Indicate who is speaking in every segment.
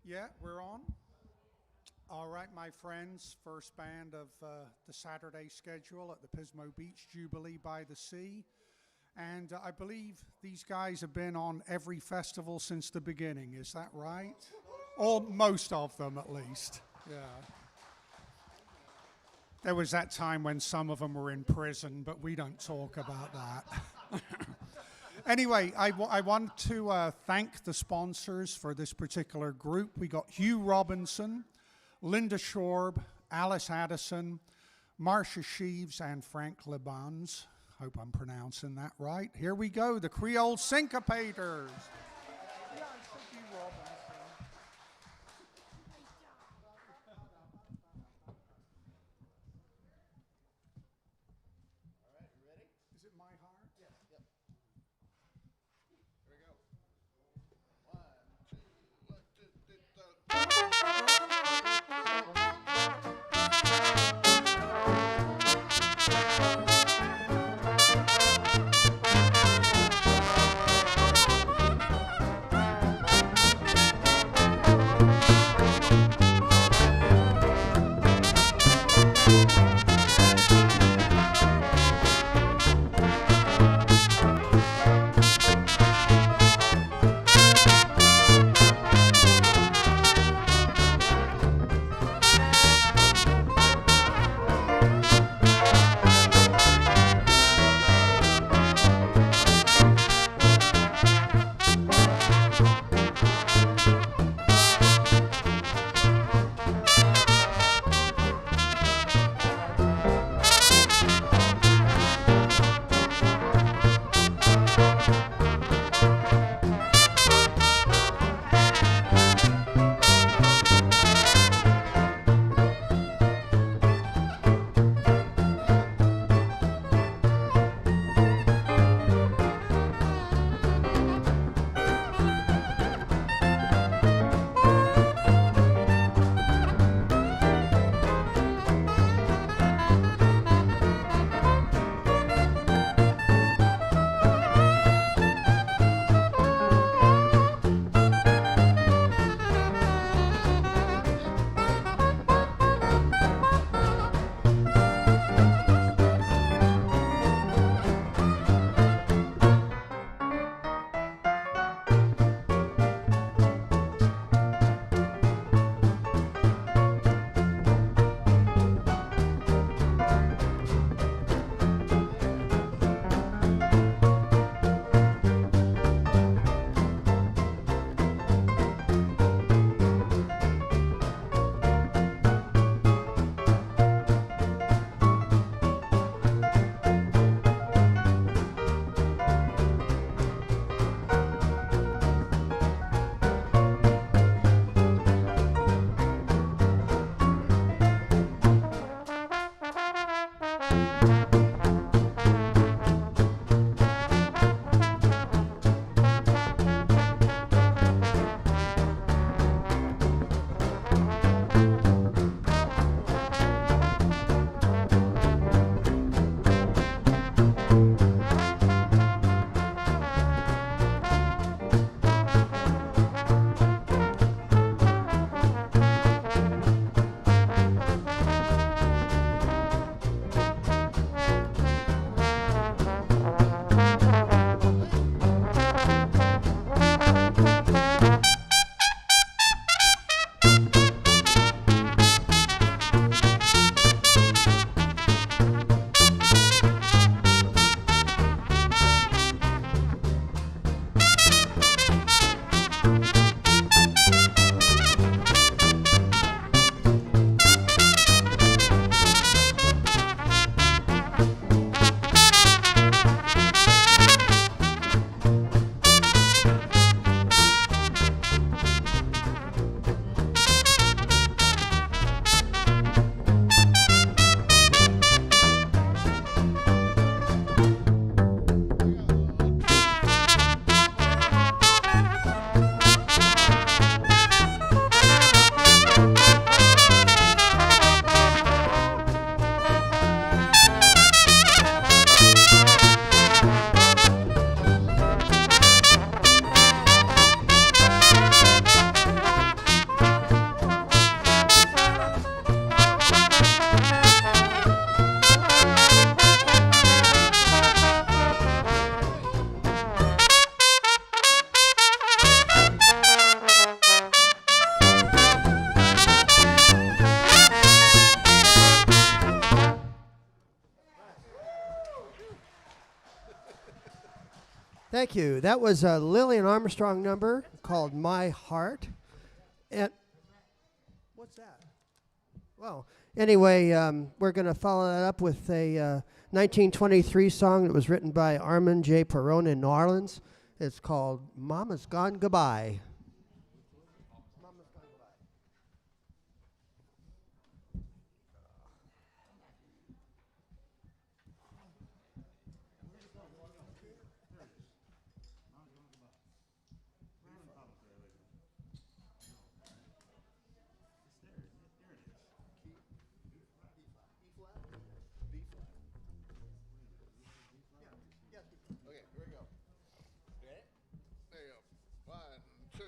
Speaker 1: Yeah, we're on. All right, my friends, first band of the Saturday schedule at the Pismo Beach Jubilee by the Sea. And I believe these guys have been on every festival since the beginning. Is that right? Or most of them, at least. Yeah. There was that time when some of them were in prison, but we don't talk about that. Anyway, I want to thank the sponsors for this particular group. We got Hugh Robinson, Linda Schorb, Alice Addison, Marcia Sheaves, and Frank Lebans. Hope I'm pronouncing that right. Here we go, the Creole syncopators.
Speaker 2: Thank you. That was a Lillian Armstrong number called My Heart. And what's that? Well, anyway, we're going to follow that up with a 1923 song that was written by Armand J. Perron in New Orleans. It's called Mama's Gone Goodbye.
Speaker 3: Okay, here we go. Okay, there you go. 1, 2.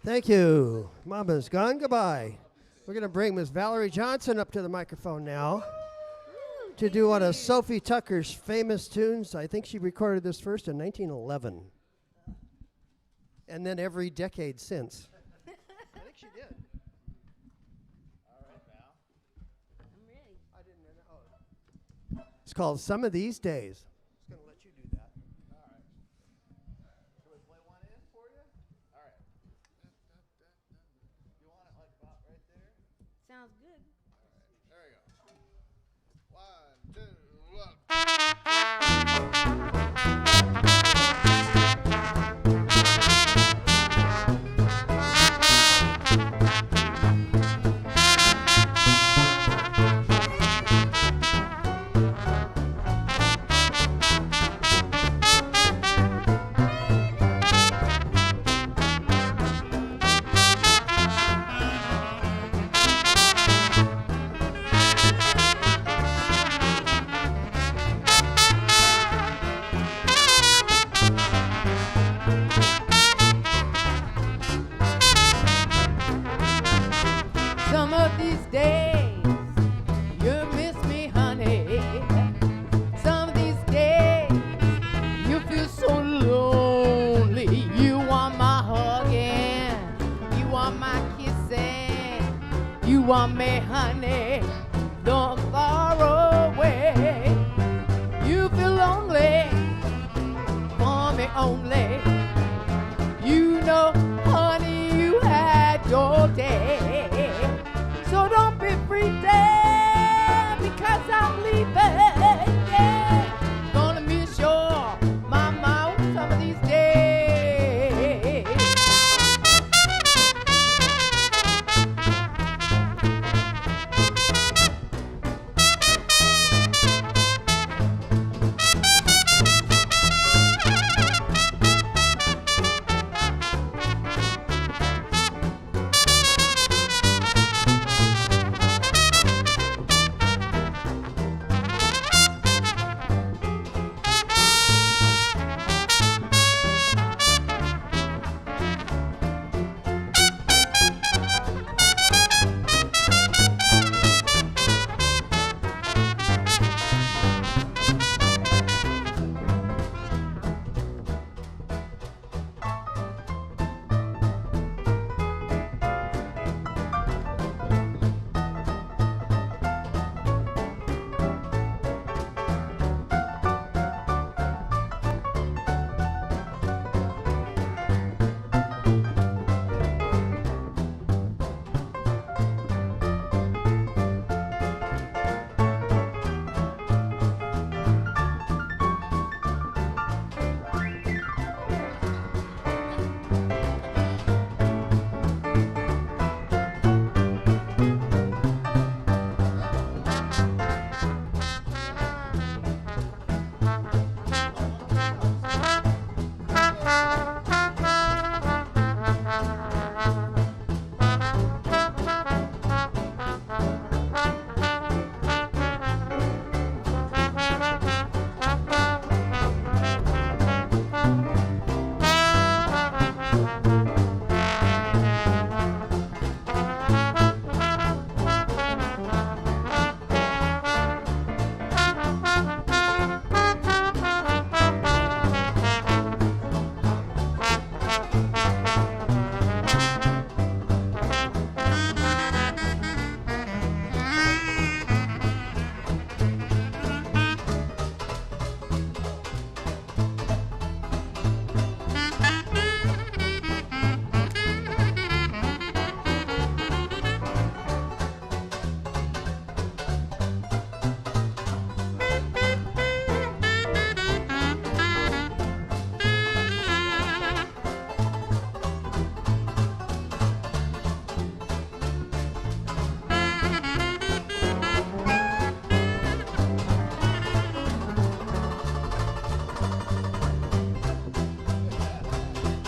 Speaker 2: Thank you. Mama's gone. Goodbye. We're going to bring Miss Valerie Johnson up to the microphone now to do one of Sophie Tucker's famous tunes. I think she recorded this first in 1911. And then every decade since. I think she did.
Speaker 3: All right, Val.
Speaker 4: I'm ready.
Speaker 2: I didn't know. It's called Some of These Days. I'm just going to let you do that.
Speaker 3: All right. Can we play one in for you? All right. You want it like about right there?
Speaker 4: Sounds good.
Speaker 3: There you go. 1, 2, look.
Speaker 4: Some of these days, you miss me, honey. Some of these days, you feel so lonely. You want my hugging, you want my kissing, you want me, honey. Don't far away. You feel lonely for me only. You know, honey, you had your day. So don't be freezing because I'm leaving. Yeah. Gonna miss your mama some of these days.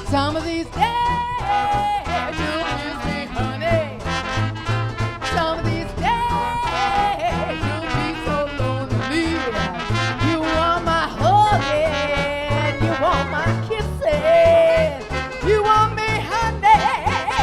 Speaker 4: Some of these days you'll miss me, honey. Some of these days you'll be so lonely. You want my hugging, you want my kissing, you want me, honey.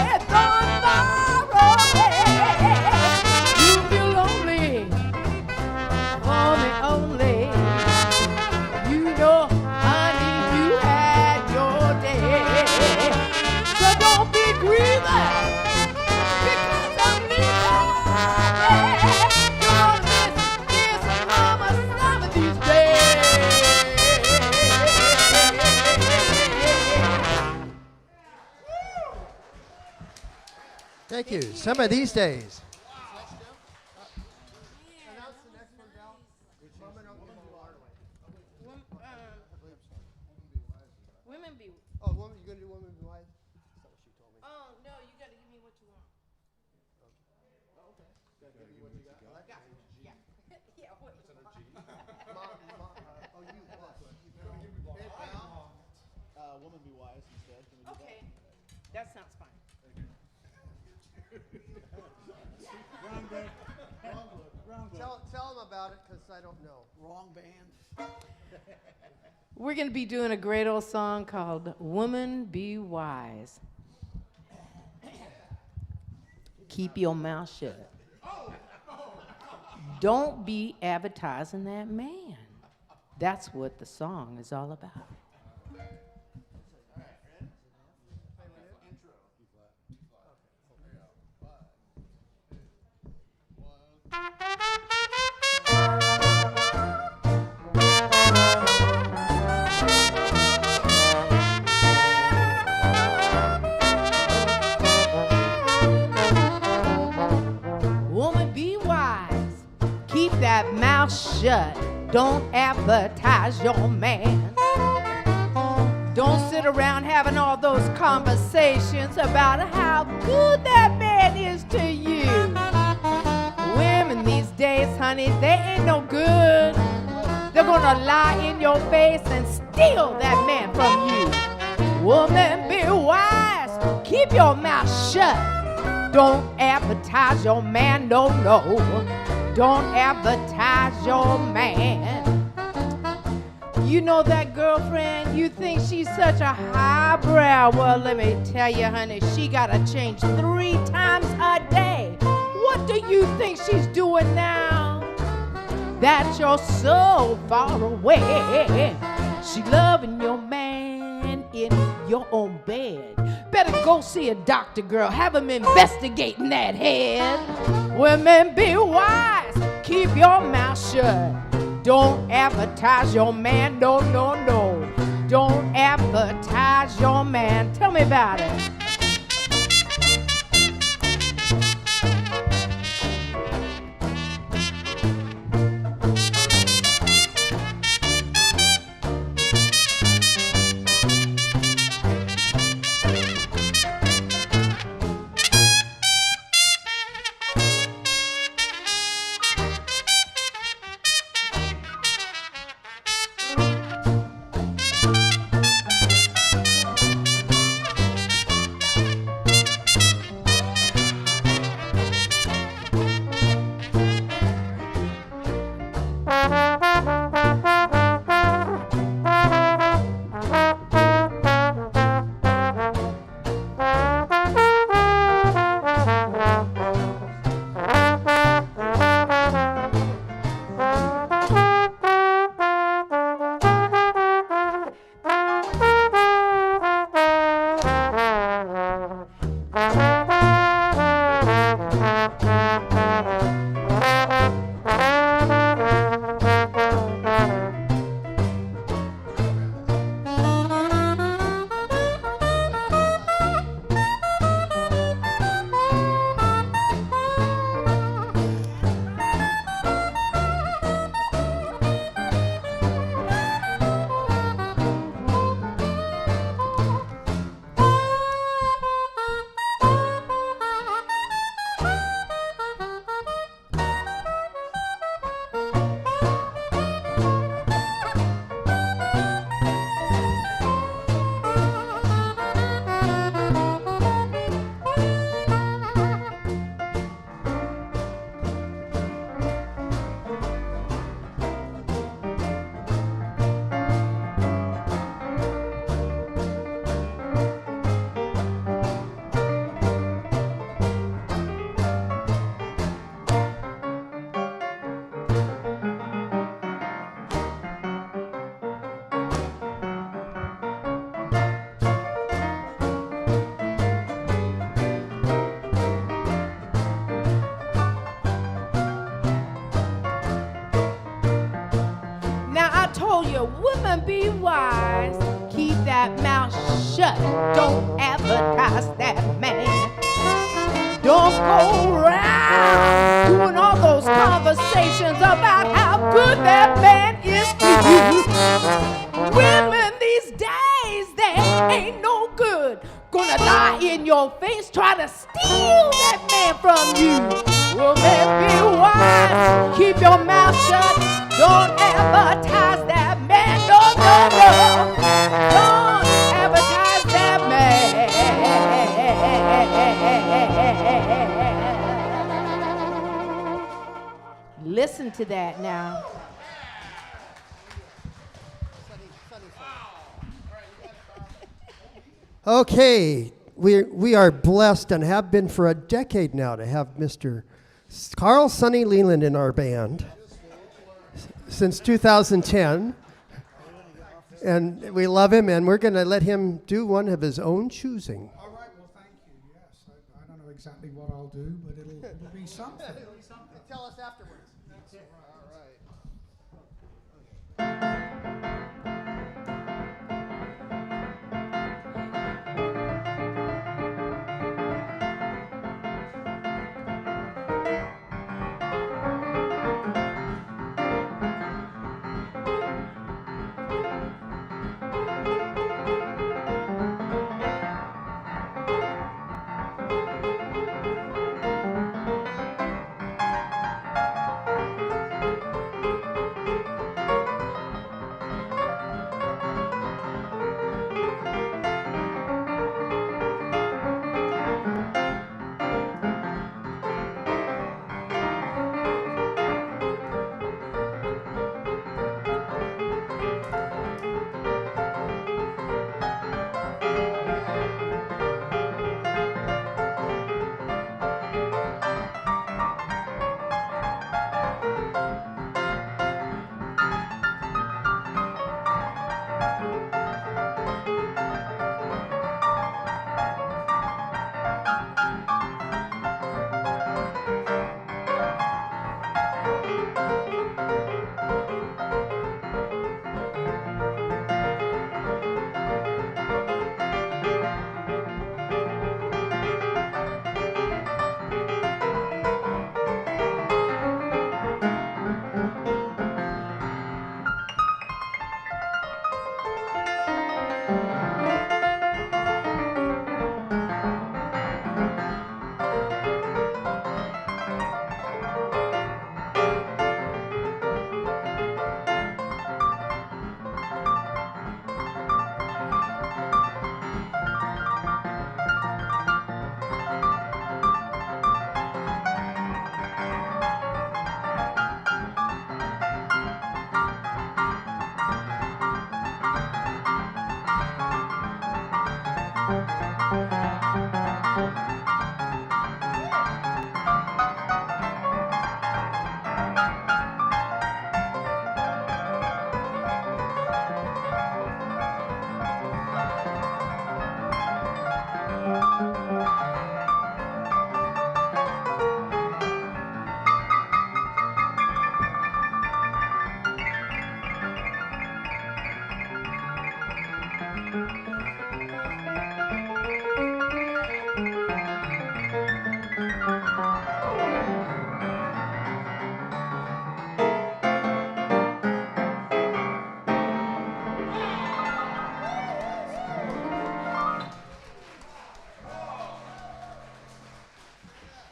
Speaker 2: Thank you. Some of these days.
Speaker 4: Women be.
Speaker 2: Oh, woman, you gonna do woman be wise? That's what she told me.
Speaker 4: Oh no, you gotta give me what you want. Yeah. Yeah. What?
Speaker 3: Woman be wise instead. Can we do
Speaker 4: Okay, that sounds fine.
Speaker 2: Tell them about it, because I don't know.
Speaker 3: Wrong band.
Speaker 4: We're gonna be doing a great old song called "Woman Be Wise." Keep your mouth shut. Don't be advertising that man. That's what the song is all about. Woman, be wise. Keep that mouth shut. Don't advertise your man. Don't sit around having all those conversations about how good that man is to you. Women these days, honey, they ain't no good. They're gonna lie in your face and steal that man from you. Woman, be wise. Keep your mouth shut. Don't advertise your man, no, no. Don't advertise your man. You know that girlfriend, you think she's such a highbrow. Well, let me tell you, honey, she gotta change 3 times a day. What do you think she's doing now? That you're so far away. She loving your man in your own bed. Better go see a doctor, girl. Have him investigating that head. Women, be wise. Keep your mouth shut. Don't advertise your man. No, no, no. Don't advertise your man. Tell me about it. Women, be wise. Keep that mouth shut. Don't advertise that man. lie in your face, try to steal that man from you. Well, man, be wise, keep your mouth shut. Don't advertise that man, no, no, no. Don't advertise that man. Listen to that now.
Speaker 2: Okay, we are blessed and have been for a decade now to have Mr. Carl Sonny Leland in our band since 2010. And we love him, and we're going to let him do one of his own choosing.
Speaker 1: All right, well, thank you. Yes, I don't know exactly what I'll do, but it'll be something.
Speaker 2: Tell us afterwards.
Speaker 3: All right.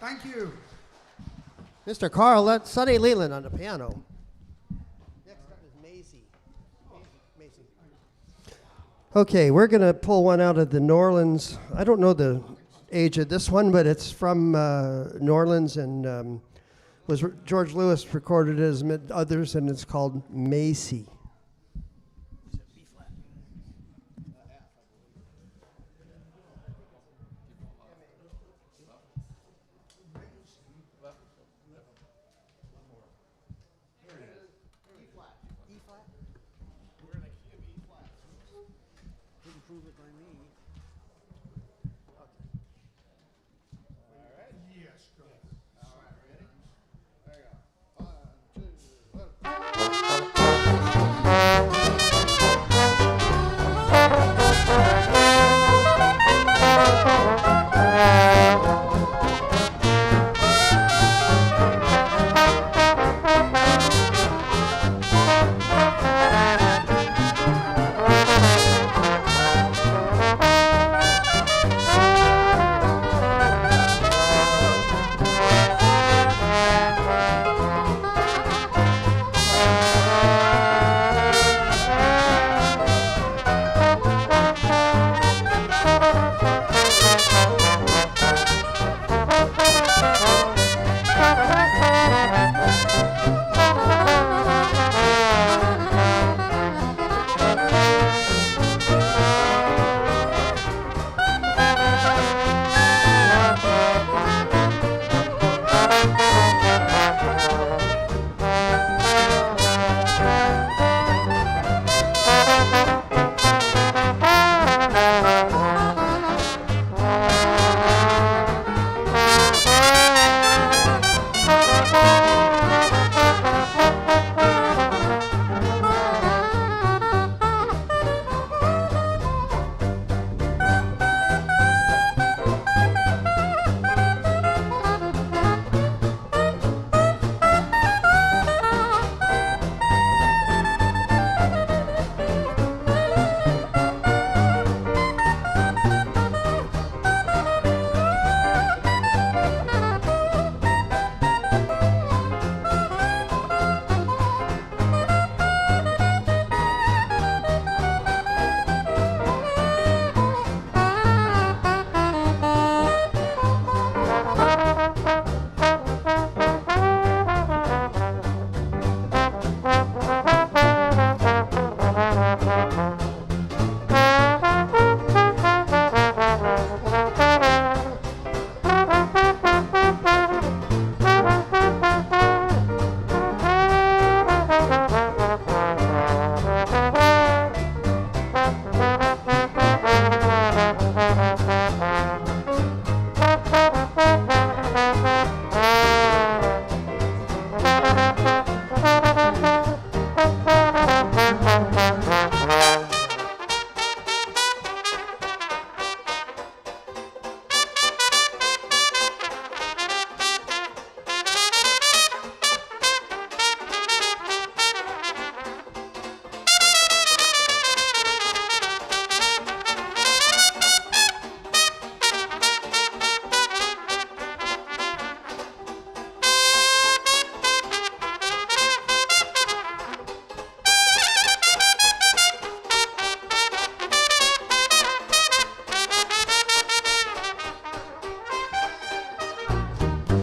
Speaker 1: Thank you.
Speaker 2: Mr. Carl, let Sonny Leland on the piano. Next up is Maisie. Maisie. Okay, we're going to pull one out of the New Orleans. I don't know the age of this one, but it's from New Orleans, and George Lewis recorded it as others, and it's called Macy.
Speaker 3: All right, ready? All right, ready? All right, 1, 2, 1.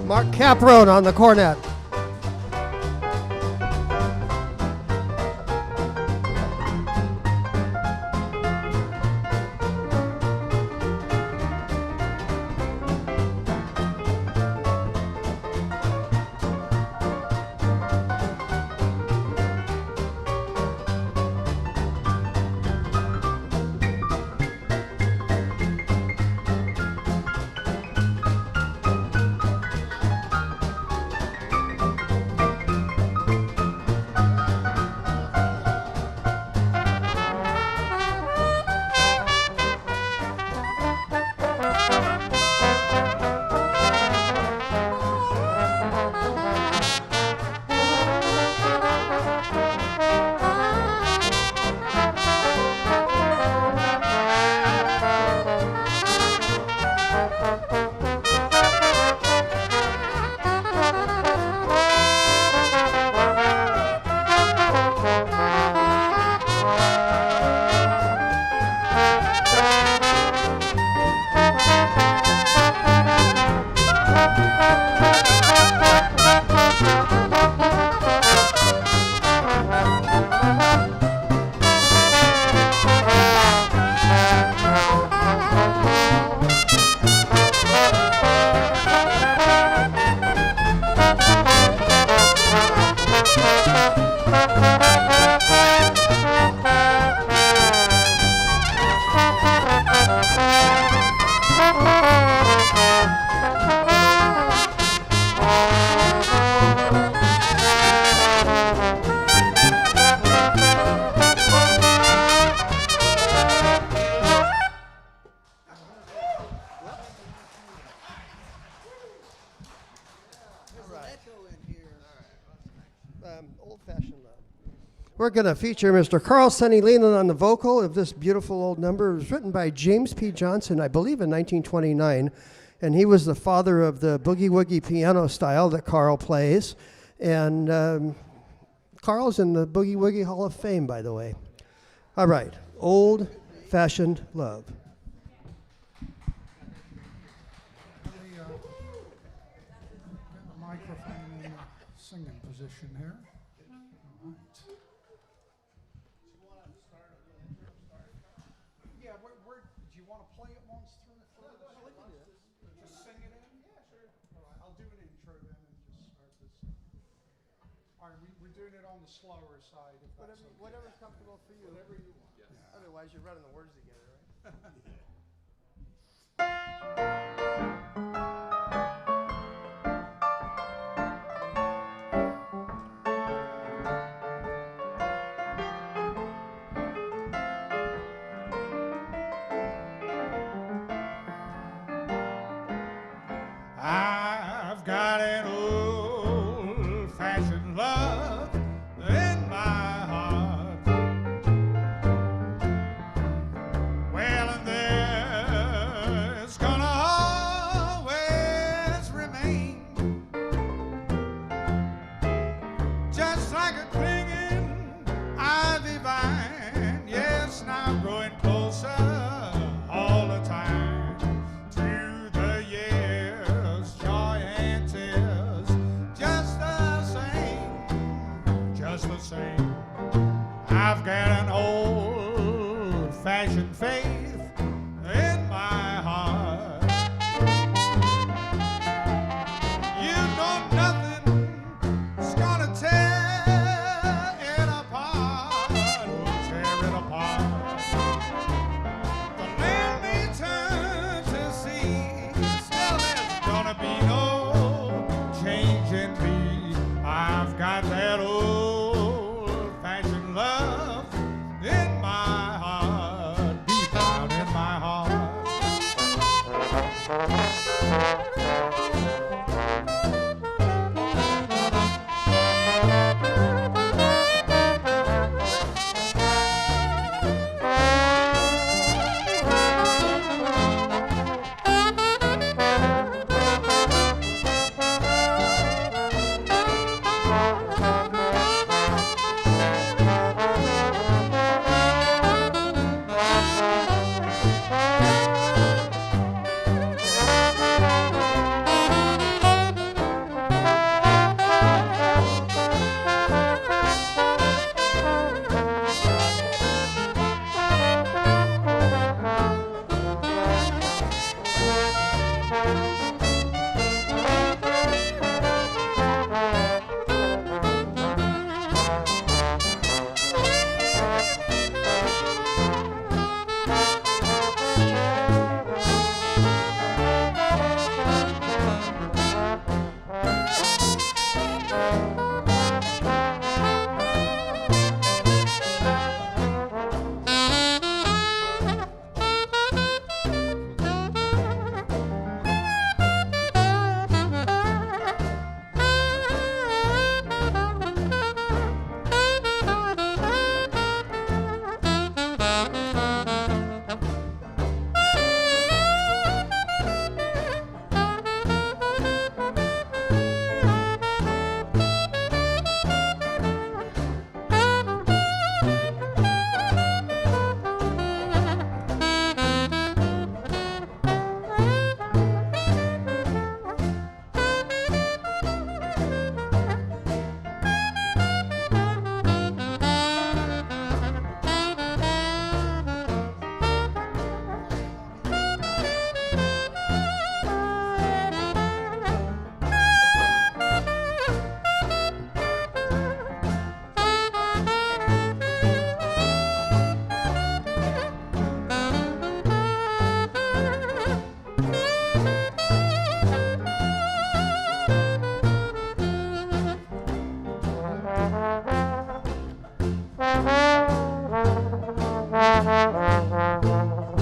Speaker 2: Mark Caprone on the cornet. We're going to feature Mr. Carl Sonny Leland on the vocal of this beautiful old number. It was written by James P. Johnson, I believe, in 1929, and he was the father of the boogie woogie piano style that Carl plays. And Carl's in the Boogie Woogie Hall of Fame, by the way. All right, Old Fashioned Love.
Speaker 1: Get the microphone in the singing position here. All right. Yeah, do you want to play it once through? Just sing it in? Yeah, sure. All right, I'll do an intro then and just start this. All right, we're doing it on the slower side. If that's okay.
Speaker 2: Whatever's comfortable for you. Whatever you want. Yeah. Otherwise, you're running the words together, right?
Speaker 1: I've got an old-fashioned love in my heart. Well, and there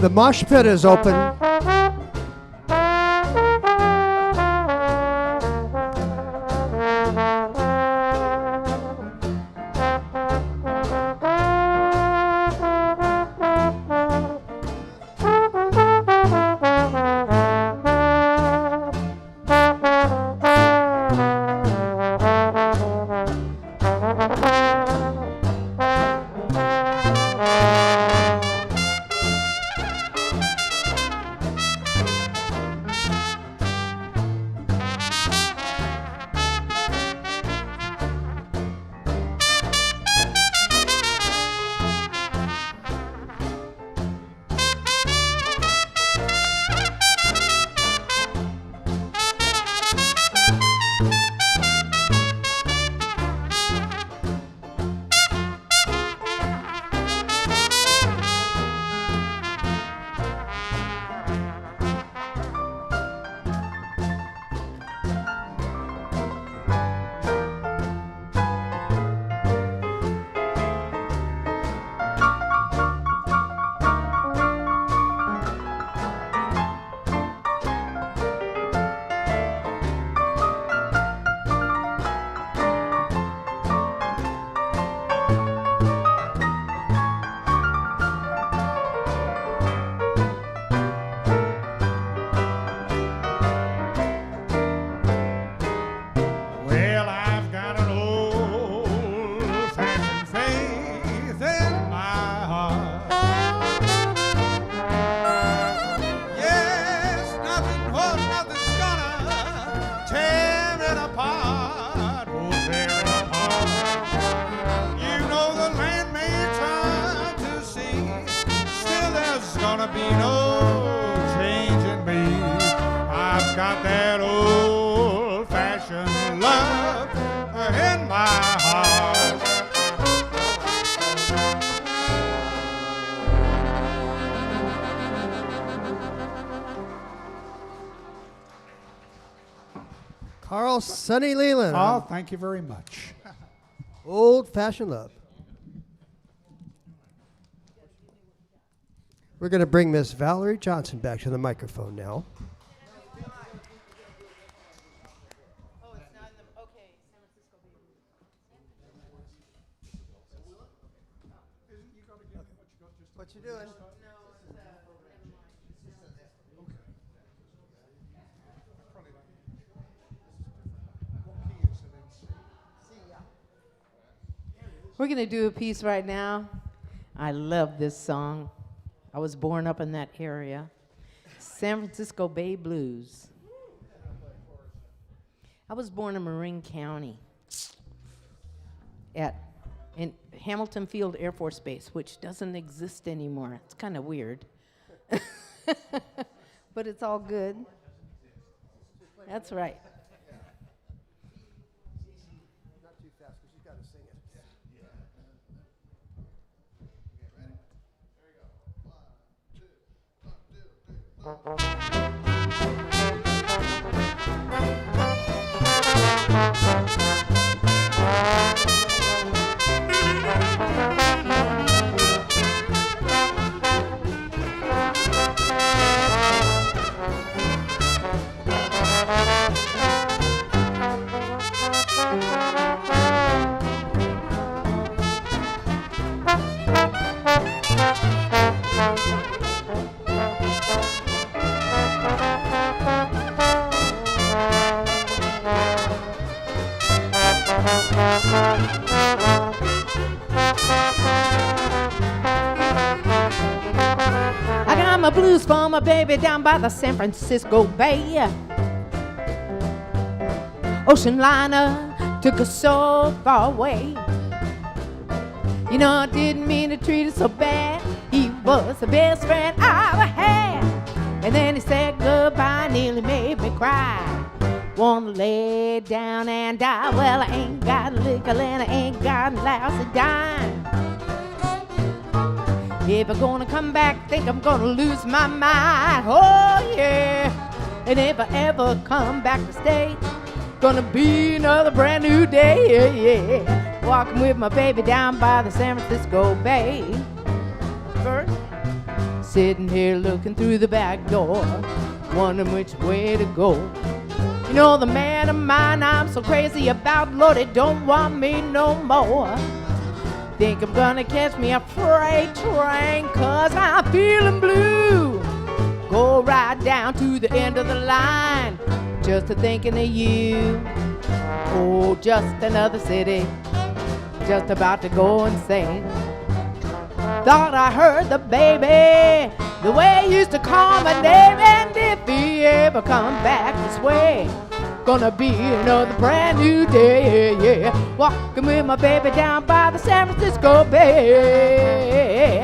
Speaker 2: The mosh pit is open. Sonny Leland.
Speaker 1: Oh, thank you very much.
Speaker 2: Old-fashioned love. We're going to bring Miss Valerie Johnson back to the microphone now. What you doing?
Speaker 4: We're going to do a piece right now. I love this song. I was born up in that area. San Francisco Bay Blues. I was born in Marin County in Hamilton Field Air Force Base, which doesn't exist anymore. It's kind of weird. But it's all good. That's right.
Speaker 2: Not too fast, because she's got to sing it.
Speaker 4: I got my blues for my baby down by the San Francisco Bay. Ocean liner took us so far away. You know, I didn't mean to treat her so bad. He was the best friend I ever had. And then he said goodbye, nearly made me cry. Wanna lay down and die. Well, I ain't got a nickel and I ain't got a lousy dime. If I'm gonna come back, think I'm gonna lose my mind. Oh yeah. And if I ever come back to stay, gonna be another brand new day. Yeah, yeah. Walking with my baby down by the San Francisco Bay. First, sitting here looking through the back door, wondering which way to go. You know, the man of mine I'm so crazy about, Lord, he don't want me no more. Think I'm gonna catch me a freight train, 'cause I'm feeling blue. Go right down to the end of the line, just a thinking of you. Oh, just another city, just about to go insane. Thought I heard the baby, the way he used to call my name. And if he ever come back this way, gonna be another brand new day, yeah. Walking with my baby down by the San Francisco Bay.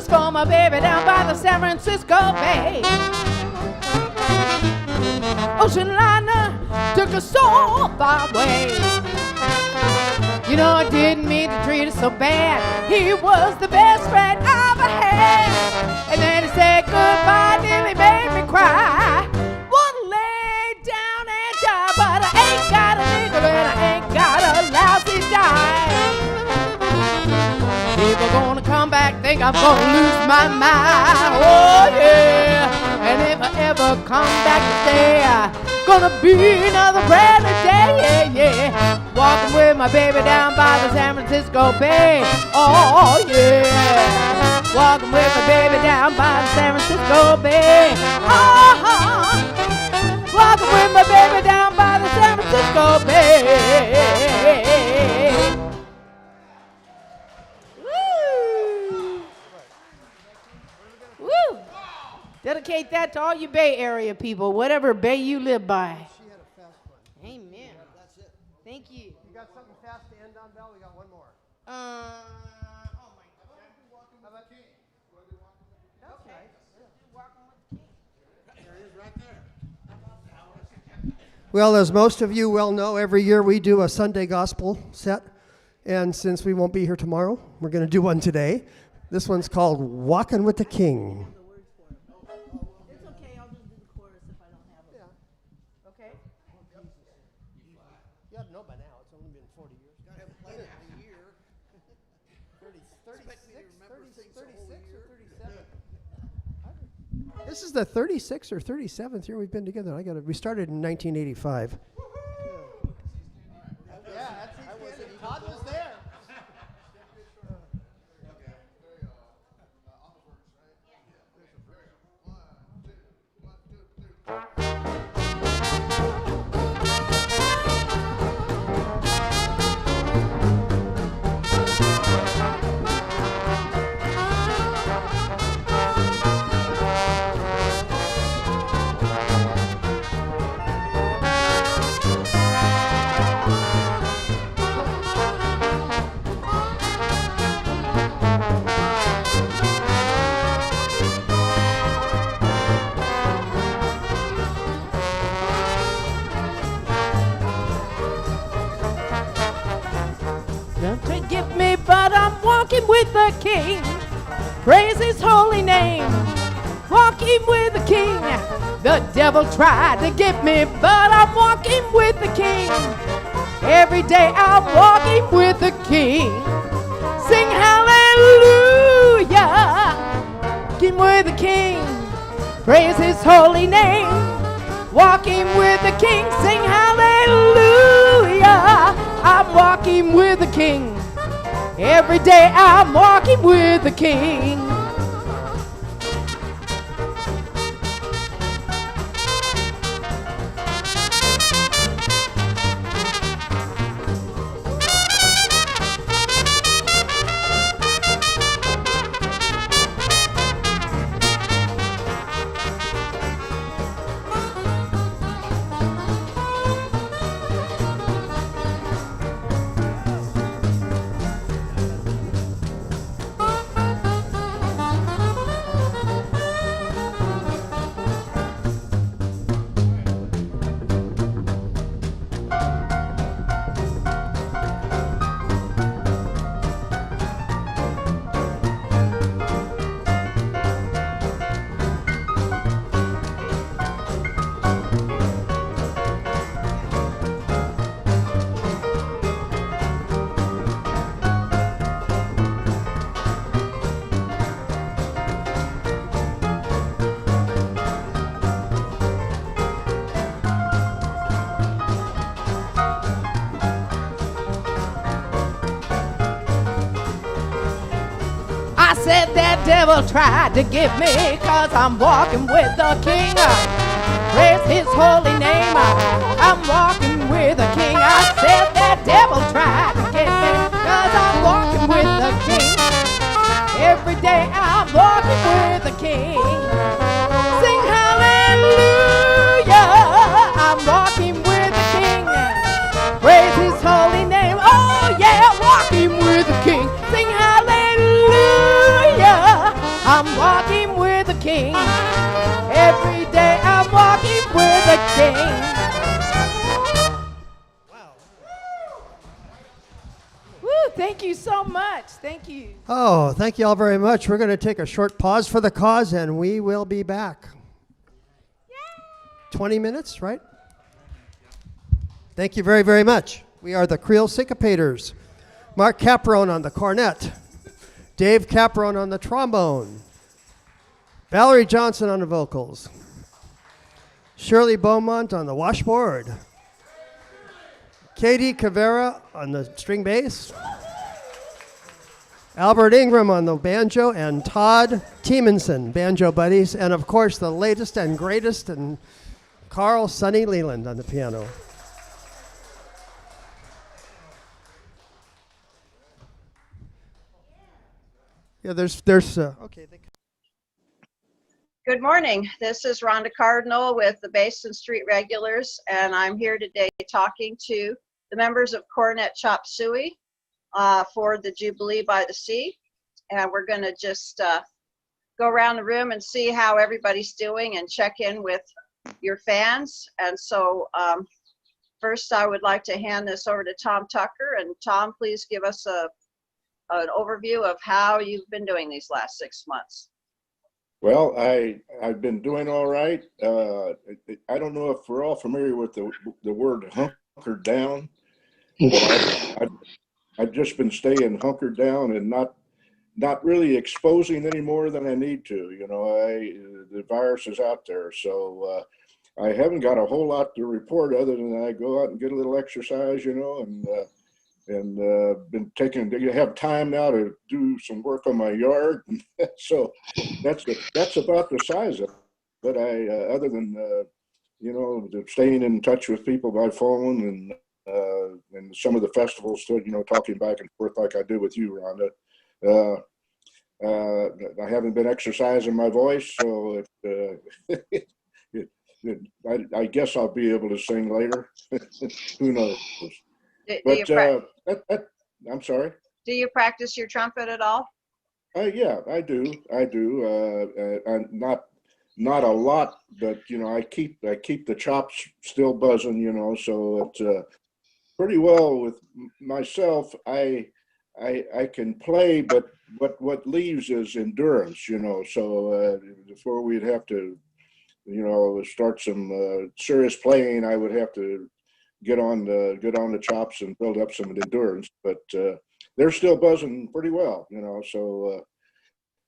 Speaker 4: For my baby down by the San Francisco Bay. Ocean liner took us so far away. You know, I didn't mean to treat her so bad. He was the best friend I ever had. And then he said goodbye, nearly made me cry. Wanna lay down and die, but I ain't got a nickel and I ain't got a lousy dime. If I'm gonna come back, think I'm gonna lose my mind. Oh yeah. And if I ever come back to stay, gonna be another brand new day. Yeah, yeah. Walking with my baby down by the San Francisco Bay. Oh yeah. Walking with my baby down by the San Francisco Bay. Oh, walking with my baby down by the San Francisco Bay. Dedicate that to all you Bay Area people, whatever Bay you live by.
Speaker 2: She had a down bell. We got one more.
Speaker 4: Oh my
Speaker 2: How about King? That's
Speaker 4: Okay.
Speaker 2: right.
Speaker 4: Walking with the King.
Speaker 3: There he is right there.
Speaker 2: Well, as most of you well know, every year we do a Sunday gospel set. And since we won't be here tomorrow, we're going to do one today. This one's called Walking with the King.
Speaker 4: It's okay. I'll just do the chorus if I don't have it.
Speaker 2: Yeah.
Speaker 4: Okay.
Speaker 2: You ought to know by now. It's only been 40 years.
Speaker 3: I haven't played it in a year.
Speaker 2: 36
Speaker 3: Expect me to remember things the whole
Speaker 2: or
Speaker 3: year.
Speaker 2: 37? This is the 36th or 37th year we've been together. We started in 1985.
Speaker 3: Yeah, Todd was there.
Speaker 4: To get me, but I'm walking with the King. Praise his holy name. Walking with the King. The devil tried to get me, but I'm walking with the King. Every day I'm walking with the King. Sing hallelujah. Walking with the King. Praise his holy name. Walking with the King. Sing hallelujah. I'm walking with the King. Every day I'm walking with the King. Said that devil tried to get me, 'cause I'm walking with the King. Praise his holy name. I'm walking with the King. I said that devil tried to get me, 'cause I'm walking with the King. Every day I'm walking with the King. Sing hallelujah. I'm walking with the King. Praise his holy name. Oh yeah, walking with the King. Sing hallelujah. I'm walking with the King. Every day I'm walking with the King.
Speaker 2: Wow.
Speaker 4: Woo, thank you so much. Thank you.
Speaker 2: Oh, thank you all very much. We're going to take a short pause for the cause, and we will be back. 20 minutes, right? Thank you very, very much. We are the Creole syncopators. Mark Caprone on the cornet. Dave Caprone on the trombone. Valerie Johnson on the vocals. Shirley Beaumont on the washboard. Katie Cavera on the string bass. Albert Ingram on the banjo, and Todd Tiemanson, banjo buddies, and of course the latest and greatest, and Carl Sonny Leland on the piano. Yeah, there's okay.
Speaker 5: Good morning. This is Rhonda Cardinal with the Basin Street Regulars, and I'm here today talking to the members of Cornet Chop Suey. for the Jubilee by the Sea. And we're going to just go around the room and see how everybody's doing and check in with your fans. And so first I would like to hand this over to Tom Tucker. And Tom, please give us an overview of how you've been doing these last 6 months.
Speaker 6: Well, I've been doing all right. I don't know if we're all familiar with the word hunkered down, but I've just been staying hunkered down and not really exposing any more than I need to. You know, the virus is out there, so I haven't got a whole lot to report other than I go out and get a little exercise, you know, and been taking. You have time now to do some work on my yard, so that's about the size of it. But other than you know, staying in touch with people by phone and some of the festivals, you know, talking back and forth like I do with you, Rhonda. I haven't been exercising my voice, so I guess I'll be able to sing later. Who knows? But I'm sorry.
Speaker 5: Do you practice your trumpet at all?
Speaker 6: Yeah, I do. Not a lot, but you know, I keep the chops still buzzing. You know, so it's pretty well with myself. I can play, but what leaves is endurance. You know, so before we'd have to, you know, start some serious playing, I would have to get on the chops and build up some endurance, but they're still buzzing pretty well, you know. So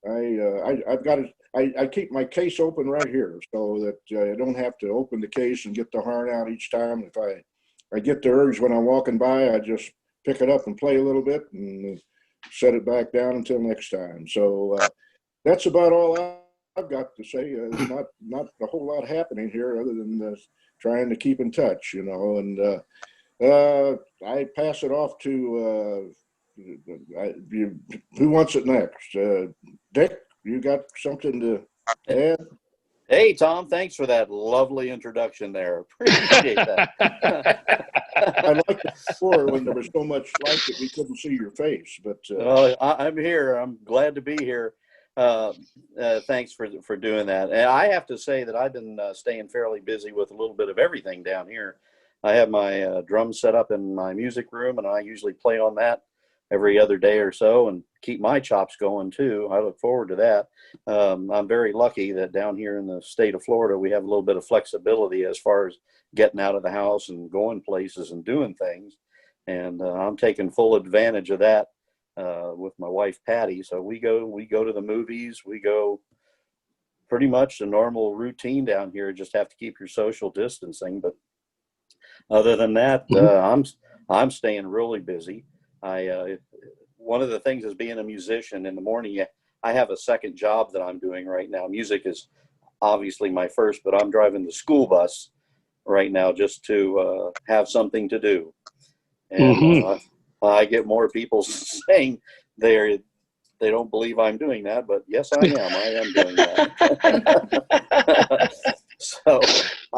Speaker 6: I've got it. I keep my case open right here so that I don't have to open the case and get the horn out each time. If I get the urge when I'm walking by, I just pick it up and play a little bit and set it back down until next time. So that's about all I've got to say. Not a whole lot happening here other than trying to keep in touch, you know, and I pass it off to who wants it next? Dick, you got something to add?
Speaker 3: Hey, Tom, thanks for that lovely introduction there. Appreciate that.
Speaker 6: I liked it before when there was so much light that we couldn't see your face, but
Speaker 3: well, I'm here. I'm glad to be here. Thanks for doing that. And I have to say that I've been staying fairly busy with a little bit of everything down here. I have my drums set up in my music room, and I usually play on that every other day or so and keep my chops going too. I look forward to that. I'm very lucky that down here in the state of Florida, we have a little bit of flexibility as far as getting out of the house and going places and doing things. And I'm taking full advantage of that with my wife, Patty. So we go to the movies. We go pretty much the normal routine down here. Just have to keep your social distancing. But other than that, I'm staying really busy. One of the things is being a musician in the morning. I have a second job that I'm doing right now. Music is obviously my first, but I'm driving the school bus right now just to have something to do. And I get more people saying they don't believe I'm doing that, but yes, I am doing that. So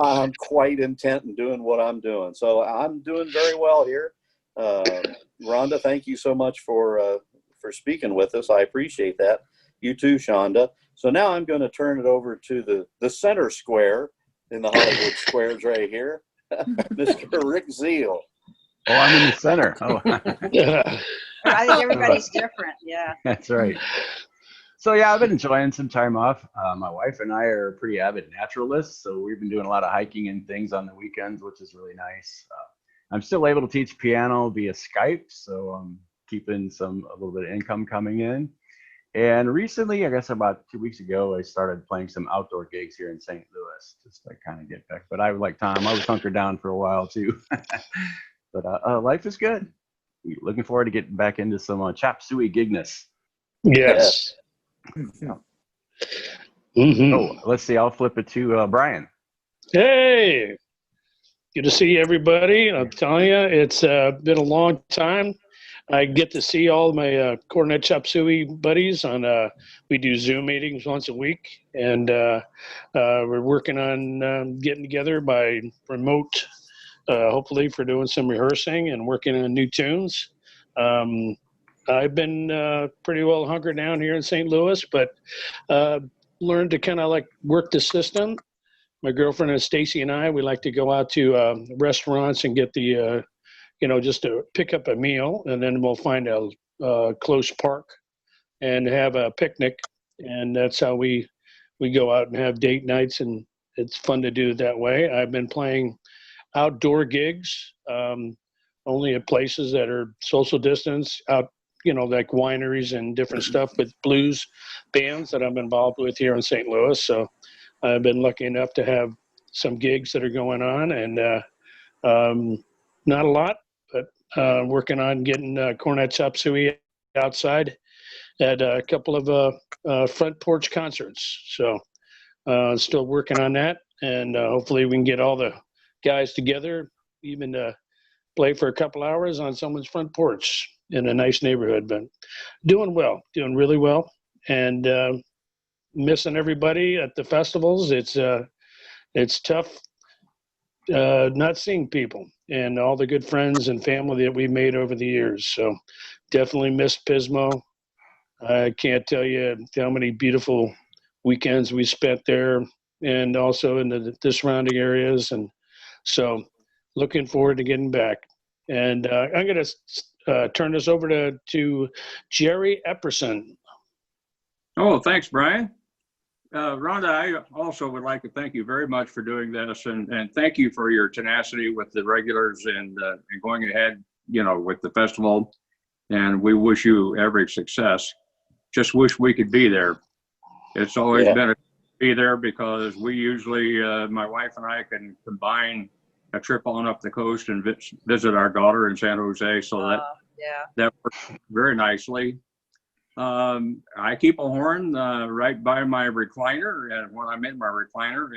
Speaker 3: I'm quite intent in doing what I'm doing. So I'm doing very well here. Rhonda, thank you so much for speaking with us. I appreciate that. You too, Shonda. So now I'm going to turn it over to the center square in the Hollywood squares right here, Mr. Rick Zeal.
Speaker 7: Oh, I'm in the center. Oh,
Speaker 5: I think everybody's different. Yeah.
Speaker 7: that's right. So yeah, I've been enjoying some time off. My wife and I are pretty avid naturalists, so we've been doing a lot of hiking and things on the weekends, which is really nice. I'm still able to teach piano via Skype, so I'm keeping a little bit of income coming in. And recently, I guess about 2 weeks ago, I started playing some outdoor gigs here in St. Louis, just to kind of get back. But I was like Tom, I was hunkered down for a while too. But life is good. Looking forward to getting back into some chop suey gigness.
Speaker 8: Yes.
Speaker 7: Yeah.
Speaker 8: Mm-hmm.
Speaker 7: Oh, let's see. I'll flip it to Brian.
Speaker 8: Hey, good to see everybody. I'm telling you, it's been a long time. I get to see all my Cornet Chop Suey buddies we do Zoom meetings once a week, and we're working on getting together by remote, hopefully for doing some rehearsing and working on new tunes. I've been pretty well hunkered down here in St. Louis, but learned to kind of like work the system. My girlfriend and Stacy and I, we like to go out to restaurants and get the, just to pick up a meal, and then we'll find a close park and have a picnic, and that's how we go out and have date nights, and it's fun to do it that way. I've been playing outdoor gigs, only at places that are social distance, out, like wineries and different stuff with blues bands that I'm involved with here in St. Louis. So I've been lucky enough to have some gigs that are going on, and not a lot, but working on getting Cornet Chop Suey outside at a couple of front porch concerts. So still working on that, and hopefully we can get all the guys together, even to play for a couple hours on someone's front porch in a nice neighborhood. But doing really well, and missing everybody at the festivals. It's tough not seeing people and all the good friends and family that we made over the years. So definitely miss Pismo. I can't tell you how many beautiful weekends we spent there, and also in the surrounding areas. And so looking forward to getting back. And I'm going to turn this over to Jerry Epperson.
Speaker 9: Oh, thanks, Brian. Rhonda, I also would like to thank you very much for doing this, and thank you for your tenacity with the regulars and going ahead, with the festival. And we wish you every success. Just wish we could be there. It's always been a be there, because we usually, my wife and I, can combine a trip on up the coast and visit our daughter in San Jose. So that works very nicely. I keep a horn right by my recliner, and when I'm in my recliner,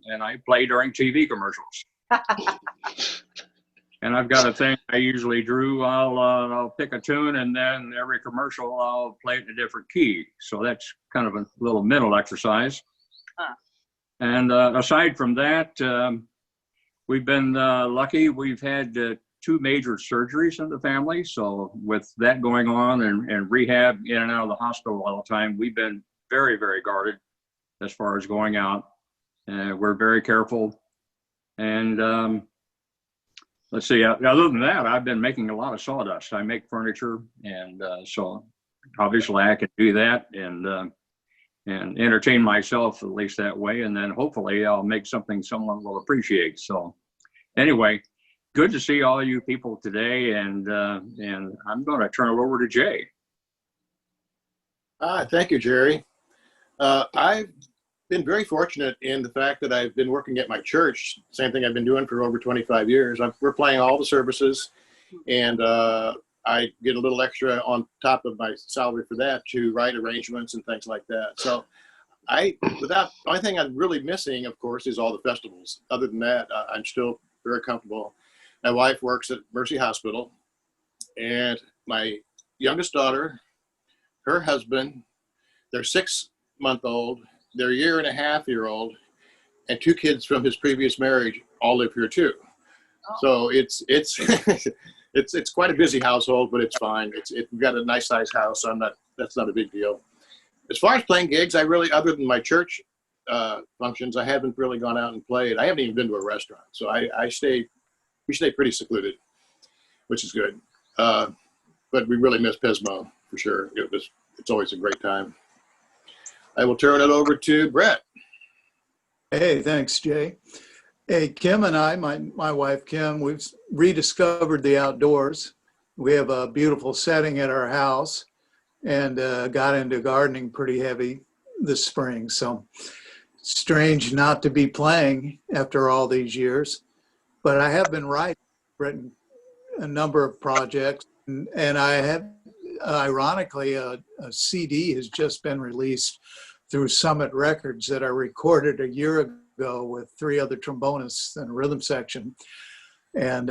Speaker 9: and I play during TV commercials. And I've got a thing I usually drew. I'll pick a tune, and then every commercial I'll play it in a different key. So that's kind of a little mental exercise. And aside from that, we've been lucky. We've had 2 major surgeries in the family. So with that going on, and rehab in and out of the hospital all the time, we've been very, very guarded as far as going out. We're very careful. And let's see, other than that, I've been making a lot of sawdust. I make furniture, and so obviously I can do that and entertain myself, at least that way. And then hopefully I'll make something someone will appreciate. So anyway, good to see all you people today, and I'm going to turn it over to Jay.
Speaker 10: Thank you, Jerry. I've been very fortunate in the fact that I've been working at my church, same thing I've been doing for over 25 years. We're playing all the services, and I get a little extra on top of my salary for that to write arrangements and things like that. So the only thing I'm really missing, of course, is all the festivals. Other than that, I'm still very comfortable. My wife works at Mercy Hospital, and my youngest daughter, her husband, their 6-month-old, their 1.5-year-old, and 2 kids from his previous marriage all live here too. Oh. So it's it's quite a busy household, but it's fine. We've got a nice sized house, so that's not a big deal. As far as playing gigs, I really, other than my church functions, I haven't really gone out and played. I haven't even been to a restaurant, so we stay pretty secluded, which is good. But we really miss Pismo for sure. It's always a great time. I will turn it over to Brett.
Speaker 11: Hey, thanks, Jay. Hey, Kim and I, my wife Kim, we've rediscovered the outdoors. We have a beautiful setting at our house, and got into gardening pretty heavy this spring. So strange not to be playing after all these years, but I have been written a number of projects, and I have, ironically, a CD has just been released through Summit Records that I recorded a year ago with 3 other trombonists and a rhythm section. And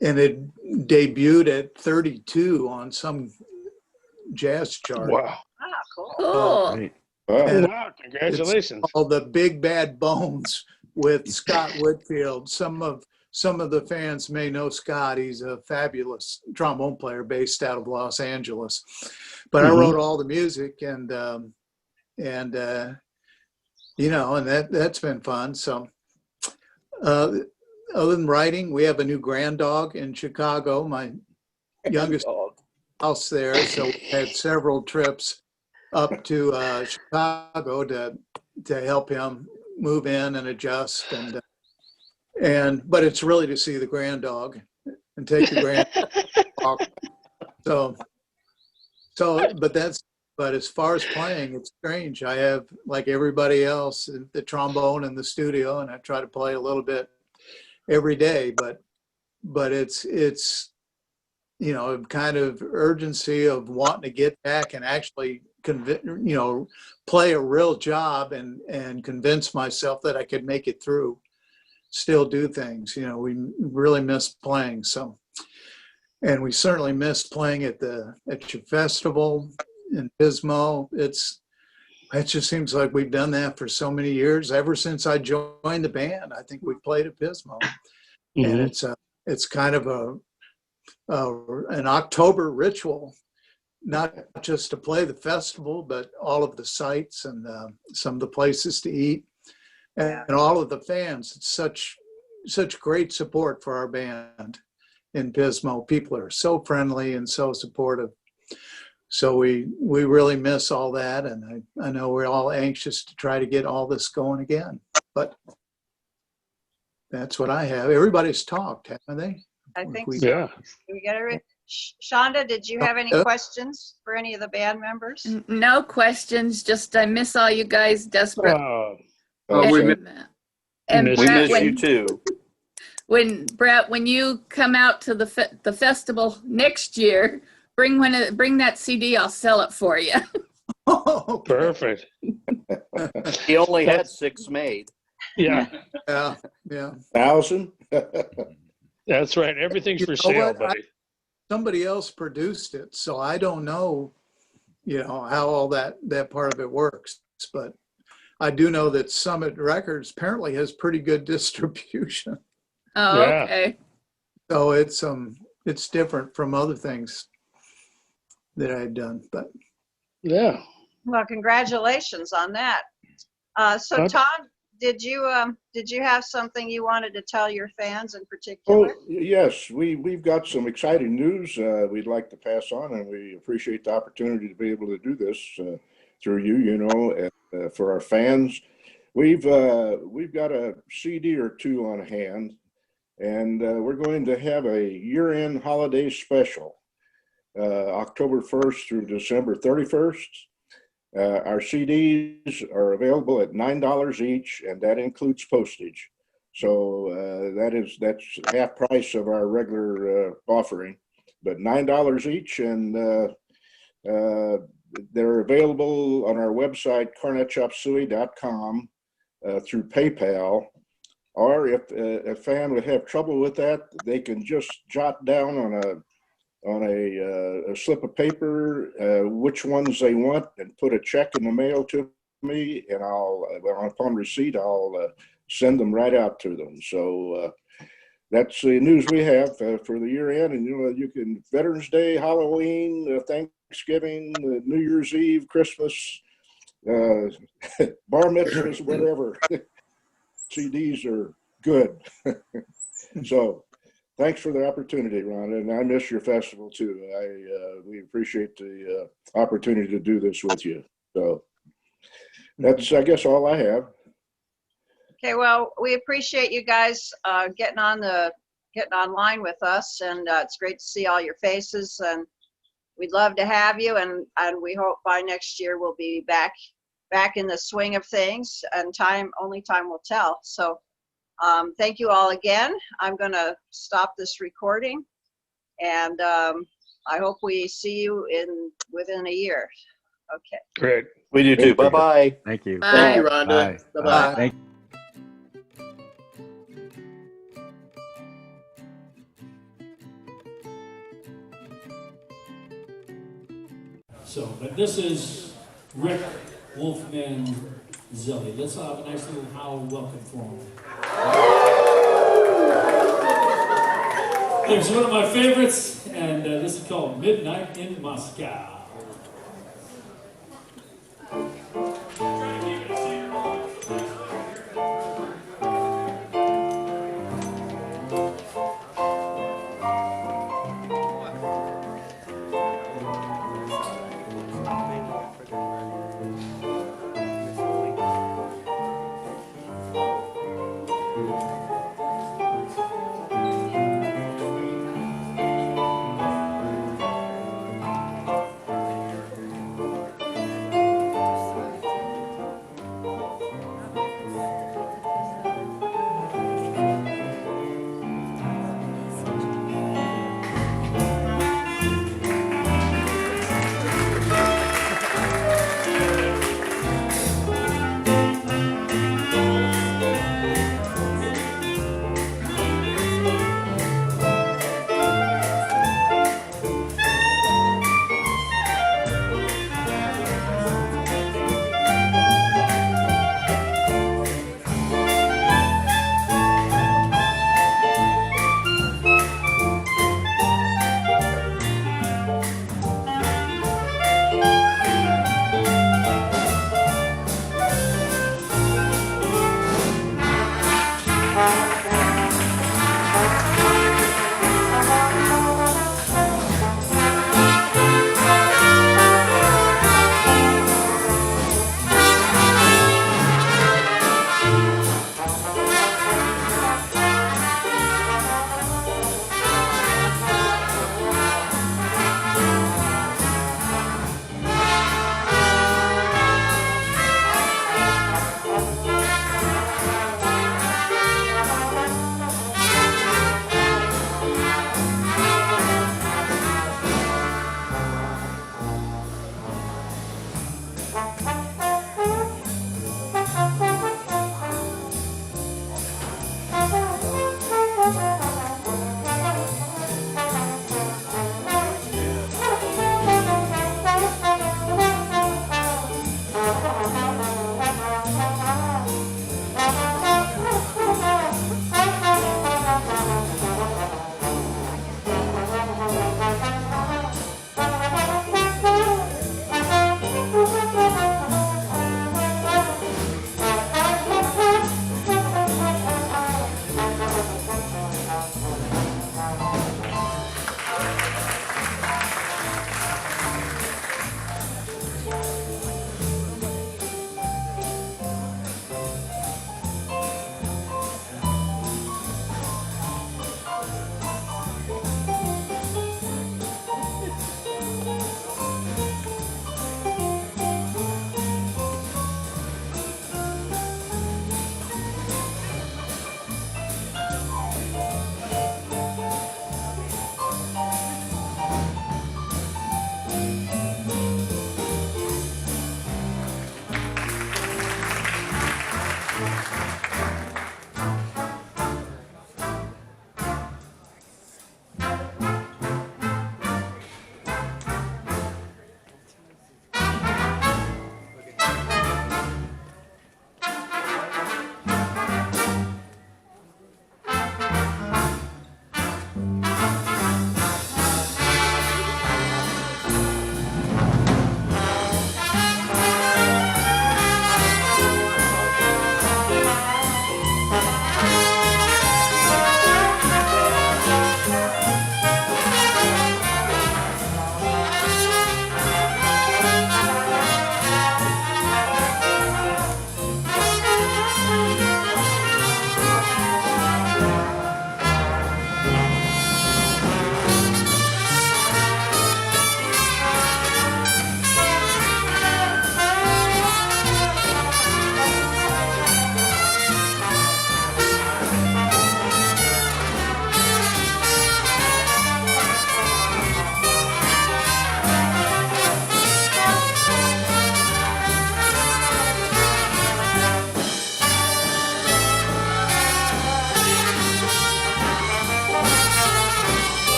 Speaker 11: it debuted at 32 on some jazz chart.
Speaker 8: Wow.
Speaker 5: Cool.
Speaker 11: And
Speaker 8: Wow, congratulations.
Speaker 11: it's called The Big Bad Bones with Scott Whitfield. Some of some of the fans may know Scott. He's a fabulous trombone player based out of Los Angeles. But I wrote all the music, and you know, and that's been fun. So other than writing, we have a new grand dog in Chicago. My youngest house there. So we had several trips up to Chicago to help him move in and adjust, but it's really to see the grand dog and take the grand dog. But as far as playing, it's strange. I have, like everybody else, the trombone in the studio, and I try to play a little bit every day, but it's you know, kind of urgency of wanting to get back and actually play a real job and convince myself that I could make it through, still do things. You know, we really miss playing. So, and we certainly miss playing at your festival in Pismo. It just seems like we've done that for so many years. Ever since I joined the band, I think we've played at Pismo, and it's kind of an October ritual, not just to play the festival, but all of the sites and some of the places to eat, and all of the fans. It's such great support for our band in Pismo. People are so friendly and so supportive. So we really miss all that, and I know we're all anxious to try to get all this going again. But that's what I have. Everybody's talked, haven't they?
Speaker 5: I think so.
Speaker 8: Yeah.
Speaker 5: Did we get it? Shonda, did you have any questions for any of the band members?
Speaker 12: No questions. Just I miss all you guys desperate.
Speaker 9: We miss
Speaker 3: you too.
Speaker 12: When you come out to the festival next year, bring that CD. I'll sell it for you.
Speaker 11: Oh,
Speaker 8: Perfect.
Speaker 3: He only had 6 made.
Speaker 8: Yeah.
Speaker 11: yeah.
Speaker 6: 1,000.
Speaker 8: That's right. Everything's for
Speaker 11: know
Speaker 8: sale,
Speaker 11: what?
Speaker 8: buddy.
Speaker 11: Somebody else produced it, so I don't know, you know, how all that part of it works. But I do know that Summit Records apparently has pretty good distribution.
Speaker 12: Oh,
Speaker 8: Yeah.
Speaker 12: okay.
Speaker 11: So it's different from other things that I've done. But
Speaker 8: Yeah.
Speaker 5: Well, congratulations on that. So
Speaker 8: Okay.
Speaker 5: Todd, did you have something you wanted to tell your fans in
Speaker 6: Oh,
Speaker 5: particular?
Speaker 6: yes, we've got some exciting news we'd like to pass on, and we appreciate the opportunity to be able to do this through you, you know, and for our fans. We've got a CD or two on hand, and we're going to have a year-end holiday special, October 1st through December 31st. Our CDs are available at $9 each, and that includes postage. So that's half price of our regular offering, but $9 each, and they're available on our website, cornetchopsuey.com, through PayPal. Or if a fan would have trouble with that, they can just jot down on a slip of paper which ones they want and put a check in the mail to me, and upon receipt I'll send them right out to them. So that's the news we have for the year end. And you know, you can Veterans Day, Halloween, Thanksgiving, New Year's Eve, Christmas, bar mitzvahs, whatever. CDs are good. So thanks for the opportunity, Ron, and I miss your festival too. We appreciate the opportunity to do this with you. So that's, I guess, all I have.
Speaker 5: Okay, well, we appreciate you guys getting online with us, and it's great to see all your faces, and we'd love to have you, and we hope by next year we'll be back in the swing of things, and only time will tell. So thank you all again. I'm going to stop this recording, and I hope we see you within a year. Okay.
Speaker 8: Great.
Speaker 3: We do too. Bye-bye.
Speaker 7: Thank you.
Speaker 12: Bye.
Speaker 10: Thank you, Rhonda.
Speaker 7: Bye.
Speaker 10: Bye-bye.
Speaker 7: Thank
Speaker 13: So, but this is Rick Wolfman Zilli. Let's have a nice little howl welcome for him. It's one of my favorites, and this is called Midnight in Moscow.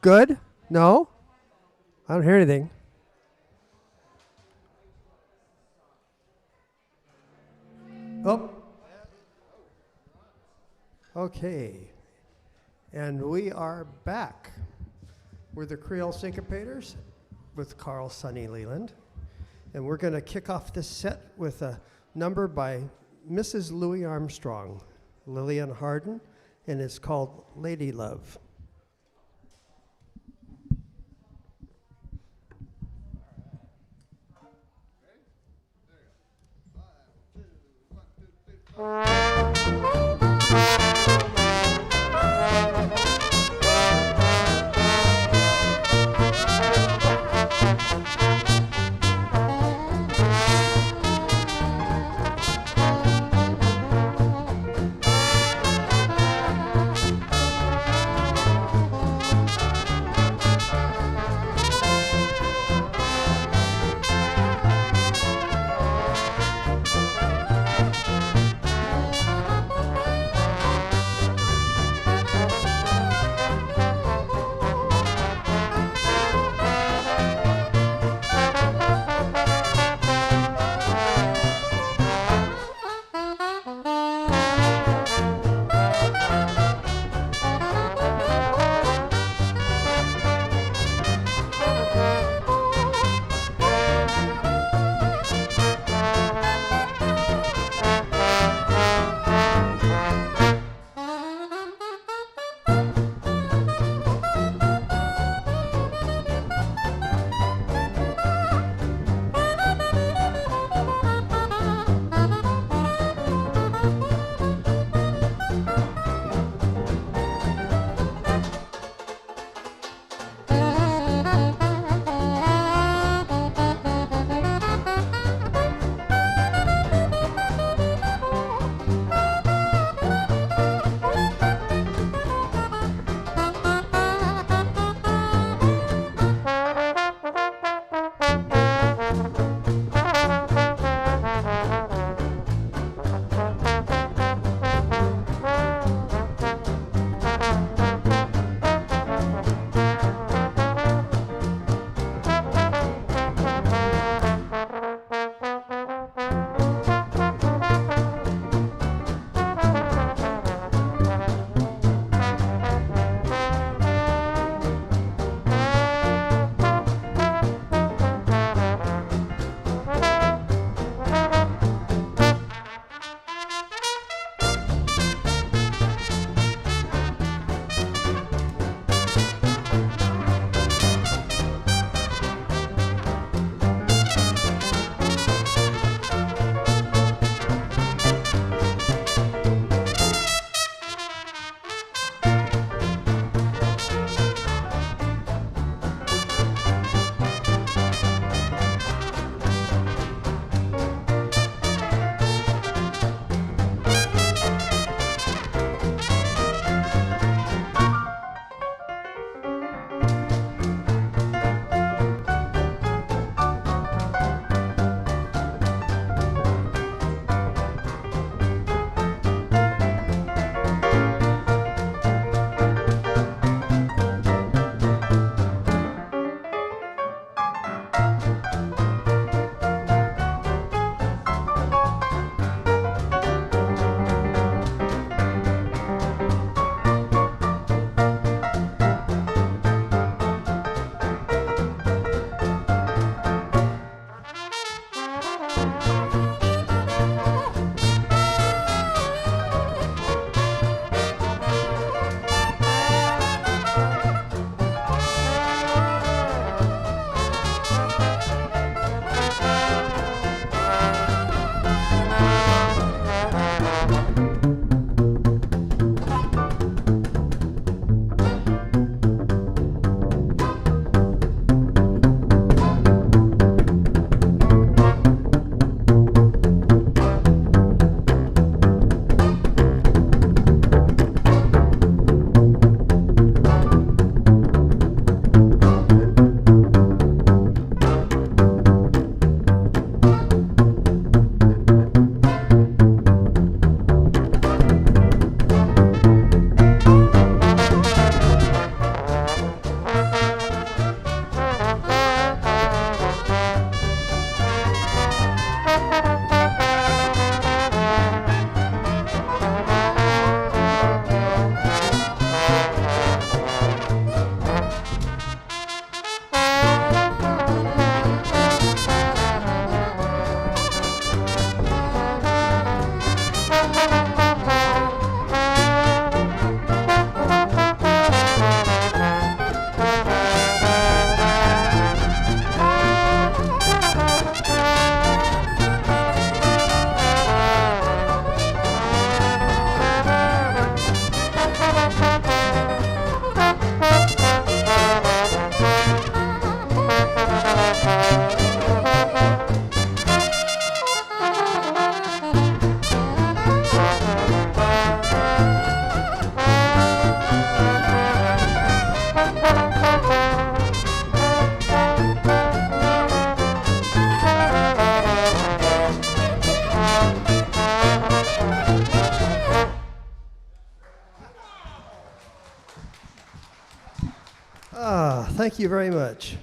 Speaker 2: Good? No? I don't hear anything. Oh. Okay. And we are back. We're the Creole syncopators with Carl Sonny Leland. And we're going to kick off this set with a number by Mrs. Louis Armstrong, Lillian Harden, and it's called Lady Love. thank you very much.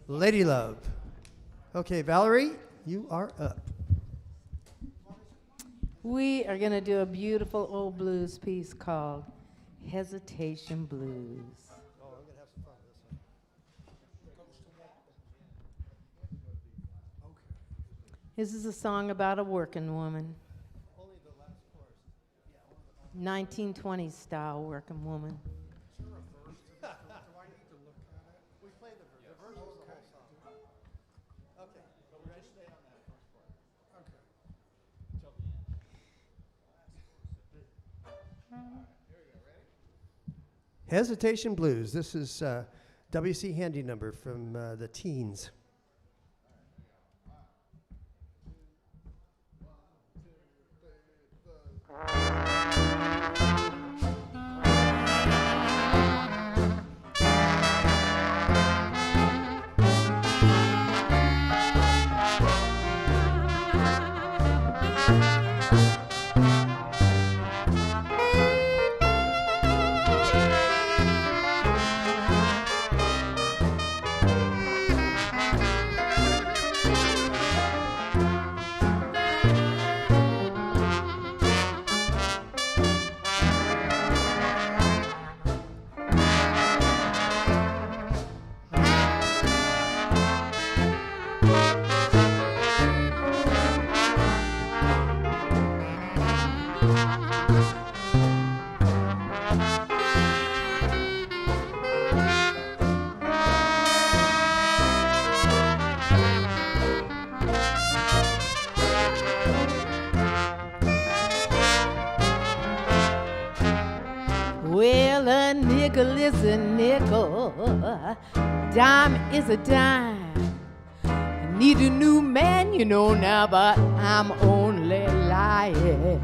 Speaker 2: Lady Love. Okay, Valerie, you are up.
Speaker 4: We are going to do a beautiful old blues piece called Hesitation Blues. This is a song about a working woman. 1920s style working woman.
Speaker 2: Hesitation Blues. This is W.C. Handy number from the teens.
Speaker 4: Well, a nickel is a nickel, dime is a dime. Need a new man, you know now, but I'm only lying.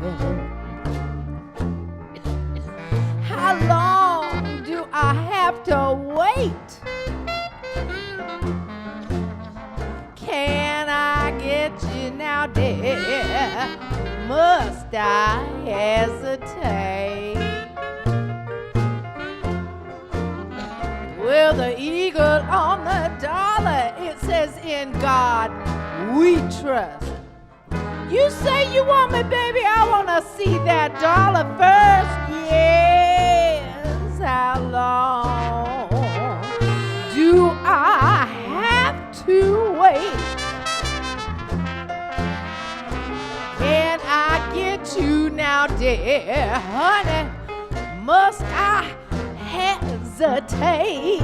Speaker 4: How long do I have to wait? Can I get you now, dear? Must I hesitate? Well, the eagle on the dollar, it says in God we trust. You say you want me, baby, I want to see that dollar first. Yes, how long do I have to wait? Can I get you now, dear honey? Must I hesitate?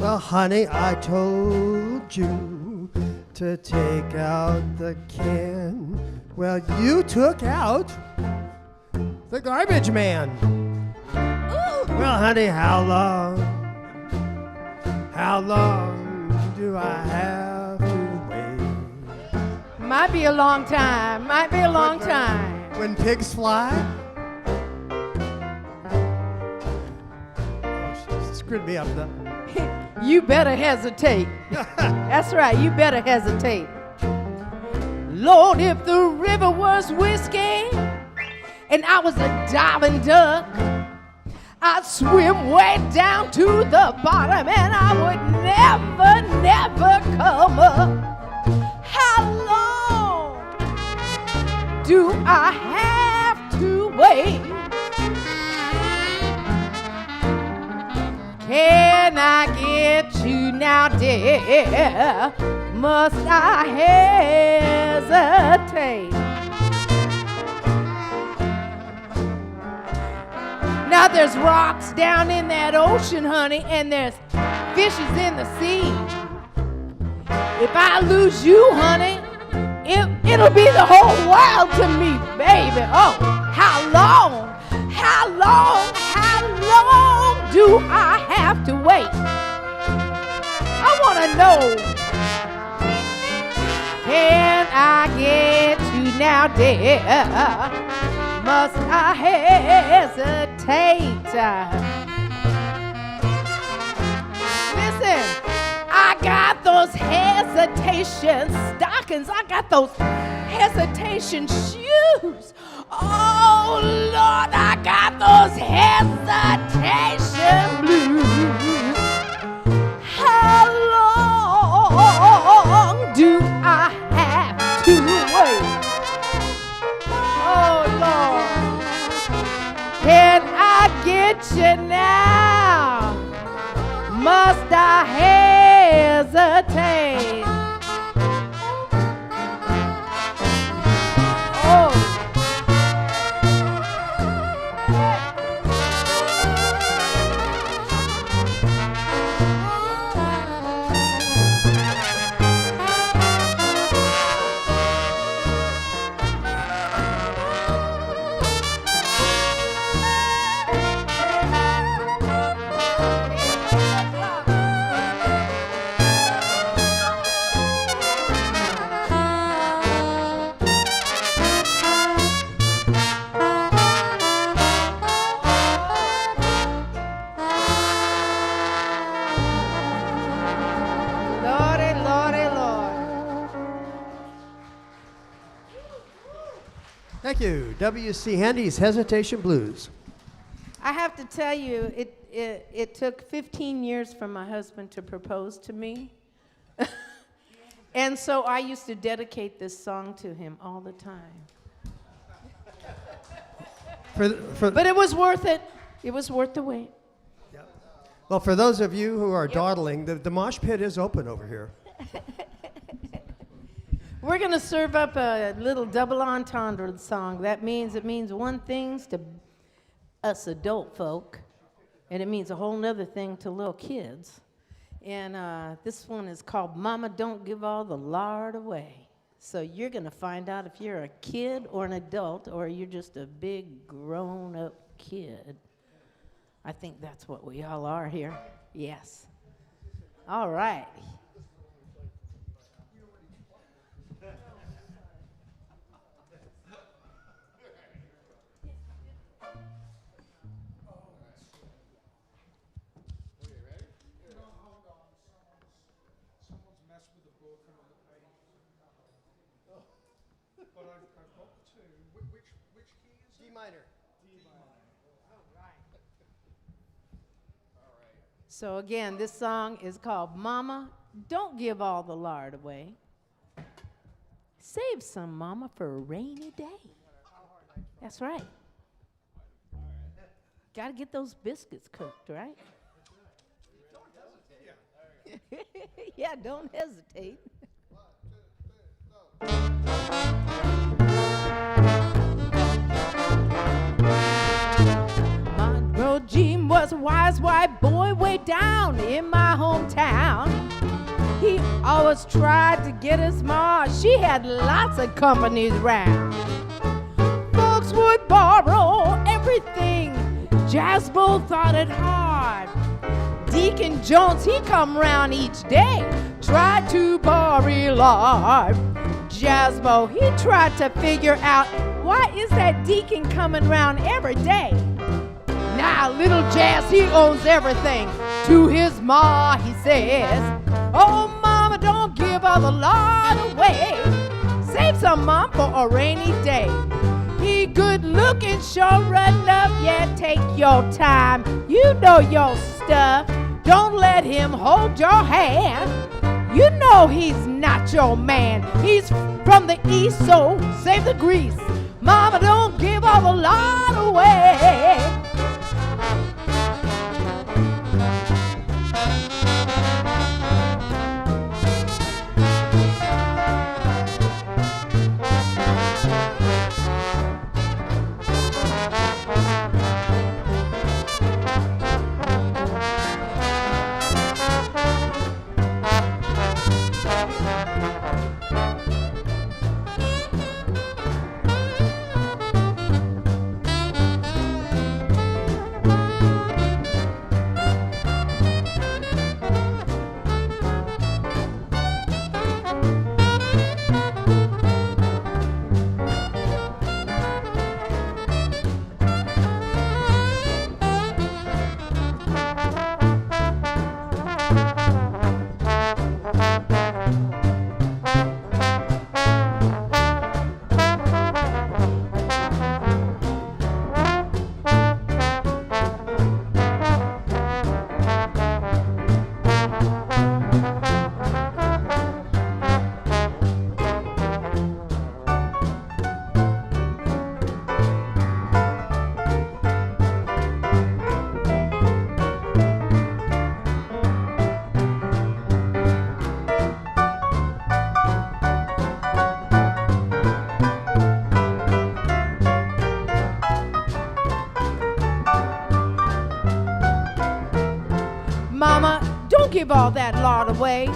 Speaker 2: Well, honey, I told you to take out the can. Well, you took out the garbage man. Well, honey, how long do I have to wait?
Speaker 4: Might be a long time. Might be a long time.
Speaker 2: When pigs fly? Oh, she screwed me up though.
Speaker 4: You better hesitate. That's right, you better hesitate. Lord, if the river was whiskey and I was a diving duck, I'd swim way down to the bottom and I would never, never come up. How long do I have to wait? Can I get you now, dear? Must I hesitate? Now there's rocks down in that ocean, honey, and there's fishes in the sea. If I lose you, honey, it'll be the whole world to me, baby. Oh, how long do I have to wait? I want to know. Can I get you now, dear? Must I hesitate? Listen, I got those hesitation stockings. I got those hesitation shoes. Oh, Lord, I got those hesitation blues. How long do I have to wait? Oh, Lord, can I get you now? Must I hesitate? Oh.
Speaker 2: Thank you. W.C. Handy's Hesitation Blues.
Speaker 4: I have to tell you, it took 15 years for my husband to propose to me. And so I used to dedicate this song to him all the time. But it was worth it. It was worth the wait.
Speaker 2: Yep. Well, for those of you who are dawdling, the mosh pit is open over here.
Speaker 4: We're going to serve up a little double entendre song. It means one thing to us adult folk, and it means a whole nother thing to little kids. And this one is called Mama Don't Give All the Lard Away. So you're going to find out if you're a kid or an adult or you're just a big grown-up kid. I think that's what we all are here. Yes. All right. So again, this song is called Mama, Don't Give All the Lard Away. Save some, Mama, for a rainy day. That's right. Got to get those biscuits cooked, right? Yeah, don't hesitate. Monroe G. Frim was a wise white boy way down in my hometown. He always tried to get his ma. She had lots of companies round. Folks would borrow everything. Jasbo thought it hard. Deacon Jones, he come round each day, tried to borrow lard. Jasbo, he tried to figure out, why is that deacon coming round every day? Now little Jazz, he owns everything. To his ma, he says, oh mama, don't give all the lard away. Save some, mom, for a rainy day. He good looking, sure enough, yeah, take your time. You know your stuff. Don't let him hold your hand. You know he's not your man. He's from the east, so save the grease. Mama, don't give all the lard away. Give all that lard away.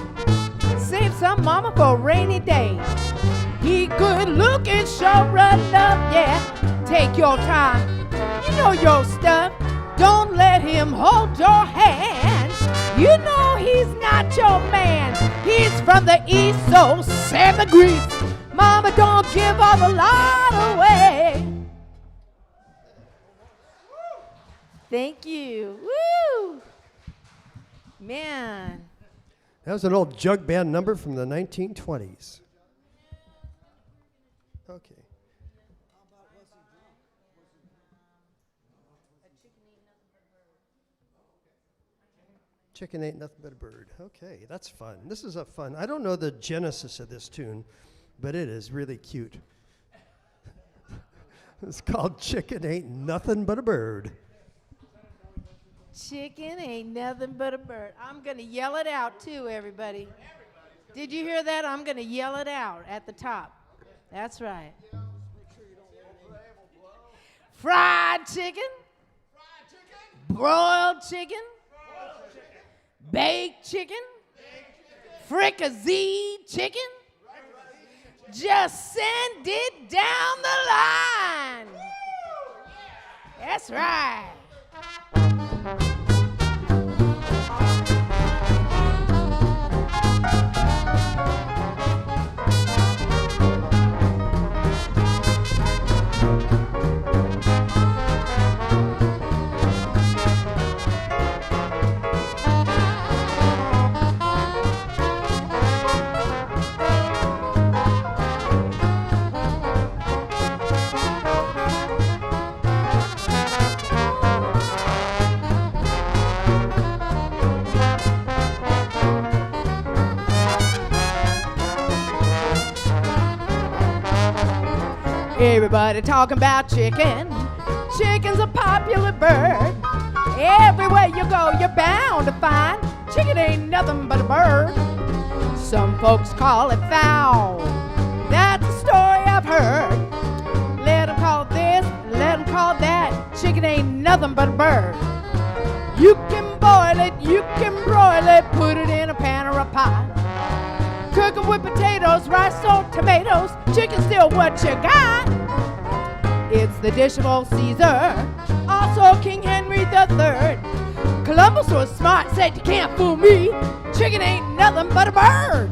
Speaker 4: Save some, mama, for a rainy day. He good looking, sure enough, yeah. Take your time. You know your stuff. Don't let him hold your hand. You know he's not your man. He's from the east, so save the grease. Mama, don't give all the lard away. Thank you. Woo! Man.
Speaker 2: That was an old jug band number from the 1920s. Okay. Chicken ain't nothing but a bird. Okay, that's fun. This is a fun. I don't know the genesis of this tune, but it is really cute. It's called Chicken Ain't Nothing But a Bird.
Speaker 4: Chicken ain't nothing but a bird. I'm going to yell it out too, everybody. Did you hear that? I'm going to yell it out at the top. That's right. Fried chicken. Broiled chicken. Baked chicken. Fricassee chicken. Just send it down the line. That's right. Everybody talking about chicken. Chicken's a popular bird. Everywhere you go, you're bound to find chicken ain't nothing but a bird. Some folks call it fowl. That's a story I've heard. Let them call this, let them call that. Chicken ain't nothing but a bird. You can boil it, you can broil it, put it in a pan or a pot. Cook it with potatoes, rice or tomatoes, chicken still what you got. It's the dish of old Caesar, also King Henry III. Columbus was smart, said you can't fool me. Chicken ain't nothing but a bird.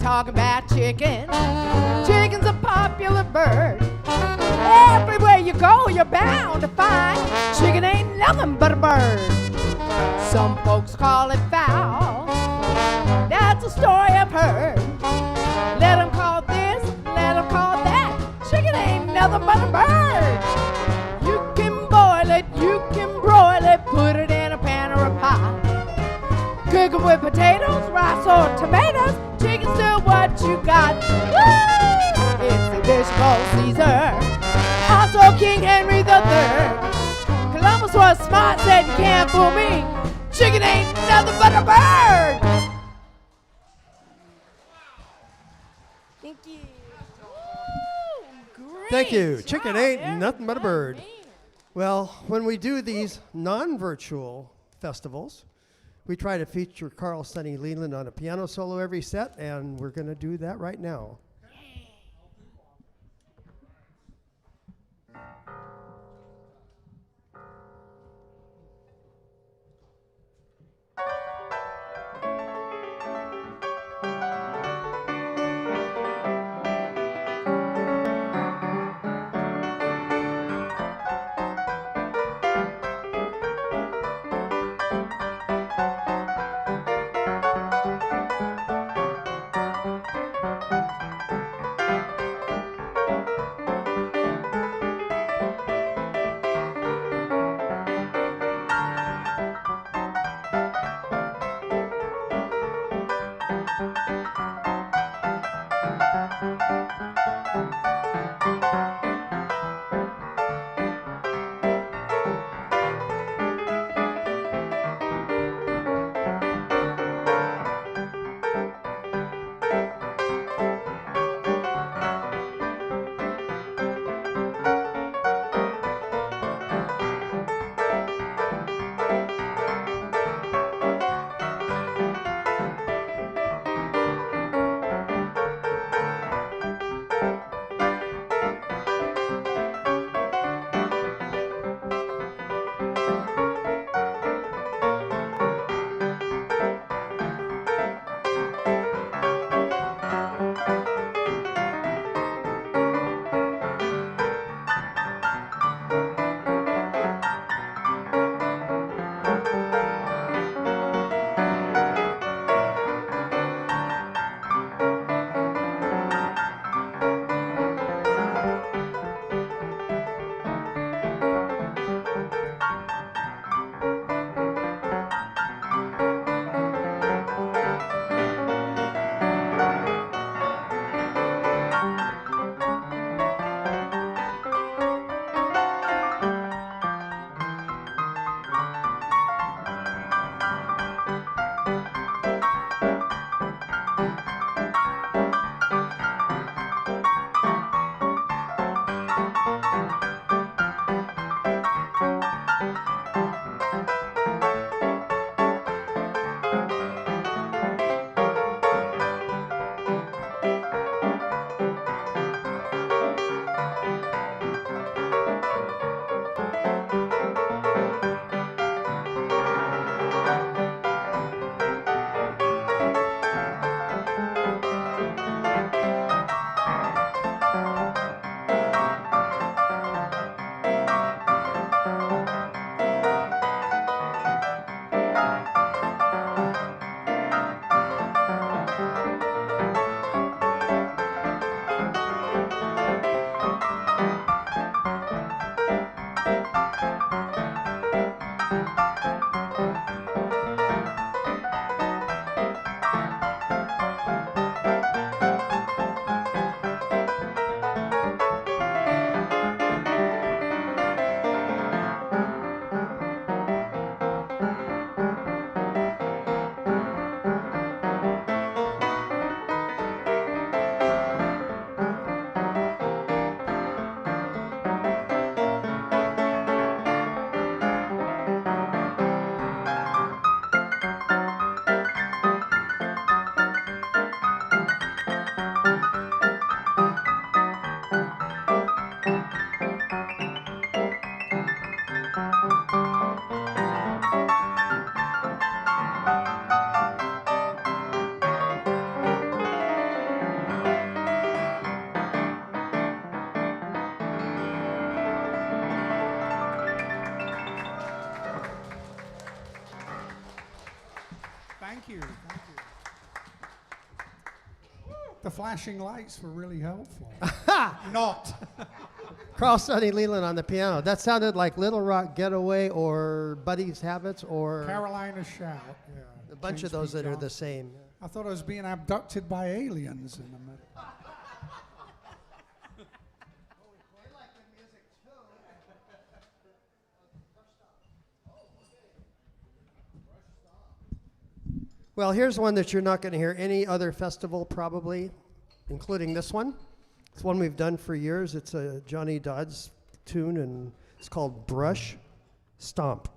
Speaker 4: Talk about chicken. Chicken's a popular bird. Everywhere you go, you're bound to find chicken ain't nothing but a bird. Some folks call it foul. That's a story I've heard. Let them call this, let them call that. Chicken ain't nothing but a bird. You can boil it, you can broil it, put it in a pan or a pot. Cook it with potatoes, rice or tomatoes. Chicken's still what you got. Woo! It's the dish called Caesar, also King Henry III. Columbus was smart, said you can't fool me. Chicken ain't nothing but a bird.
Speaker 2: Thank you. Thank you. Chicken ain't nothing but a bird. Well, when we do these non-virtual festivals, we try to feature Carl Sonny Leland on a piano solo every set, and we're going to do that right now.
Speaker 1: Thank you. Thank you. The flashing lights were really helpful. Not.
Speaker 2: Carl Sonny Leland on the piano. That sounded like Little Rock Getaway or Buddy's Habits or
Speaker 1: Carolina Shout. Yeah.
Speaker 2: a bunch of those that are the same.
Speaker 1: I thought I was being abducted by aliens in a minute.
Speaker 2: Well, here's one that you're not going to hear any other festival probably, including this one. It's one we've done for years. It's a Johnny Dodds tune, and it's called Brush Stomp.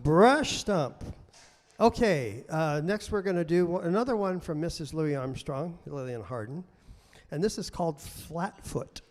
Speaker 2: Brush Stump. Okay, next we're going to do another one from Mrs. Louis Armstrong, Lillian Harden, and this is called Flatfoot.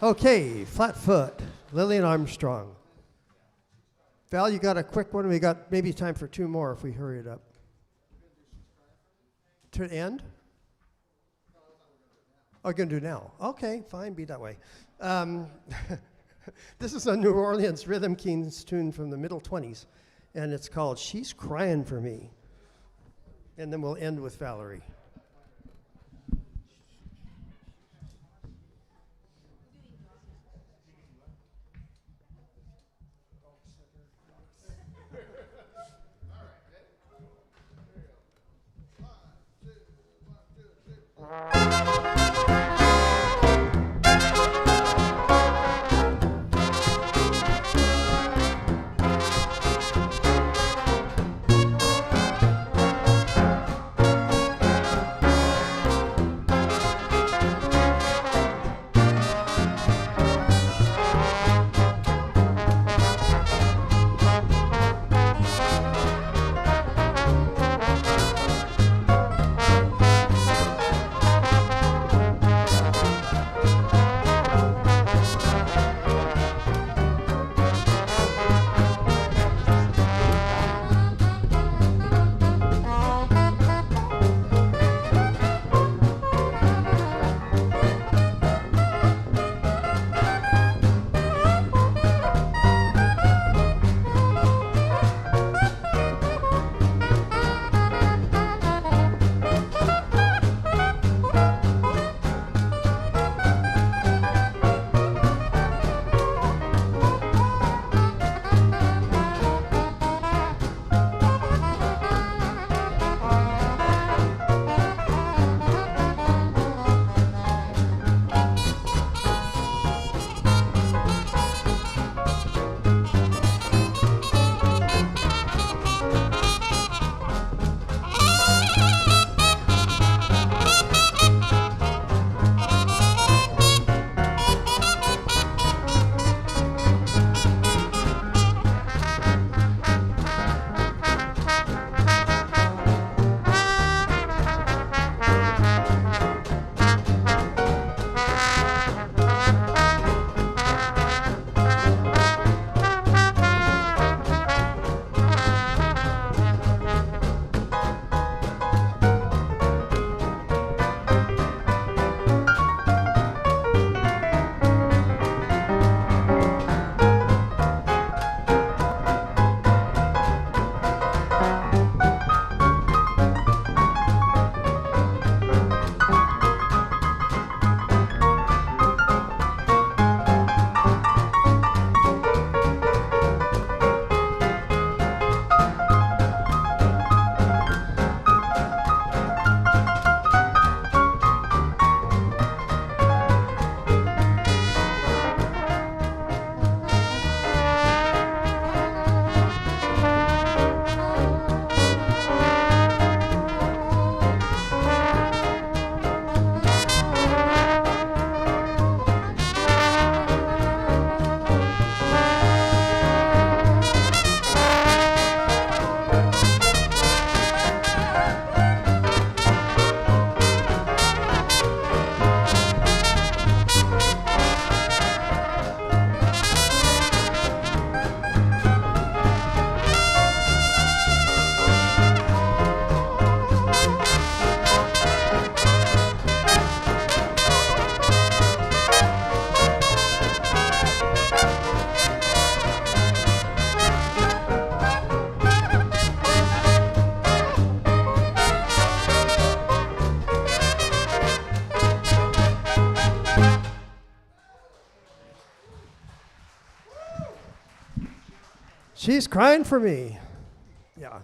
Speaker 2: Okay, Flatfoot. Lillian Armstrong. Val, you got a quick one? We got maybe time for two more if we hurry it up. To end? Oh, you're going to do now. Okay, fine, be that way. This is a New Orleans Rhythm Kings tune from the middle 20s, and it's called She's Crying for Me. And then we'll end with Valerie. She's crying for me. Yeah.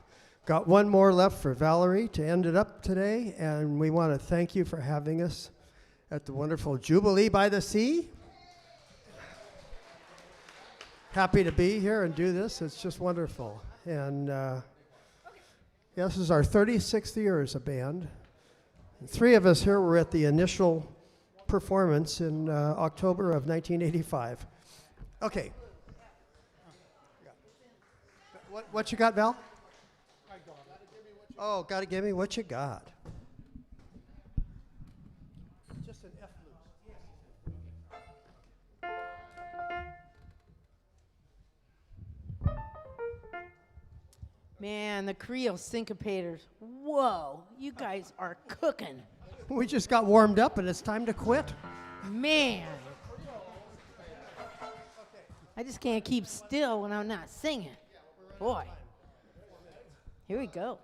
Speaker 2: Got one more left for Valerie to end it up today, and we want to thank you for having us at the wonderful Jubilee by the Sea. Happy to be here and do this. It's just wonderful. And this is our 36th year as a band. Three of us here were at the initial performance in October of 1985. Okay. What you got, Val? Oh, gotta give me what you got. Just an F
Speaker 4: Man, the Creole syncopators. Whoa, you guys are cooking.
Speaker 2: We just got warmed up and it's time to quit.
Speaker 4: Man. I just can't keep still when I'm not singing. Boy. Here we go.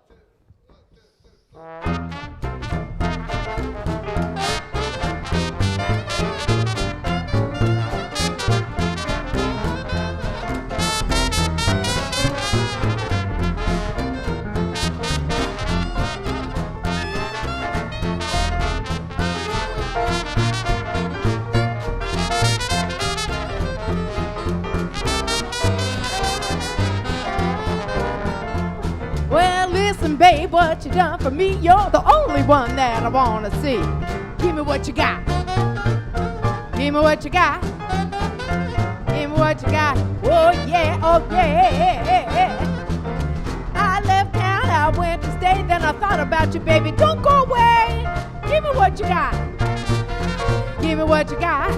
Speaker 4: Well, listen, babe, what you done for me? You're the only one that I wanna see. Give me what you got. Give me what you got. Give me what you got. Oh yeah, oh yeah. I left town, I went to state, then I thought about you, baby. Don't go away. Give me what you got. Give me what you got.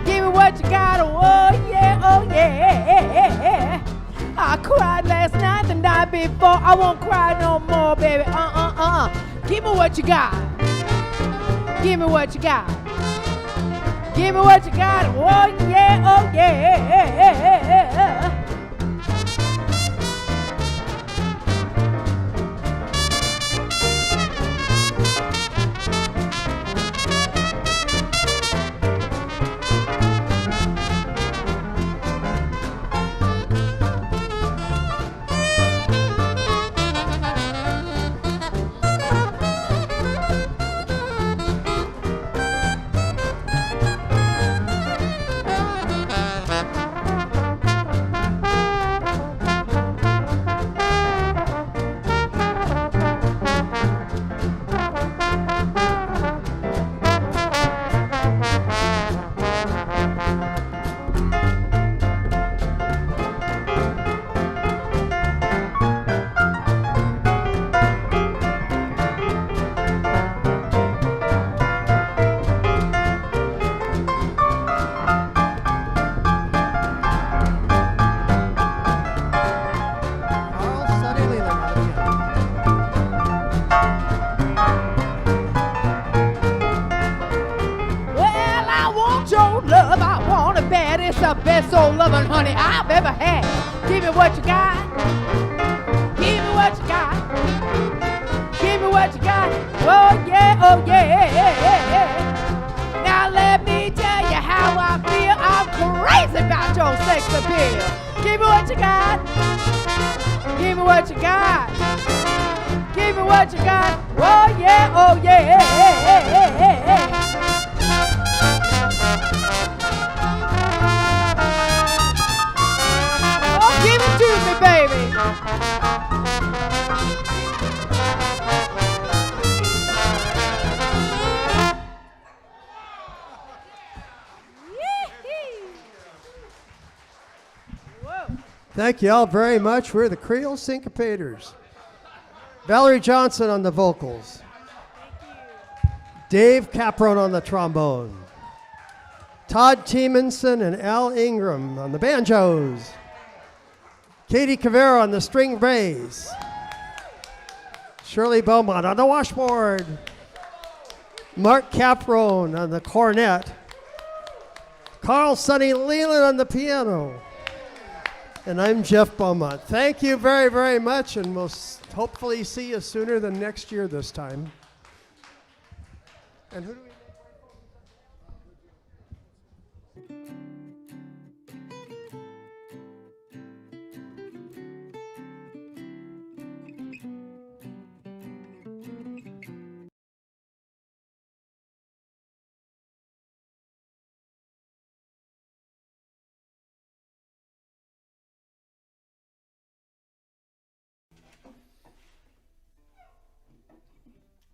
Speaker 4: Give me what you got. Oh yeah, oh yeah. I cried last night, the night before. I won't cry no more, baby. Give me what you got. Give me what you got. Give me what you got. Oh yeah, oh yeah. The best old loving honey I've ever had. Give me what you got. Give me what you got. Give me what you got. Oh yeah, oh yeah. Now let me tell you how I feel. I'm crazy about your sex appeal. Give me what you got. Give me what you got. Give me what you got. Oh yeah, oh yeah. Give it to me, baby.
Speaker 2: Thank you all very much. We're the Creole syncopators. Valerie Johnson on the vocals. Dave Capron on the trombone. Todd Tiemanson and Al Ingram on the banjos. Katie Cavero on the string bass. Shirley Beaumont on the washboard. Mark Caprone on the cornet. Carl Sonny Leland on the piano. And I'm Jeff Beaumont. Thank you very, very much, and we'll hopefully see you sooner than next year this time. And who do we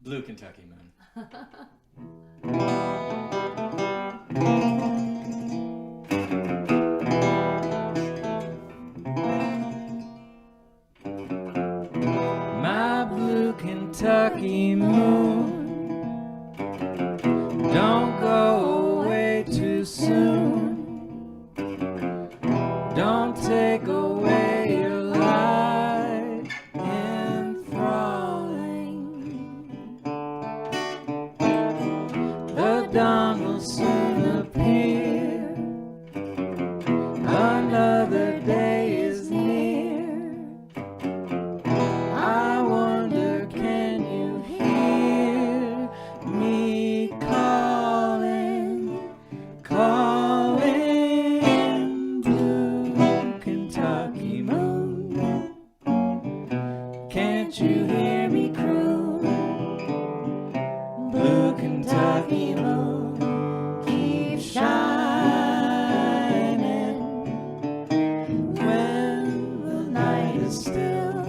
Speaker 14: Blue Kentucky Moon. My blue Kentucky moon, don't go away too soon. Don't take away your light. dawn will soon appear. Another day is near. I wonder, can you hear me calling, calling, blue Kentucky moon? Can't you hear me croon? Blue Kentucky moon, keep shining when the night is still.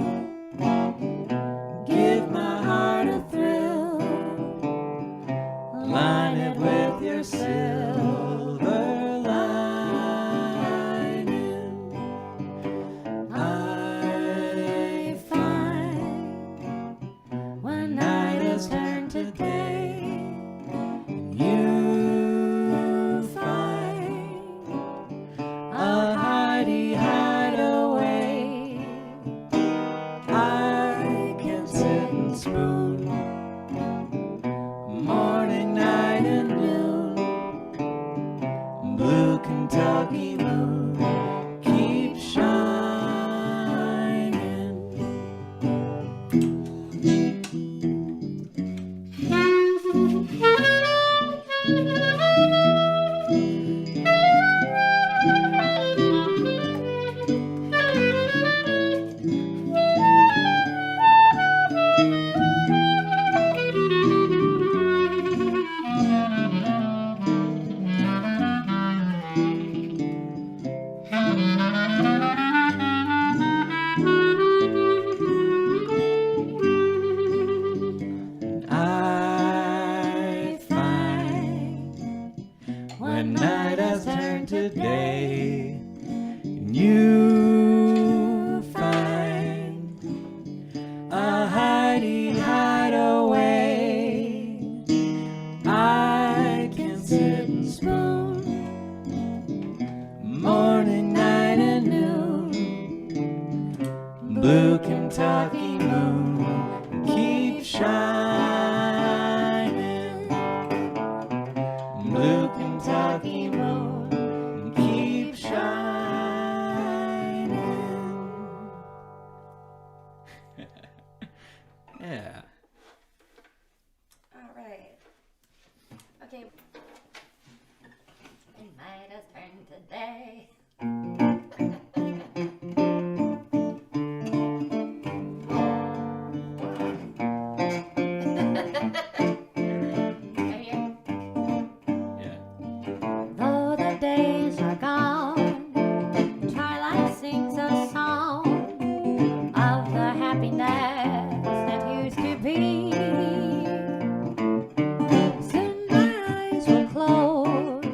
Speaker 14: Give my heart a thrill, line it with your silver lining. I find when night has turned to day, you find a hidey hideaway. I can sit and spoon morning, night, and noon. Blue Kentucky moon, keep shining. I find when night has turned to day, and you find a hidey hideaway. I can sit and spoon morning, night, and noon. Blue Kentucky moon, keep shining. Blue Kentucky moon, keep shining. Yeah.
Speaker 15: All right. Okay. The night has turned to day. Though the days are gone, twilight sings a song of the happiness that used to be. Soon my eyes will close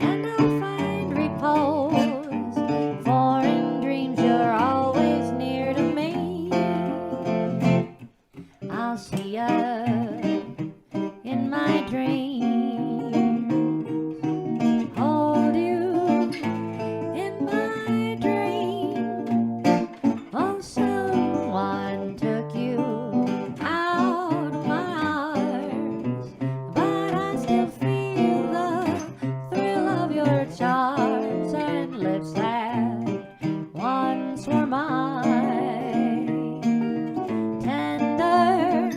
Speaker 15: and I'll find repose, for in dreams you're always near to me. I'll see ya in my dreams, hold you in my dreams. Oh, someone took you out of my arms, but I still feel the thrill of your charms and lips that once were mine. Tender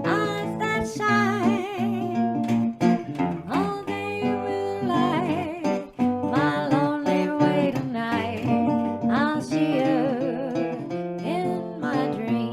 Speaker 15: eyes that shine, oh, they will light my lonely way tonight. I'll see you in my dreams.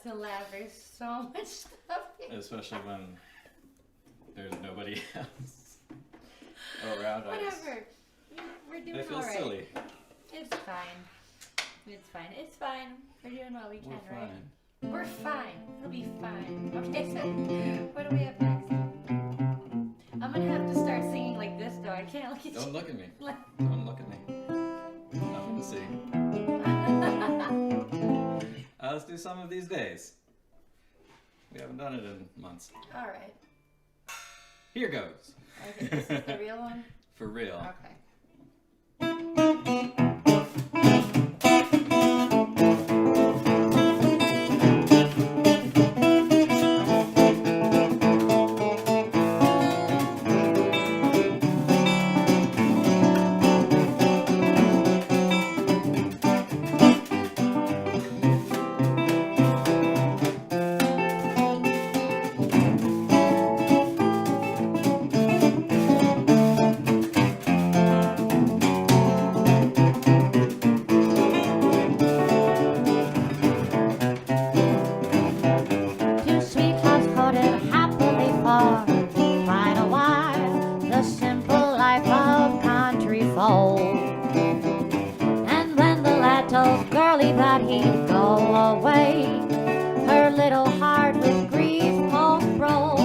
Speaker 15: to laugh. There's so much stuff here.
Speaker 16: Especially when there's nobody else around.
Speaker 15: Whatever. We're doing
Speaker 16: I feel
Speaker 15: all right.
Speaker 16: silly.
Speaker 15: It's fine. It's fine. It's fine. We're doing what we can,
Speaker 16: We're
Speaker 15: right?
Speaker 16: fine.
Speaker 15: We're fine. It'll be fine. Okay, so what do we have next? I'm gonna have to start singing like this, though. I can't look at
Speaker 16: Don't
Speaker 15: you.
Speaker 16: look at me. Don't look at me. Nothing to see. Let's do Some of These Days. We haven't done it in months.
Speaker 15: All right.
Speaker 16: Here goes.
Speaker 15: Okay, this is the real one?
Speaker 16: For real.
Speaker 15: Okay. Two sweethearts courted happily for quite a while, the simple life of country folk. And when the lad told Girlie that he'd go away, her little heart with grief most broke.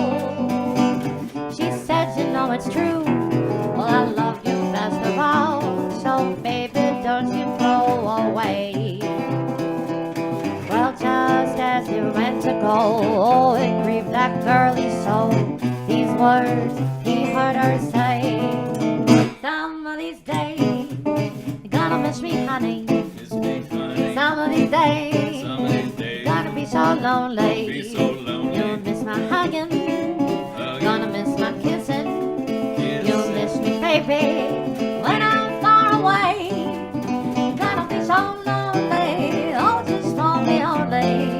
Speaker 15: She said, you know it's true, well I love you best of all, so baby don't you go away. Well, just as he went to go, oh, it grieved that girlie so. These words he heard her say: some of these days, you're gonna miss me, honey.
Speaker 16: Miss me, honey.
Speaker 15: Some of these days,
Speaker 16: Some of these days.
Speaker 15: gonna be so lonely.
Speaker 16: Be so lonely.
Speaker 15: You'll miss my hugging, gonna miss my kissing. You'll miss me, baby, when I'm far away. Gonna be so lonely, oh, just for me only.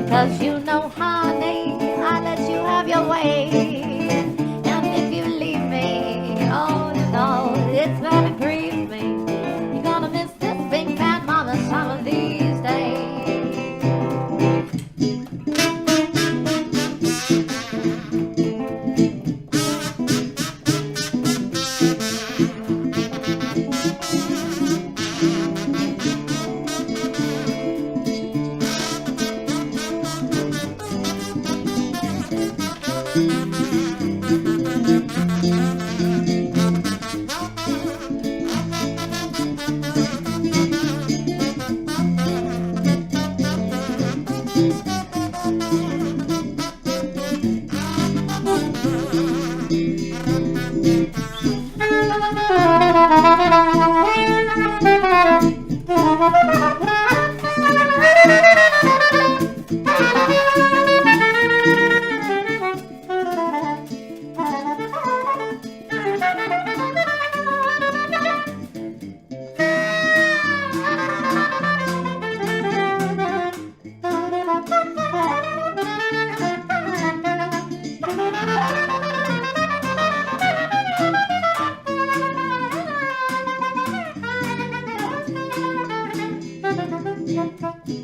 Speaker 15: 'Cause you know, honey, I let you have your way. And if you leave me, oh, you know, it's gonna grieve me. You're gonna miss this big fat mama some of these days.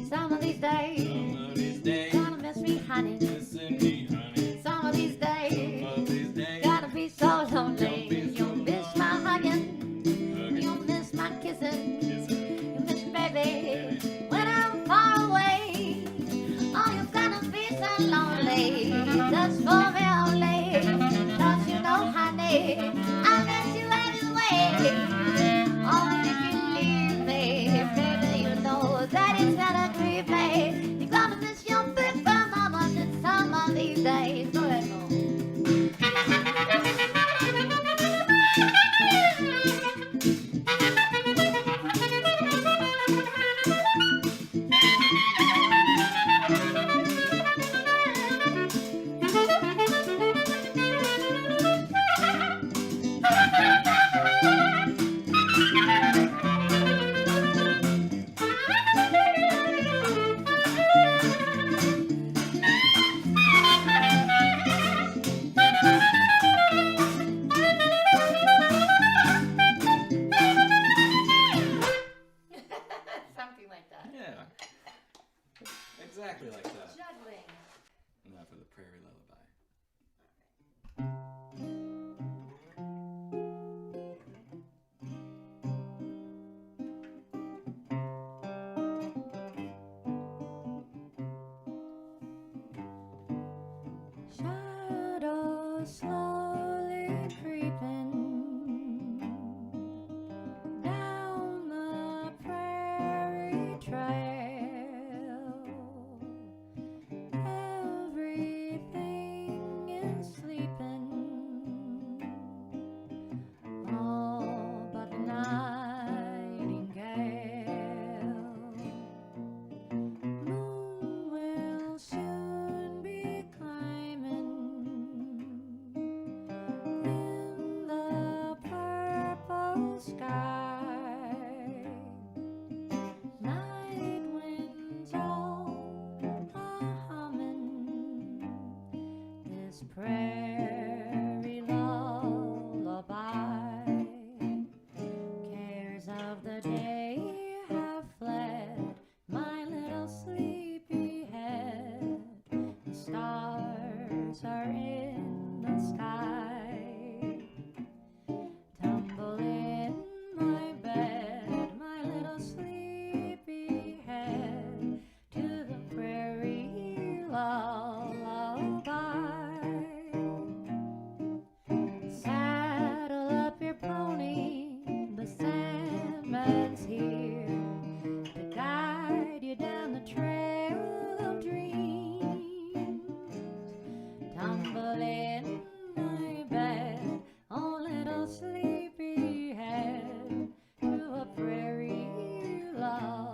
Speaker 15: Some of these days, gonna miss me, honey. Some of these days, gotta be so lonely. You'll miss my hugging, you'll miss my kissing. You'll miss me, baby, when I'm far away. Oh, you're gonna be so lonely, just for me only. Don't you know, honey, I let you have your way. Oh, if you leave me, baby, you know that it's gonna grieve me.
Speaker 16: exactly like that.
Speaker 15: Juggling.
Speaker 16: Now for the Prairie lullaby.
Speaker 15: Shadows slowly creeping down the prairie trail. Everything is sleeping, all but the nightingale. Moon will soon be climbing in the purple sky. Night winds all a-humming this prairie lullaby. Cares of the day have fled, my little sleepy head. The stars are in the sky. Tumble in my bed, my little sleepy head, to the prairie lullaby. Saddle up your pony, the Sandman's here to guide you down the trail of dreams. Tumble in my bed, oh little sleepy head, to a prairie lullaby.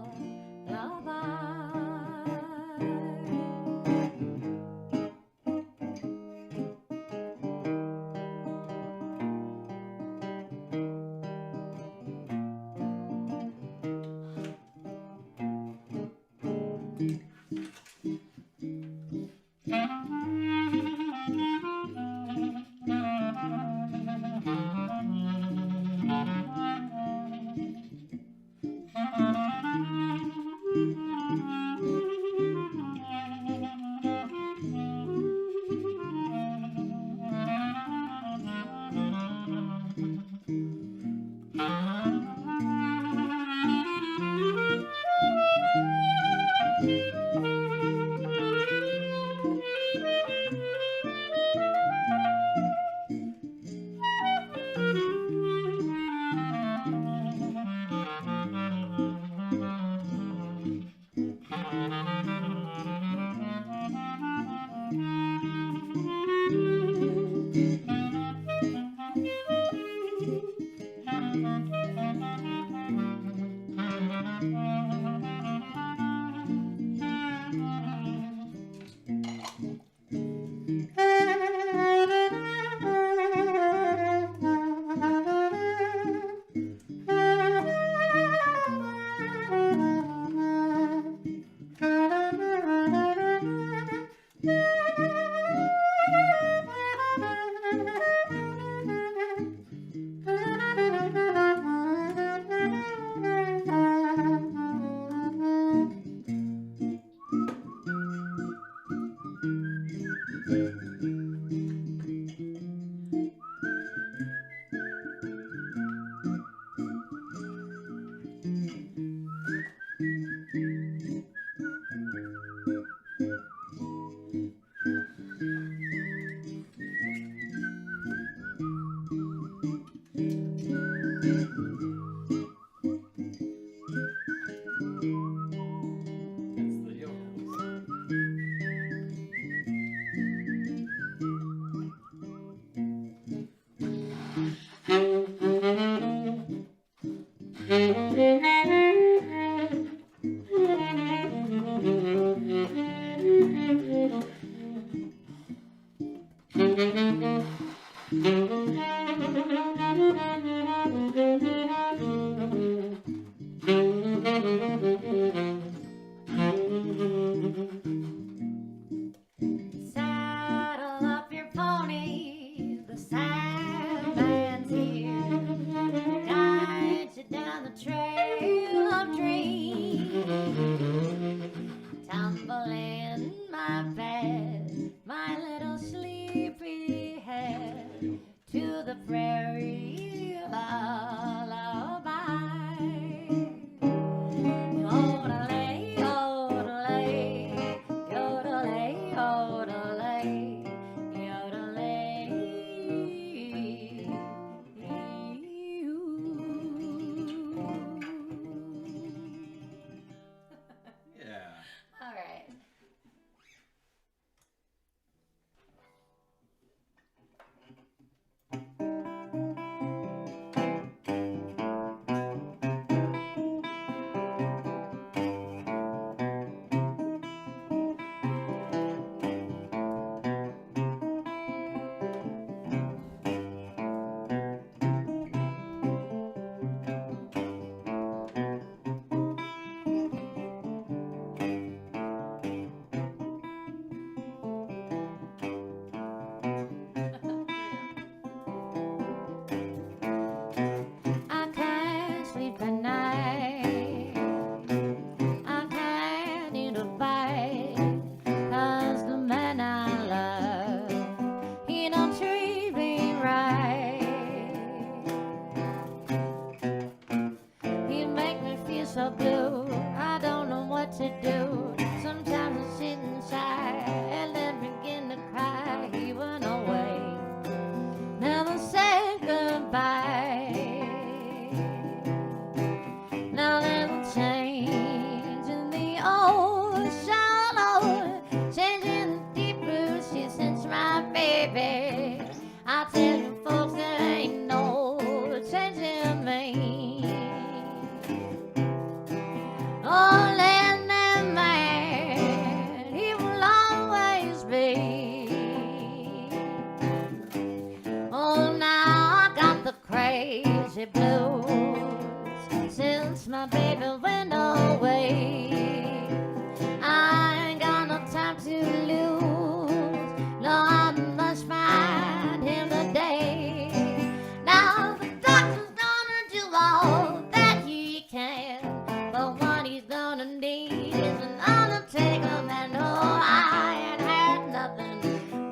Speaker 15: gonna need is an undertaker, man. No, I ain't had nothing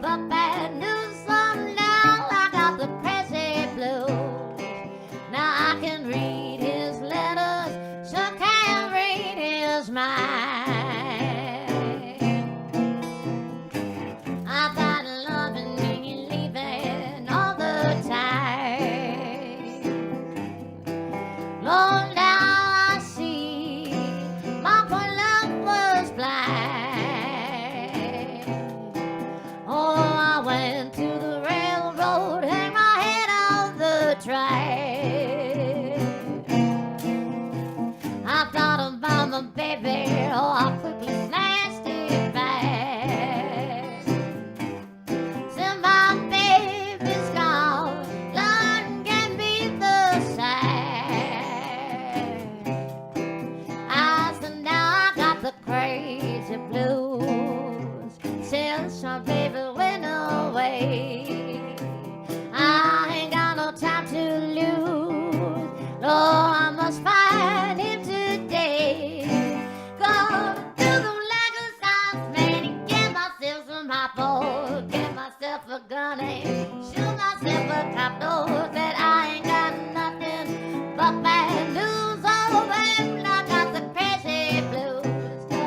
Speaker 15: but bad news. So now I got the crazy blues. Now I can read his letters, sure can read his mind. I've got loving me leaving all the time. Lord, now I see my poor love was blind. Oh, I went to the railroad, hang my head on the track. I thought about my baby, oh, I quickly snatched it back. Since my baby's gone, none can beat the sad. I said now I got the crazy blues since my baby went away. I ain't got no time to lose. No, I must find him today. Go to the liquor stores, man, and get myself some apple. Get myself a gun and shoot myself a cop. Know that I ain't got nothing but bad news. Oh, baby, I got the crazy blues. The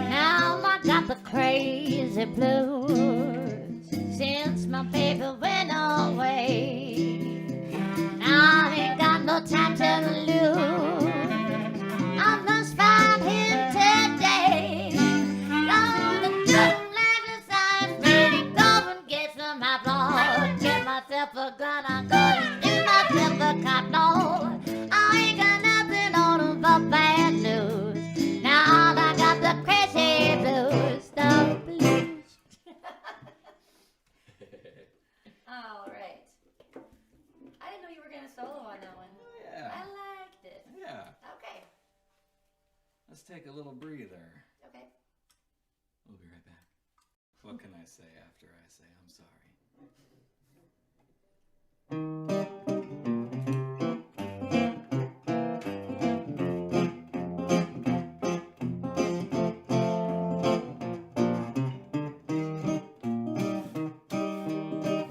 Speaker 15: Now I got the crazy blues since my baby went away. Now I ain't got no time to lose. I must find him today. Gonna do like a sign, ready, go and get some apple. Get myself a gun, I'm gonna do myself a cop. No, I ain't got nothing on him but bad news. Now I got the crazy blues, the blues. All right. I didn't know you were going to solo on that one.
Speaker 16: Yeah.
Speaker 15: I liked it.
Speaker 16: Yeah.
Speaker 15: Okay.
Speaker 16: Let's take a little breather.
Speaker 15: Okay.
Speaker 16: We'll be right back. What can I say after I say I'm sorry?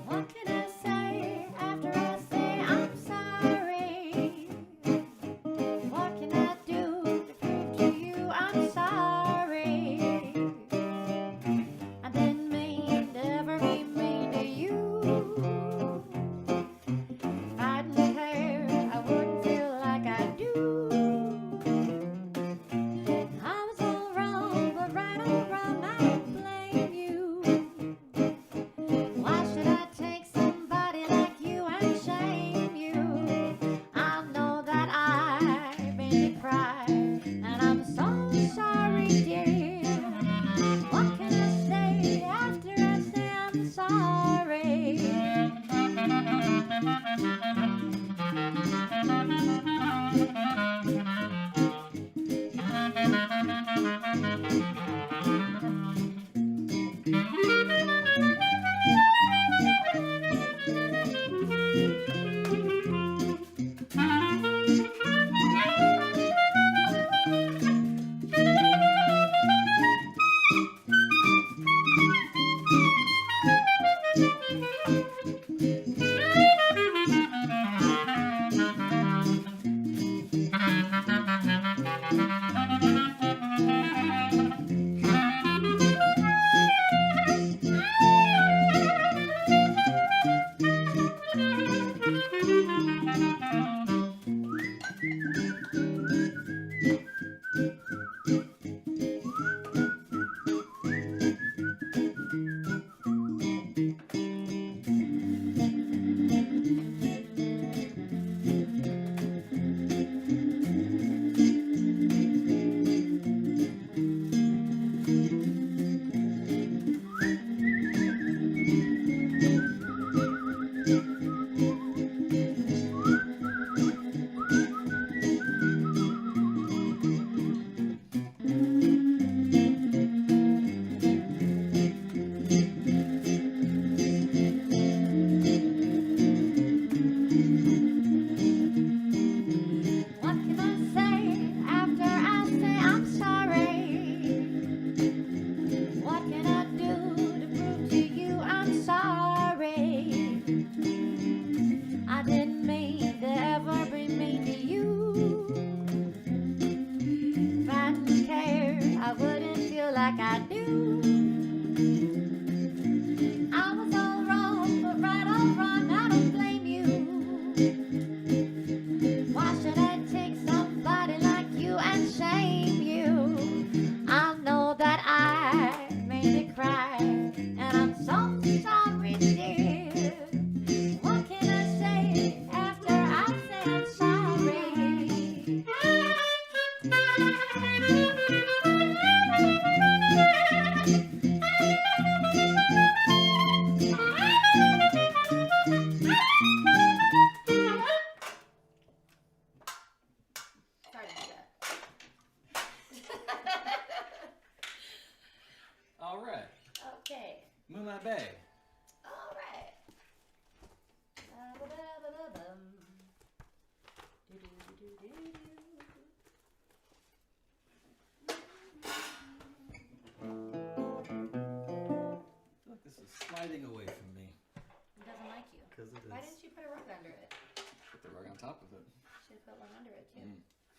Speaker 15: What can I say after I say I'm sorry? What can I do to prove to you I'm sorry? I didn't mean to ever be mean to you.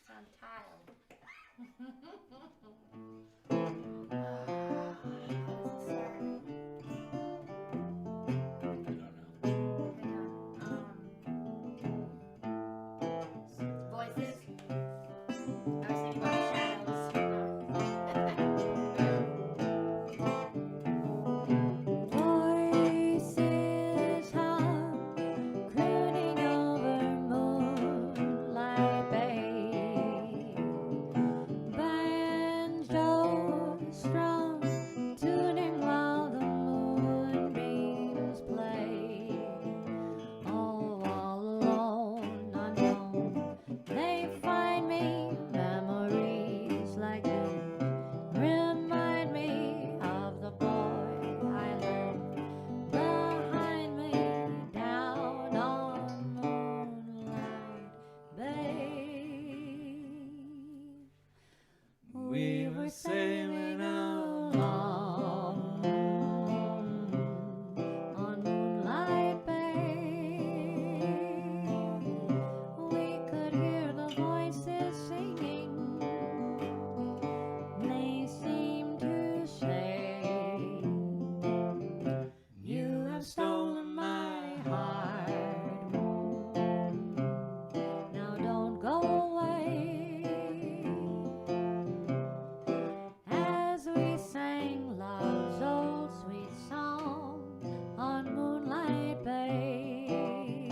Speaker 15: on tile. Voices. I was thinking about shadows. Voices hum, crooning over Moonlight Bay. Banjos strum, tuning while the moonbeams play. Oh, all alone, unknown, they find me. Memories like these remind me of the boy I left behind me down on Moonlight Bay. We were sailing along on Moonlight Bay. We could hear the voices singing. They seemed to say, "You have stolen my heart. Now don't go away." As we sang love's old sweet song on Moonlight Bay.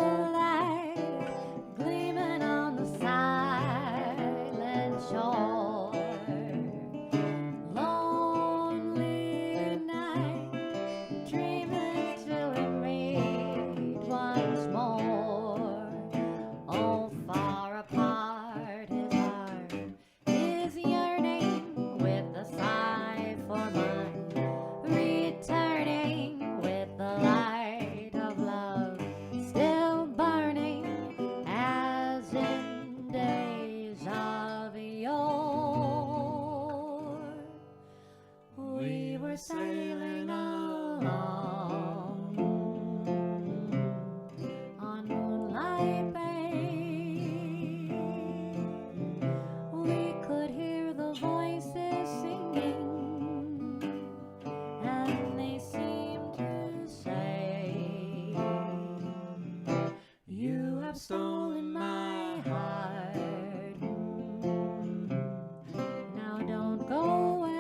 Speaker 15: Candlelight gleaming on the silent shore. Lonely night, dreaming till we meet once more. Oh, far apart, his heart is yearning with a sigh for mine, returning with the light of love still burning as in days of yore. We were sailing along on Moonlight Bay. We could hear the voices singing, and they seemed to say, "You have stolen my heart. Now don't go away."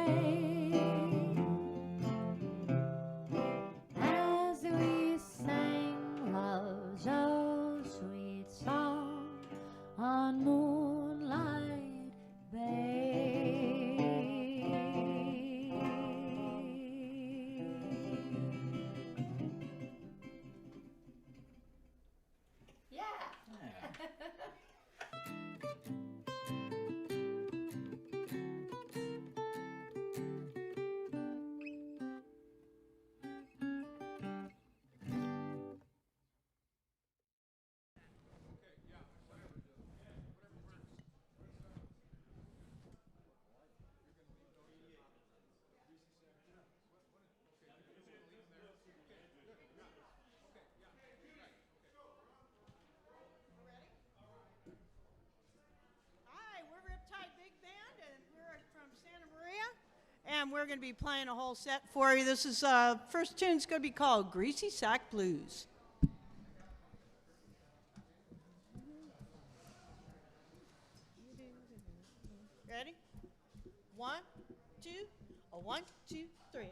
Speaker 17: and we're going to be playing a whole set for you. This is first tune's going to be called Greasy Sack Blues. Ready? 1, 2, a 1, 2, 3.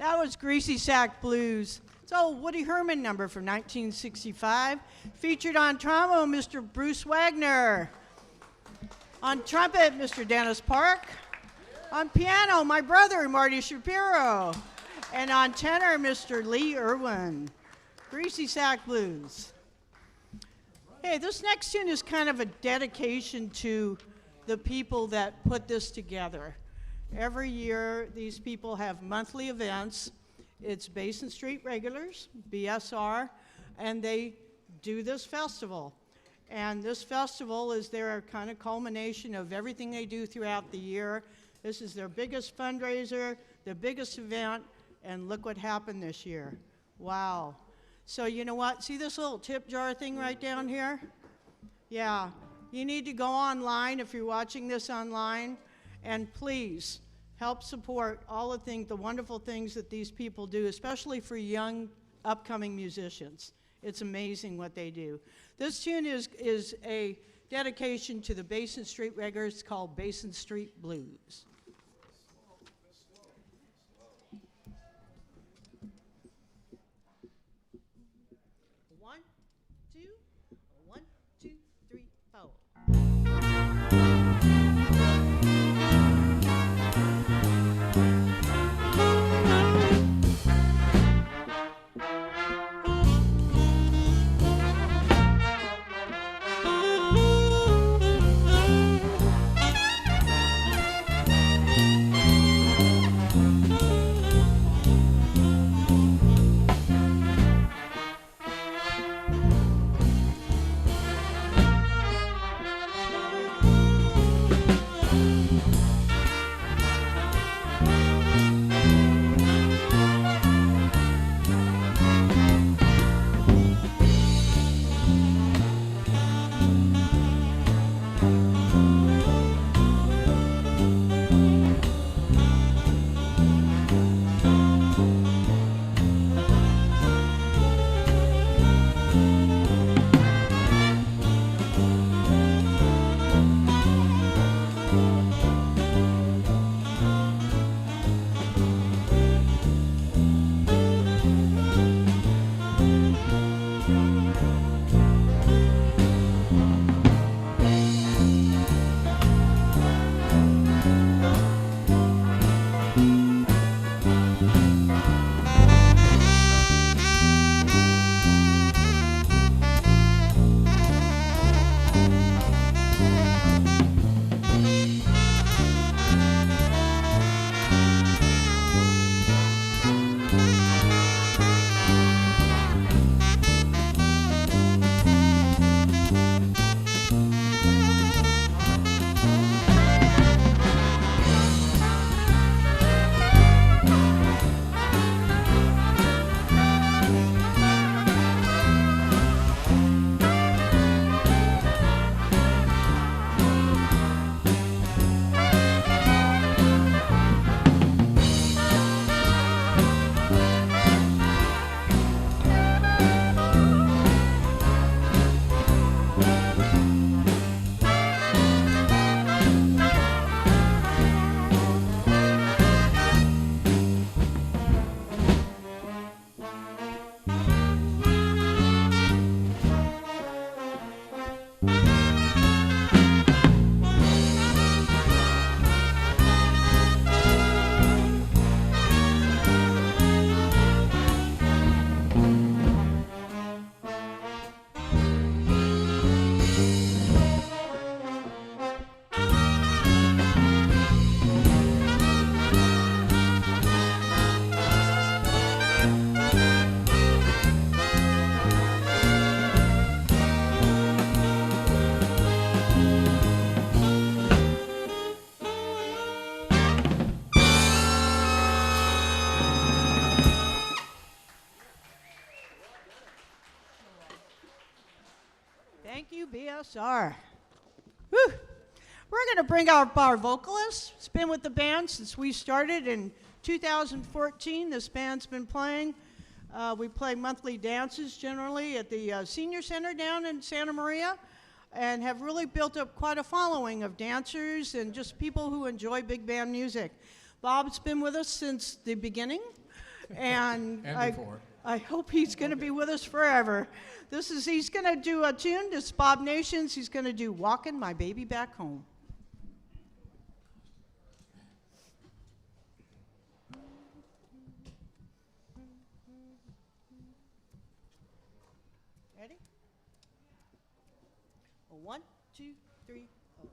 Speaker 17: That was Greasy Sack Blues. It's an old Woody Herman number from 1965. Featured on trombone, Mr. Bruce Wagner. On trumpet, Mr. Dennis Park. On piano, my brother, Marty Shapiro. And on tenor, Mr. Lee Irwin. Greasy Sack Blues. Hey, this next tune is kind of a dedication to the people that put this together. Every year, these people have monthly events. It's Basin Street Regulars, BSR, and they do this festival. And this festival is their kind of culmination of everything they do throughout the year. This is their biggest fundraiser, their biggest event, and look what happened this year. Wow. So you know what? See this little tip jar thing right down here? Yeah. You need to go online if you're watching this online, and please help support all the things, the wonderful things that these people do, especially for young upcoming musicians. It's amazing what they do. This tune is a dedication to the Basin Street Regulars. It's called Basin Street Blues. One, two, three, four. Thank you, BSR. Whew. We're going to bring up our vocalist. It's been with the band since we started in 2014. This band's been playing. We play monthly dances generally at the Senior Center down in Santa Maria, and have really built up quite a following of dancers and just people who enjoy big band music. Bob's been with us since the beginning, And
Speaker 18: And before.
Speaker 17: I hope he's going to be with us forever. He's going to do a tune. This is Bob Nations. He's going to do Walking My Baby Back Home. Ready? 1, 2, 3, 4.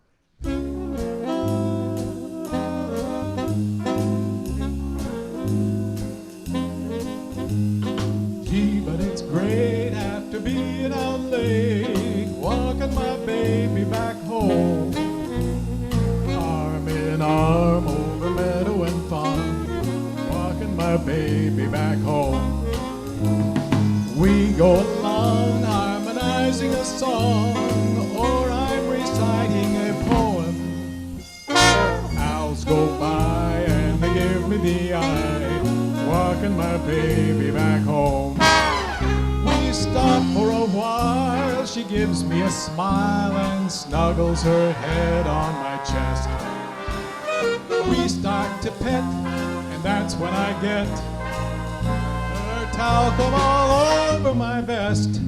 Speaker 18: Gee, but it's great after being out late, walking my baby back home. Arm in arm over meadow and farm, walking my baby back home. We go along harmonizing a song, or I'm reciting a poem. Owls go by and they give me the eye, walking my baby back home. We stop for a while, she gives me a smile and snuggles her head on my chest. We start to pet, and that's when I get her talcum all over my vest.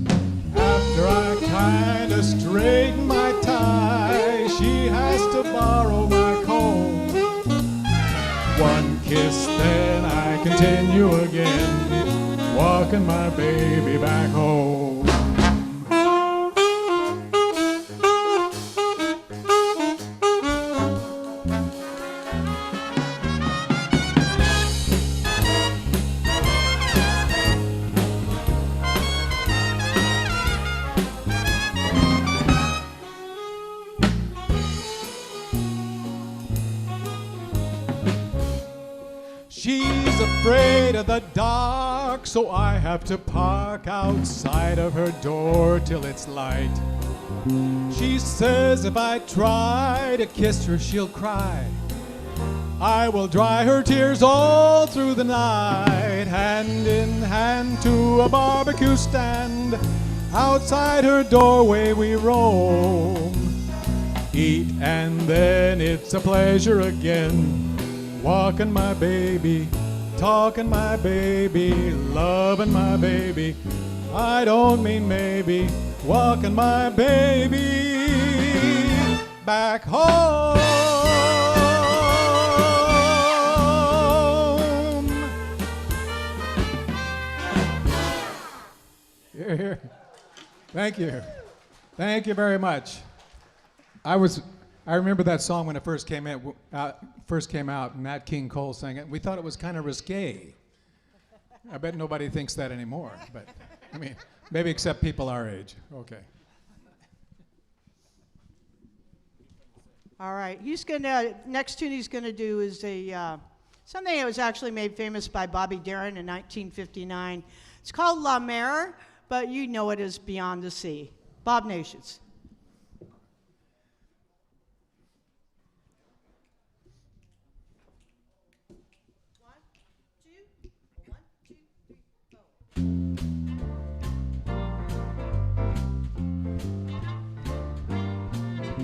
Speaker 18: After I kinda straighten my tie, she has to borrow my comb. One kiss, then I continue again, walking my baby back home. She's afraid of the dark, so I have to park outside of her door till it's light. She says if I try to kiss her, she'll cry. I will dry her tears all through the night, hand in hand to a barbecue stand. Outside her doorway we roam, eat and then it's a pleasure again. Walking my baby, talking my baby, loving my baby. I don't mean maybe, walking my baby back home. Here. Thank you. Thank you very much. I remember that song when it first came out, and Nat King Cole sang it. We thought it was kind of risque. I bet nobody thinks that anymore, but I mean, maybe except people our age. Okay.
Speaker 17: All right. Next tune he's gonna do is something that was actually made famous by Bobby Darin in 1959. It's called La Mer, but you know it as Beyond the Sea. Bob Nations.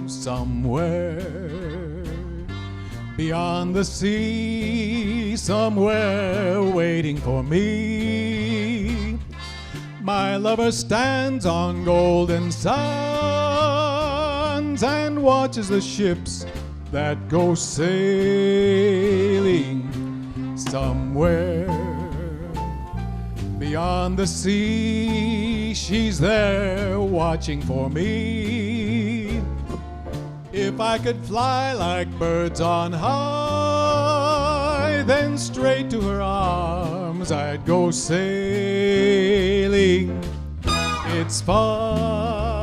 Speaker 18: Somewhere beyond the sea, somewhere waiting for me, my lover stands on golden sands and watches the ships that go sailing. Somewhere beyond the sea, she's there watching for me. If I could fly like birds on high, then straight to her arms I'd go sailing. It's far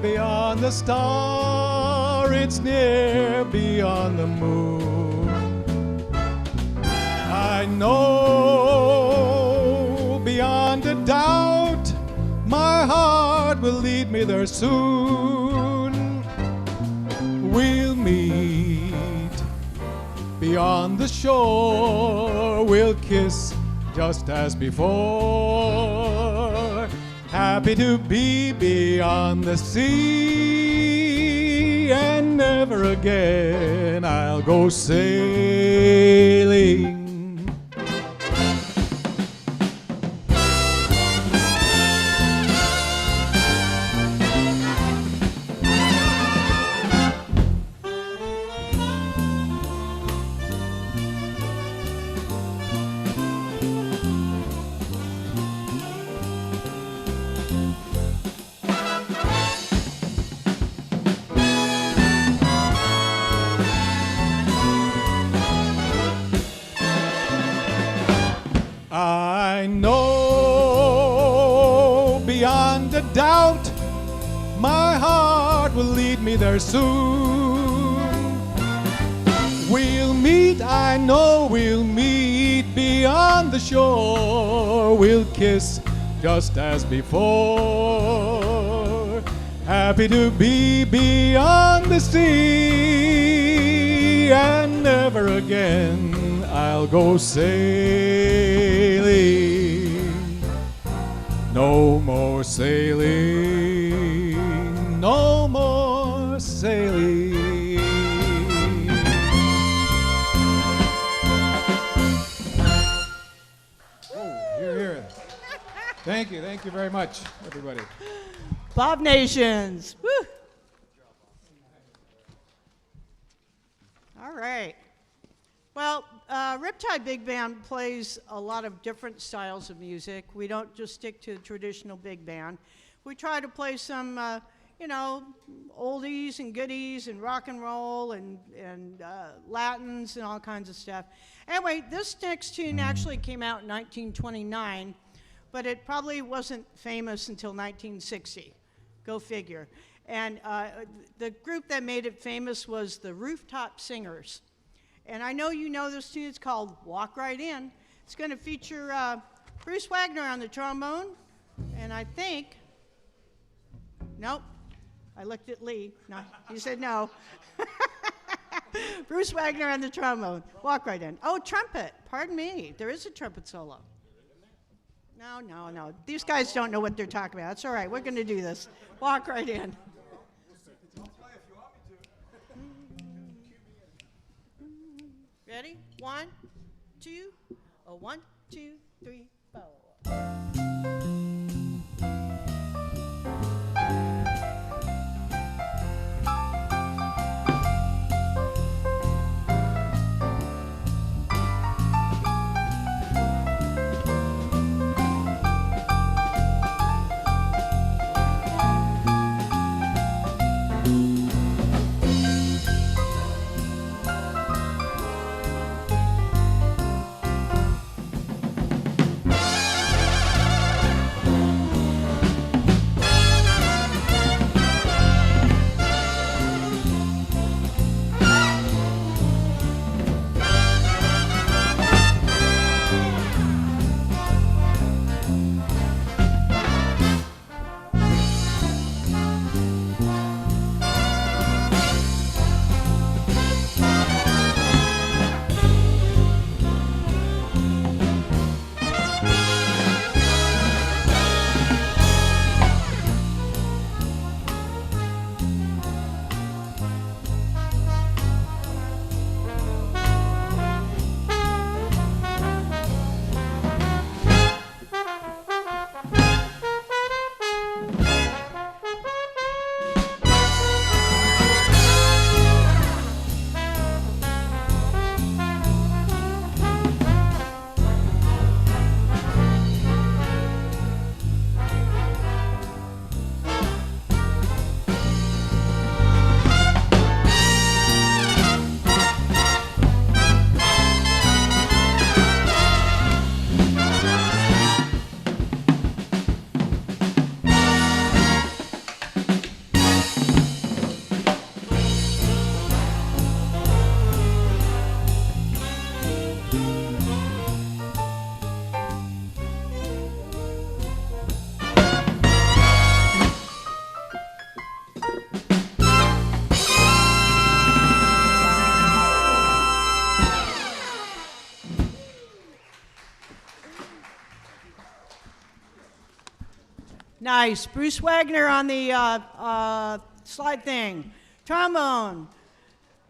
Speaker 18: beyond the star, it's near beyond the moon. I know beyond a doubt my heart will lead me there soon. We'll meet beyond the shore, we'll kiss just as before. Happy to be beyond the sea, and never again I'll go sailing. I know beyond a doubt my heart will lead me there soon. We'll meet, I know we'll meet beyond the shore. We'll kiss just as before. Happy to be beyond the sea, and never again I'll go sailing. No more sailing, no more sailing. Oh, here. Thank you very much, everybody.
Speaker 17: Bob Nations. Woo. All right. Well, Riptide Big Band plays a lot of different styles of music. We don't just stick to the traditional big band. We try to play some, oldies and goodies and rock and roll and Latins and all kinds of stuff. Anyway, this next tune actually came out in 1929, but it probably wasn't famous until 1960. Go figure. And the group that made it famous was the Rooftop Singers. And I know you know this tune. It's called Walk Right In. It's going to feature Bruce Wagner on the trombone. And I think, nope, I looked at Lee. No, he said no. Bruce Wagner on the trombone. Walk right in. Oh, trumpet. Pardon me. There is a trumpet solo. No. These guys don't know what they're talking about. It's all right. We're going to do this. Walk right in. Ready? 1, 2. 1, 2, 3, 4. Nice. Bruce Wagner on the slide thing. Trombone.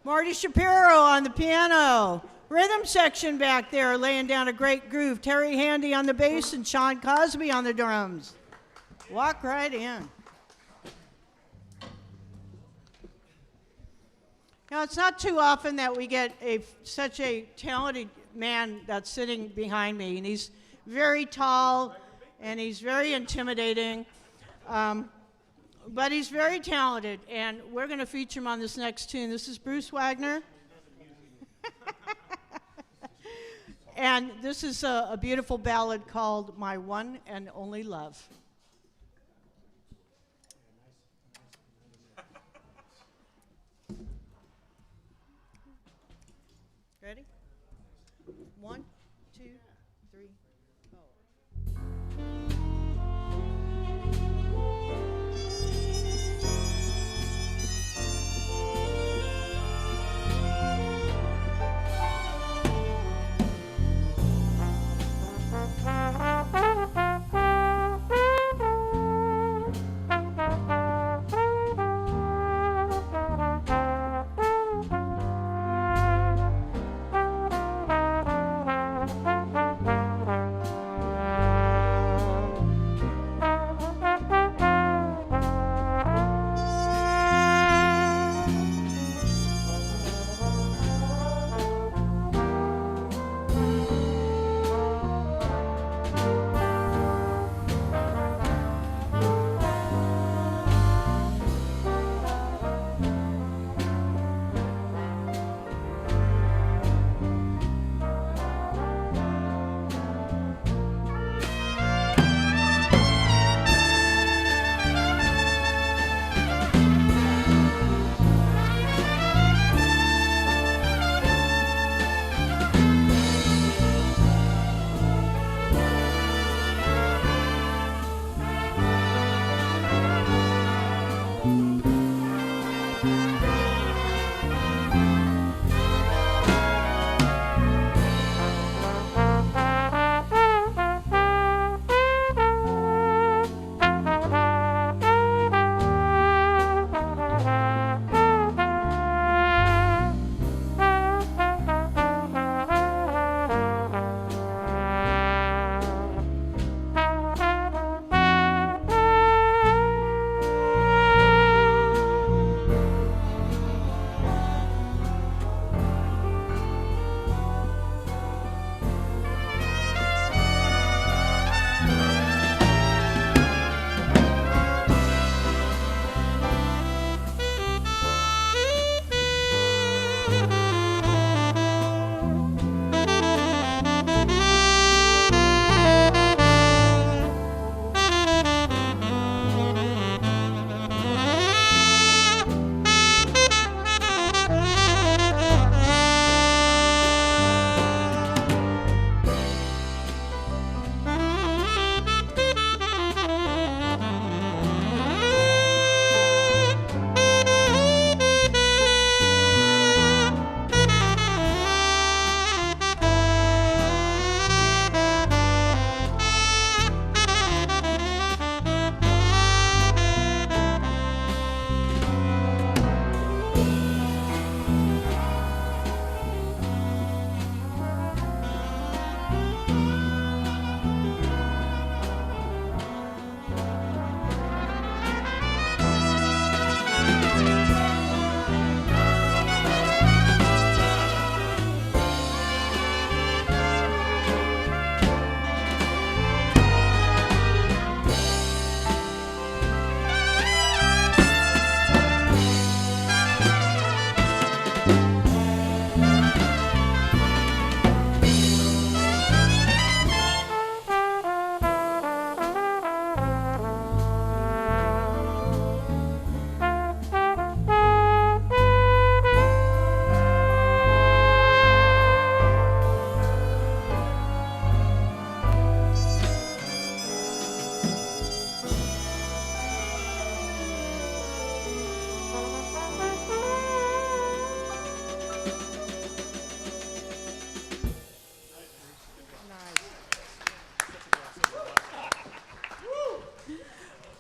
Speaker 17: Marty Shapiro on the piano. Rhythm section back there laying down a great groove. Terry Handy on the bass and Sean Cosby on the drums. Walk right in. Now, it's not too often that we get such a talented man that's sitting behind me, and he's very tall, and he's very intimidating, but he's very talented, and we're going to feature him on this next tune. This is Bruce Wagner. And this is a beautiful ballad called My One and Only Love. Ready? 1, 2, 3, go.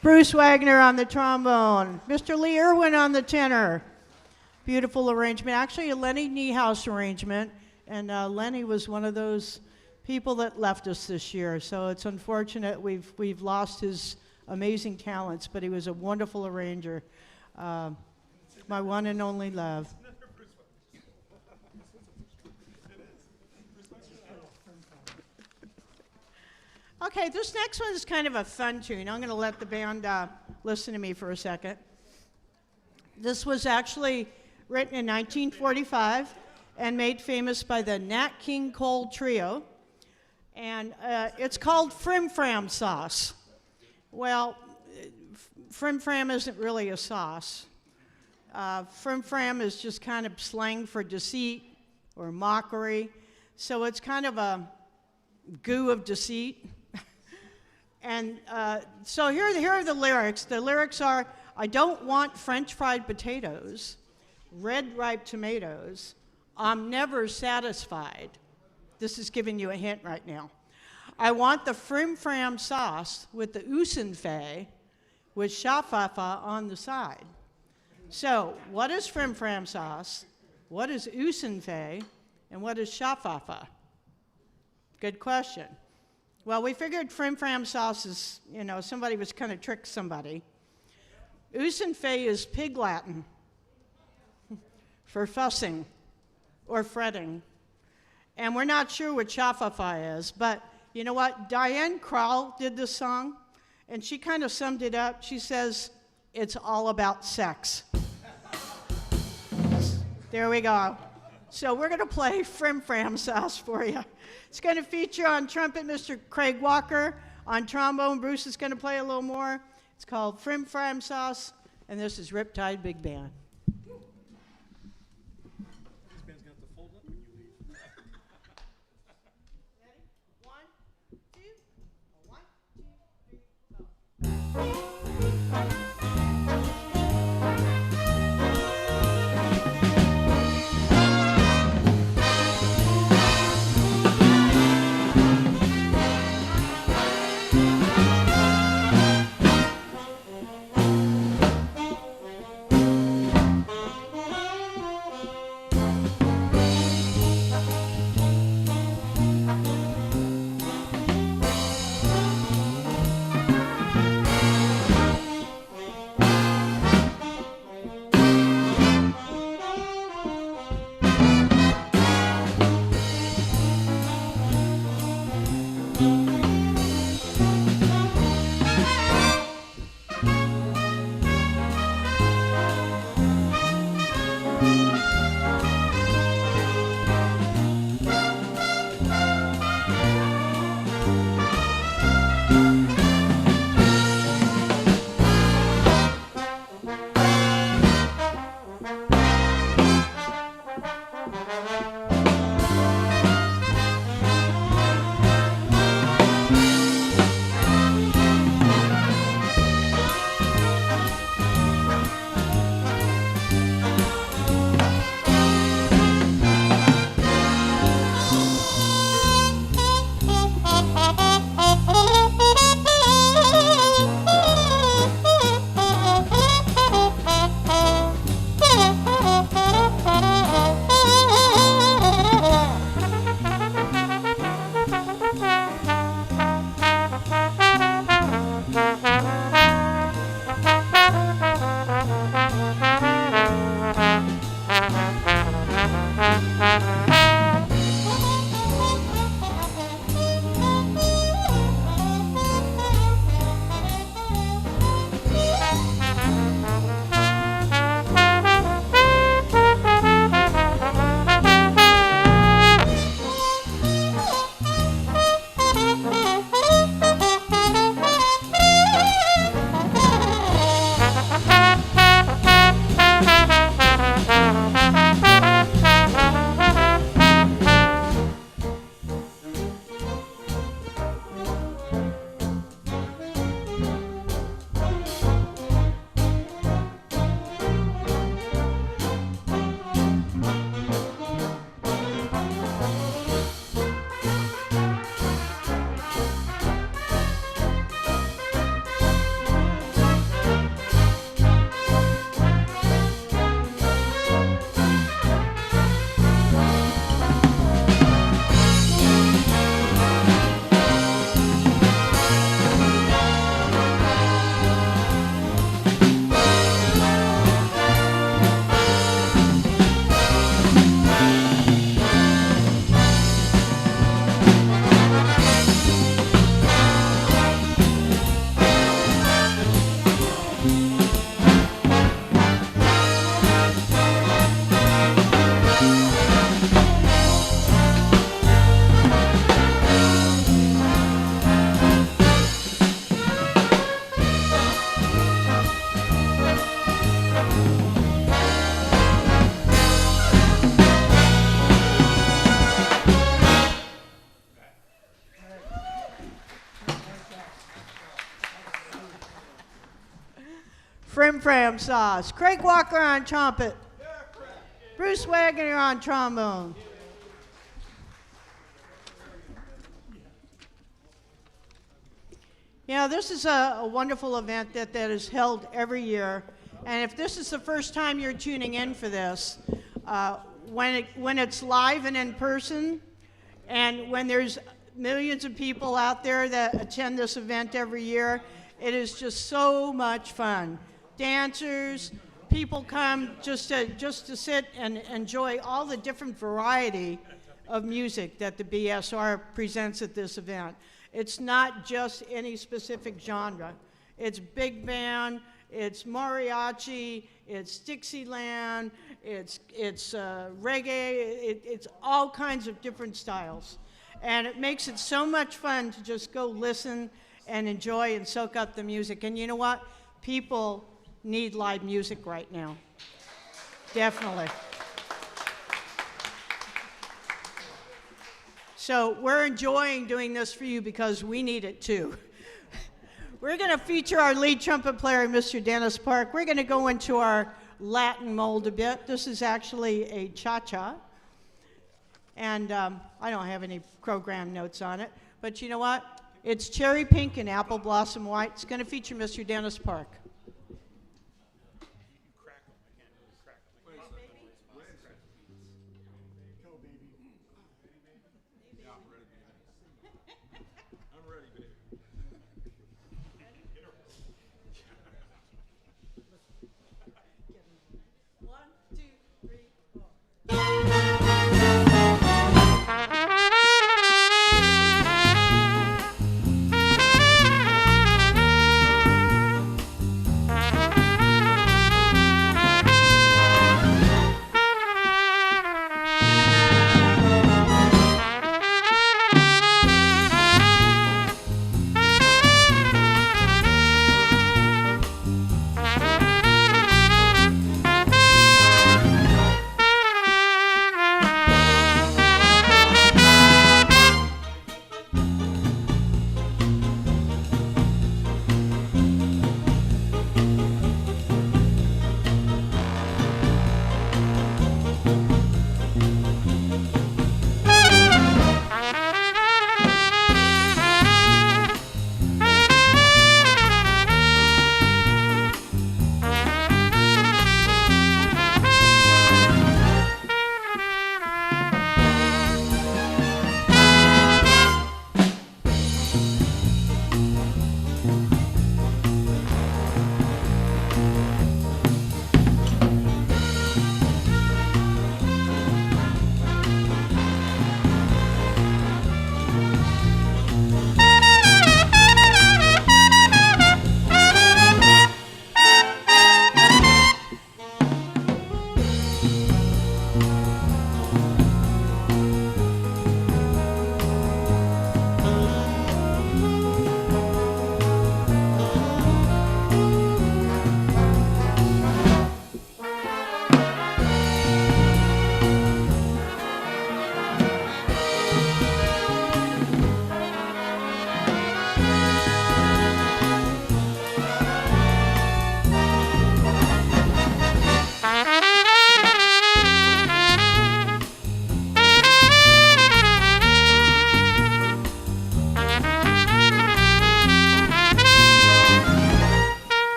Speaker 17: Bruce Wagner on the trombone, Mr. Lee Irwin on the tenor. Beautiful arrangement, actually a Lenny Niehaus arrangement, and Lenny was one of those people that left us this year, so it's unfortunate we've lost his amazing talents, but he was a wonderful arranger. My one and only love. Okay, this next one is kind of a fun tune. I'm going to let the band listen to me for a second. This was actually written in 1945, and made famous by the Nat King Cole Trio. And it's called Fram sauce. Well, Fram isn't really a sauce. Fram is just kind of slang for deceit or mockery. So it's kind of a goo of deceit. And so here are the lyrics. The lyrics are, I don't want French fried potatoes, red ripe tomatoes. I'm never satisfied. This is giving you a hint right now. I want the Fram sauce with the oosenfay with shafafa on the side. So what is Fram sauce? What is oosenfay? And what is shafafa? Good question. Well, we figured Fram sauce is, somebody was kind of tricked somebody. Oosenfay is Pig Latin for fussing or fretting. And we're not sure what shafafa is, but you know what? Diane Krall did this song, and she kind of summed it up. She says, it's all about sex. There we go. So we're going to play Fram sauce for you. It's going to feature on trumpet Mr. Craig Walker. On trombone, Bruce is going to play a little more. It's called Fram sauce, and this is Riptide Big Band. Fram sauce. Craig Walker on trumpet. Bruce Wagner on trombone. This is a wonderful event that is held every year. And if this is the first time you're tuning in for this, when it's live and in person, and when there's millions of people out there that attend this event every year, it is just so much fun. Dancers, people come just to sit and enjoy all the different variety of music that the BSR presents at this event. It's not just any specific genre. It's big band, it's mariachi, it's Dixieland, it's reggae, it's all kinds of different styles. And it makes it so much fun to just go listen and enjoy and soak up the music. And you know what? People need live music right now. Definitely. So we're enjoying doing this for you because we need it too. We're going to feature our lead trumpet player, Mr. Dennis Park. We're going to go into our Latin mold a bit. This is actually a cha-cha. And I don't have any program notes on it. But you know what? It's Cherry Pink and Apple Blossom White. It's going to feature Mr. Dennis Park.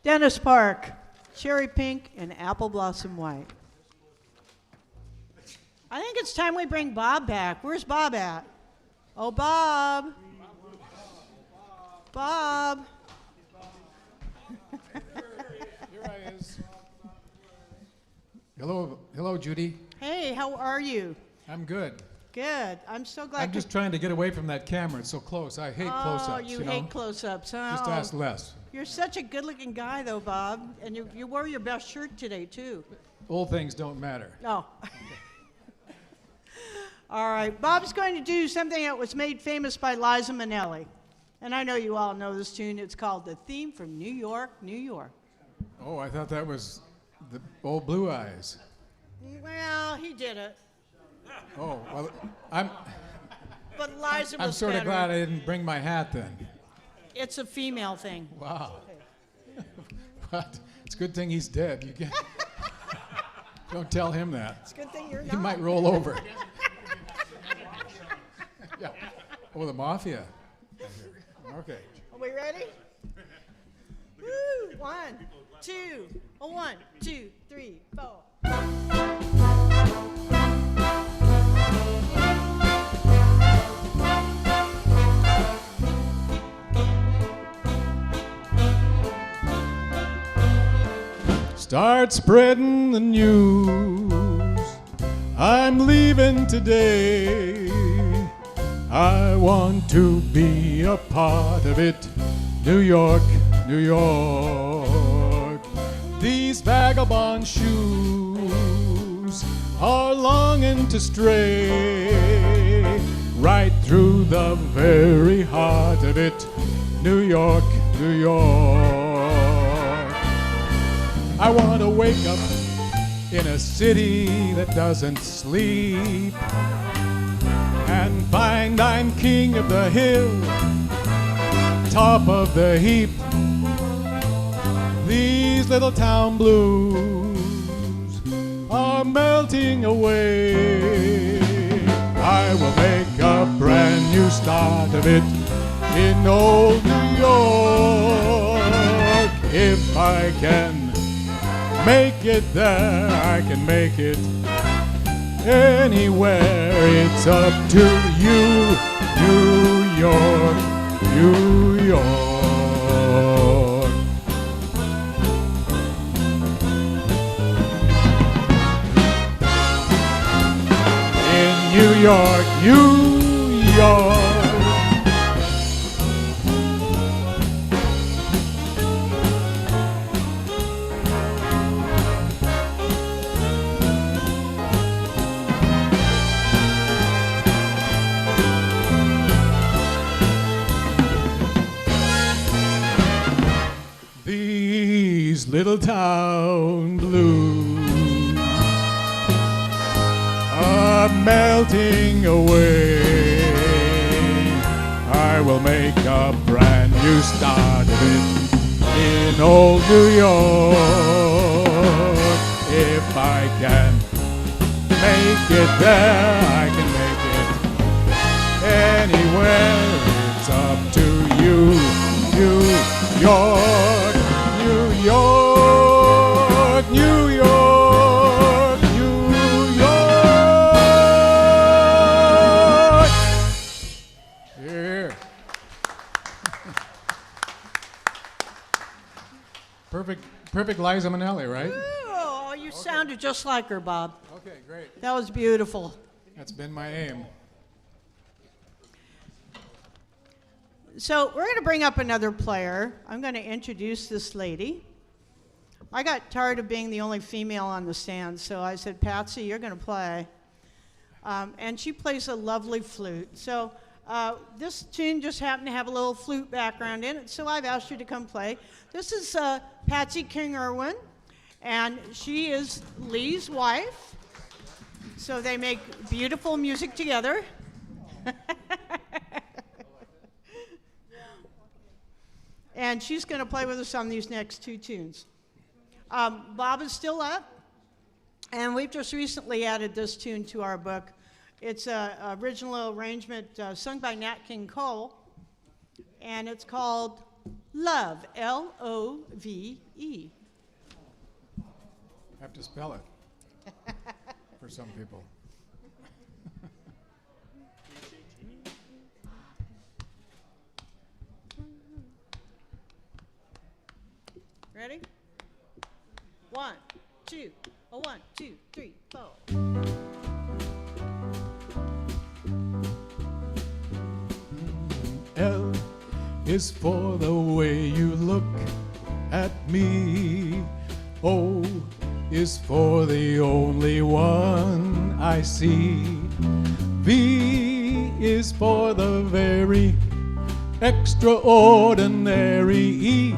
Speaker 17: Dennis Park, Cherry Pink and Apple Blossom White. I think it's time we bring Bob back. Where's Bob at? Oh, Bob. Bob.
Speaker 19: Here I is. Hello, Judy.
Speaker 17: Hey, how are you?
Speaker 19: I'm good.
Speaker 17: Good. I'm so glad.
Speaker 19: I'm just trying to get away from that camera. It's so close. I hate close-ups.
Speaker 17: Oh, you hate close-ups, huh?
Speaker 19: Just ask Les.
Speaker 17: You're such a good-looking guy, though, Bob. And you wore your best shirt today, too.
Speaker 19: old things don't matter.
Speaker 17: No. All right, Bob's going to do something that was made famous by Liza Minnelli. And I know you all know this tune. It's called The Theme from New York, New York.
Speaker 19: Oh, I thought that was the old Blue Eyes.
Speaker 17: Well, he did it.
Speaker 19: Oh, well,
Speaker 17: But Liza was
Speaker 19: I'm sort of
Speaker 17: better.
Speaker 19: glad I didn't bring my hat then.
Speaker 17: It's a female thing.
Speaker 19: Wow. But it's a good thing he's dead. You can't, don't tell him that.
Speaker 17: It's a good thing you're
Speaker 19: He
Speaker 17: not.
Speaker 19: might roll over. Yeah. Oh, the mafia. Okay.
Speaker 17: Are we ready? Woo! 1, 2, 1, 2, 3, 4.
Speaker 18: Start spreading the news. I'm leaving today. I want to be a part of it. New York, New York. These vagabond shoes are longing to stray right through the very heart of it. New York, New York. I want to wake up in a city that doesn't sleep and find I'm king of the hill, top of the heap. These little town blues are melting away. I will make a brand new start of it in old New York. If I can make it there, I can make it anywhere. It's up to you, New York, New York. In New York, New York. These little town blues are melting away. I will make a brand new start of it in old New York. If I can make it there, I can make it anywhere. It's up to you, New York, New York, New York, New York. Here.
Speaker 19: Perfect Liza Minnelli, right?
Speaker 17: Oh, you sounded just like her, Bob.
Speaker 19: Okay, great.
Speaker 17: That was beautiful.
Speaker 19: That's been my aim.
Speaker 17: So we're going to bring up another player. I'm going to introduce this lady. I got tired of being the only female on the stand, so I said, Patsy, you're going to play. And she plays a lovely flute. So this tune just happened to have a little flute background in it, so I've asked her to come play. This is Patsy King-Irwin, and she is Lee's wife. So they make beautiful music together. And she's going to play with us on these next two tunes. Bob is still up, and we've just recently added this tune to our book. It's an original arrangement sung by Nat King Cole, and it's called Love, L-O-V-E.
Speaker 19: I have to spell it for some people.
Speaker 17: Ready? 1, 2, 1, 2, 3, 4.
Speaker 18: L is for the way you look at me. O is is for the only one I see. V is for the very extraordinary. E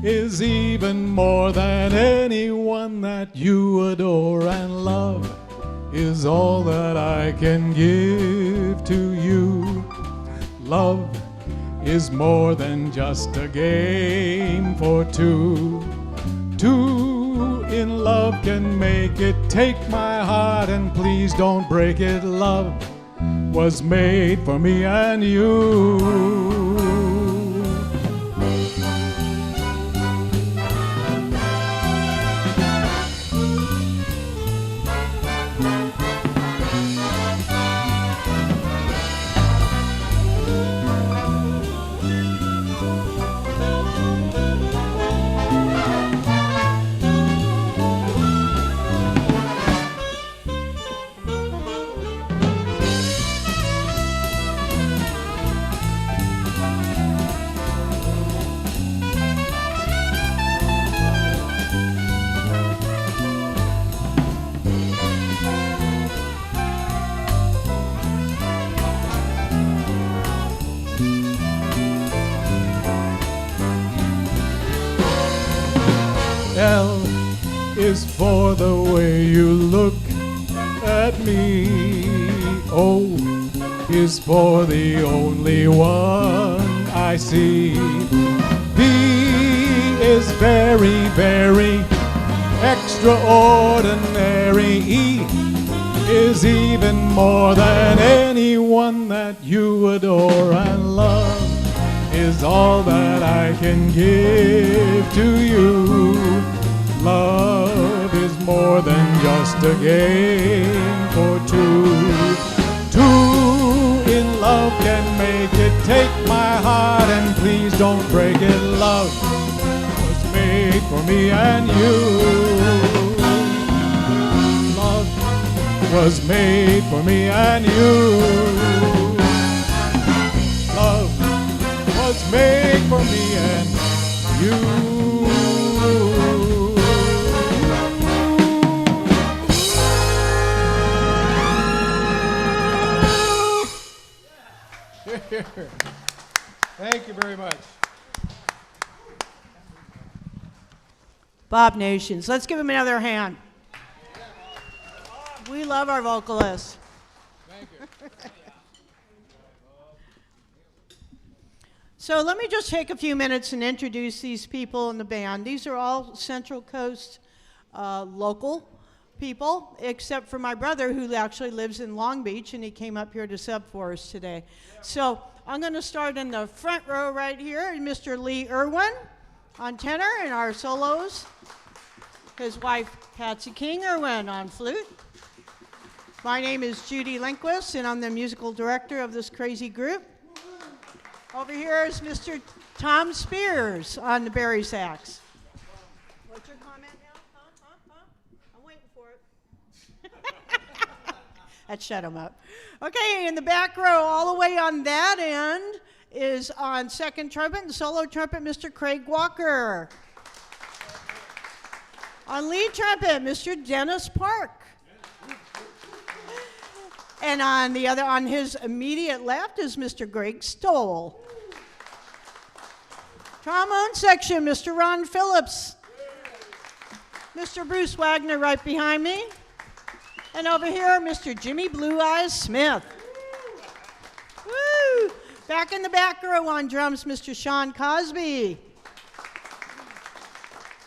Speaker 18: is even more than anyone that you adore, and love is all that I can give to you. Love is more than just a game for two. Two in love can make it. Take my heart and please don't break it. Love was made for me and you. L is for the way you look at me. O is for the only one I see. V is very, very extraordinary. E is even more than anyone that you adore, and love is all that I can give to you. Love is more than just a game for two. Two in love can make it. Take my heart and please don't break it. Love was made for me and you. Love was made for me and you. Love was made for me and you.
Speaker 19: Thank you very much.
Speaker 17: Bob Nations. Let's give him another hand. We love our vocalists.
Speaker 19: Thank you.
Speaker 17: So let me just take a few minutes and introduce these people in the band. These are all Central Coast local people, except for my brother who actually lives in Long Beach, and he came up here to sub for us today. So I'm going to start in the front row right here, Mr. Lee Irwin on tenor and our solos. His wife, Patsy King Irwin on flute. My name is Judy Lindquist, and I'm the musical director of this crazy group. Over here is Mr. Tom Spears on the Barry sax. What's your comment now? I'm waiting for it. That shut him up. Okay, in the back row, all the way on that end, is on second trumpet and solo trumpet, Mr. Craig Walker. On lead trumpet, Mr. Dennis Park. And on his immediate left is Mr. Greg Stoll. Trombone section, Mr. Ron Phillips. Mr. Bruce Wagner right behind me. And over here, Mr. Jimmy Blue Eyes Smith. Woo! Back in the back row on drums, Mr. Sean Cosby.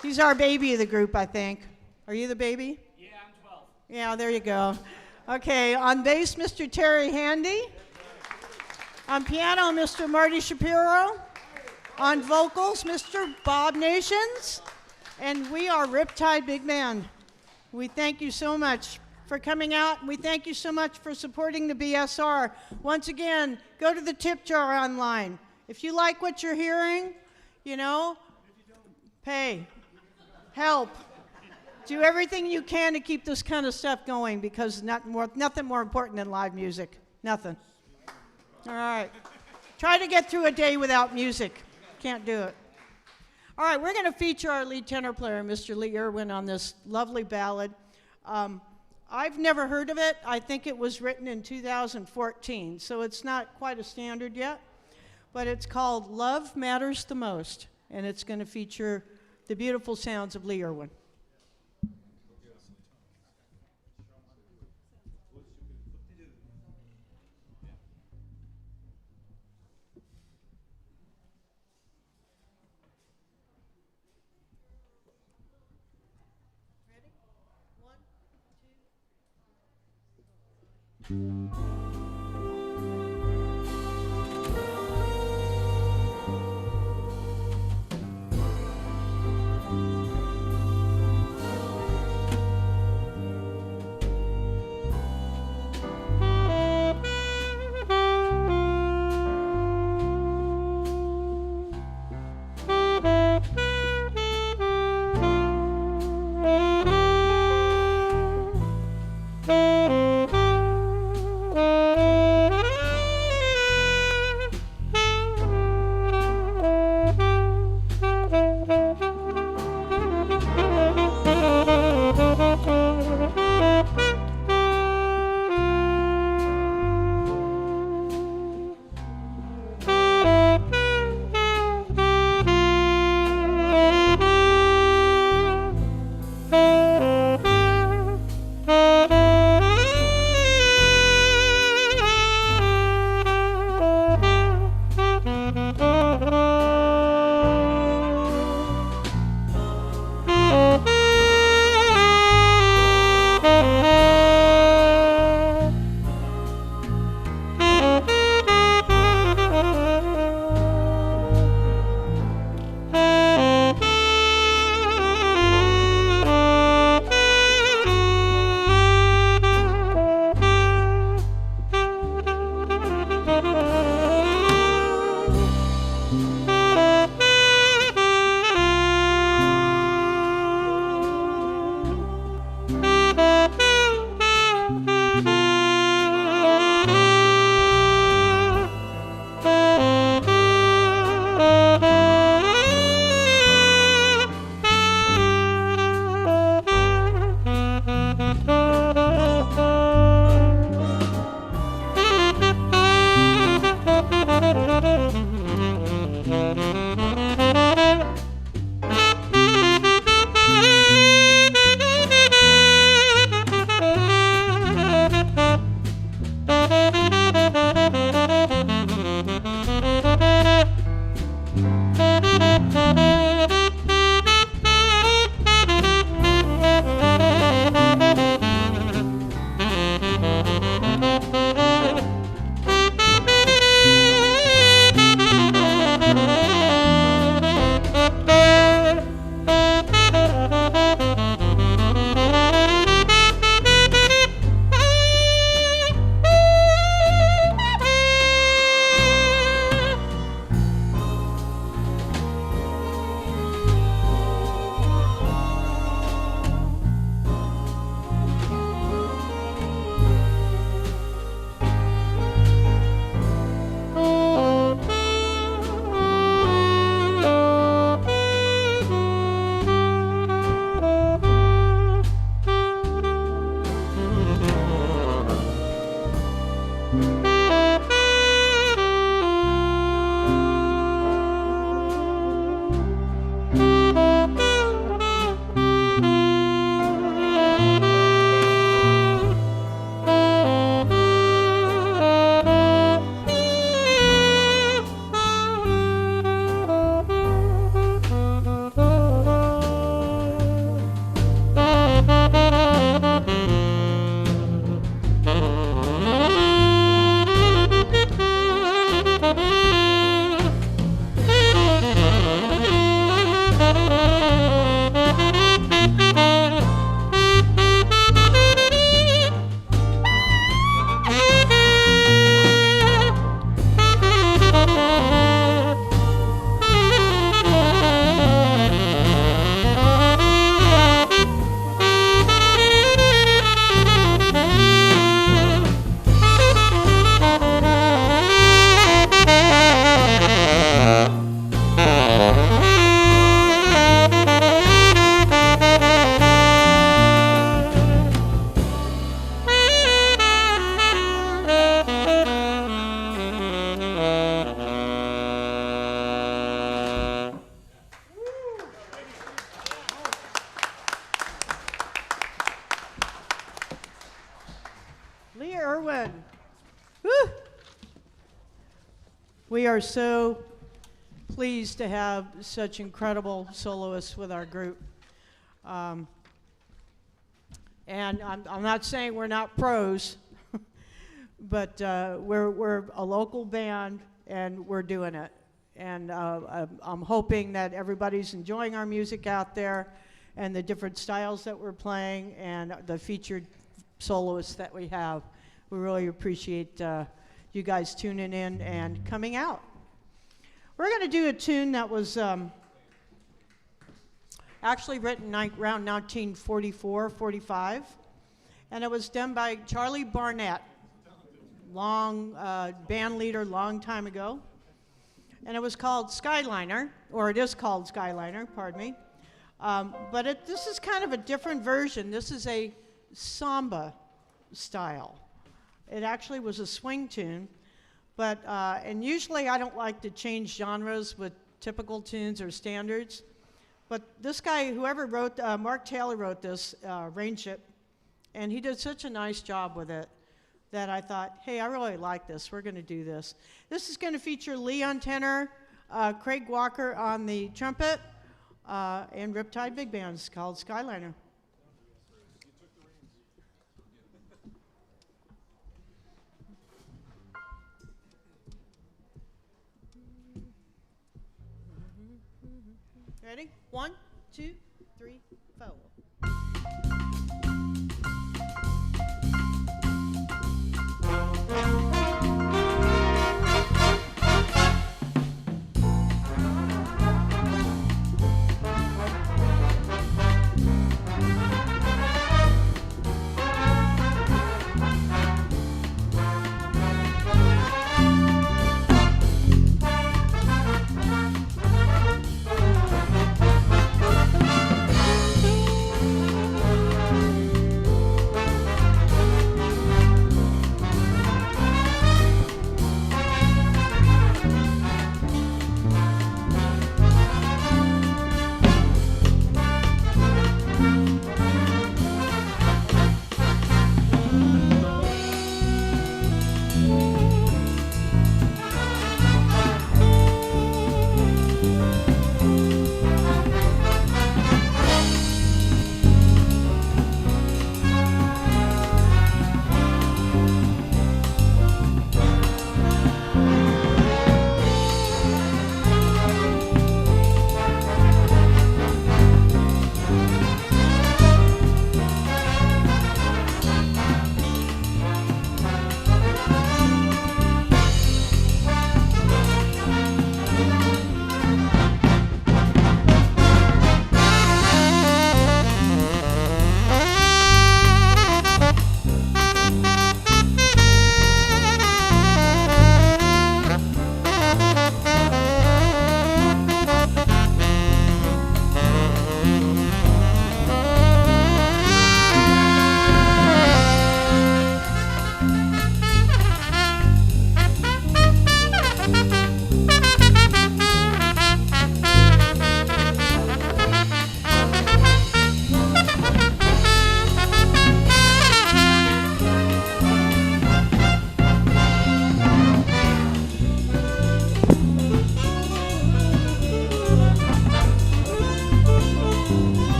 Speaker 17: He's our baby of the group, I think. Are you the baby?
Speaker 13: Yeah, I'm 12.
Speaker 17: Yeah, there you go. Okay, on bass, Mr. Terry Handy. On piano, Mr. Marty Shapiro. On vocals, Mr. Bob Nations. And we are Riptide Big Band. We thank you so much for coming out. We thank you so much for supporting the BSR. Once again, go to the tip jar online. If you like what you're hearing, pay, help. Do everything you can to keep this kind of stuff going, because nothing more important than live music. Nothing. All right. Try to get through a day without music. Can't do it. All right, we're going to feature our lead tenor player, Mr. Lee Irwin, on this lovely ballad. I've never heard of it. I think it was written in 2014, so it's not quite a standard yet. But it's called Love Matters the Most, and it's going to feature the beautiful sounds of Lee Irwin. We are so pleased to have such incredible soloists with our group. And I'm not saying we're not pros, but we're a local band and we're doing it. And I'm hoping that everybody's enjoying our music out there and the different styles that we're playing and the featured soloists that we have. We really appreciate you guys tuning in and coming out. We're going to do a tune that was actually written around 1944, 45, and it was done by Charlie Barnett, long band leader, long time ago. And it was called Skyliner, or it is called Skyliner, pardon me. But this is kind of a different version. This is a samba style. It actually was a swing tune, but and usually I don't like to change genres with typical tunes or standards. But this guy, whoever wrote, Mark Taylor wrote this, arranged it, and he did such a nice job with it that I thought, hey, I really like this. We're going to do this. This is going to feature Lee on tenor, Craig Walker on the trumpet, and Riptide Big Band. It's called Skyliner. Ready? 1, 2, 3, 4.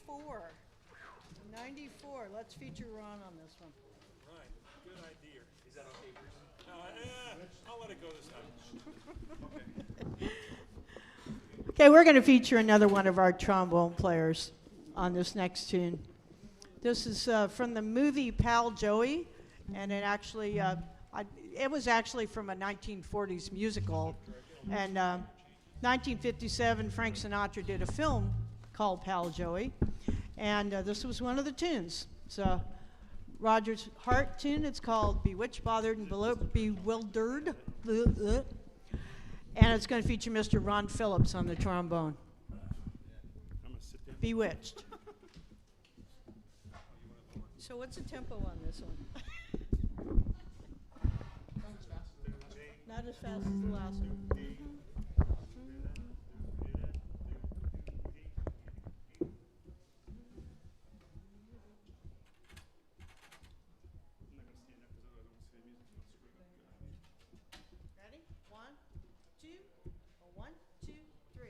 Speaker 17: 94. 94. Let's feature Ron on this one.
Speaker 13: Right. Good idea. Is that okay, Bruce? I'll let it go this time.
Speaker 17: Okay, we're going to feature another one of our trombone players on this next tune. This is from the movie Pal Joey, and it actually, it was actually from a 1940s musical. And 1957, Frank Sinatra did a film called Pal Joey, and this was one of the tunes. It's Roger's Hart tune. It's called Bewitched, Bothered, and Bewildered. And it's going to feature Mr. Ron Phillips on the trombone. Bewitched. So what's the tempo on this one? Not as fast as the last one. Ready? 1, 2, 1, 2, 3.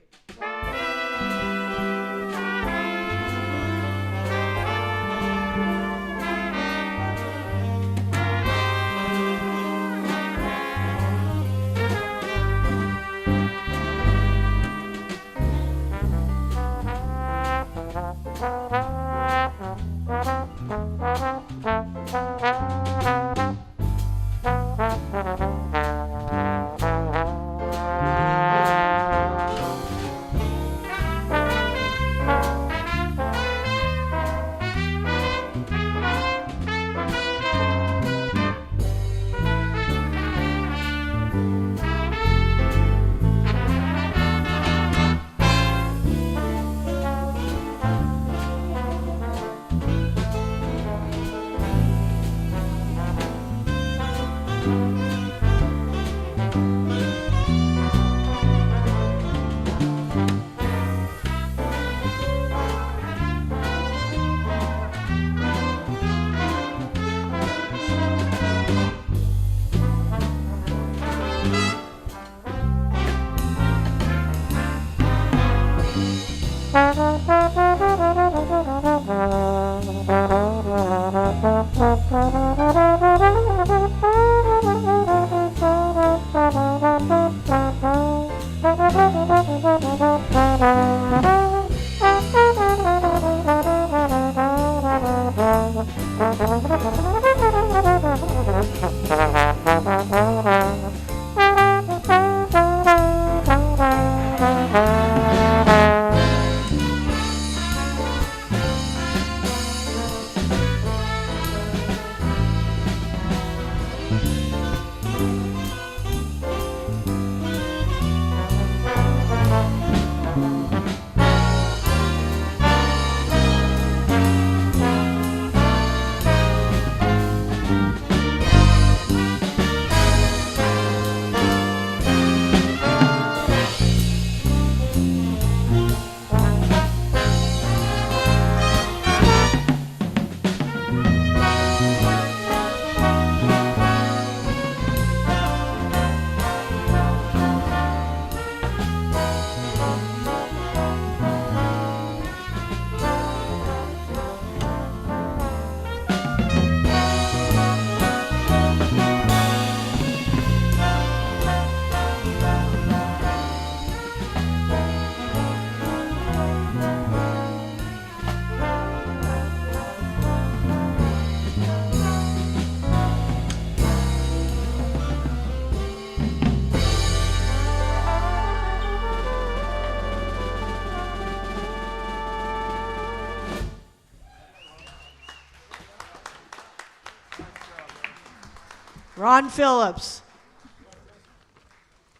Speaker 17: Ron Phillips.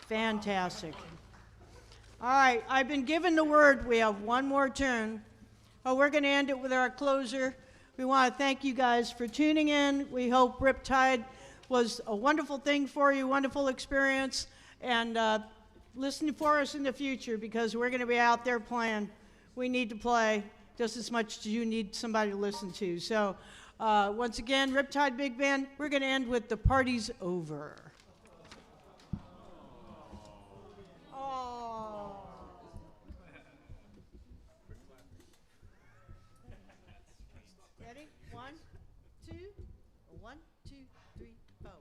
Speaker 17: Fantastic. All right, I've been given the word. We have one more tune. Oh, we're going to end it with our closer. We want to thank you guys for tuning in. We hope Riptide was a wonderful thing for you, wonderful experience. And listen for us in the future because we're going to be out there playing. We need to play just as much as you need somebody to listen to. So once again, Riptide Big Band, we're going to end with The Party's Over. two, one, two, three, four.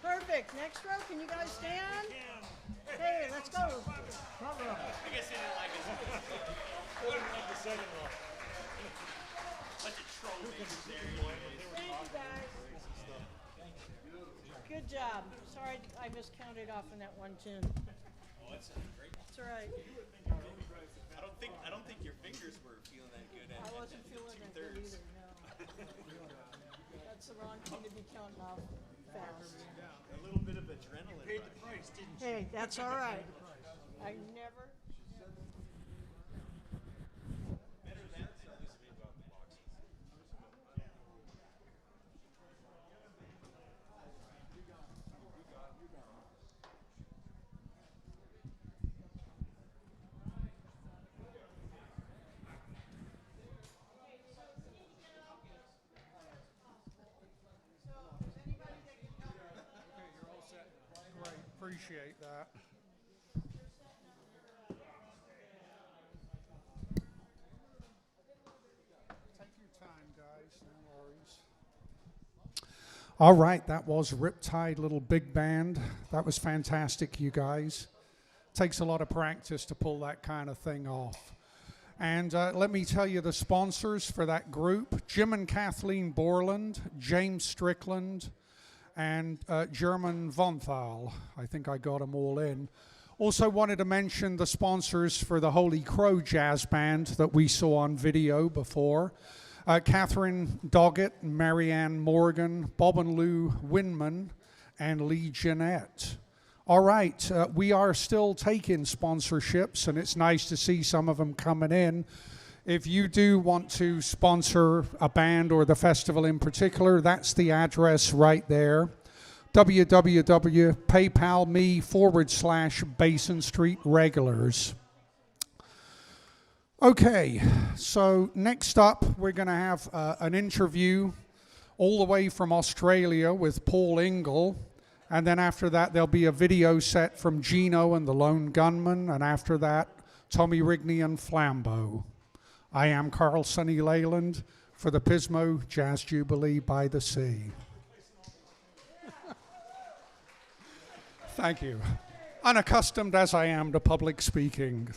Speaker 17: Perfect. Next row, can you guys stand? Hey, let's go. Front row.
Speaker 13: I guess they didn't like us. They didn't like the second row. Bunch of trolls.
Speaker 17: Thank you, guys. Good job. Sorry, I miscounted off in that one tune.
Speaker 13: Oh, that sounded great.
Speaker 17: That's all right.
Speaker 13: I don't think your fingers were feeling that good.
Speaker 17: I wasn't feeling that good either, no. That's the wrong tune to be counting off fast.
Speaker 13: A little bit of adrenaline. You paid the price, didn't you?
Speaker 17: Hey, that's all right. I never.
Speaker 13: Better that than listening about the boxes.
Speaker 1: Great, appreciate that. Take your time, guys, no worries. All right, that was Riptide Little Big Band. That was fantastic, you guys. Takes a lot of practice to pull that kind of thing off. And let me tell you the sponsors for that group: Jim and Kathleen Borland, James Strickland, and German Vonthal. I think I got them all in. Also wanted to mention the sponsors for the Holy Crow Jazz Band that we saw on video before. Catherine Doggett, Marianne Morgan, Bob and Lou Winman, and Lee Jeanette. All right, we are still taking sponsorships, and it's nice to see some of them coming in. If you do want to sponsor a band or the festival in particular, that's the address right there. www.paypal.me/Basin Street Regulars. Okay, so next up we're going to have an interview all the way from Australia with Paul Ingle, and then after that there'll be a video set from Gino and the Lone Gunman, and after that Tommy Rigney and Flambeau. I am Carl Sonny Leyland for the Pismo Jazz Jubilee by the Sea. Thank you. Unaccustomed as I am to public speaking.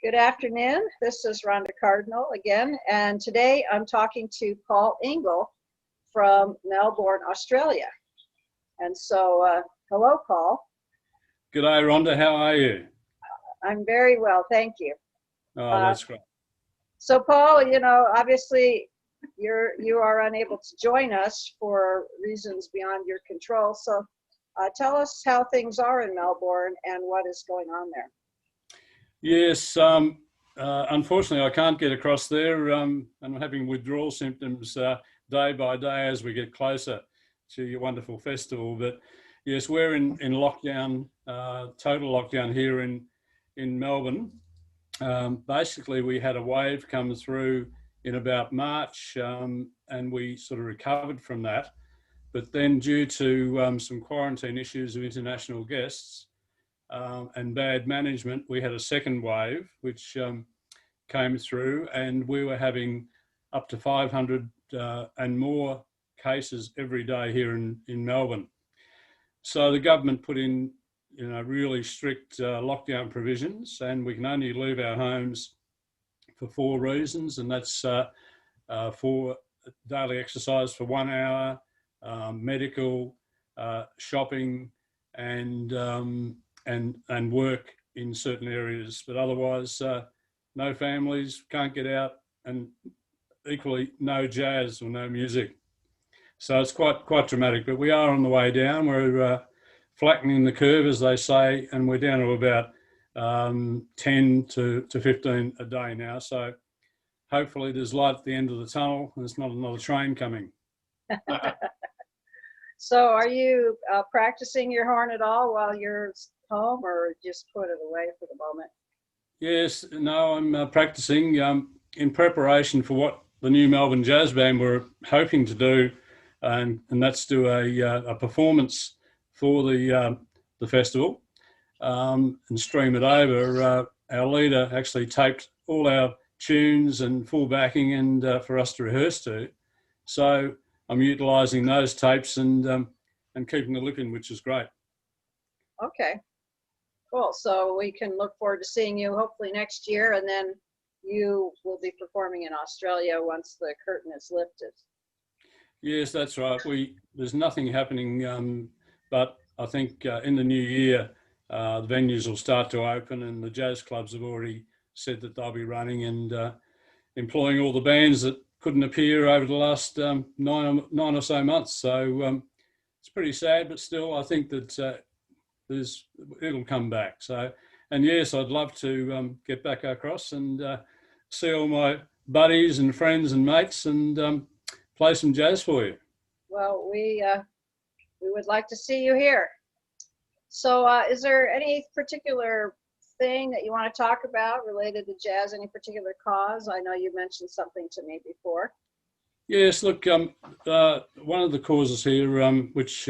Speaker 5: Good afternoon. This is Rhonda Cardinal again, and today I'm talking to Paul Ingle from Melbourne, Australia. And so, hello, Paul.
Speaker 9: G'day, Rhonda. How are you?
Speaker 5: I'm very well, thank you.
Speaker 9: Oh, that's great.
Speaker 5: So, Paul, you know, obviously you are unable to join us for reasons beyond your control. So, tell us how things are in Melbourne and what is going on there.
Speaker 9: Yes, unfortunately, I can't get across there. I'm having withdrawal symptoms day by day as we get closer to your wonderful festival. But yes, we're in lockdown, total lockdown here in Melbourne. Basically, we had a wave come through in about March, and we sort of recovered from that. But then due to some quarantine issues of international guests, and bad management, we had a second wave which came through, and we were having up to 500 and more cases every day here in Melbourne. So the government put in, you know, really strict lockdown provisions, and we can only leave our homes for 4 reasons, and that's for daily exercise for 1 hour, medical, shopping, and work in certain areas, but otherwise no families, can't get out, and equally no jazz or no music. So it's quite dramatic, but we are on the way down. We're flattening the curve, as they say, and we're down to about 10 to 15 a day now. So hopefully there's light at the end of the tunnel and it's not another train coming.
Speaker 5: So are you practicing your horn at all while you're home, or just put it away for the moment?
Speaker 9: Yes, no, I'm practicing in preparation for what the new Melbourne Jazz Band were hoping to do, and that's do a performance for the festival and stream it over. Our leader actually taped all our tunes and full backing and for us to rehearse to. So I'm utilising those tapes and keeping the lip in, which is great.
Speaker 5: Okay, cool. So we can look forward to seeing you hopefully next year, and then you will be performing in Australia once the curtain is lifted.
Speaker 9: Yes, that's right. There's nothing happening, but I think in the new year, the venues will start to open, and the jazz clubs have already said that they'll be running and employing all the bands that couldn't appear over the last nine or so months. So it's pretty sad, but still, I think that it'll come back. So, and yes, I'd love to get back across and see all my buddies and friends and mates and play some jazz for you.
Speaker 5: Well, we would like to see you here. So is there any particular thing that you want to talk about related to jazz, any particular cause? I know you mentioned something to me before.
Speaker 9: Yes, look, one of the causes here, which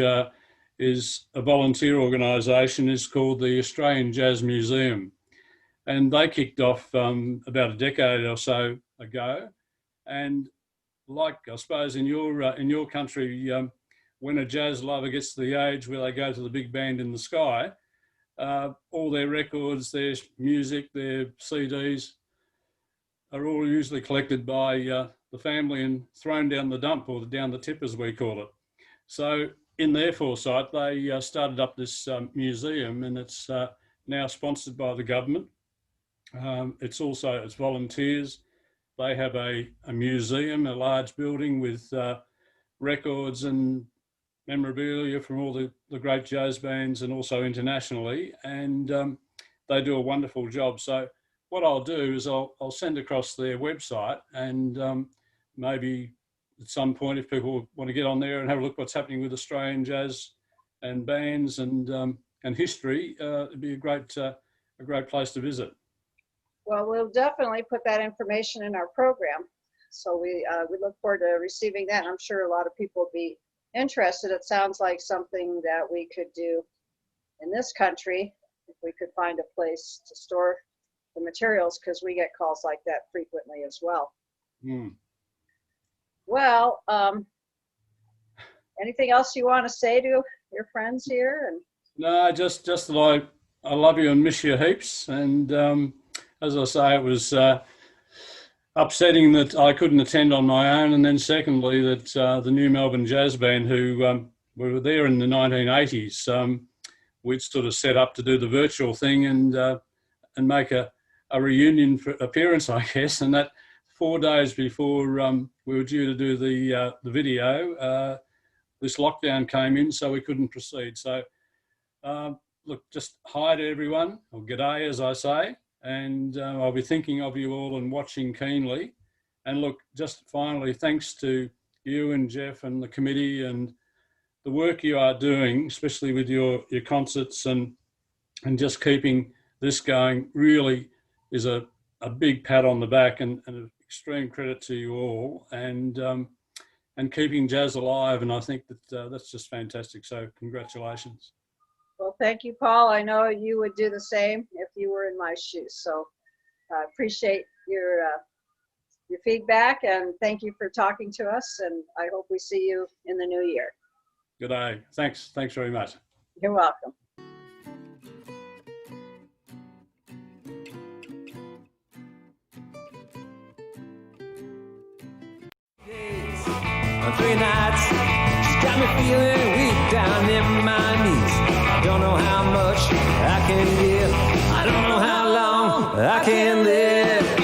Speaker 9: is a volunteer organisation, is called the Australian Jazz Museum. And they kicked off about a decade or so ago. And like, I suppose, in your country, when a jazz lover gets to the age where they go to the big band in the sky, all their records, their music, their CDs are all usually collected by the family and thrown down the dump, or down the tip as we call it. So in their foresight, they started up this museum, and it's now sponsored by the government. It's volunteers. They have a museum, a large building with records and memorabilia from all the great jazz bands and also internationally, and they do a wonderful job. So what I'll do is I'll send across their website, and maybe at some point, if people want to get on there and have a look what's happening with Australian jazz and bands and history, it'd be a great place to visit.
Speaker 5: Well, we'll definitely put that information in our program. So we look forward to receiving that. I'm sure a lot of people will be interested. It sounds like something that we could do in this country if we could find a place to store the materials, because we get calls like that frequently as well. Well, anything else you want to say to your friends here? And
Speaker 9: no, just that I love you and miss you heaps. And as I say, it was upsetting that I couldn't attend on my own, and then secondly that the New Melbourne Jazz Band, who were there in the 1980s, we'd sort of set up to do the virtual thing and make a reunion appearance, I guess, and that 4 days before we were due to do the video, this lockdown came in, so we couldn't proceed. So look, just hi to everyone, or g'day as I say, and I'll be thinking of you all and watching keenly. And look, just finally, thanks to you and Jeff and the committee and the work you are doing, especially with your concerts and just keeping this going, really is a big pat on the back and an extreme credit to you all, and keeping jazz alive. And I think that that's just fantastic. So congratulations.
Speaker 5: well, thank you, Paul. I know you would do the same if you were in my shoes. So I appreciate your feedback, and thank you for talking to us. And I hope we see you in the new year.
Speaker 9: Good day. Thanks very much.
Speaker 5: You're welcome.
Speaker 14: On 3 nights, she's got me feeling weak down in my knees. I don't know how much I can give. I don't know how long I can live.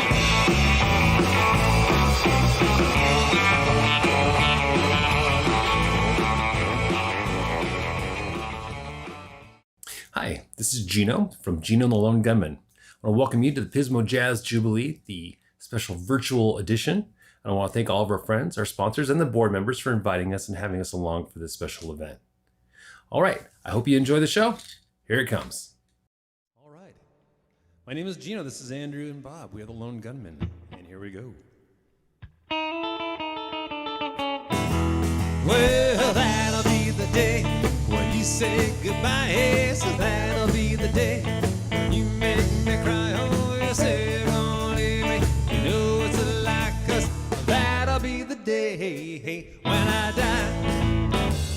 Speaker 20: Hi, this is Gino from Gino and the Lone Gunman. I want to welcome you to the Pismo Jazz Jubilee, the special virtual edition. I want to thank all of our friends, our sponsors, and the board members for inviting us and having us along for this special event. All right, I hope you enjoy the show. Here it comes. All right. My name is Gino. This is Andrew and Bob. We are the Lone Gunmen, and here we go.
Speaker 14: Well, that'll be the day when you say goodbye. Yes, that'll be the day when you make me cry. Oh, you say you're gonna leave me. You know it's a lie, 'cause that'll be the day when I die.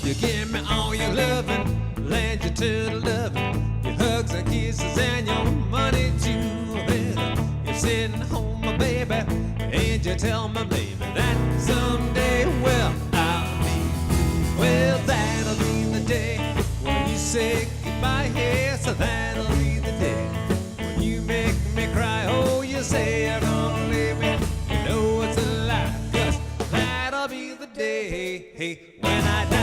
Speaker 14: You give me all your loving, lend you to the loving, your hugs and kisses and your money too, baby. You're sitting home, my baby, and you tell my baby that someday, well, I'll be, well, that'll be the day when you say goodbye. Yes, that'll be the day when you make me cry. Oh, you say you're gonna leave me. You know it's a lie, 'cause that'll be the day when I die.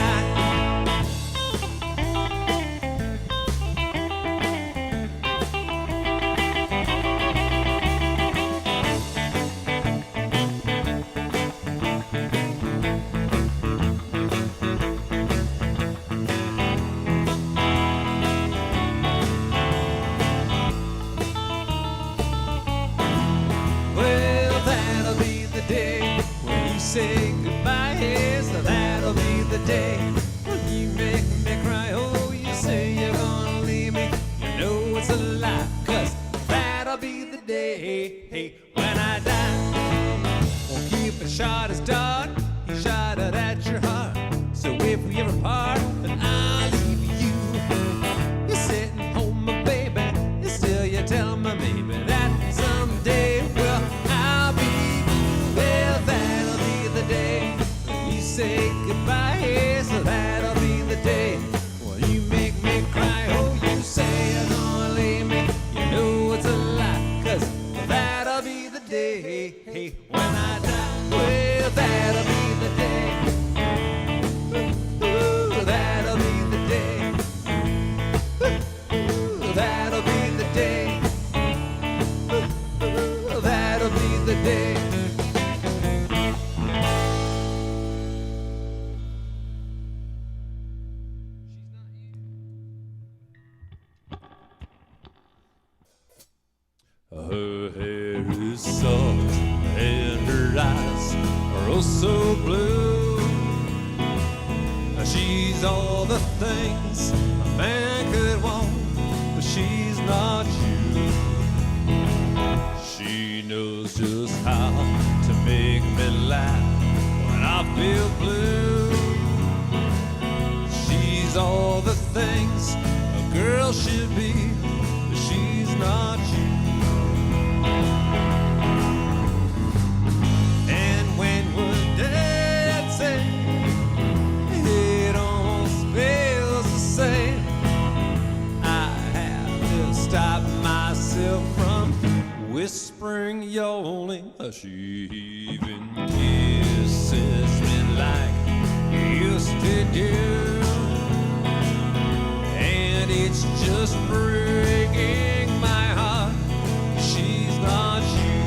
Speaker 14: Say goodbye, yes, that'll be the day when you make me cry. Oh, you say you're gonna leave me. You know it's a lie, 'cause that'll be the day when I die. Won't keep a shot as dark, he shot it at your heart. So if we ever part, then I'll leave you. You're sitting home, my baby, and still you tell me maybe that someday, well, I'll be, well, that'll be the day when you say goodbye. Yes, that'll be the day when you make me cry. Oh, you say you're gonna leave me. You know it's a lie, 'cause that'll be the day when I die. Well, that'll be the day. Ooh, that'll be the day. Ooh, that'll be the day. She's all the things a man could want, but she's not you. She knows just how to make me laugh when I feel blue. She's all the things a girl should be, but she's not you. And when we're dancing, it almost feels the same. I have to stop myself from whispering your name. She even kisses me like you used to do. And it's just breaking my heart. She's not you.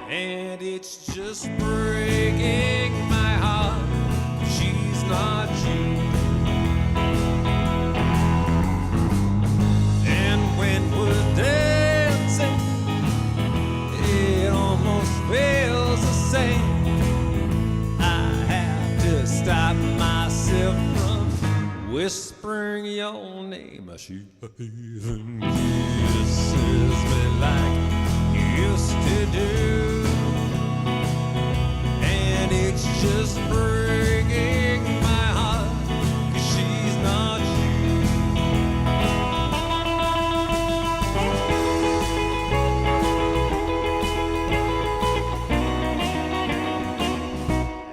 Speaker 14: And it's just breaking my heart. She's not you. And when we're dancing, it almost feels the same. I have to stop myself from whispering your name. She even kisses me like you used to do. And it's just breaking my heart, 'cause she's not you.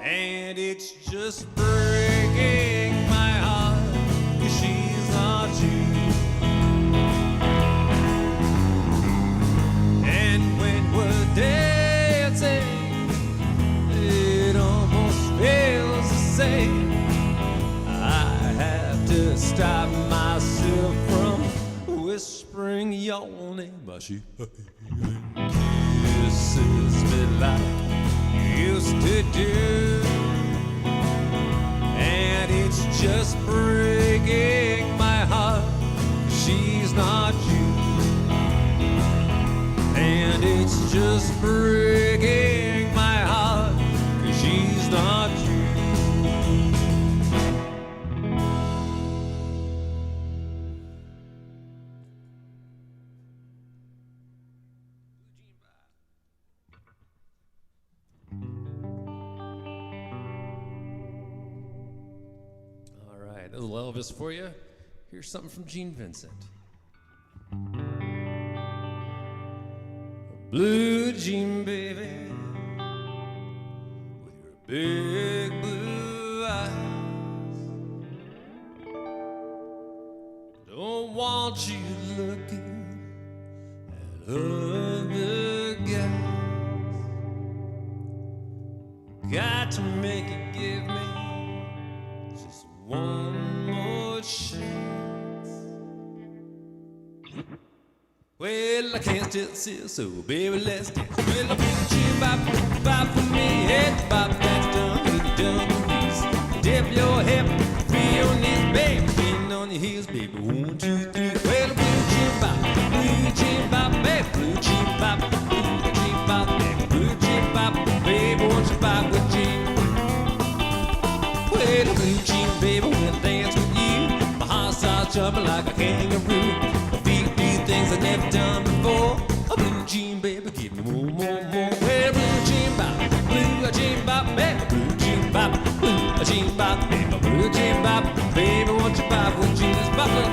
Speaker 14: And it's just breaking my heart, 'cause she's not you. And when we're dancing, it almost feels the same. I have to stop myself from whispering your name. But she kisses me like you used to do. And it's just breaking my heart. She's not you. And it's just breaking my heart, 'cause she's not you.
Speaker 16: All right, a little Elvis for you. Here's something from Gene Vincent. Blue jean baby, with your big blue eyes. Don't want you looking at other guys. Got to make it give me just one more chance. Well, I can't still sit, so baby, let's dance. Well, I put you bop, bop for me, head bop, that's done, you done the piece. Dip your hip, free your knees, baby, lean on your heels, baby, 1, 2, 3. Well, blue jean bop, baby, blue jean bop, baby, blue jean bop, baby, won't you bop with Jean? Well, blue jean, baby, when I dance with you, my heart starts jumping like a kangaroo. Things I've never done before. A blue jean, baby, give me more. Well, blue jean bop, baby, blue jean bop, baby, blue jean bop, baby, won't you bop with jeans, bop up.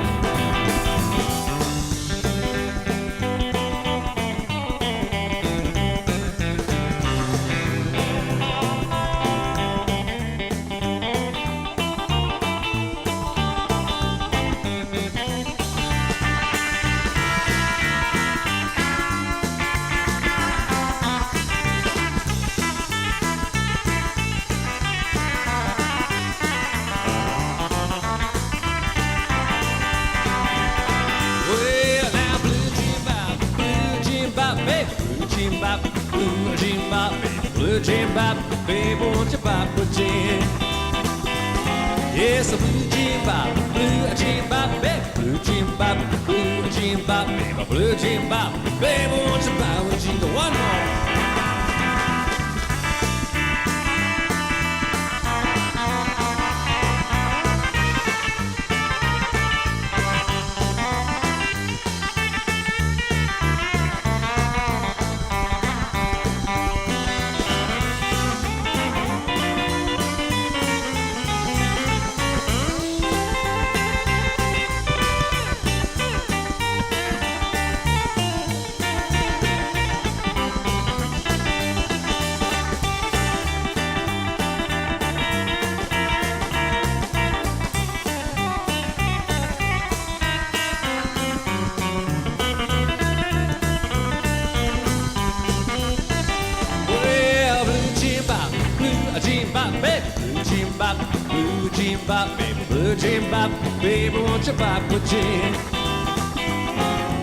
Speaker 16: Blue jean bop, baby, won't you bop with Jean? Yes, a blue jean bop, baby, blue jean
Speaker 14: jean bop, baby, blue jean bop. Baby, won't you buy what you got? One more. Blue jean bop, baby, won't you bop with gin?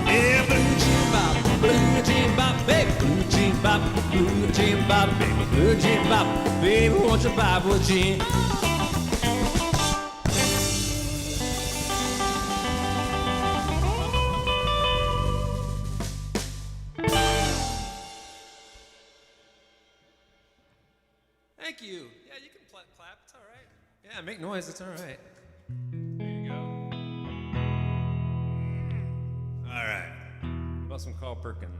Speaker 14: Yeah, blue jean bop, baby, blue jean bop, baby, blue jean bop, baby, won't you bop with gin?
Speaker 20: Thank you. Yeah, you can clap. It's all right. Yeah, make noise. It's all right. There you go. All right. How about some Carl Perkins?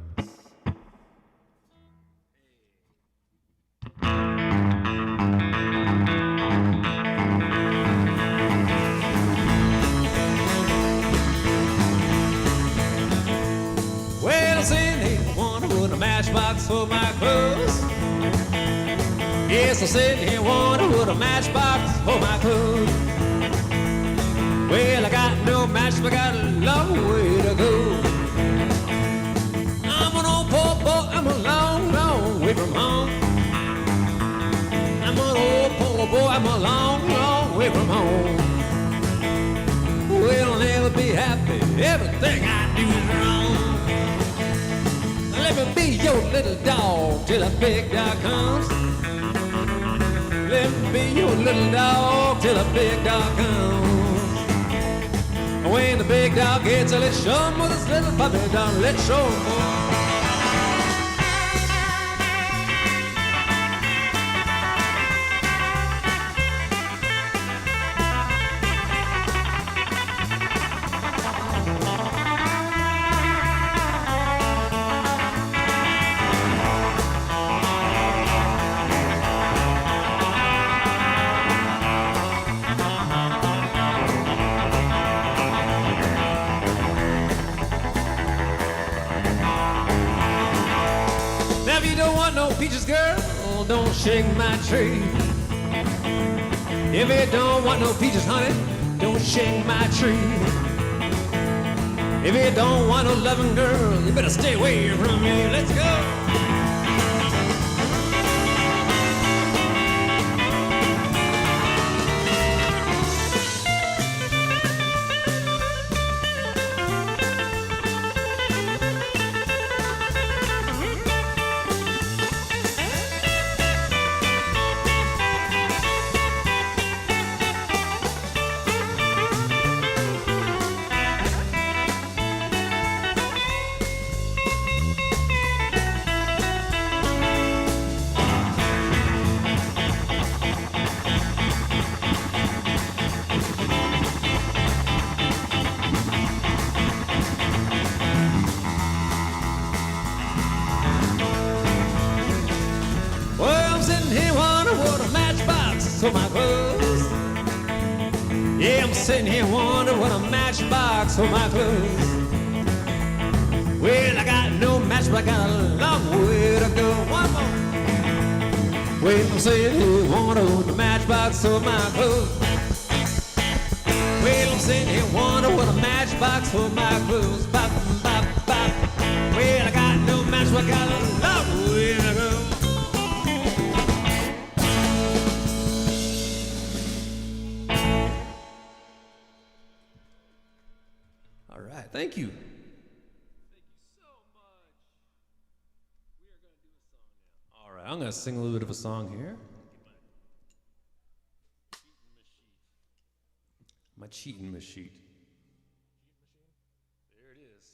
Speaker 14: Well, anyone with a matchbox for my clothes? Yes, I'm sitting here wondering with a matchbox for my clothes. Well, I got no match, but I got a long way to go. I'm an old poor boy, I'm a long, long way from home. I'm an old poor boy, I'm a long, long way from home. Well, I'll never be happy, everything I do is wrong. Let me be your little dog till a big dog comes. Let me be your little dog till a big dog comes. When the big dog gets, let's show him with his little puppy dog. Let's show him. Peaches girl, don't shake my tree. If you don't want no peaches, honey, don't shake my tree. If you don't want no loving girl, you better stay away from me. Let's go. For my clothes. Yeah, I'm sitting here wondering what a matchbox for my clothes. Well, I got no match, but I got a long way to go. One more. Well, I'm sitting here wondering what a matchbox for my clothes. Well, I'm sitting here wondering what a matchbox for my clothes. Bop, bop, bop. Well, I got no match, but I got a long way to go.
Speaker 20: Thank you. All right, I'm going to sing a little bit of a song here. My cheating machine. There it is.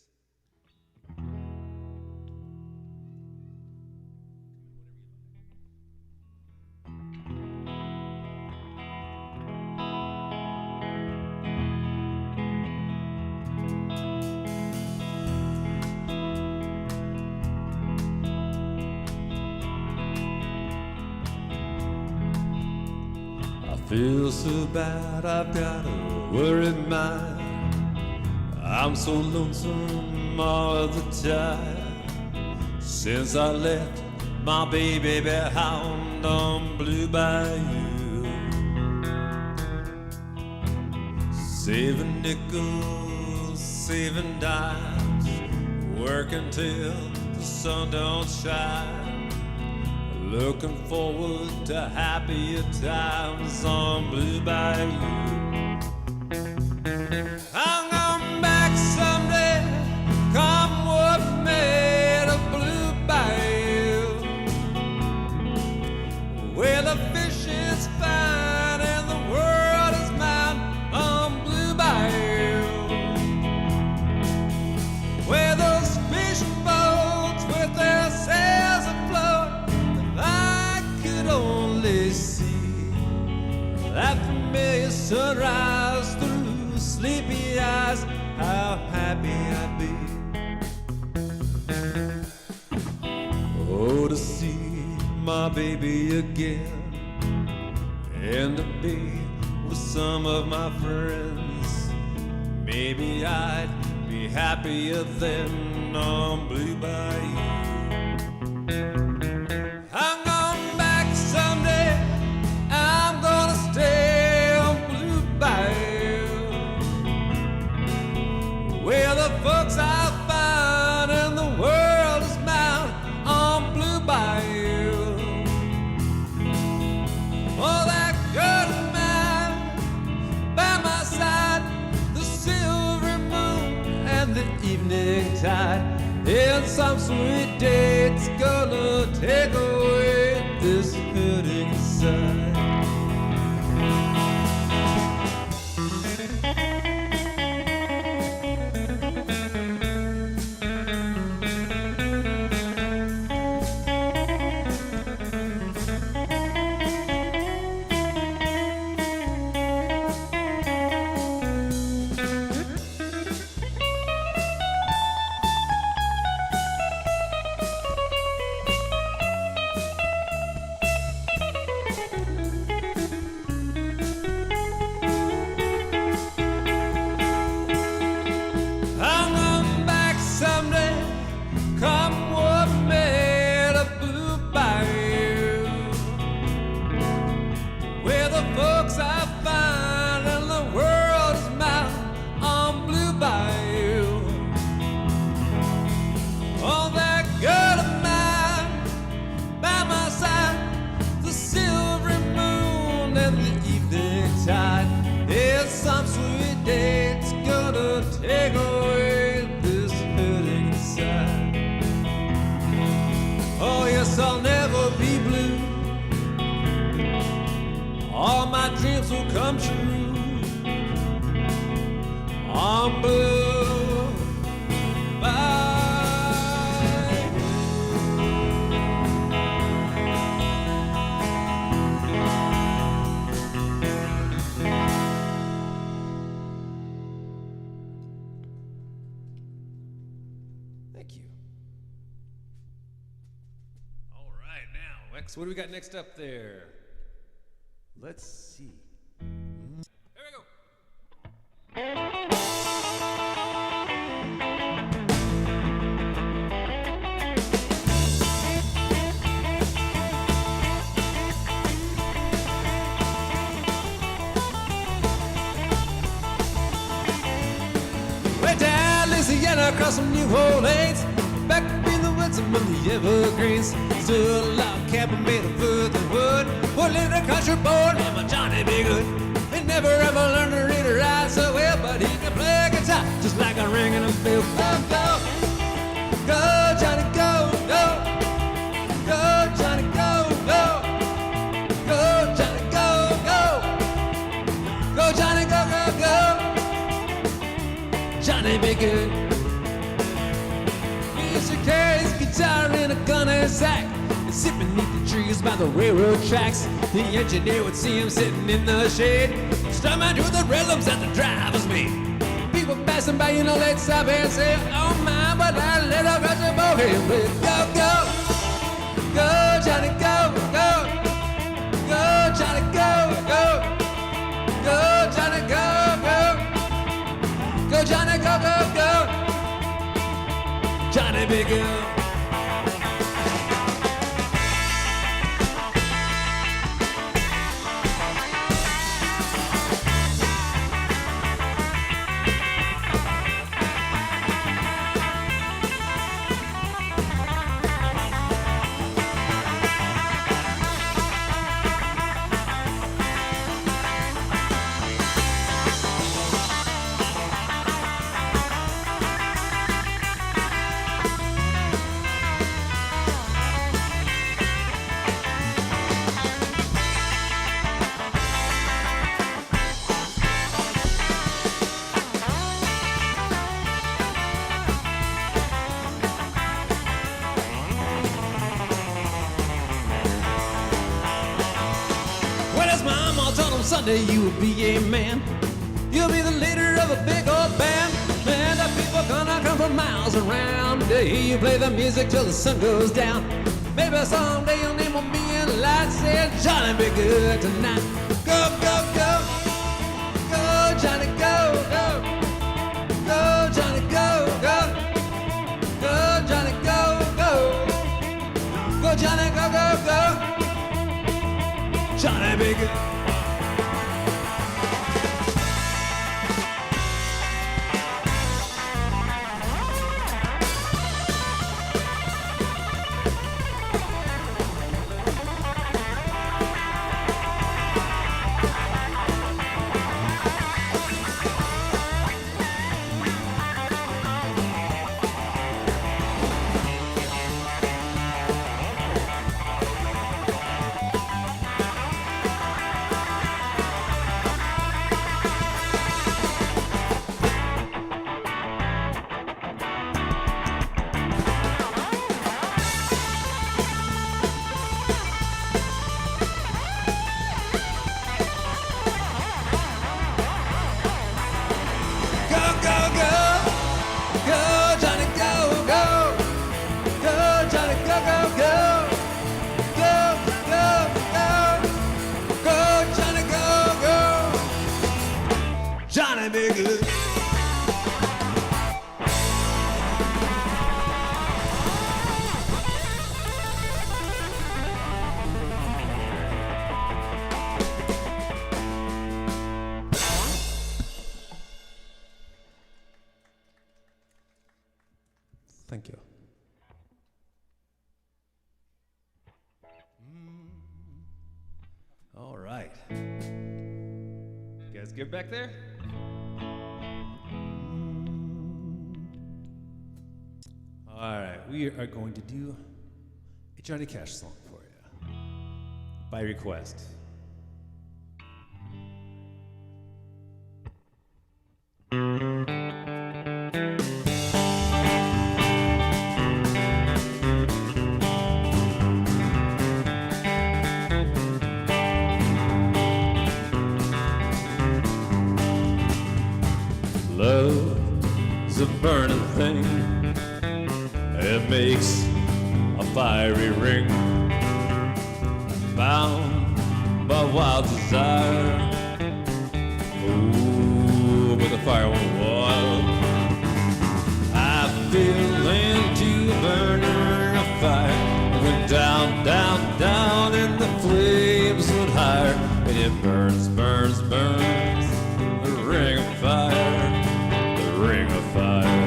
Speaker 16: feel so bad, I've got a worried mind. I'm so lonesome all the time since I left my baby behind on Blue Bayou. Saving nickels, saving dimes, working till the sun don't shine, looking forward to happier times on Blue Bayou. I'm going back someday, come what may, to Blue Bayou, where the fish is fine and the world is mine on Blue Bayou, where those fishing boats with their sails afloat, if I could only see that familiar sunrise through sleepy eyes, how happy I'd be. Oh, to see my baby again and to be with some of my friends. Maybe I'd be happier then on Blue Bayou. I'm going back someday, I'm gonna stay on Blue Bayou, where the folks I find and the world is mine on Blue Bayou. Oh, that good man by my side, the silvery moon and the evening tide. In some sweet day, it's gonna take away this hurting inside. I'm going back someday, come what may, to Blue Bayou, where the folks I find and the world is mine on Blue Bayou. Oh, that girl of mine by my side, the silvery moon and the evening tide. It's some sweet day, it's gonna take away this hurting inside. Oh yes, I'll never be blue, all my dreams will come true on Blue Bayou.
Speaker 20: Thank you. All right, now, Wex, what do we got next up there? Let's see. There we go.
Speaker 16: Way down Louisiana across some New Orleans, back in the woods among the evergreens, still a log cabin made of earth and wood. Poor little country boy named Johnny B. Good. He never ever learned to read or write so well, but he can play guitar just like a ringing a bell. Go, go, go, Johnny, go, go, go, Johnny, go, go, go, Johnny, go, go, go, Johnny, go, go, go, Johnny B. Good. He used to carry his guitar in a gunny sack and sit beneath the trees by the railroad tracks. The engineer would see him sitting in the shade, strumming to the rhythms that the drivers made. People passing by, you know, they'd stop and say, oh my, but that little country boy can play. Go, go, go, Johnny, go, go, go, Johnny, go, go.
Speaker 14: Johnny Big Gun. Sunday you will be a man. You'll be the leader of a big old band. And the people gonna come from miles around to hear you play the music till the sun goes down. Maybe someday your name will be in lights. Say, Johnny, be good tonight. Go, go, go. Go, Johnny, go, go. Go, Johnny, go, go. Go, Johnny, go, go. Go, Johnny, go, go, go. Johnny, be good.
Speaker 16: Thank you. All right. You guys good back there? All right, we are going to do a Johnny Cash song for you by request.
Speaker 14: Love's a burning thing. It makes a fiery ring, bound by wild desire. Ooh, but the fire went wild. I fell into a burning fire. Went down, down, down, and the flames went higher. And it burns, burns, burns. The ring of fire, the ring of fire.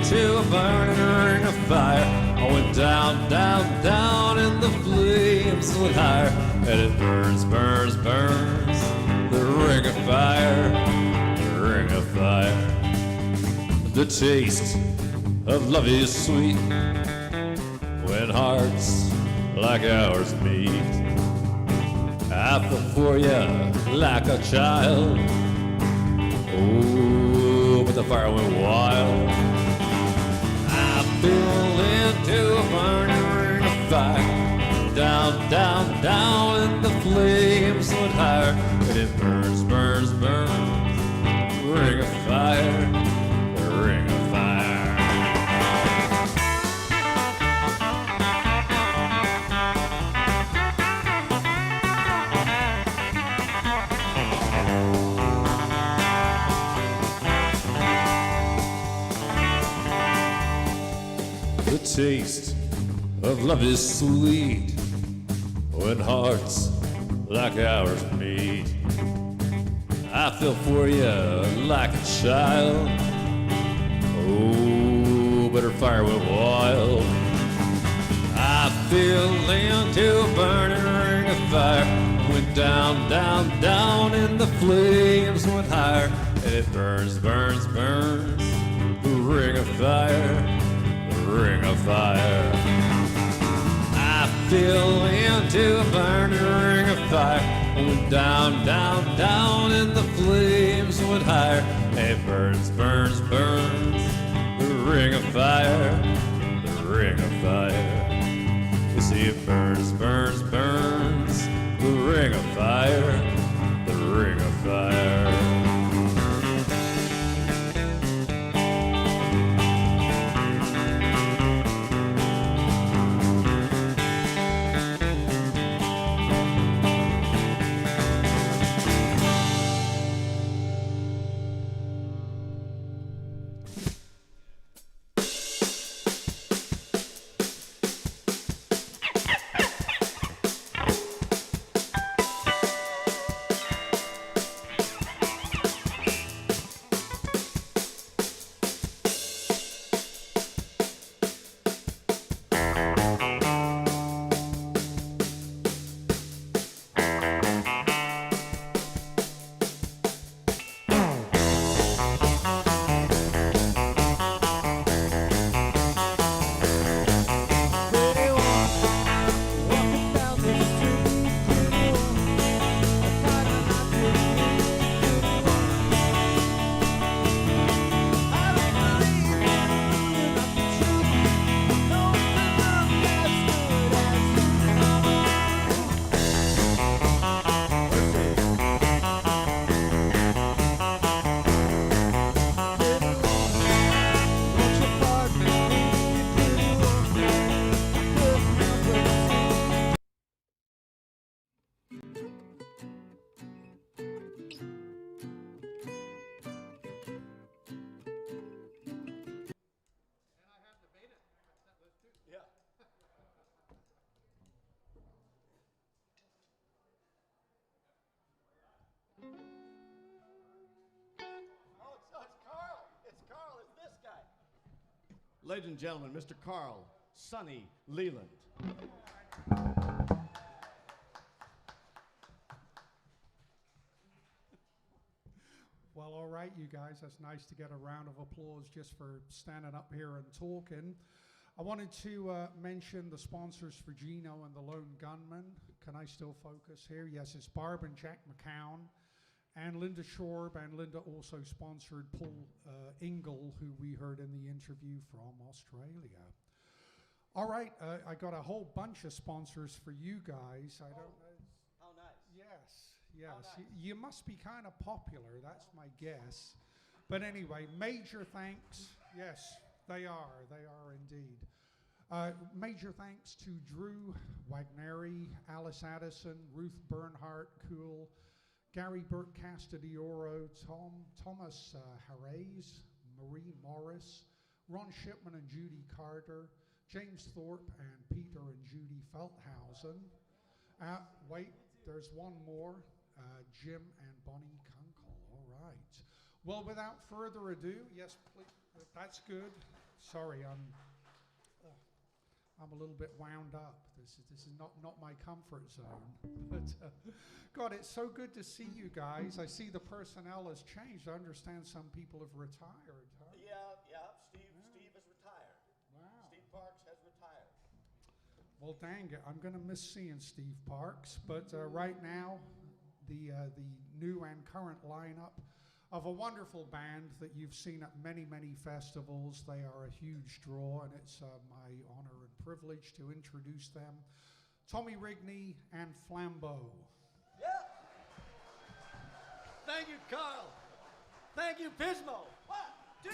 Speaker 14: To a burning ring of fire, I went down, down, down, and the flames went higher. And it burns, burns, burns, the ring of fire, the ring of fire. The taste of love is sweet when hearts like ours meet. I fell for you like a child. Oh, but the fire went wild. Fell into a burning ring of fire. Down, down, down, and the flames went higher. And it burns, burns, burns. Ring of fire, the ring of fire.
Speaker 16: taste of love is sweet when hearts like ours meet. I feel for you like a child. Oh, but her fire went wild. I feel into a burning ring of fire. Went down, down, down, and the flames went higher. And it burns, burns, burns. The ring of fire, the ring of fire. I feel into a burning ring of fire. Went down, down, down, and the flames went higher. It burns, burns, burns. The ring of fire, the ring of fire. You see it burns, burns, burns. The ring of fire, the ring of fire.
Speaker 21: Ladies and gentlemen, Mr. Carl Sonny Leland.
Speaker 1: Well, all right, you guys, that's nice to get a round of applause just for standing up here and talking. I wanted to mention the sponsors for Gino and the Lone Gunman. Can I still focus here? Yes, it's Barb and Jack McCown. And Linda Shorb, and Linda also sponsored Paul Ingle, who we heard in the interview from Australia. All right, I got a whole bunch of sponsors for you guys. I don't know.
Speaker 21: How nice.
Speaker 1: Yes, yes. You must be kind of popular, that's my guess. But anyway, major thanks. Yes, they are indeed. Major thanks to Drew Wagneri, Alice Addison, Ruth Bernhardt, Cool, Gary Burke Castadioro, Thomas Harres, Marie Morris, Ron Shipman and Judy Carter, James Thorpe and Peter and Judy Felthausen. Wait, there's one more, Jim and Bonnie Kunkel. All right. Well, without further ado, yes, please. That's good. Sorry, I'm a little bit wound up. This is not my comfort zone. But God, it's so good to see you guys. I see the personnel has changed. I understand some people have retired. Huh?
Speaker 21: Yeah. Steve is retired.
Speaker 1: Wow.
Speaker 21: Steve Parks has retired.
Speaker 1: Well, dang it, I'm going to miss seeing Steve Parks. But right now, the new and current lineup of a wonderful band that you've seen at many, many festivals. They are a huge draw, and it's my honor and privilege to introduce them. Tommy Rigney and Flambeau.
Speaker 21: Yeah. Thank you, Carl. Thank you, Pismo. 1, 2.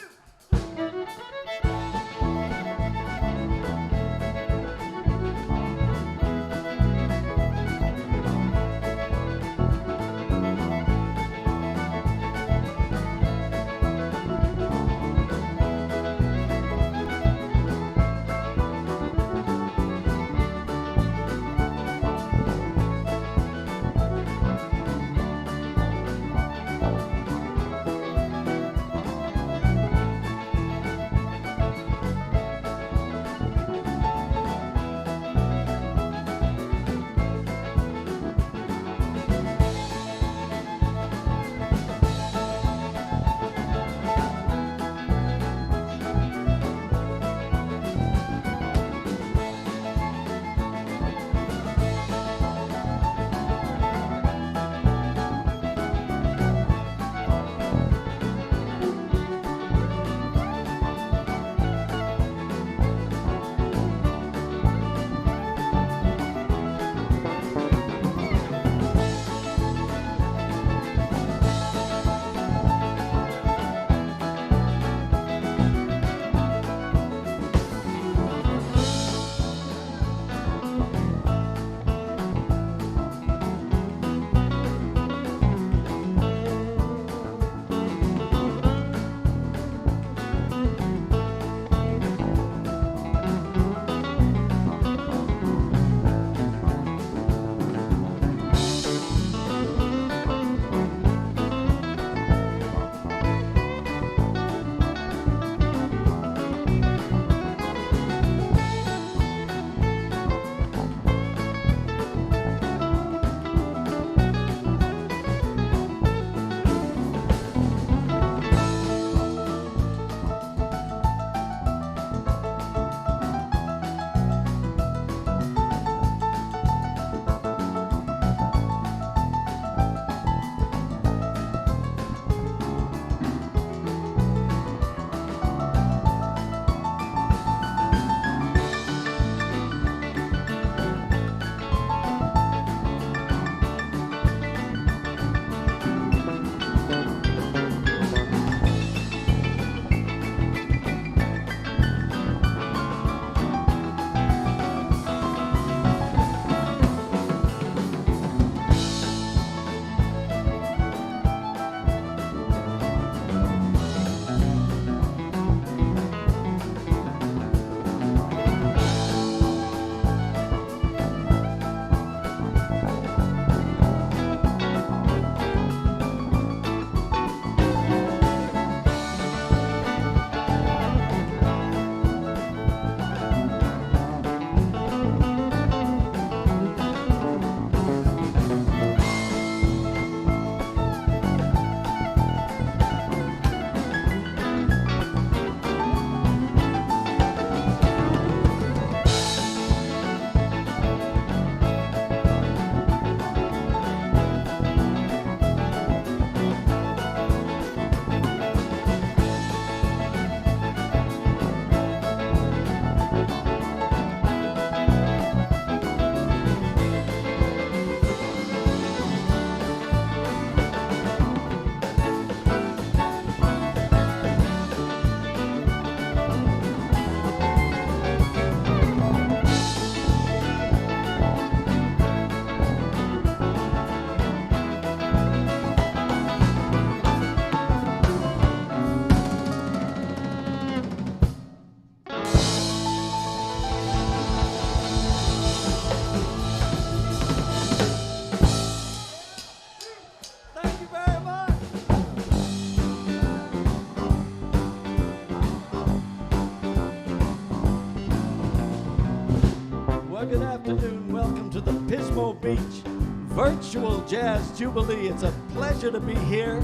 Speaker 21: Beach, virtual jazz jubilee. It's a pleasure to be here.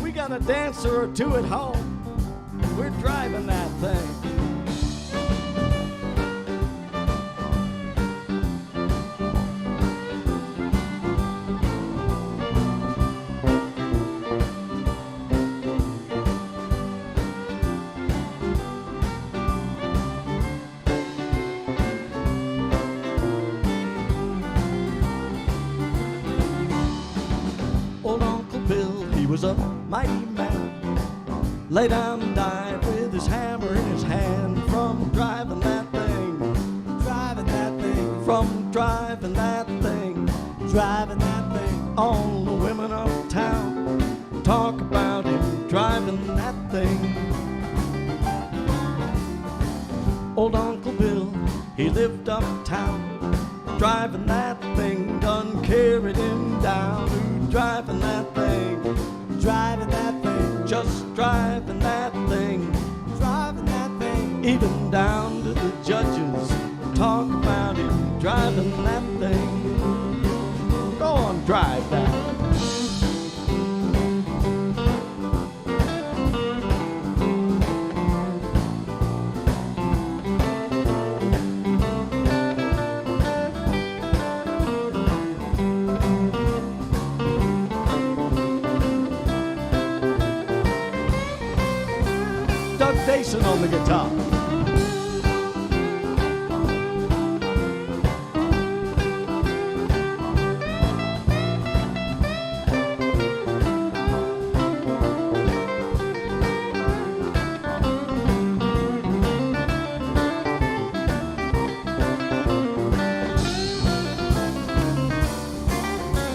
Speaker 21: We got a dancer or two at home. We're driving that thing. Was a mighty man, lay down and died with his hammer in his hand. From driving that thing, from driving that thing, all the women of town talk about him driving that thing. Old Uncle Bill, he lived uptown, driving that thing, done carried him down. Driving that thing, just driving that thing, even down to the judges talk about him driving that thing. Go on, drive that. Basin on the guitar.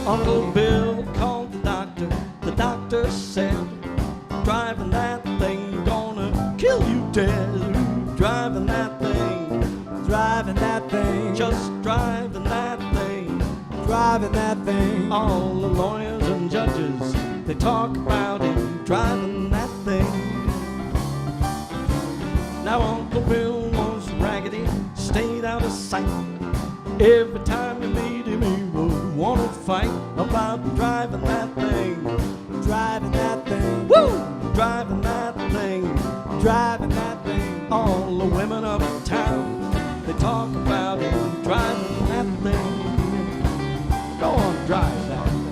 Speaker 21: Uncle Bill called the doctor. The doctor said, driving that thing gonna kill you dead. Driving that thing, just driving that thing, all the lawyers and judges, they talk about him driving that thing. Now Uncle Bill was raggedy, stayed out of sight. Every time you meet him, he would want to fight about driving that thing, woo! Driving that thing, all the women of town, they talk about him driving that thing. Go on, drive that thing.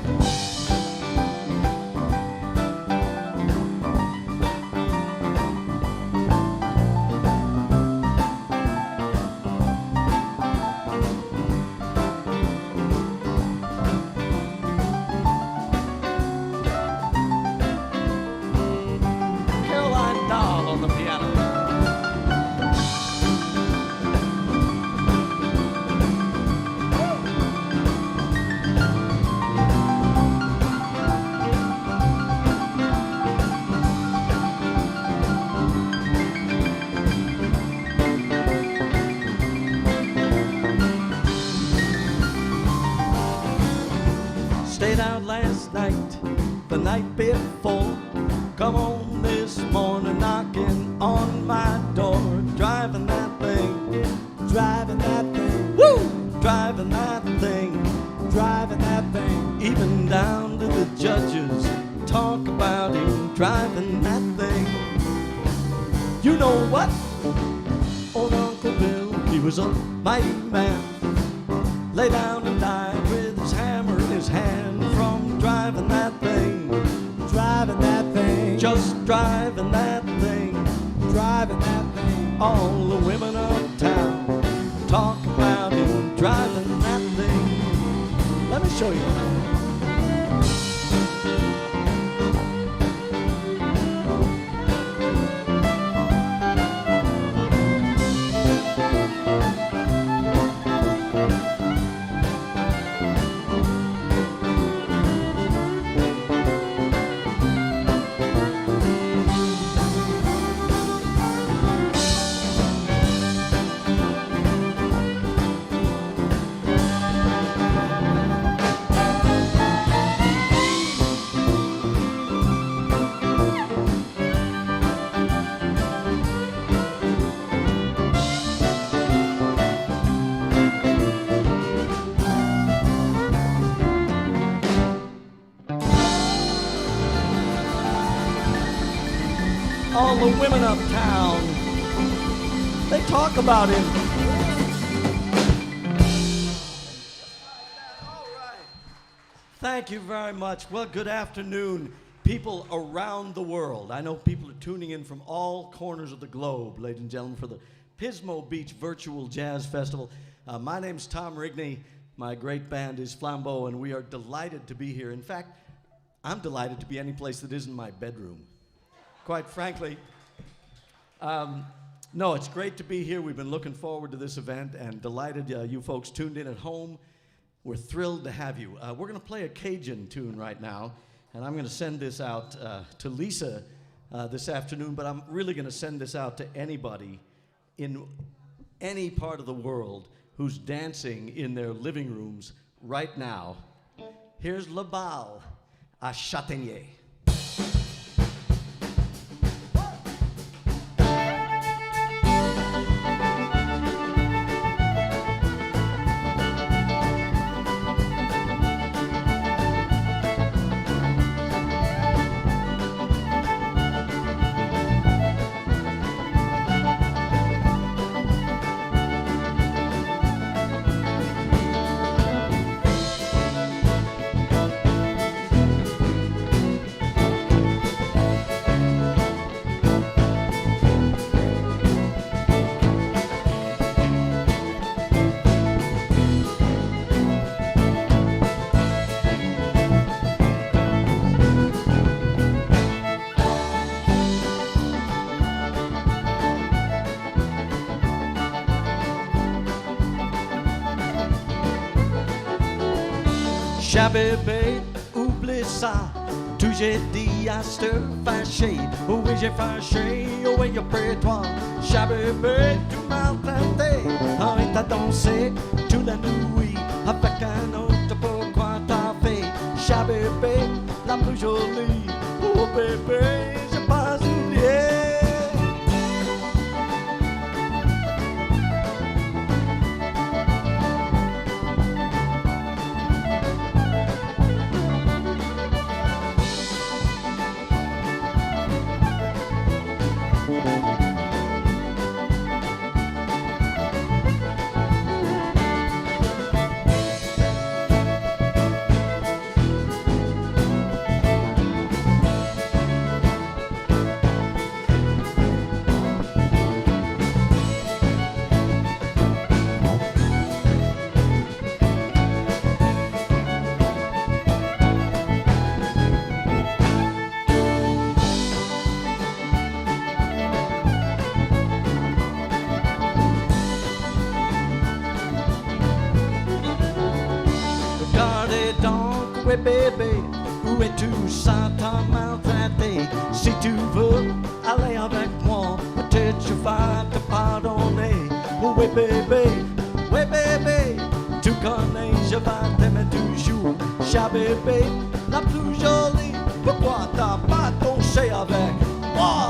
Speaker 21: Stayed out last night, the night before. Come on this morning, knocking on my door. Driving that thing, woo! Driving that thing, even down to the judges talk about him driving that thing. You know what? Old Uncle Bill, he was a mighty man. Lay down and died with his hammer in his hand. From driving that thing, just driving that thing, all the women of town talk about him driving that thing. Let me show you. all the women uptown, they talk about him. Thank you very much. Well, good afternoon, people around the world. I know people are tuning in from all corners of the globe, ladies and gentlemen, for the Pismo Beach Virtual Jazz Festival. My name's Tom Rigney. My great band is Flambeau, and we are delighted to be here. In fact, I'm delighted to be any place that isn't my bedroom. Quite frankly, no, it's great to be here. We've been looking forward to this event and delighted you folks tuned in at home. We're thrilled to have you. We're going to play a Cajun tune right now, and I'm going to send this out to Lisa this afternoon, but I'm really going to send this out to anybody in any part of the world who's dancing in their living rooms right now. Here's Labal, a Chatenye. Bébé, oublie ça. Tout j'ai dit à ce fâché. Oui, j'ai fâché, oui, j'ai pris toi. Bébé, tu m'as traité. Envie t'as dansé toute la nuit. Avec un autre, pourquoi t'as fait? Bébé, la plus jolie. Oh bébé, j'ai pas oublié. Oui bébé, où es-tu sans ta main traitée? Si tu veux aller avec moi, peut-être je vais te pardonner. Oui bébé, tu connais, je vais t'aimer toujours. Bébé, la plus jolie, pourquoi t'as pas dansé avec moi?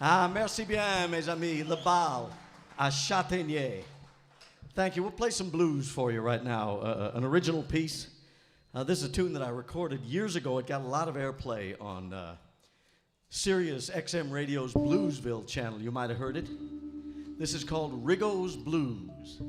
Speaker 21: Ah, merci bien, mes amis. Labal, a Chatenye. Thank you. We'll play some blues for you right now. An original piece This is a tune that I recorded years ago. It got a lot of airplay on Sirius XM Radio's Bluesville channel. You might have heard it. This is called Rigo's Blues.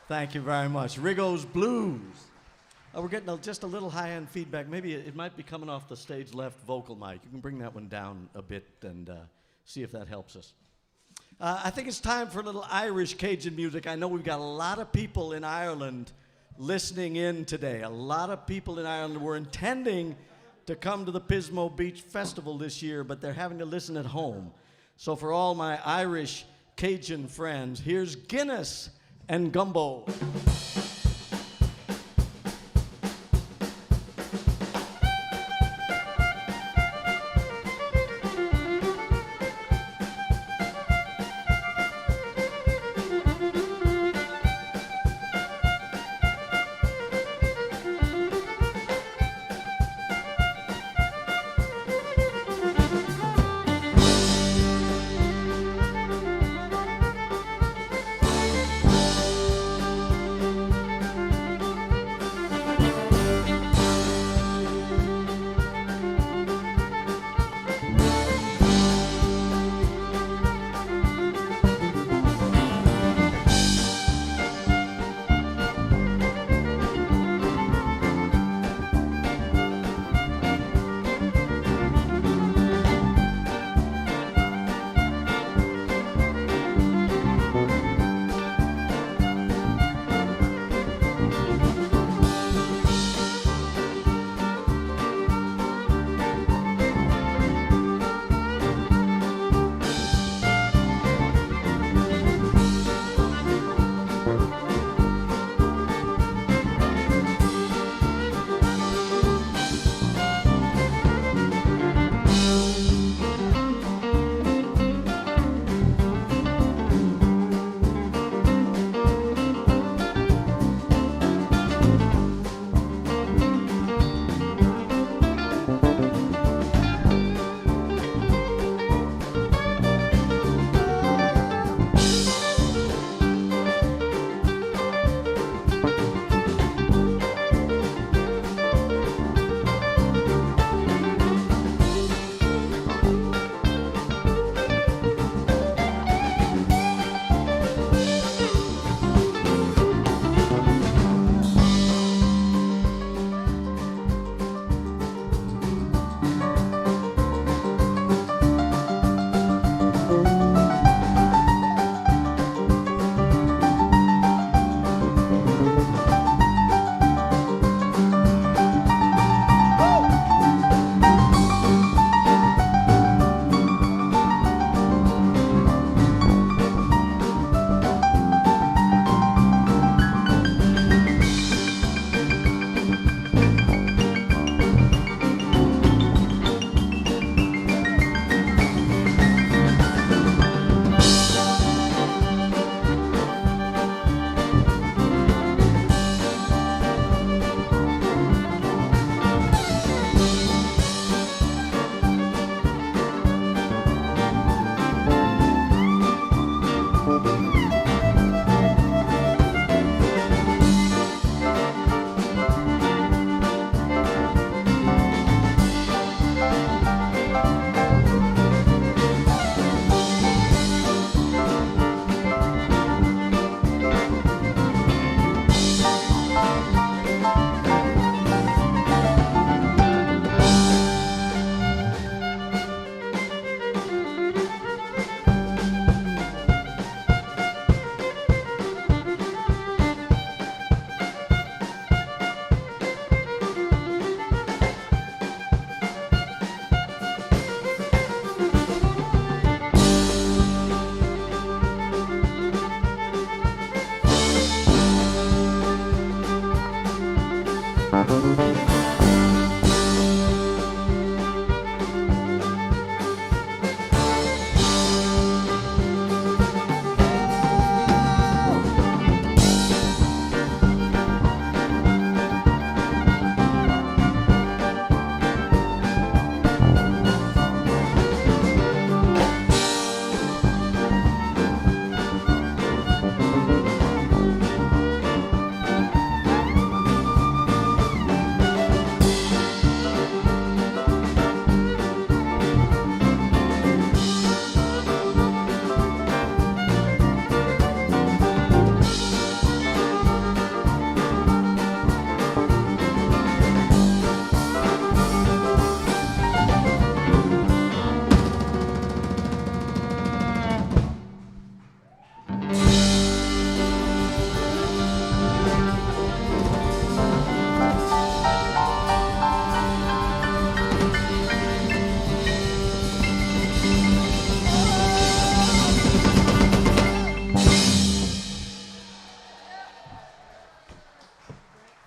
Speaker 21: Thank you very much. Rigo's Blues. We're getting just a little high-end feedback. Maybe it might be coming off the stage left vocal mic. You can bring that one down a bit and see if that helps us. I think it's time for a little Irish Cajun music. I know we've got a lot of people in Ireland listening in today. A lot of people in Ireland were intending to come to the Pismo Beach Festival this year, but they're having to listen at home. So for all my Irish Cajun friends, here's Guinness and Gumbo.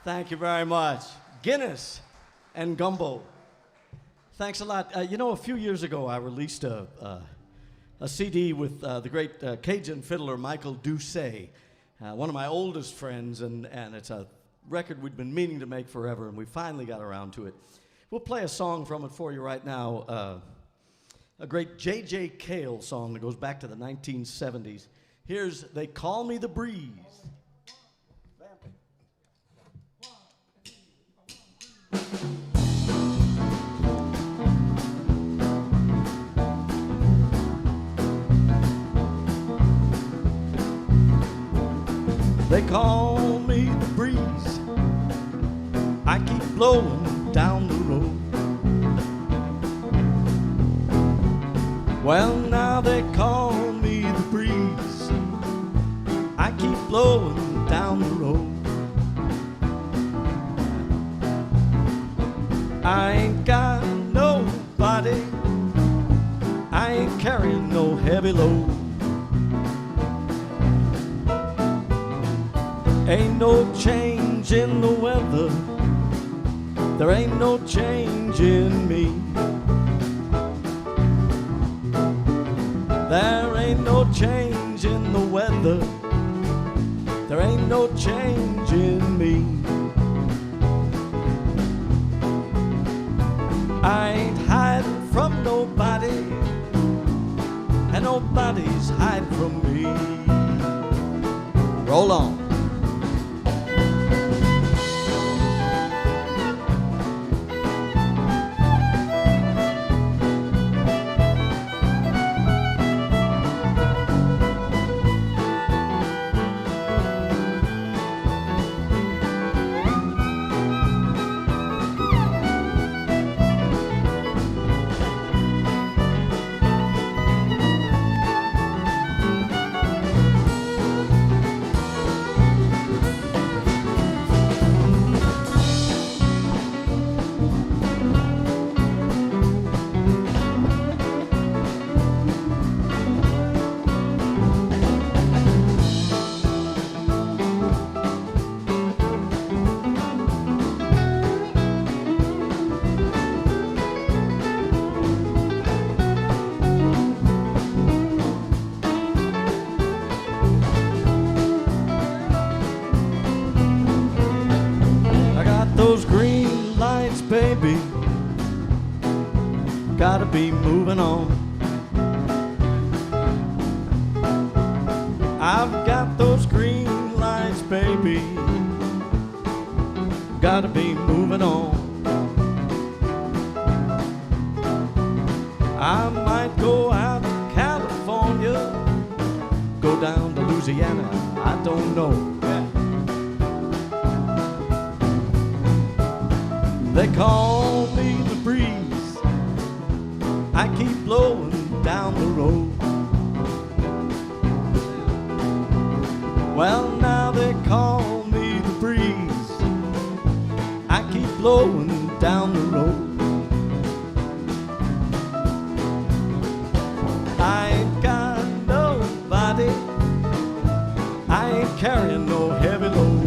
Speaker 21: Thank you very much. Guinness and Gumbo. Thanks a lot. You know, a few years ago, I released a CD with the great Cajun fiddler Michael Doucet, one of my oldest friends, and it's a record we'd been meaning to make forever, and we finally got around to it. We'll play a song from it for you right now, a great J.J. Cale song that goes back to the 1970s. Here's They Call Me the Breeze. They call me the breeze. I keep blowing down the road. Well, now they call me the breeze. I keep blowing down the road. I ain't got nobody. I ain't carrying no heavy load. Ain't no change in the weather. There ain't no change in me. There ain't no change in the weather. There ain't no change in me. I ain't hiding from nobody, and nobody's hiding from me. Roll on. Baby, gotta be moving on. I've got those green lights, baby, gotta be moving on. I might go out to California, go down to Louisiana, I don't know. They call me the breeze. I keep blowing down the road. Well, now they call me the breeze. I keep blowing down the road. I ain't got nobody. I ain't carrying no heavy load.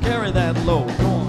Speaker 21: Carry that load. Go on.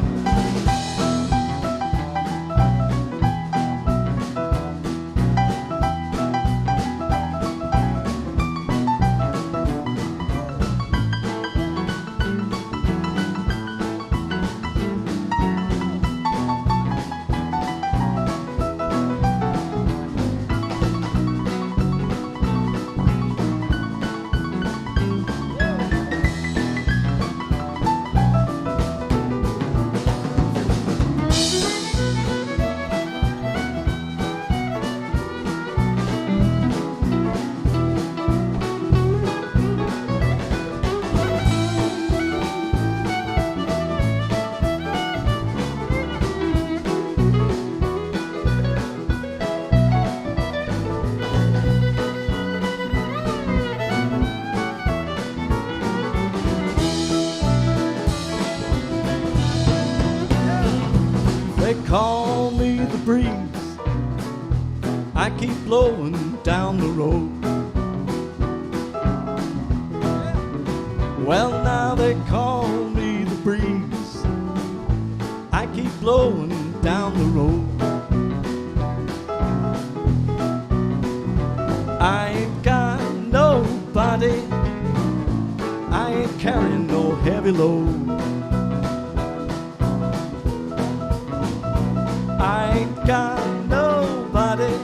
Speaker 21: Call me the breeze. I keep blowing down the road. Well, now they they call me the breeze. I keep blowing down the road. I ain't got nobody, I ain't carrying no heavy load. I ain't got nobody,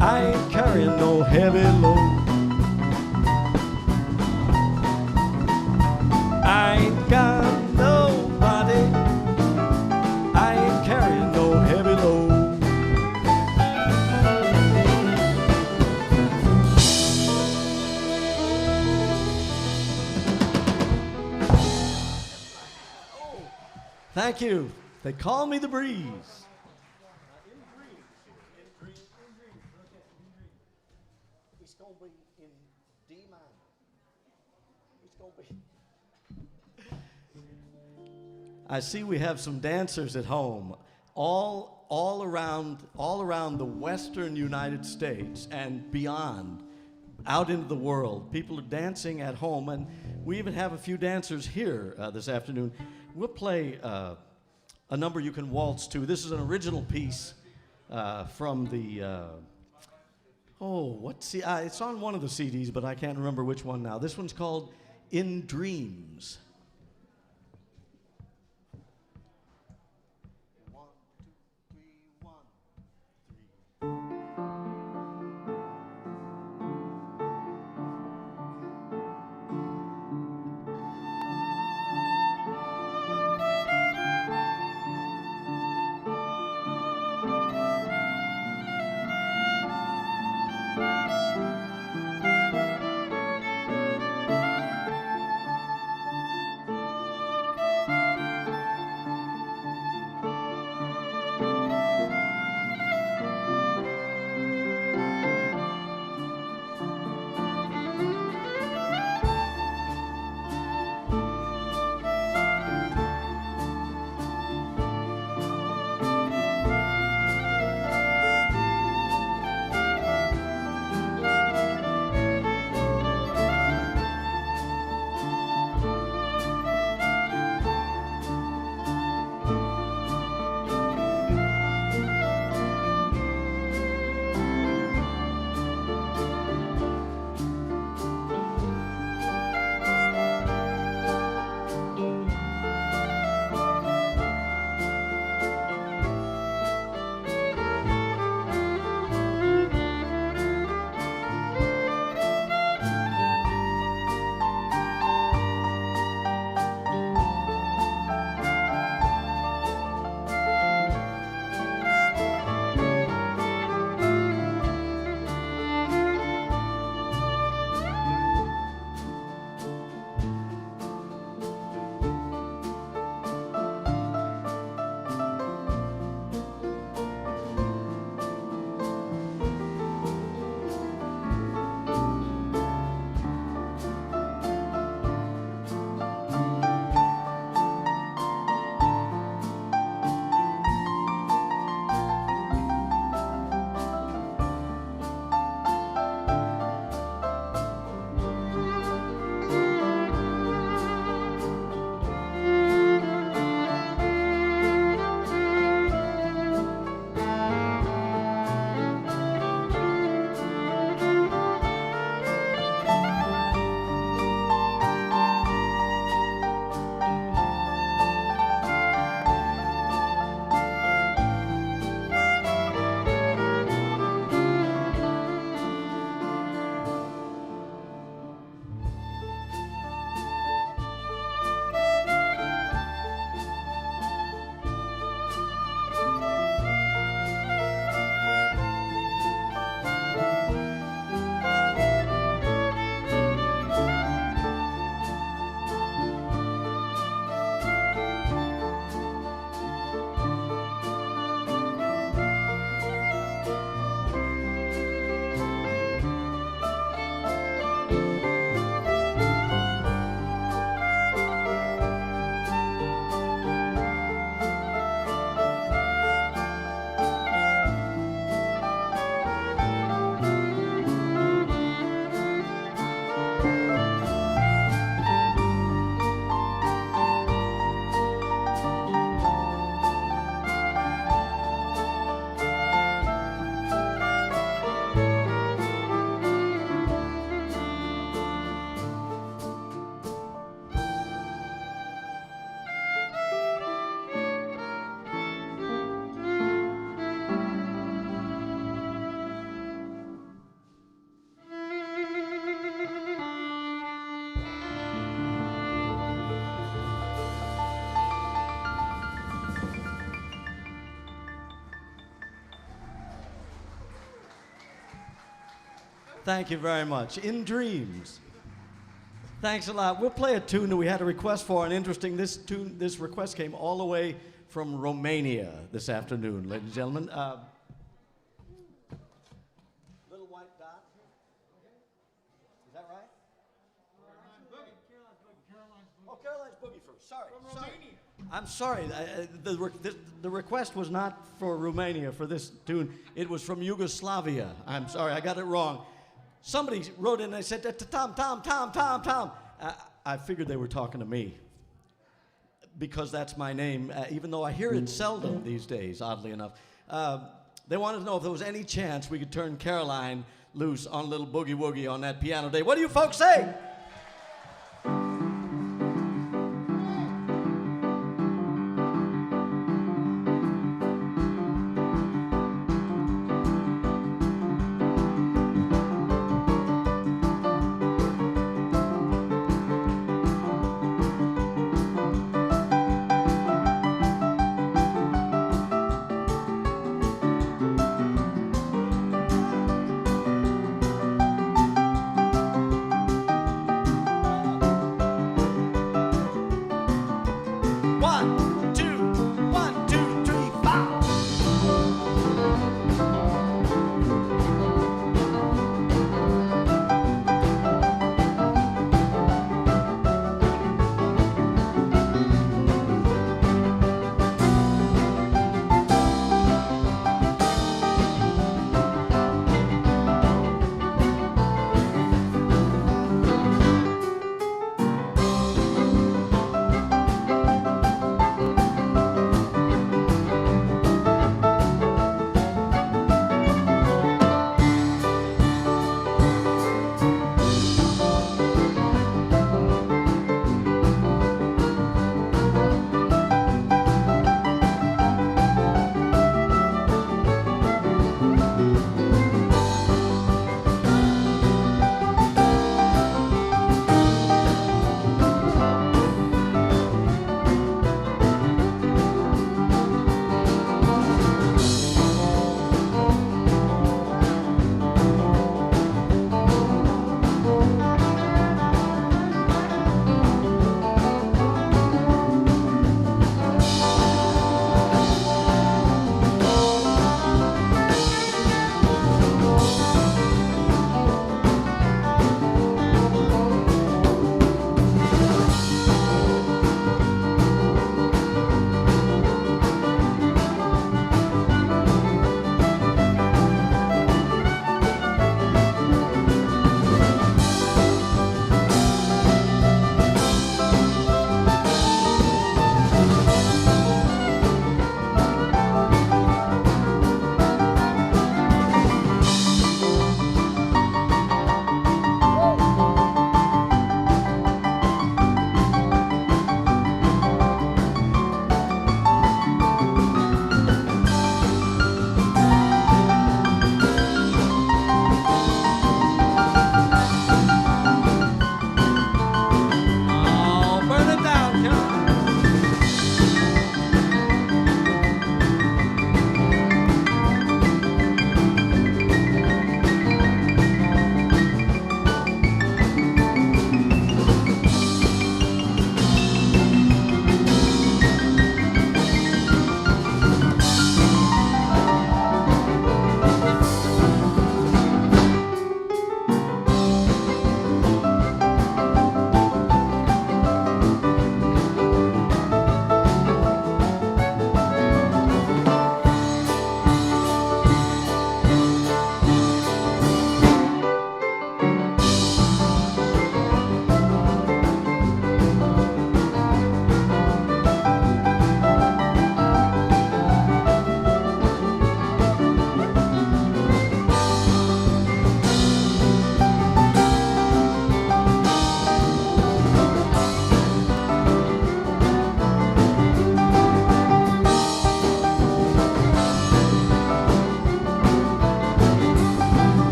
Speaker 21: I ain't carrying no heavy load. I ain't got nobody, I ain't carrying no heavy load. Thank you. They call me the breeze. It's going to be in D minor. It's going to be. I see we have some dancers at home, all around the western United States and beyond, out into the world. People are dancing at home, and we even have a few dancers here this afternoon. We'll play a number you can waltz to. This is an original piece from the, it's on one of the CDs, but I can't remember which one now. This one's called In Dreams. Thank you very much. In Dreams. Thanks a lot. We'll play a tune that we had a request for, and interesting, this request came all the way from Romania this afternoon, ladies and gentlemen. Little white dot. Is that right? Oh, Caroline's Boogie first. Sorry. I'm sorry. The request was not for Romania for this tune. It was from Yugoslavia. I'm sorry. I got it wrong. Somebody wrote in and they said, Tom. I figured they were talking to me because that's my name, even though I hear it seldom these days, oddly enough. They wanted to know if there was any chance we could turn Caroline loose on Little Boogie Woogie on that piano day. What do you folks say?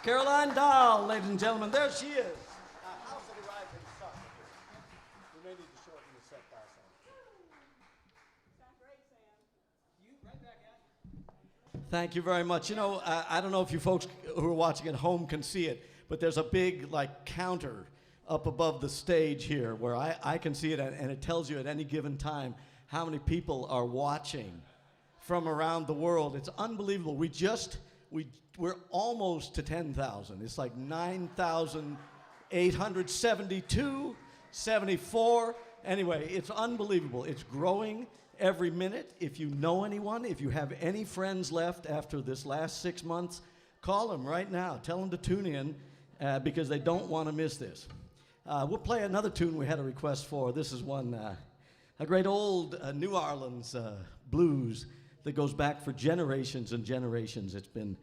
Speaker 21: Caroline Dahl, ladies and gentlemen, there she is. House of the Rising Sun. We may need to shorten the set by some. Thank you very much. You know, I don't know if you folks who are watching at home can see it, but there's a big like counter up above the stage here where I can see it, and it tells you at any given time how many people are watching from around the world. It's unbelievable. We're almost to 10,000. It's like 9,872, 74. Anyway, it's unbelievable. It's growing every minute. If you know anyone, if you have any friends left after this last 6 months, call them right now. Tell them to tune in because they don't want to miss this. We'll play another tune we had a request for. This is one, a great old New Orleans blues that goes back for generations and generations. It's been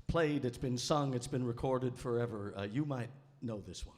Speaker 21: played, it's been sung, it's been recorded forever. You might know this one.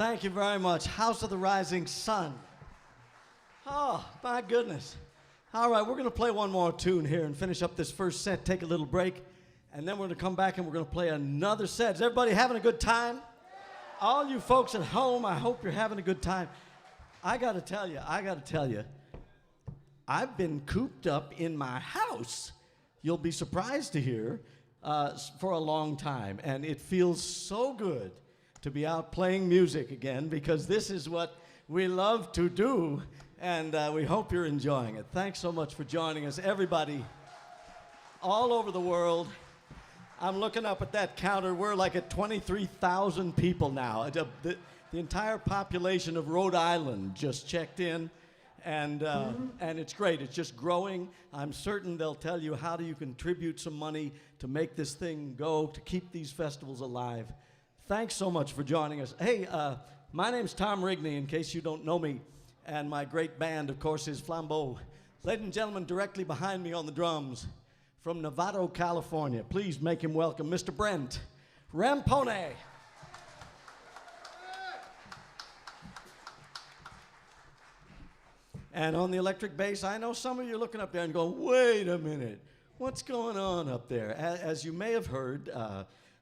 Speaker 21: Thank you very much. House of the Rising Sun. Oh, my goodness. All right, we're going to play one more tune here and finish up this first set, take a little break, and then we're going to come back and we're going to play another set. Is everybody having a good time? All you folks at home, I hope you're having a good time. I got to tell you, I've been cooped up in my house, you'll be surprised to hear, for a long time, and it feels so good to be out playing music again, because this is what we love to do, and we hope you're enjoying it. Thanks so much for joining us, everybody all over the world. I'm looking up at that counter. We're like at 23,000 people now. The entire population of Rhode Island just checked in, and it's great. It's just growing. I'm certain they'll tell you how do you contribute some money to make this thing go, to keep these festivals alive. Thanks so much for joining us. Hey, my name's Tom Rigney, in case you don't know me, and my great band, of course, is Flambeau. Ladies and gentlemen, directly behind me on the drums, from Novato, California, please make him welcome, Mr. Brent Rampone. And on the electric bass, I know some of you are looking up there and going, wait a minute, what's going on up there? As you may have heard,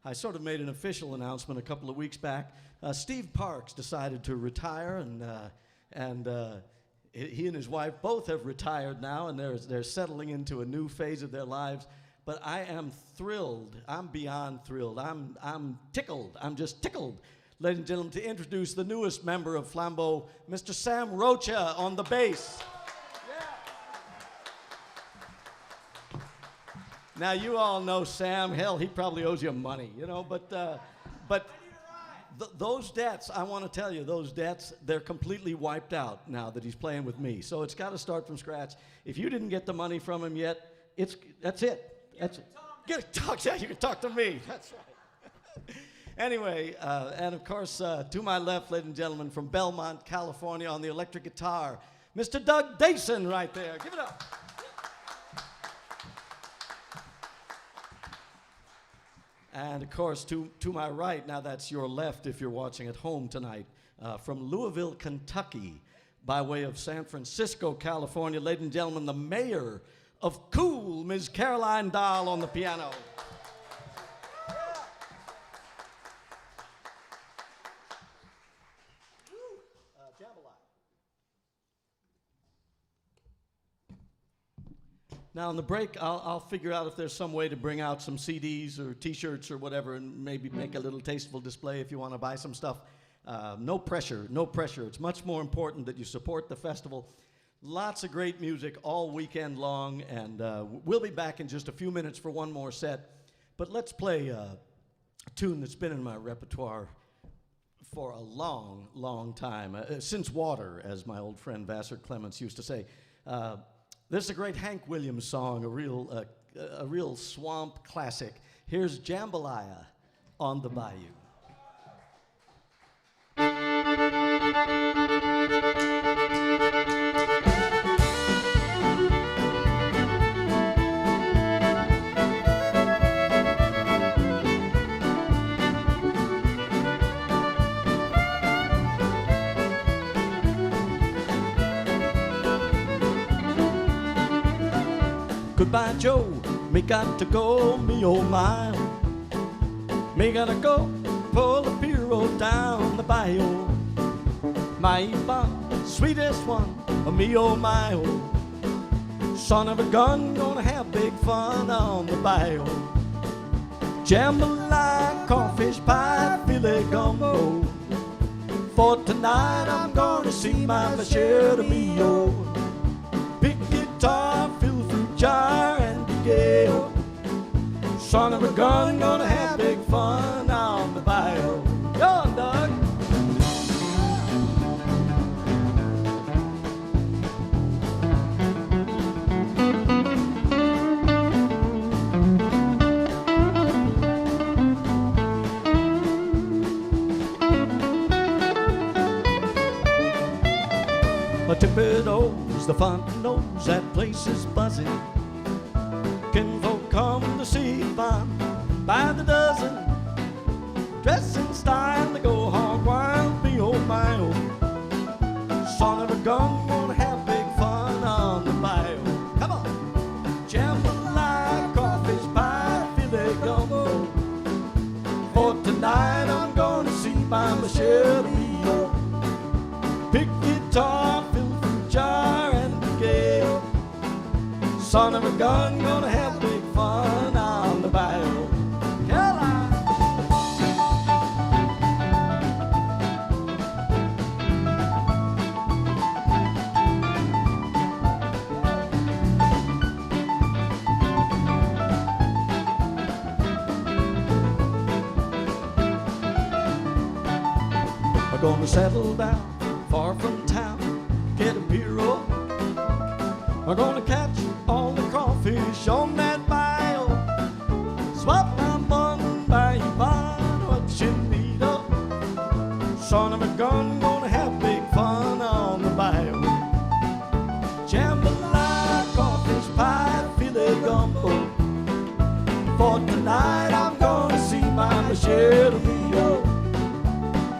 Speaker 21: I sort of made an official announcement a couple of weeks back. Steve Parks decided to retire, and he and his wife both have retired now, and they're settling into a new phase of their lives. But I am thrilled. I'm beyond thrilled. I'm tickled. I'm just tickled, ladies and gentlemen, to introduce the newest member of Flambeau, Mr. Sam Rocha on the bass. Yeah. Now, you all know Sam. Hell, he probably owes you money, you know, but those debts, I want to tell you, those debts, they're completely wiped out now that he's playing with me. So it's got to start from scratch. If you didn't get the money from him yet, that's it. That's it. Yeah, you can talk to me. That's right. Anyway, and of course, to my left, ladies and gentlemen, from Belmont, California, on the electric guitar, Mr. Doug Dason right there. Give it up. And of course, to my right, now that's your left if you're watching at home tonight, from Louisville, Kentucky, by way of San Francisco, California, ladies and gentlemen, the mayor of Cool, Ms. Caroline Dahl on the piano. Now, on the break, I'll figure out if there's some way to bring out some CDs or T-shirts or whatever and maybe make a little tasteful display if you want to buy some stuff. No pressure, no pressure. It's much more important that you support the festival. Lots of great music all weekend long, and we'll be back in just a few minutes for one more set. But let's play a tune that's been in my repertoire for a long, long time, since Water, as my old friend Vassar Clements used to say. This is a great Hank Williams song, a real swamp classic. Here's Jambalaya on the Bayou. Goodbye, Joe, me got to go, me oh my. Me gotta go, pull a piero down the bayou. My Ivan, sweetest one, me oh my oh. Son of a gun, gonna have big fun on the bayou. Jambalaya, cornfish pie, filet gumbo. For tonight I'm gonna see my share of me oh. Big guitar, fill fruit jar and the gale. Son of a gun, gonna have big fun on the bayou. Go on, Doug. A Thibodeau's, the Fontenot's, that place is buzzing. Kinfolk come to see Fram by the dozen. Dress in style, they go hog wild, be old Son of a gun, gonna have big fun on the bayou. Come on. Jambalaya, crawfish pie, filet gumbo. For tonight I'm gonna see my Michelle Rio. Pick guitar, fill fruit jar, and the gale. Son of a gun, gonna have big fun on the bayou. Caroline. I'm gonna settle down far from town, get a bureau. I'm gonna catch all the crawfish on that bayou. Swap my bun by Yvonne or Chinito. Son of a gun, gonna have big fun on the bayou. Jambalaya, crawfish pie, filet gumbo. For tonight I'm gonna see my Michelle Rio.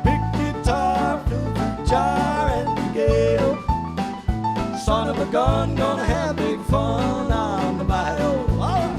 Speaker 21: Big guitar, fill fruit jar, and the gale. Son of a gun, gonna have big fun on the bayou. All right.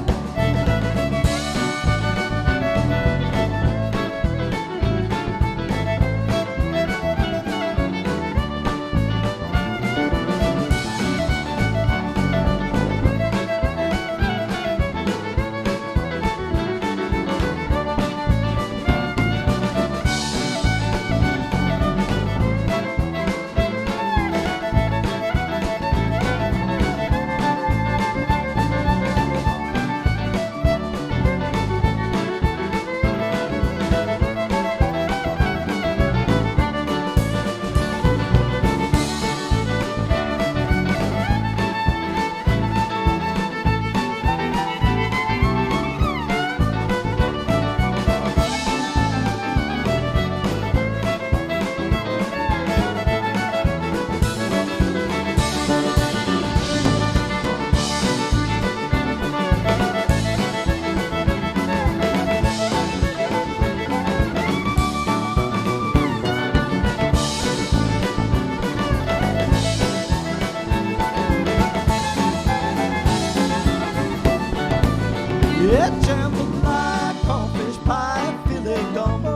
Speaker 21: Yeah, jambalaya, crawfish pie, filet gumbo.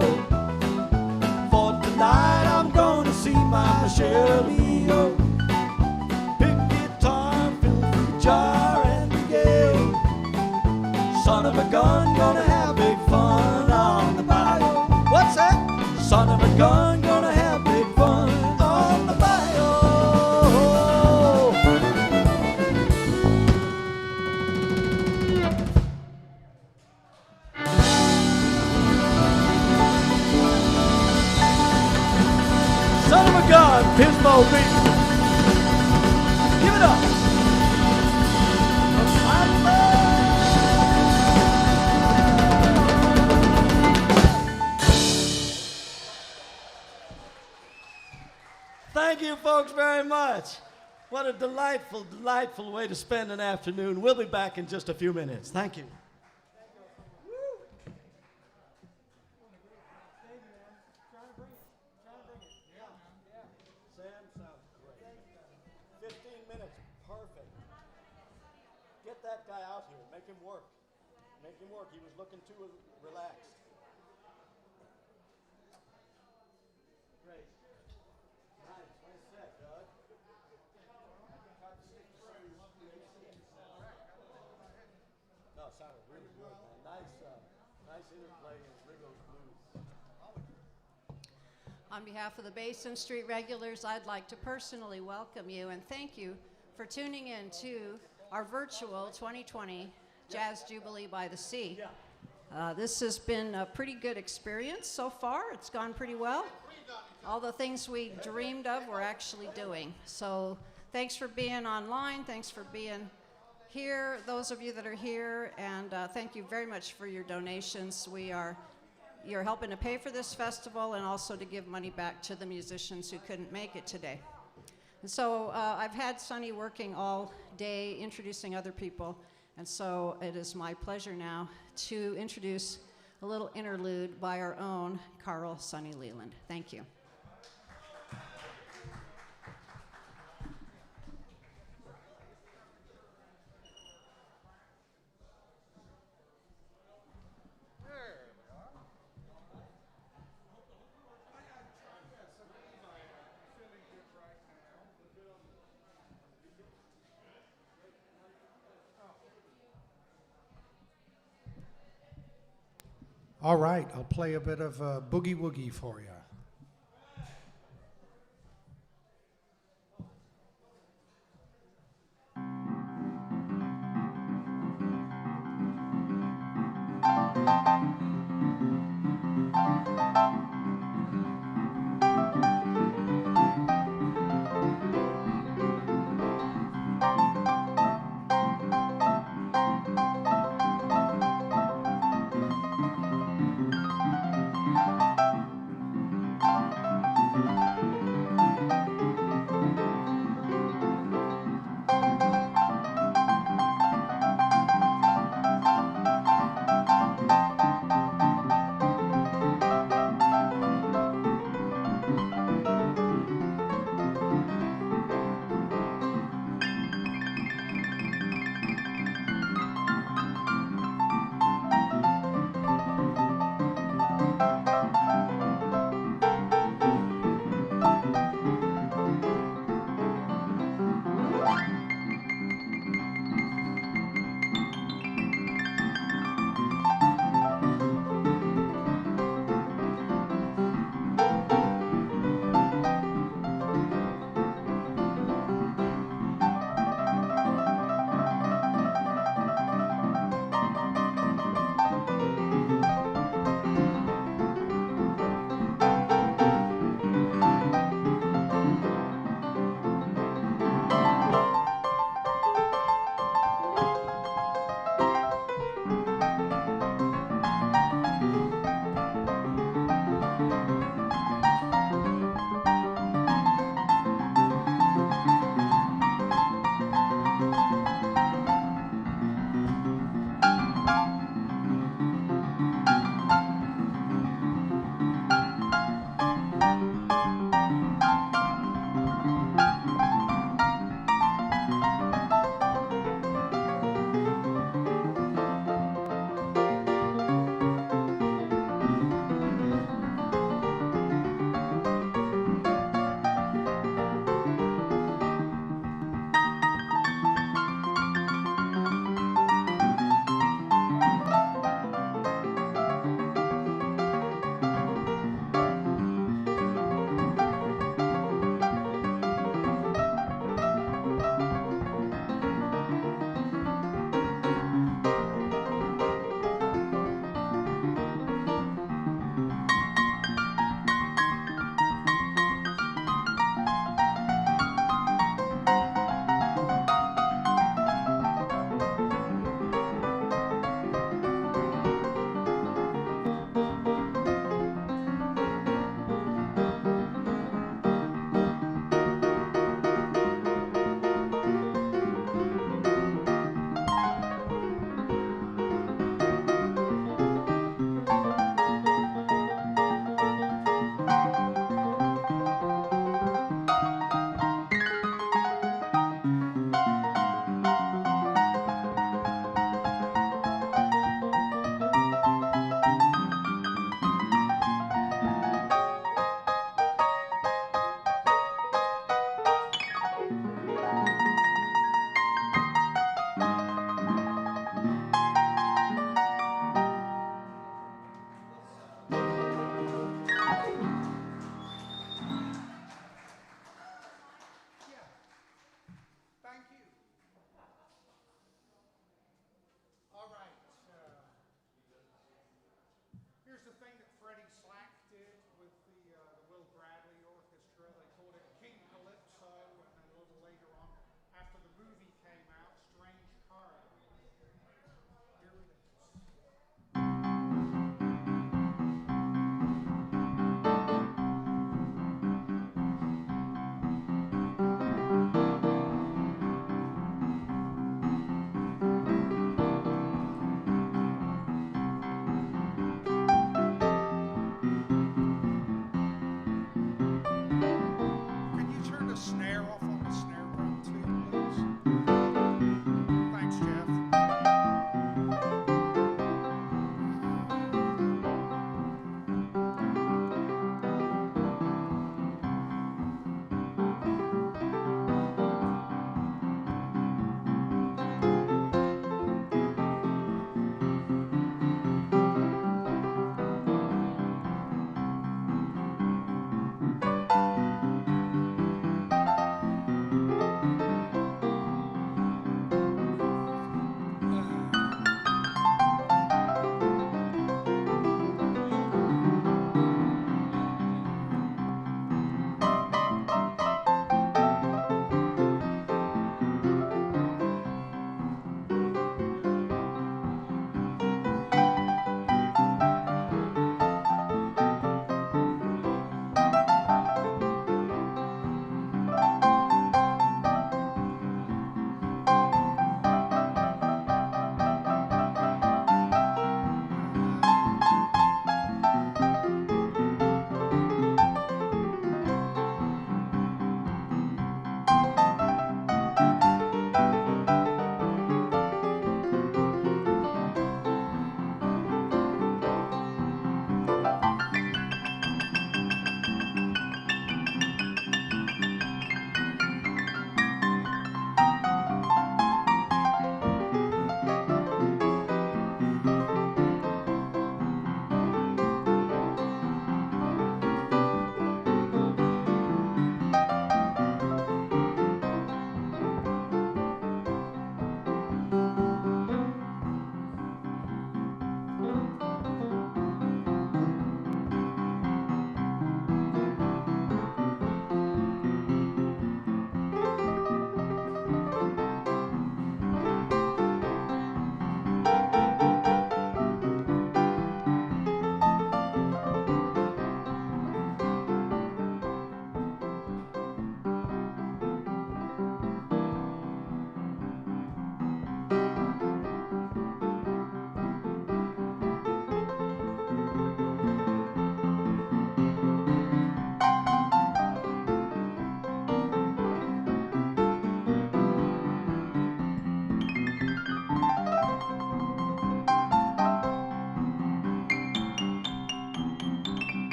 Speaker 21: For tonight I'm gonna see my Michelle Rio. Big guitar, fill fruit jar, and the gale. Son of a gun, gonna have big fun on the bayou. What's that? Son of a gun, gonna have big fun on the bayou. Son of a gun, Pismo beat. Give it up. Thank you, folks, very much. What a delightful, delightful way to spend an afternoon. We'll be back in just a few minutes. Thank you. Get that guy out here. Make him work. Make him work. He was looking too relaxed. Great. Nice. Nice set, Doug. No, it sounded really good, man. Nice interplay in Rigo's blues.
Speaker 11: On behalf of the Basin Street regulars, I'd like to personally welcome you and thank you for tuning in to our virtual 2020 Jazz Jubilee by the Sea. This has been a pretty good experience so far. It's gone pretty well. All the things we dreamed of, we're actually doing. So thanks for being online. Thanks for being here, those of you that are here, and thank you very much for your donations. You're helping to pay for this festival and also to give money back to the musicians who couldn't make it today. And so I've had Sonny working all day introducing other people, and so it is my pleasure now to introduce a little interlude by our own Carl Sonny Leland. Thank you.
Speaker 1: All right, I'll play a bit of Boogie Woogie for you.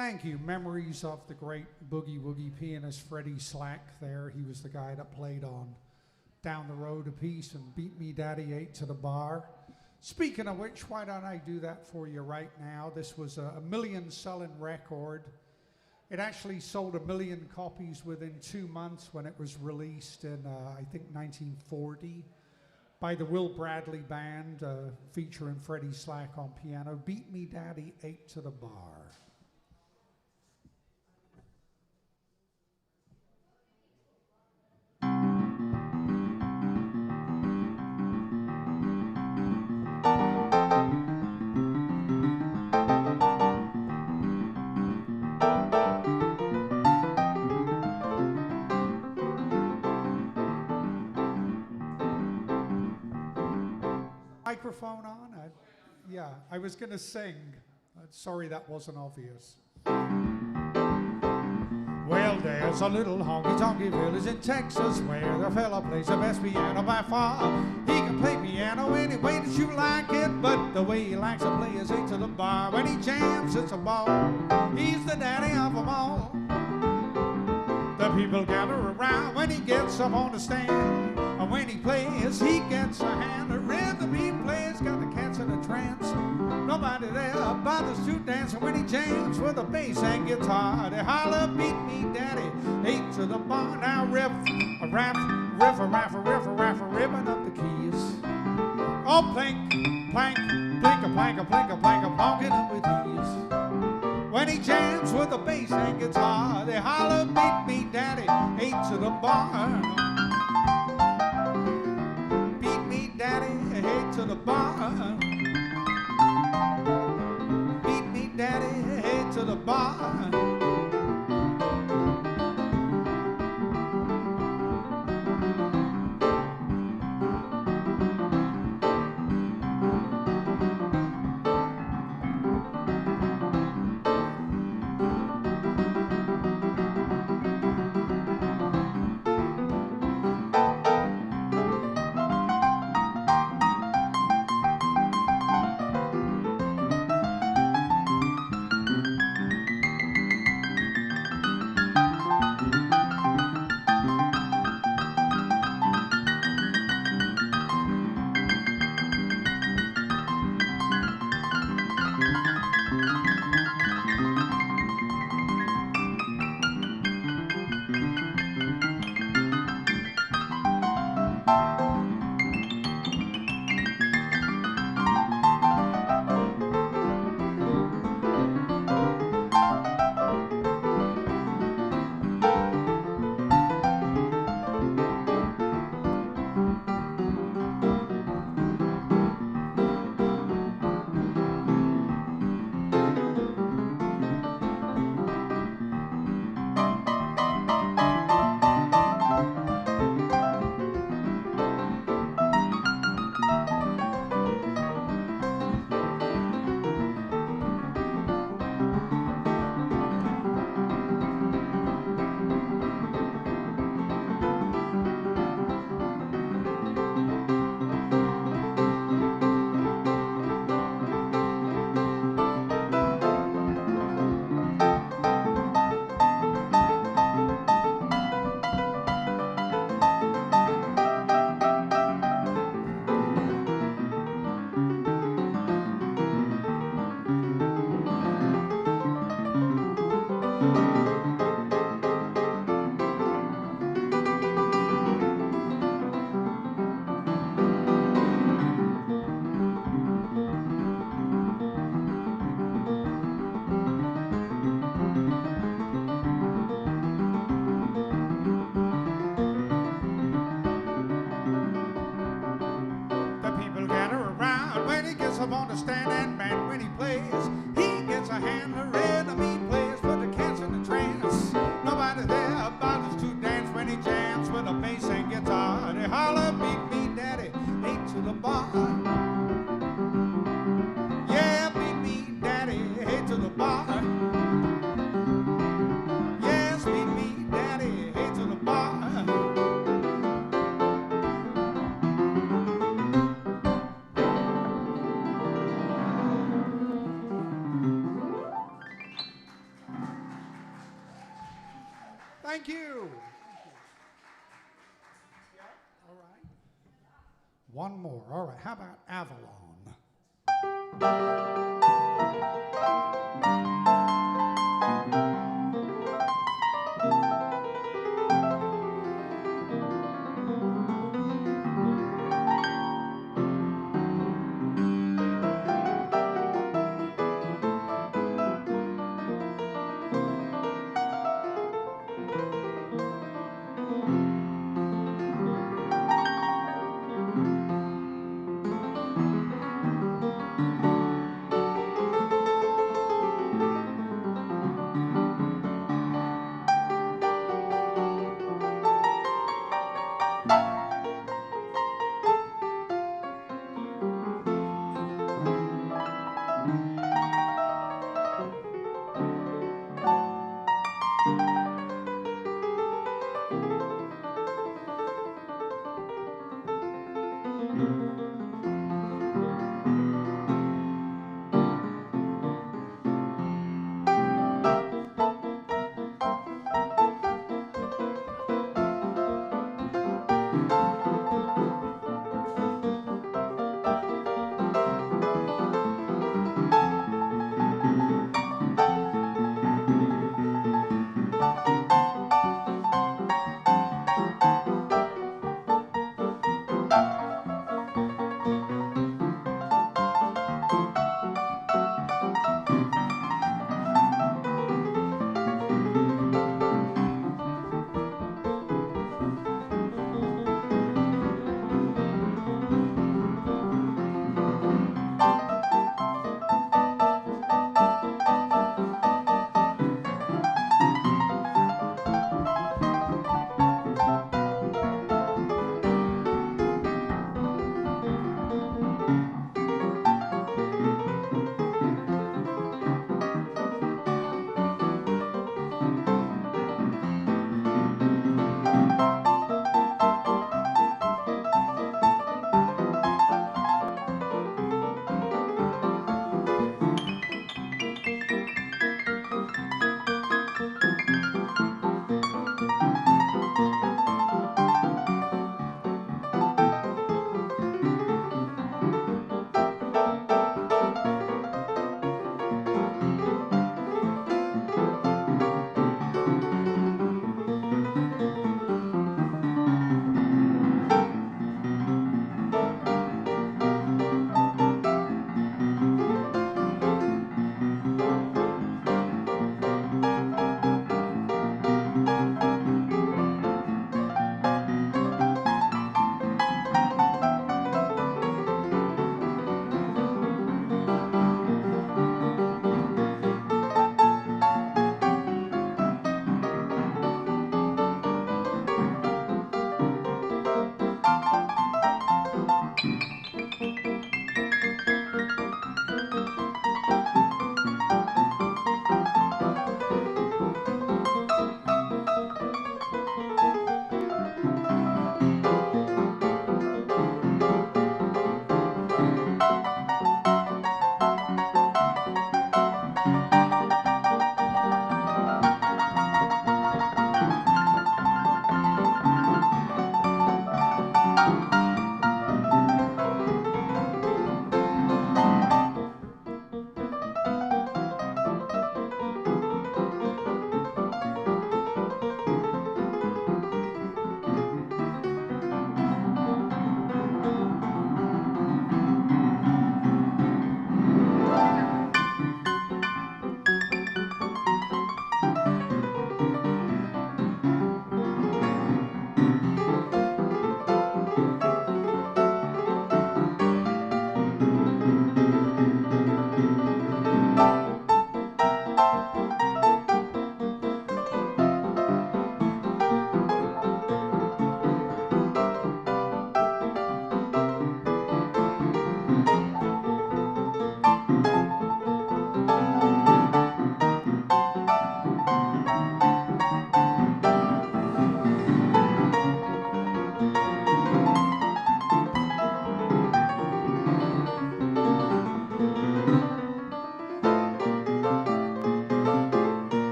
Speaker 1: Thank you. Memories of the great Boogie Woogie pianist Freddie Slack there. He was the guy that played on Down the Road a piece and Beat Me Daddy 8 to the Bar. Speaking of which, why don't I do that for you right now? This was a million-selling record. It actually sold 1 million copies within 2 months when it was released in, I think, 1940 by the Will Bradley Band, featuring Freddie Slack on piano. Beat Me Daddy 8 to the Bar. Microphone on? Yeah, I was going to sing. Sorry that wasn't obvious. Well, there's a little honky-tonky village in Texas where the fella plays the best piano by far. He can play piano any way that you like it, but the way he likes to play is 8 to the bar. When he jams, it's a ball. He's the daddy of them all. The people gather around when he gets up on the stand. And when he plays, he gets a hand. The rhythm he plays got the cats in a trance. Nobody there bothers to dance. And when he jams with a bass and guitar, they holler, beat me daddy, 8 to the bar. Now riff, a rap, riff, a raff, a riff, a raff, a ripping up the keys. Oh, plink, plank, blink, a plank, a plink, a plank, a plonking up with ease. When he jams with a bass and guitar, they holler, beat me daddy, 8 to the bar. Beat me daddy, 8 to the bar. Beat me daddy, 8 to the bar. On the stand and man when he plays, he gets a hand. The rhythm he plays, put the cats in the Thank you. All right. One more. All right. How about Avalon?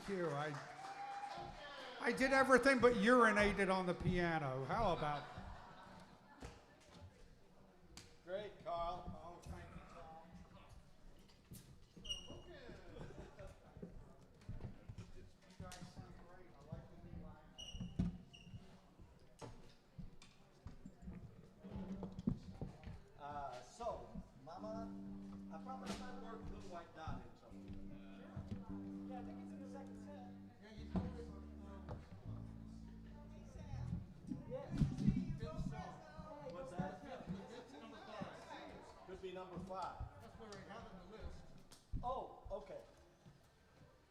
Speaker 1: you. I did everything but urinated on the piano. How about?
Speaker 21: Great, Carl.
Speaker 1: Oh, thank you, Carl. You guys sound great. I like the new line.
Speaker 21: So, Mama, I promised I'd work Little White Dot in something. Yeah, I think it's in the second set. Yeah, you told me. What's that? Could be number 5.
Speaker 18: That's where I have it in the list.
Speaker 21: Oh, okay.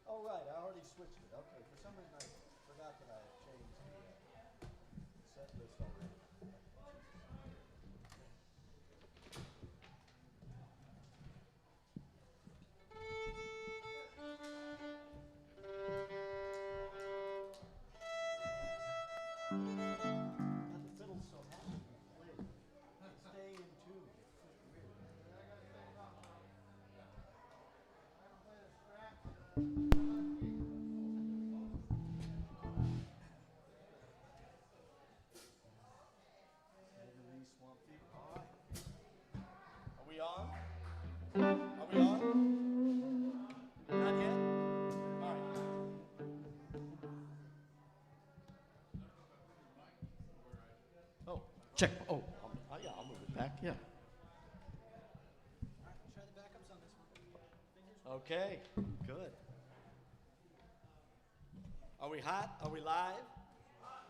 Speaker 21: Oh, right, I already switched it. Okay, for some reason I forgot that I had changed the set list already. Not the fiddle's so happy when you play it. Stay in tune. Are we on? Are we on? Not yet? All right. Oh, check. Oh, yeah, I'll move it back. Yeah.
Speaker 2: Try the backups on this one.
Speaker 21: Okay, good. Are we hot? Are we live?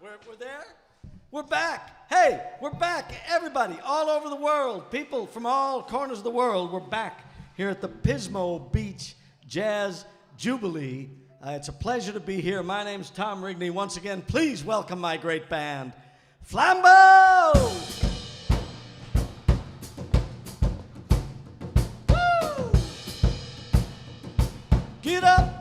Speaker 21: We're there? We're back. Hey, we're back. Everybody, all over the world, people from all corners of the world, we're back here at the Pismo Beach Jazz Jubilee. It's a pleasure to be here. My name's Tom Rigney. Once again, please welcome my great band, Flambeau! Woo! Get up!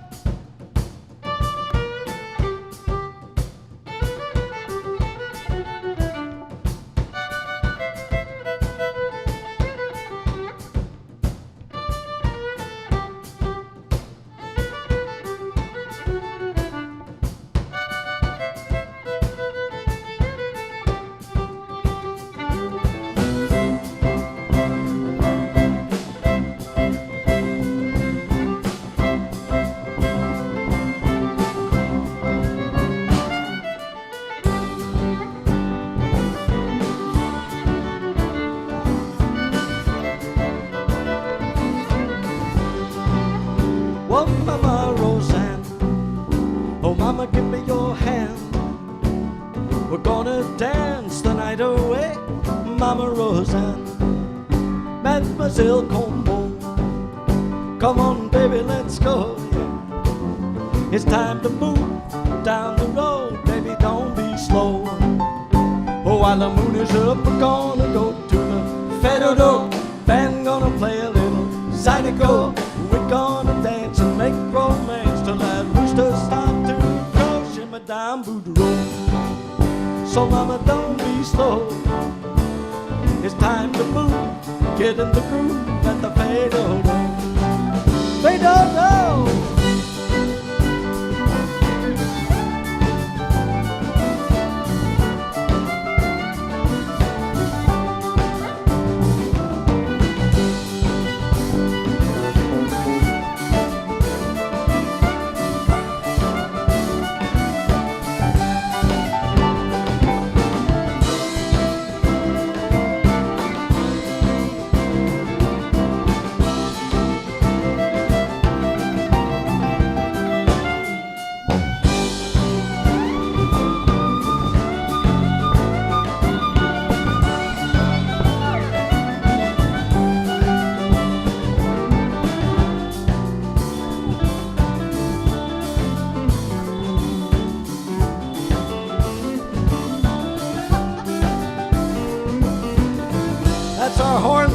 Speaker 21: Mama Roseanne, Mademoiselle Combo. Come on, baby, let's go. Yeah. It's time to move down the road, baby, don't be slow. Oh, while the moon is up, we're gonna go to the Fedoro. Band gonna play a little Zydeco. We're gonna dance and make romance till that rooster start to crow. Shimmy down Boudreaux. So mama, don't be slow. It's time to move, get in the groove at the Fedoro. Fedoro!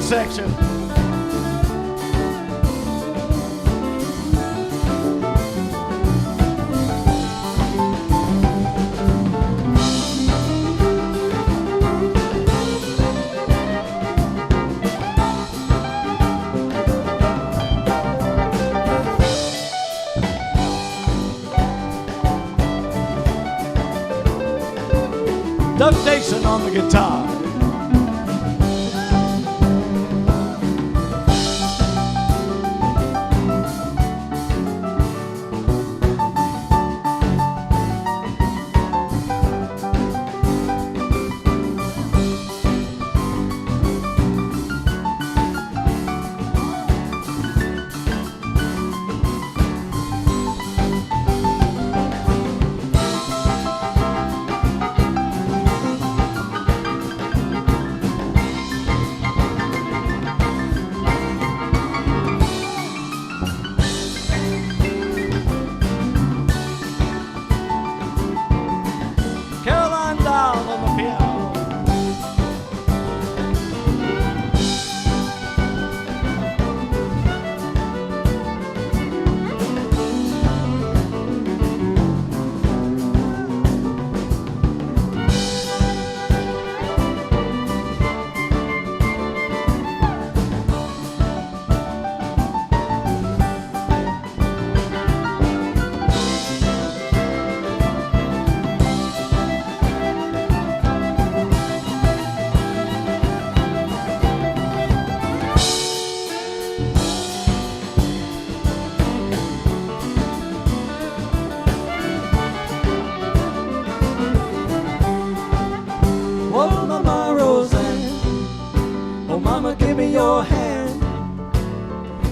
Speaker 21: Section. Doug Dason on the guitar.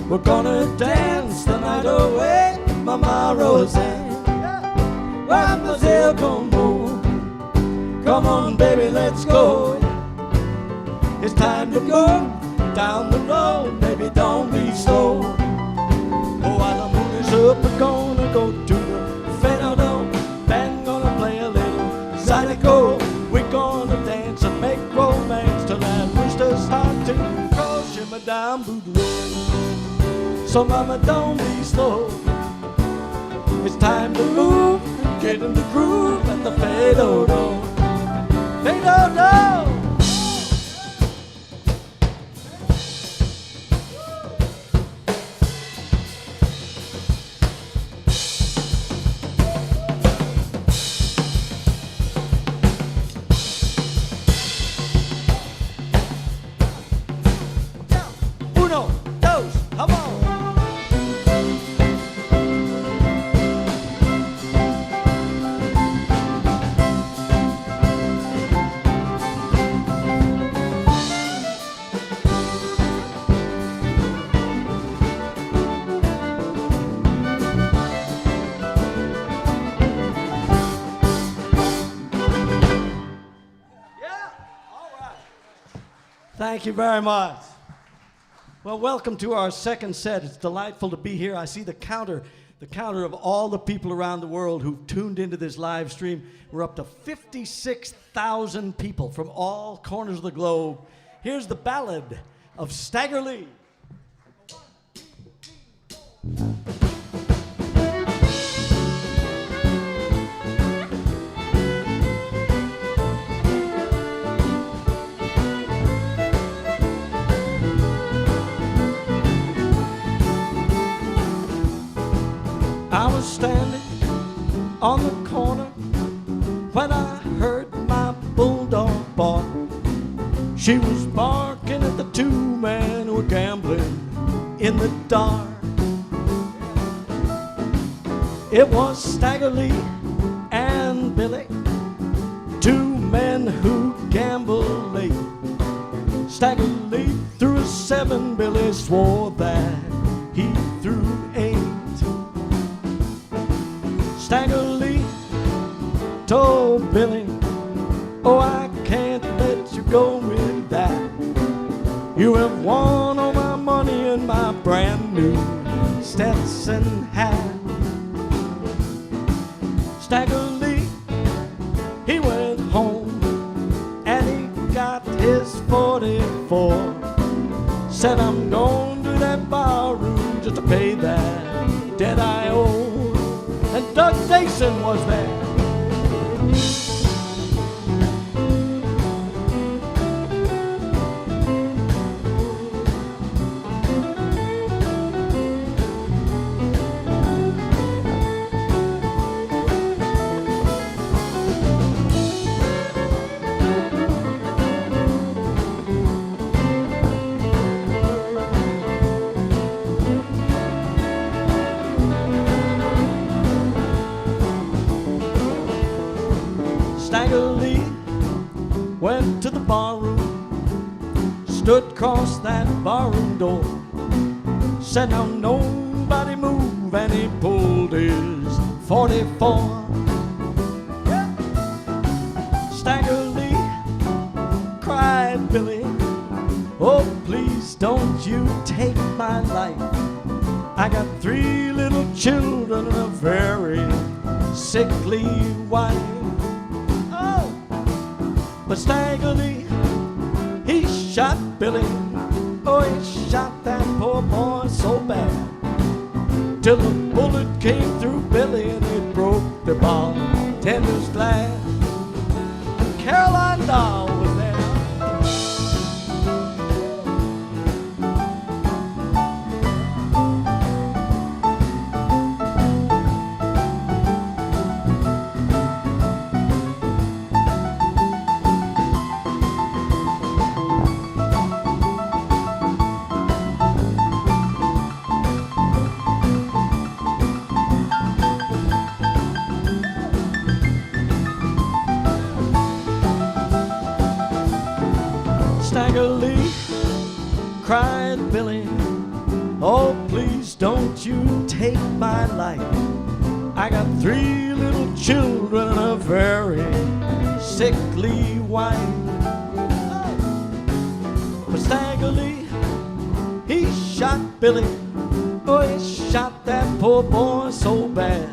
Speaker 21: We're gonna dance the night away, Mama Roseanne. Mademoiselle, come on. Come on, baby, let's go. It's time to go down the road, baby, don't be slow. Oh, while the moon is up, we're gonna go to the Fenado. Band gonna play a little Zydeco. We're gonna dance and make romance till that rooster starts to crow. Shimmer down Boudoir. So mama, don't be slow. It's time to move, get in the groove and the fade-o-do. Fade-o-do. Thank you very much. Well, welcome to our second set. It's delightful to be here. I see the counter of all the people around the world who've tuned into this live stream. We're up to 56,000 people from all corners of the globe. Here's the ballad of Stagger Lee. I was standing on the corner when I heard my bulldog bark. She was barking at the two men who were gambling in the dark. It was Stagger Lee and Billy, two men who gamble late. Stagger Lee threw a 7, Billy swore that he threw 8. Stagger Lee told Billy, oh, I can't let you go with that. You have won all my money and my brand new Stetson hat. Stagger Lee, he went home and he got his 44. Said, I'm going to that bar room just to pay that debt I owe. And Doug Dason was there. Stagger Lee went to the barroom, stood across that barroom door, said now nobody move, and he pulled his 44. Stagger Lee, cried Billy, oh please don't you take my life. I got 3 little children and a very sickly wife. Oh, but Stagger Lee, he shot Billy. Oh, he shot that poor boy so bad, till the bullet came through Billy and it broke the bartender's glass. And Caroline Doll was there. Stagger Lee, cried Billy, oh please don't you take my life. I got 3 little children and a very sickly wife. But Stagger Lee, he shot Billy. Oh, he shot that poor boy so bad,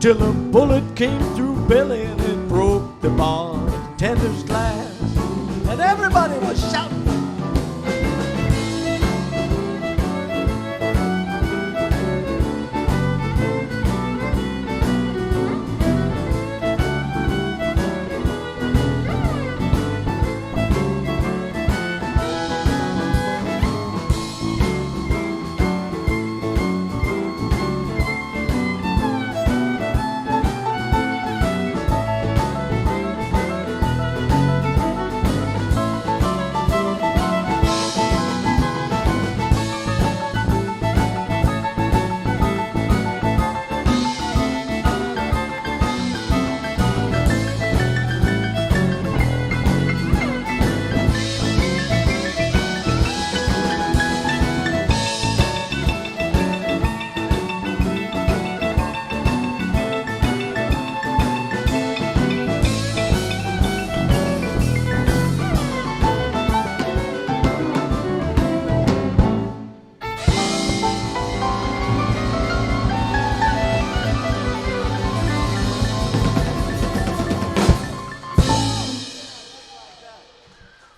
Speaker 21: till a bullet came through Billy and it broke the bartender's glass. And everybody was shouting.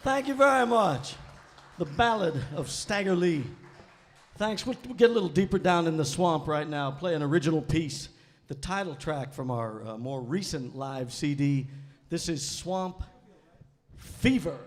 Speaker 21: Thank you very much. The Ballad of Stagger Lee. Thanks. We'll get a little deeper down in the swamp right now, play an original piece, the title track from our more recent live CD. This is Swamp Fever.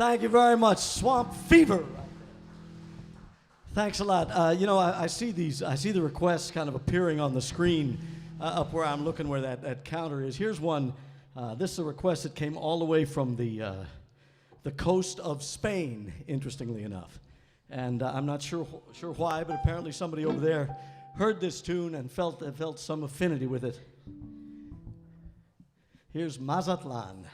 Speaker 21: Thank you very much. Swamp Fever. Thanks a lot. You know, I see the requests kind of appearing on the screen up where I'm looking where that counter is. Here's one. This is a request that came all the way from the coast of Spain, interestingly enough. And I'm not sure why, but apparently somebody over there heard this tune and felt some affinity with it. Here's Mazatlan.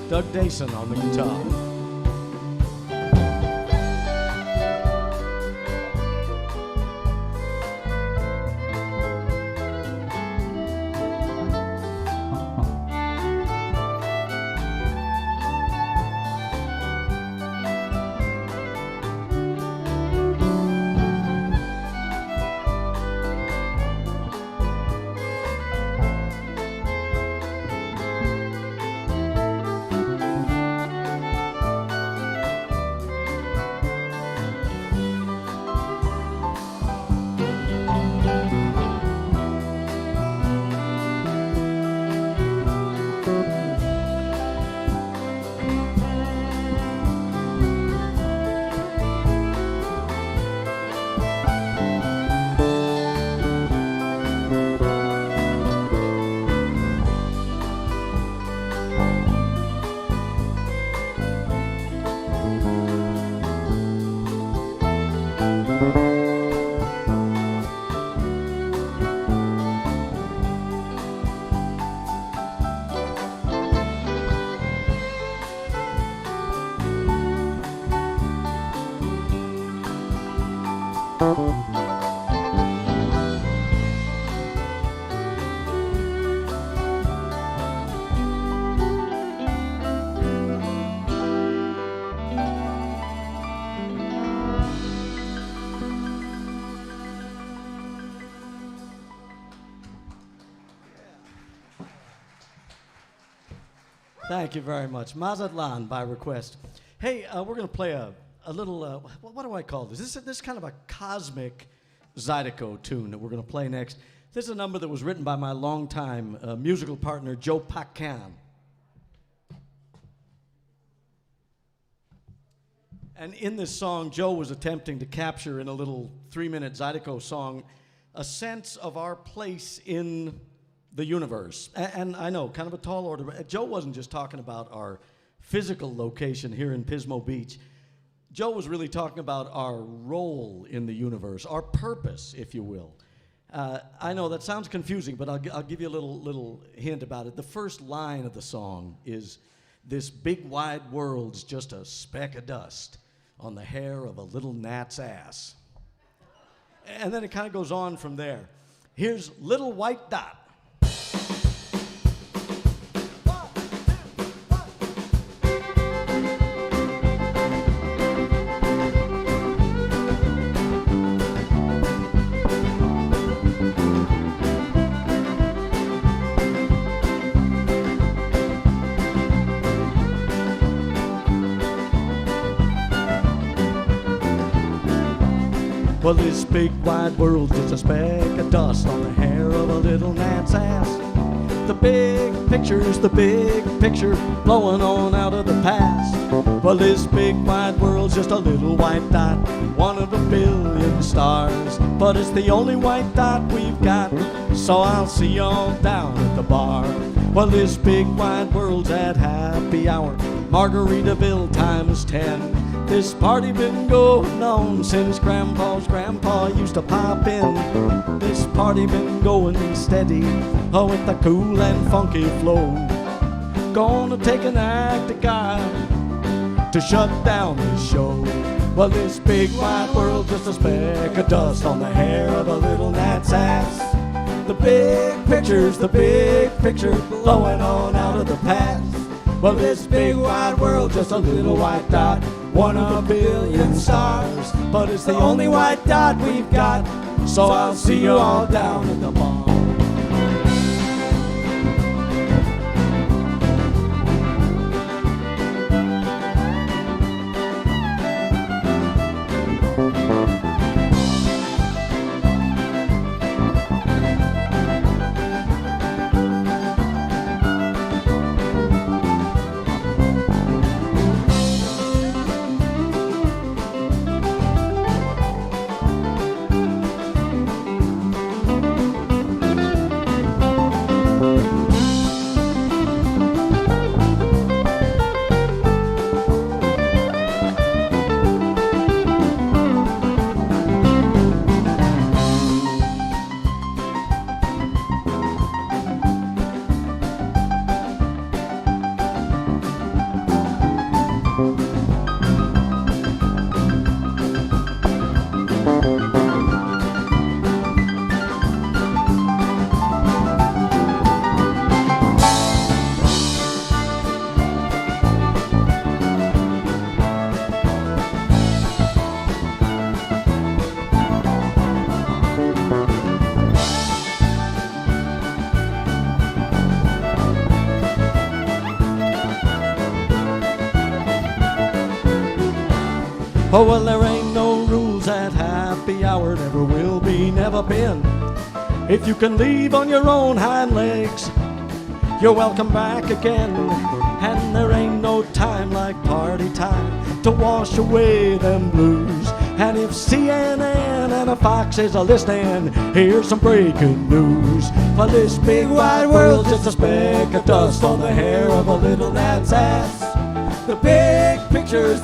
Speaker 21: Doug Dason on the guitar. Thank you very much. Mazatlan by request. Hey, we're going to play a little, what do I call this? This is kind of a cosmic Zydeco tune that we're going to play next. This is a number that was written by my longtime musical partner, Joe Pacan. And in this song, Joe was attempting to capture in a little 3-minute Zydeco song a sense of our place in the universe. And I know, kind of a tall order, but Joe wasn't just talking about our physical location here in Pismo Beach. Joe was really talking about our role in the universe, our purpose, if you will. I know that sounds confusing, but I'll give you a little hint about it. The first line of the song is, "This big wide world's just a speck of dust on the hair of a little gnat's ass." And then it kind of goes on from there. Here's "Little White Dot." Well, this big wide world's just a speck of dust on the hair of a little gnat's ass. The big picture blowing on out of the past. Well, this big wide world's just a little white dot, one of a billion stars. But it's the only white dot we've got, so I'll see y'all down at the bar. Well, this big wide world's at happy hour, Margaritaville times 10. This party been going on since Grandpa's grandpa used to pop in. This party been going steady, with the cool and funky flow. Gonna take an act of God to shut down this show. Well, this big wide world just a speck of dust on the hair of a little gnat's ass. The big picture blowing on out of the past. Well, this big wide world just a little white dot, one of a billion stars. But it's the only white dot we've got, so I'll see you all down at the bar. Oh, well, there ain't no rules at happy hour, never will be, never been. If you can leave on your own hind legs, you're welcome back again. And there ain't no time like party time to wash away them blues. And if CNN and a Fox is a-listening, here's some breaking news. For this big wide world's just a speck of dust on the hair of a little gnat's ass. The big picture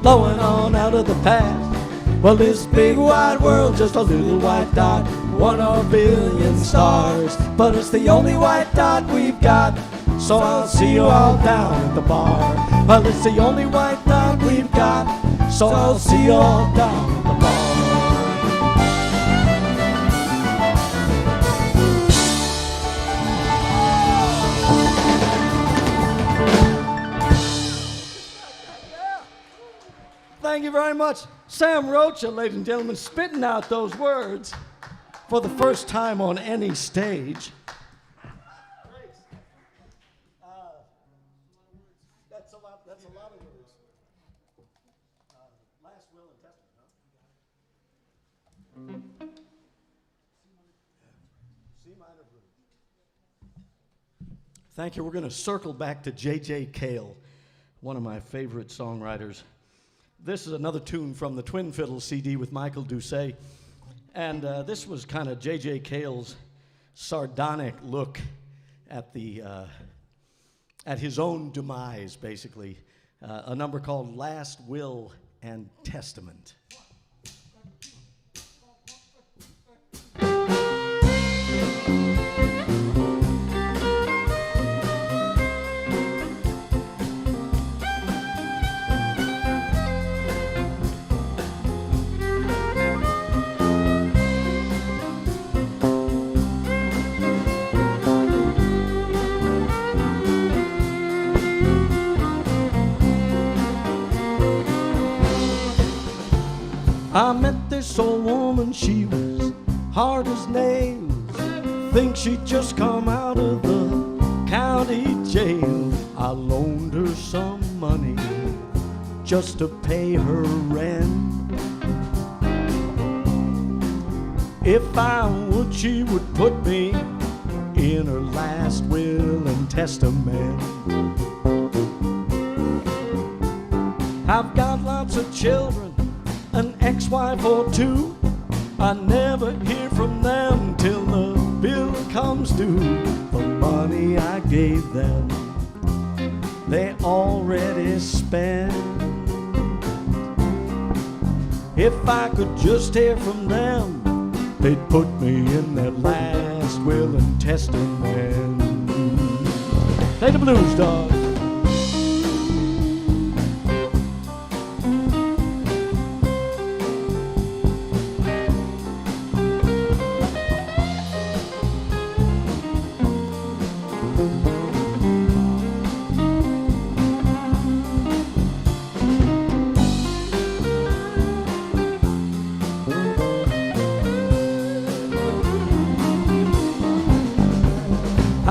Speaker 21: blowing on out of the past. Well, this big wide world just a little white dot, one of a billion stars. But it's the only white dot we've got, so I'll see you all down at the bar. Well, it's the only white dot we've got, so I'll see you all down at the bar. thank you very much. Sam Rocha, ladies and gentlemen, spitting out those words for the first time on any stage. That's a lot of words. Last will and testament, huh? C minor blues. Thank you. We're going to circle back to J.J. Cale, one of my favorite songwriters. This is another tune from the Twin Fiddle CD with Michael Doucet. And this was kind of J.J. Cale's sardonic look at his own demise, basically. A number called Last Will and Testament. I met this old woman, she was hard as nails. Think she'd just come out of the county jail. I loaned her some money just to pay her rent. If I would, she would put me in her last will and testament. I've got lots of children, an ex-wife or two. I never hear from them till the bill comes due. The money I gave them, they already spent. If I could just hear from them, they'd put me in their last will and testament. Play the blues, dog.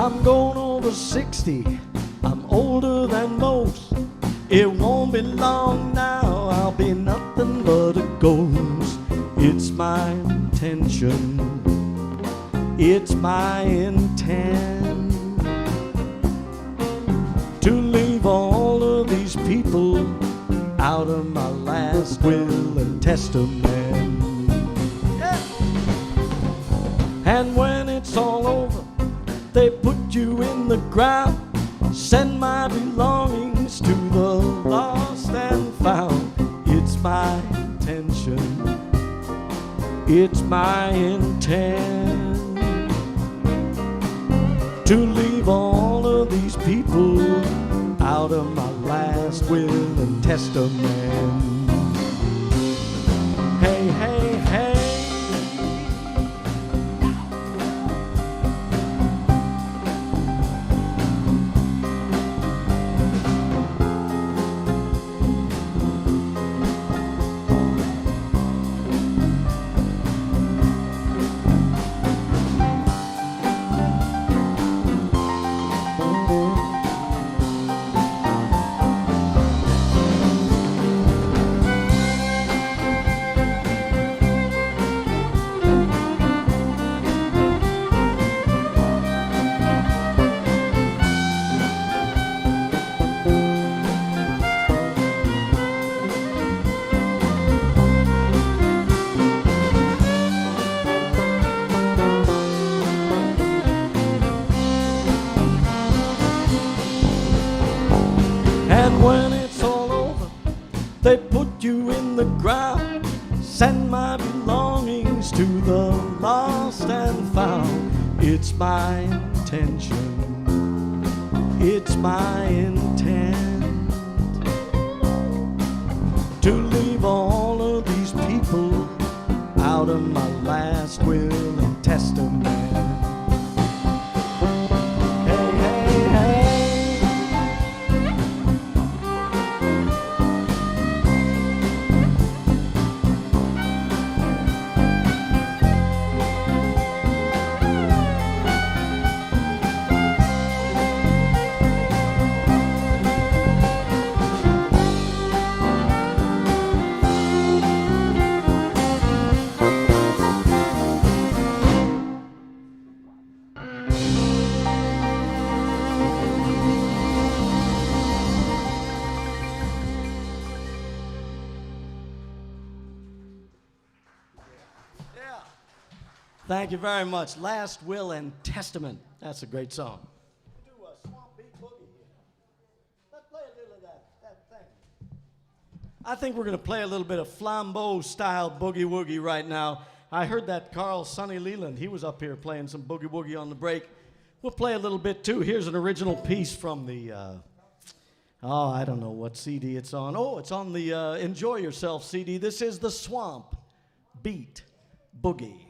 Speaker 21: I'm going over 60, I'm older than most. It won't be long now, I'll be nothing but a ghost. It's my intention, it's my intent to leave all of these people out of my last will and testament. Yeah. And when it's all over, they put you in the ground, send my belongings to the lost and found. It's my intention, it's my intent to leave all of these people out of my last will and testament. Hey, hey, hey. When it's all over, they put you in the ground, send my belongings to the lost and found. It's my intention, it's my intent to leave all of these people out of my last will and testament. Hey, hey, hey. Thank you very much. Last Will and Testament. That's a great song. I think we're going to play a little bit of Flambeau style boogie woogie right now. I heard that Carl Sonny Leland, he was up here playing some boogie woogie on the break. We'll play a little bit too. Here's an original piece from the, I don't know what CD it's on. Oh, it's on the Enjoy Yourself CD. This is the Swamp Beat Boogie.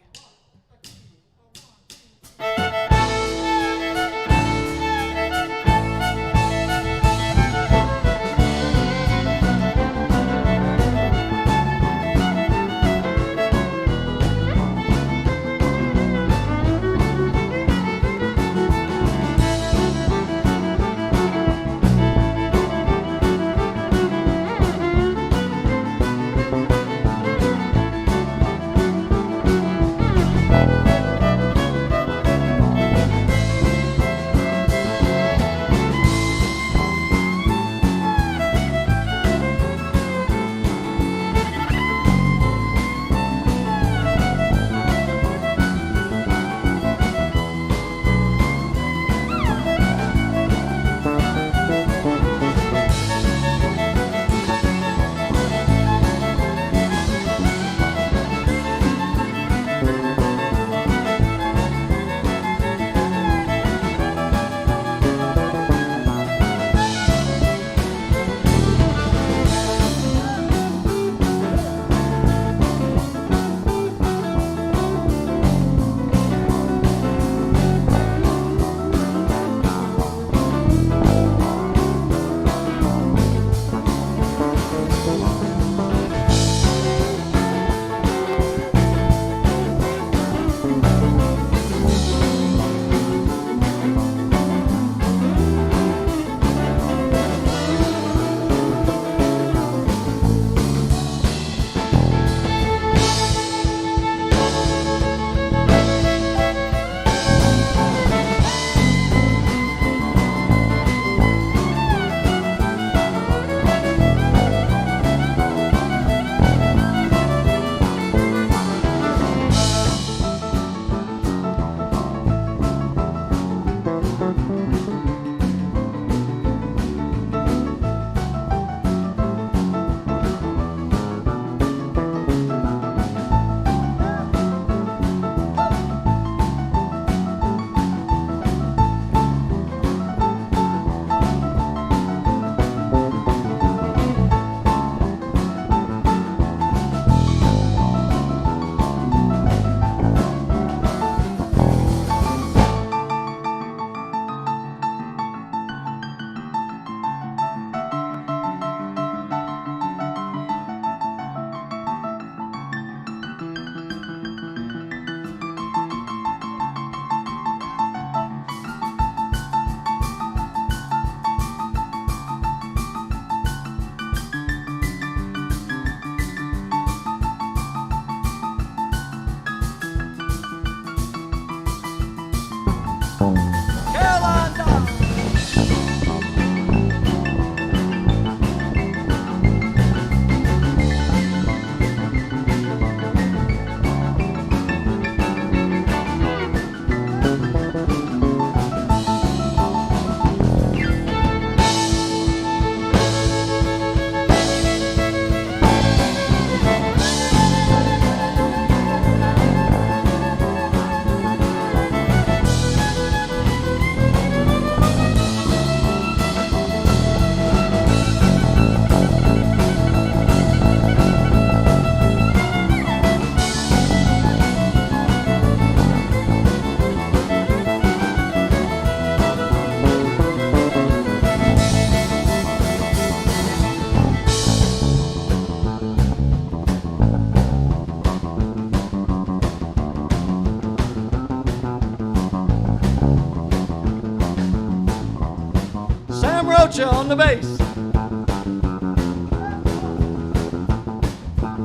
Speaker 21: Rocha on the bass.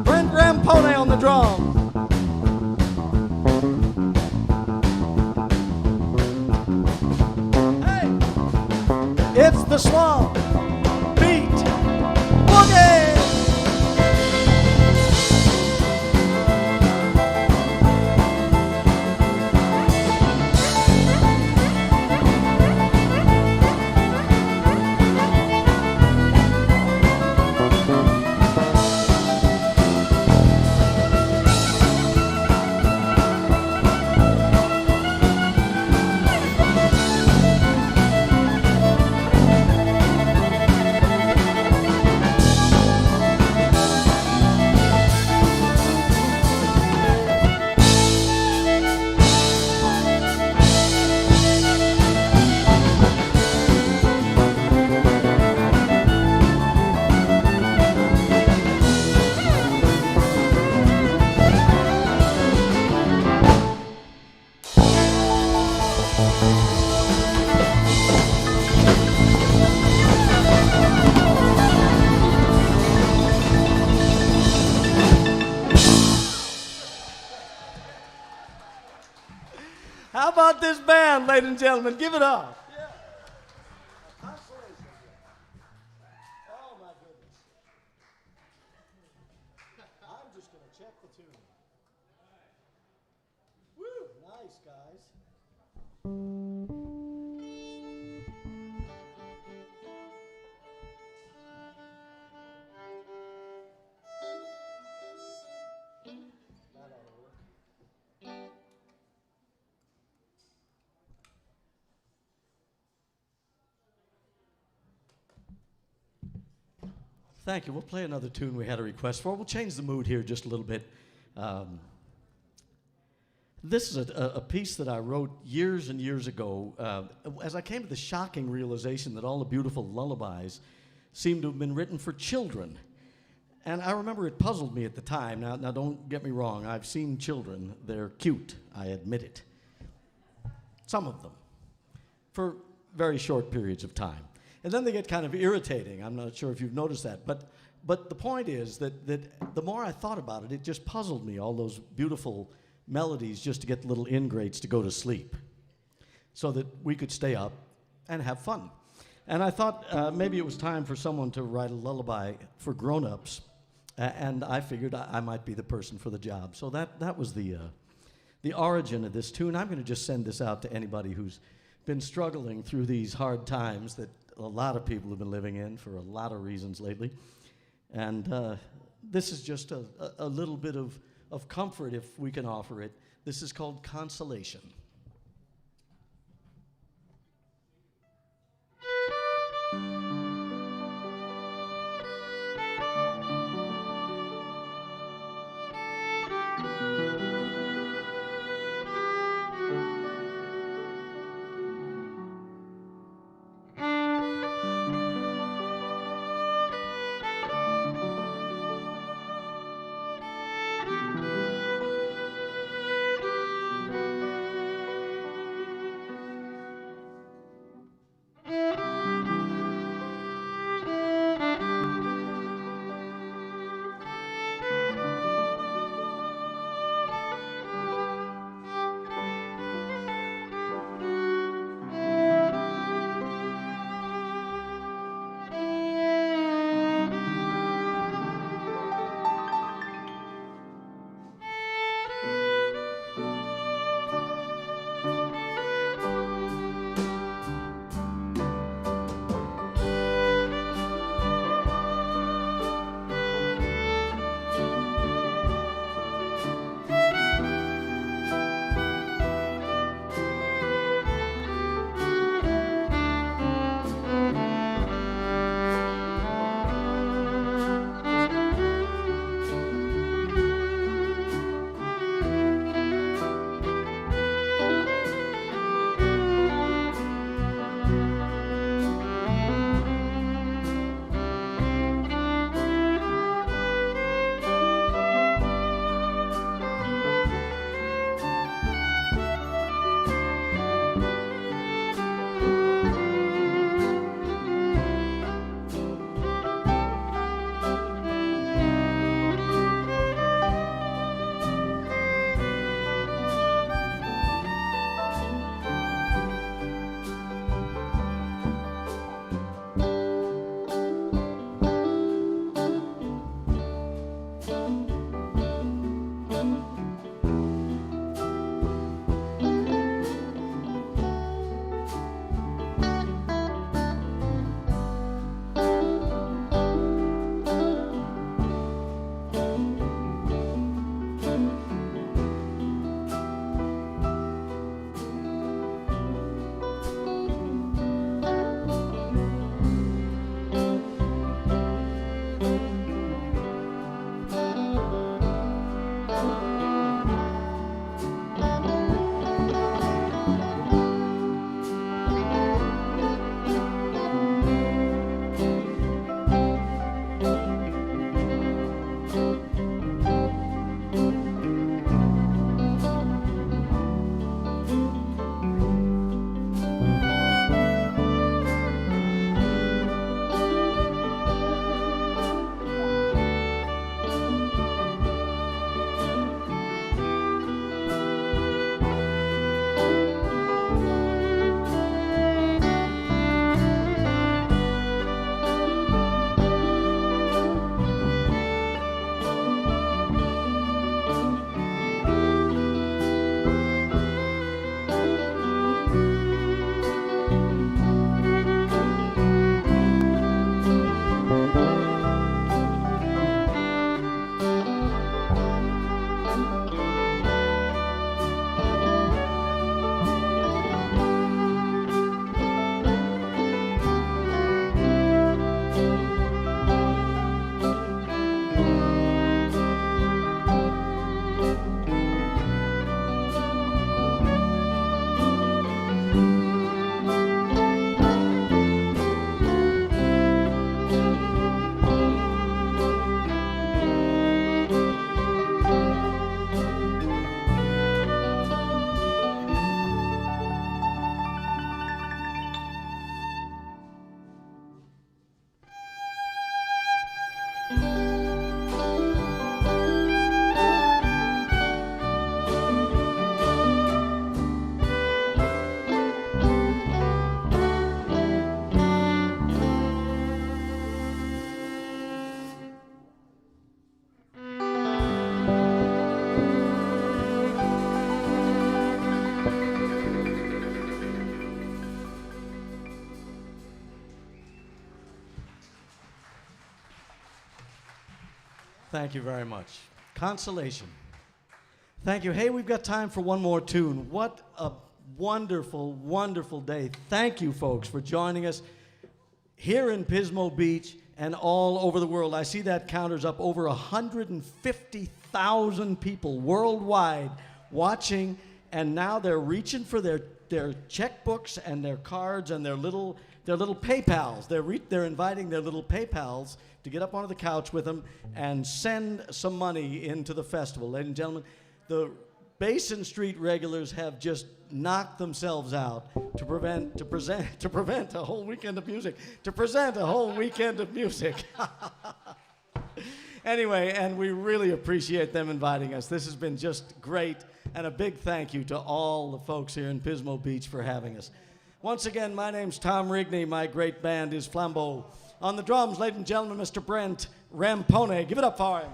Speaker 21: Brent Rampone on the drum. Hey, it's the Swamp Beat Boogie. this band, ladies and gentlemen. Give it up.
Speaker 2: Oh, my goodness. I'm just going to check the tune. Woo! Nice, guys.
Speaker 21: Thank you. We'll play another tune we had a request for. We'll change the mood here just a little bit. This is a piece that I wrote years and years ago as I came to the shocking realization that all the beautiful lullabies seem to have been written for children. And I remember it puzzled me at the time. Now don't get me wrong. I've seen children. They're cute. I admit it. Some of them. For very short periods of time. And then they get kind of irritating. I'm not sure if you've noticed that. But the point is that the more I thought about it, it just puzzled me, all those beautiful melodies just to get the little ingrates to go to sleep so that we could stay up and have fun. And I thought maybe it was time for someone to write a lullaby for grown-ups, and I figured I might be the person for the job. So that was the origin of this tune. I'm going to just send this out to anybody who's been struggling through these hard times that a lot of people have been living in for a lot of reasons lately. And this is just a little bit of comfort if we can offer it. This is called Consolation. Thank you very much. Consolation. Thank you. Hey, we've got time for one more tune. What a wonderful, wonderful day. Thank you, folks, for joining us here in Pismo Beach and all over the world. I see that counter's up over 150,000 people worldwide watching, and now they're reaching for their checkbooks and their cards and their little PayPals. They're inviting their little PayPals to get up onto the couch with them and send some money into the festival. Ladies and gentlemen, the Basin Street regulars have just knocked themselves out to present a whole weekend of music. Anyway, and we really appreciate them inviting us. This has been just great, and a big thank you to all the folks here in Pismo Beach for having us. Once again, my name's Tom Rigney. My great band is Flambeau. On the drums, ladies and gentlemen, Mr. Brent Rampone. Give it up for him.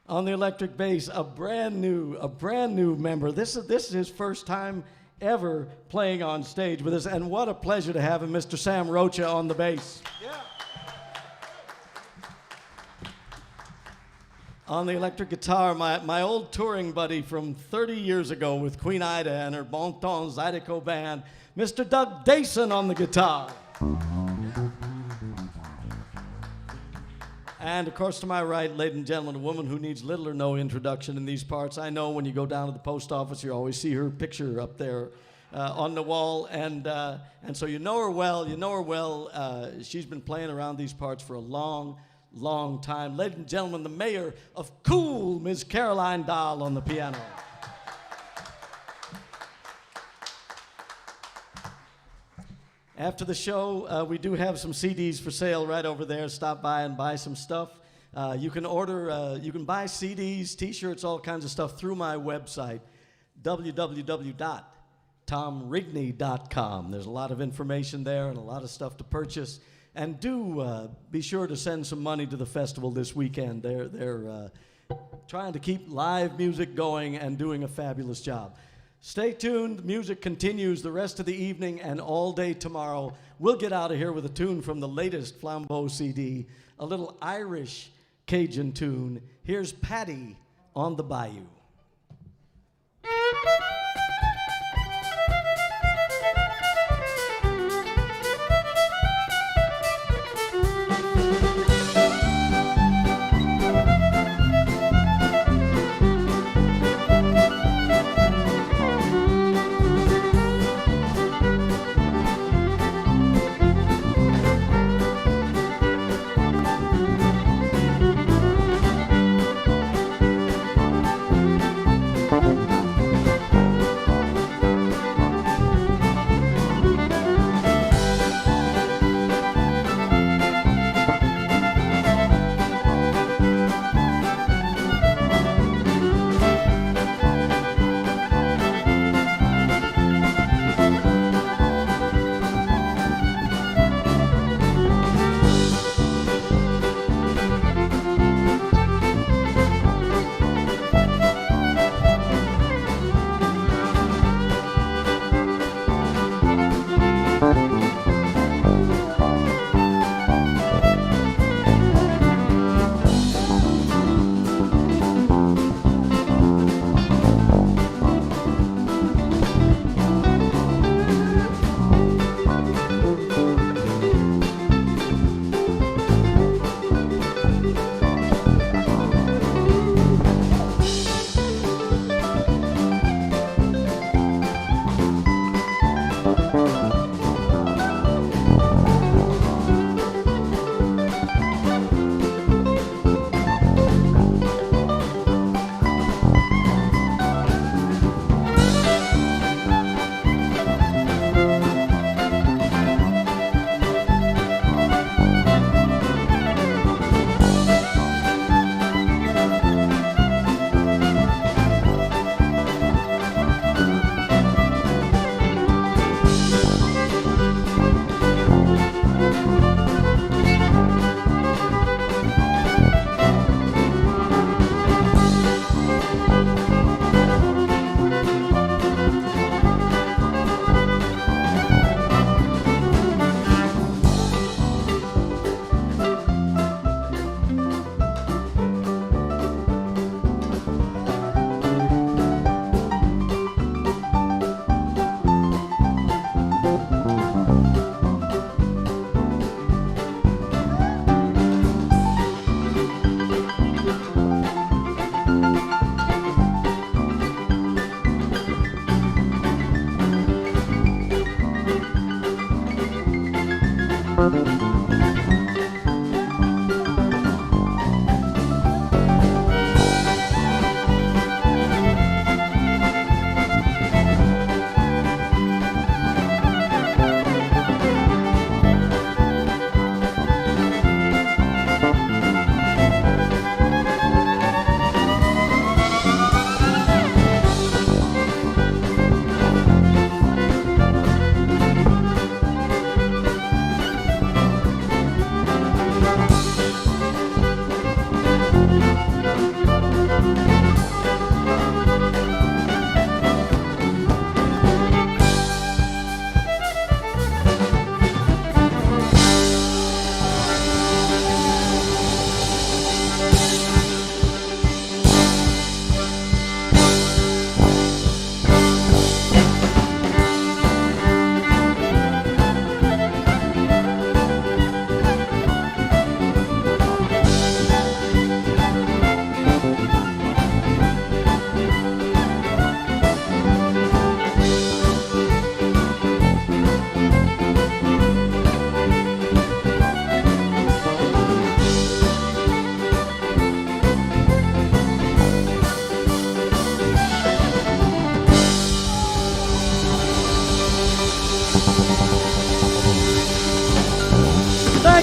Speaker 21: On the electric bass, a brand new member. This is his first time ever playing on stage with us, and what a pleasure to have him, Mr. Sam Rocha on the bass. Yeah. On the electric guitar, my old touring buddy from 30 years ago with Queen Ida and her Bon Ton Zydeco band, Mr. Doug Dason on the guitar. And of course, to my right, ladies and gentlemen, a woman who needs little or no introduction in these parts. I know when you go down to the post office, you always see her picture up there on the wall, and so you know her well. She's been playing around these parts for a long time. Ladies and gentlemen, the mayor of Cool, Ms. Caroline Dahl on the piano. After the show, we do have some CDs for sale right over there. Stop by and buy some stuff. You can buy CDs, T-shirts, all kinds of stuff through my website, www.tomrigney.com. There's a lot of information there and a lot of stuff to purchase. And do be sure to send some money to the festival this weekend. They're trying to keep live music going and doing a fabulous job. Stay tuned. Music continues the rest of the evening and all day tomorrow. We'll get out of here with a tune from the latest Flambeau CD, a little Irish Cajun tune. Here's Patty on the Bayou.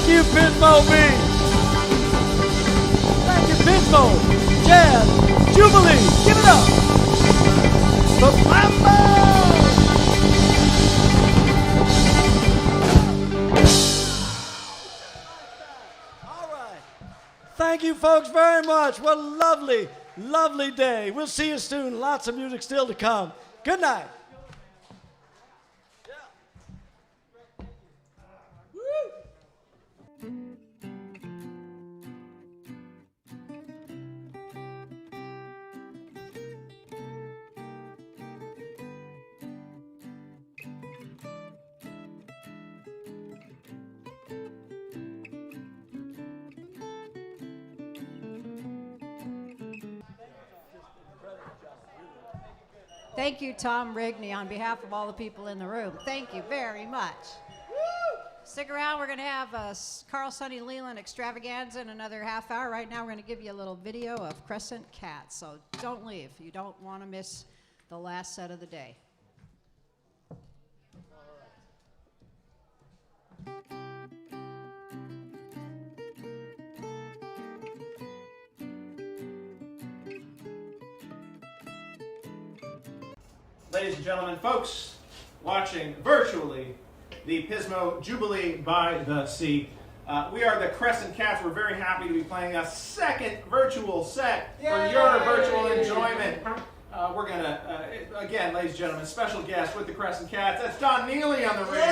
Speaker 21: Thank you, Pismo B. Thank you, Pismo Jazz Jubilee. Give it up for Flambeau. All right. Thank you, folks, very much. What a lovely, lovely day. We'll see you soon. Lots of music still to come. Good night.
Speaker 11: Thank you, Tom Rigney, on behalf of all the people in the room. Thank you very much. Stick around. We're going to have a Carl Sonny Leland extravaganza in another half hour. Right now, we're going to give you a little video of Crescent Cats. So don't leave. You don't want to miss the last set of the day.
Speaker 6: Ladies and gentlemen, folks watching virtually the Pismo Jubilee by the Sea. We are the Crescent Cats. We're very happy to be playing a second virtual set for your virtual enjoyment. We're going to, again, ladies and gentlemen, special guest with the Crescent Cats. That's Don Neely on the reeds.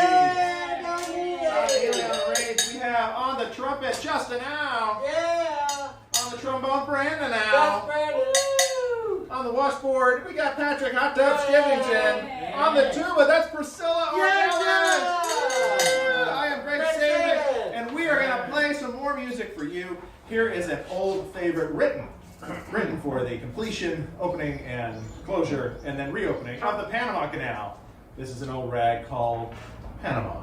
Speaker 6: Don Neely on the reeds. We have on the trumpet, Justin Howe. On the trombone, Brandon Howe. On the washboard, we got Patrick Hot Tub Skivington. On the tuba, that's Priscilla Ornelas. I am Greg Savick, and we are going to play some more music for you. Here is an old favorite written for the completion, opening, and closure, and then reopening of the Panama Canal. This is an old rag called Panama.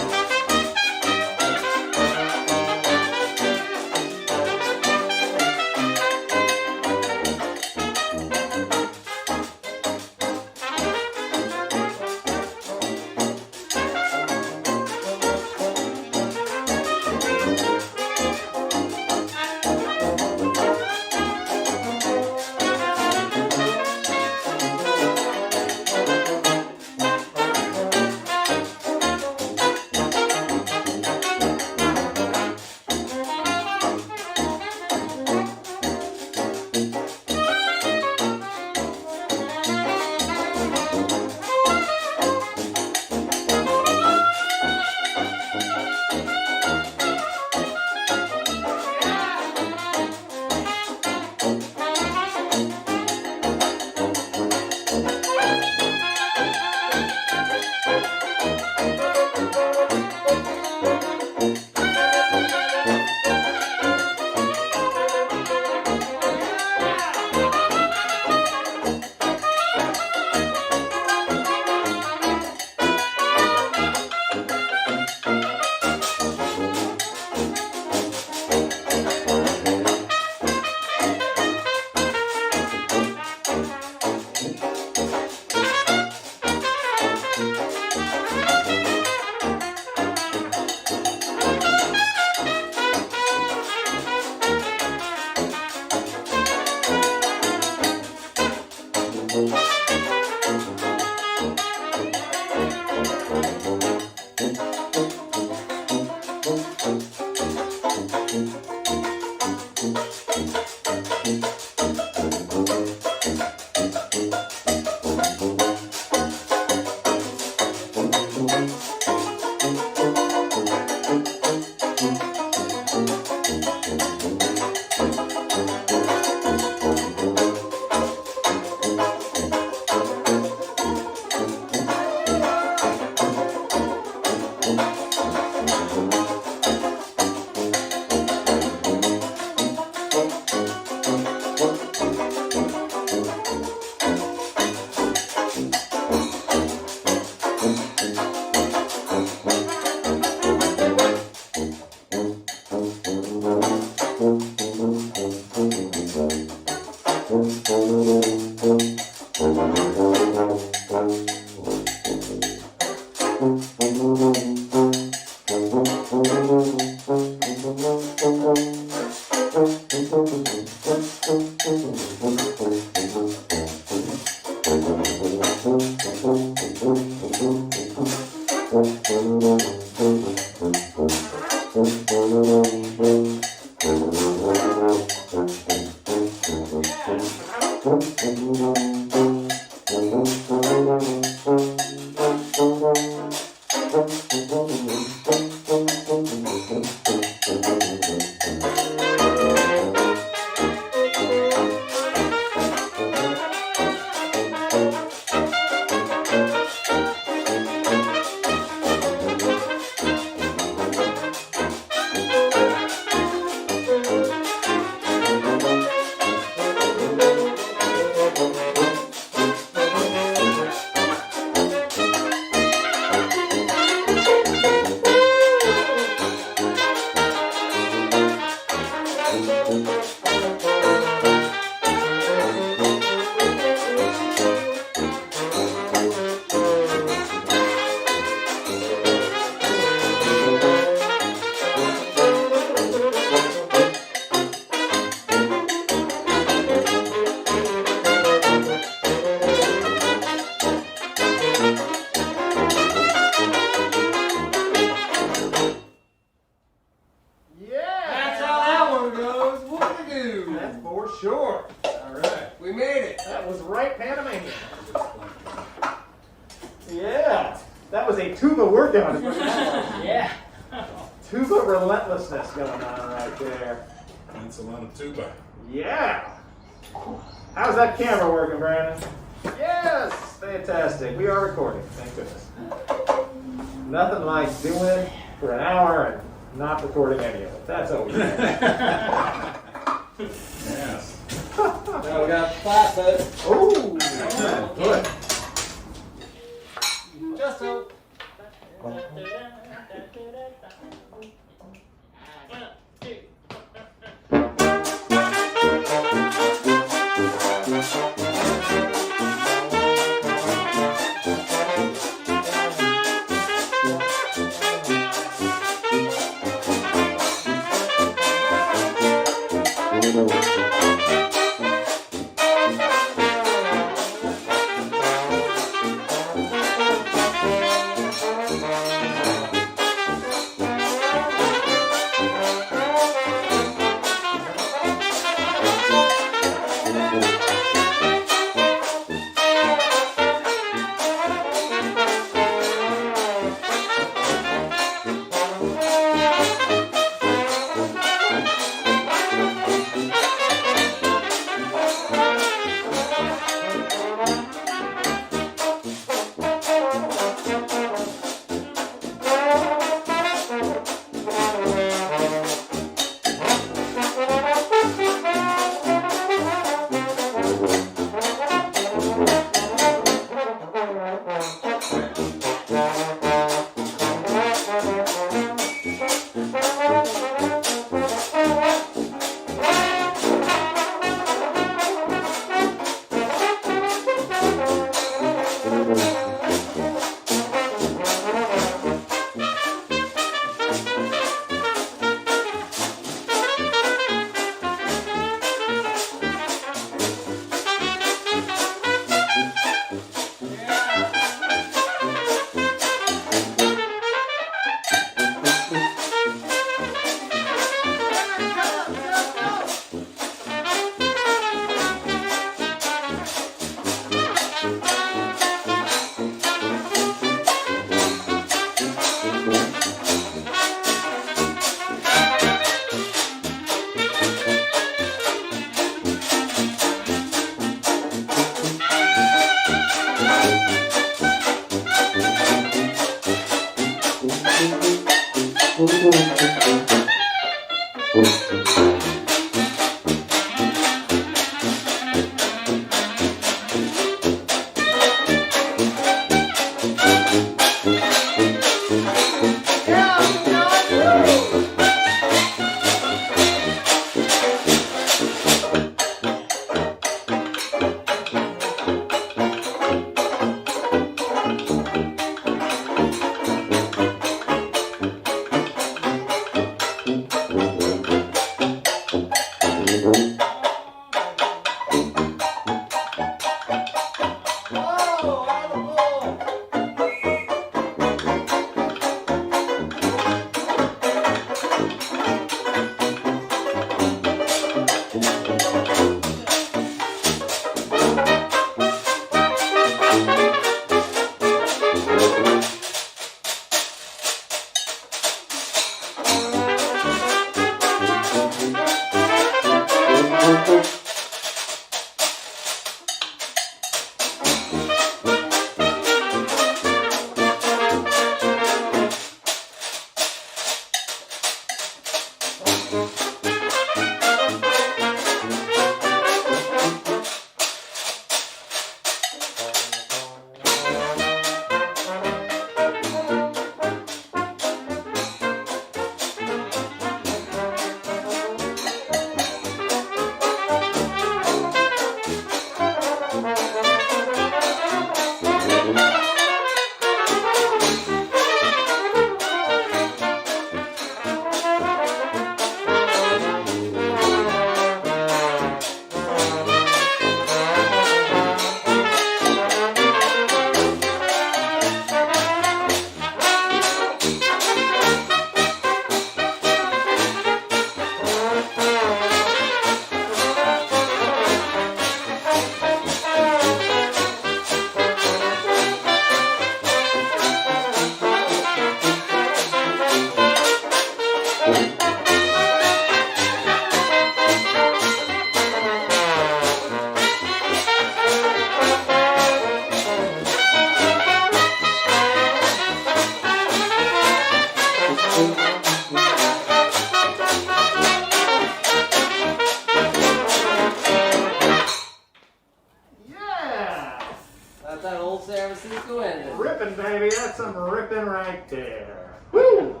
Speaker 6: Ripping, baby. That's some ripping right there. Woo!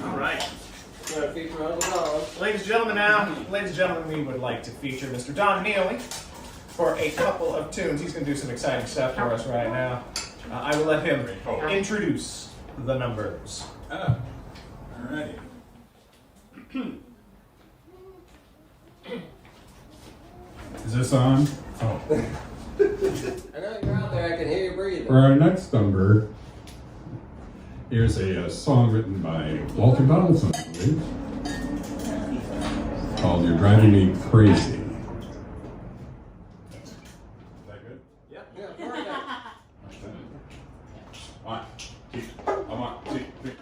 Speaker 6: All right. Ladies and gentlemen, we would like to feature Mr. Don Neely for a couple of tunes. He's going to do some exciting stuff for us right now. I will let him introduce the numbers.
Speaker 19: All righty. Is this on? Oh.
Speaker 8: I know you're out there. I can hear you breathing.
Speaker 19: For our next number, here's a song written by Walter Donaldson, I believe, called "You're Driving Me Crazy." Is that good?
Speaker 8: Yeah, perfect.
Speaker 19: One, two, one, two, three.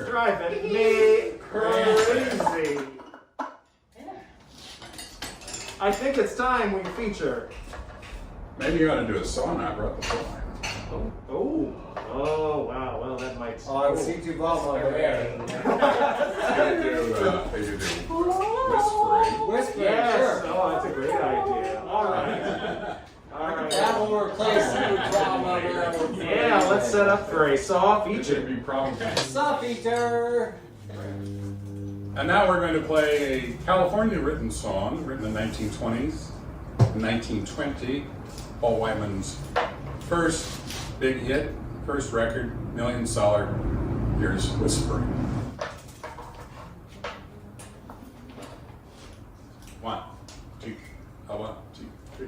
Speaker 6: Driving me crazy. I think it's time we feature.
Speaker 3: Maybe you ought to do a song. I brought the song.
Speaker 6: Oh, wow. Well, that might.
Speaker 8: Oh, I see two balls on her hair.
Speaker 3: They do whispering.
Speaker 8: Whispering,
Speaker 6: Yes.
Speaker 8: sure.
Speaker 6: Oh, that's a great idea. All right. All right.
Speaker 8: That will replace the drama there.
Speaker 6: Yeah, let's set up for a saw feature.
Speaker 8: Saw feature.
Speaker 3: And now we're going to play a California written song written in the 1920s. In 1920, Paul Whiteman's first big hit, first record, million-seller. Here's Whispering. 1, 2, 1, 2, 3.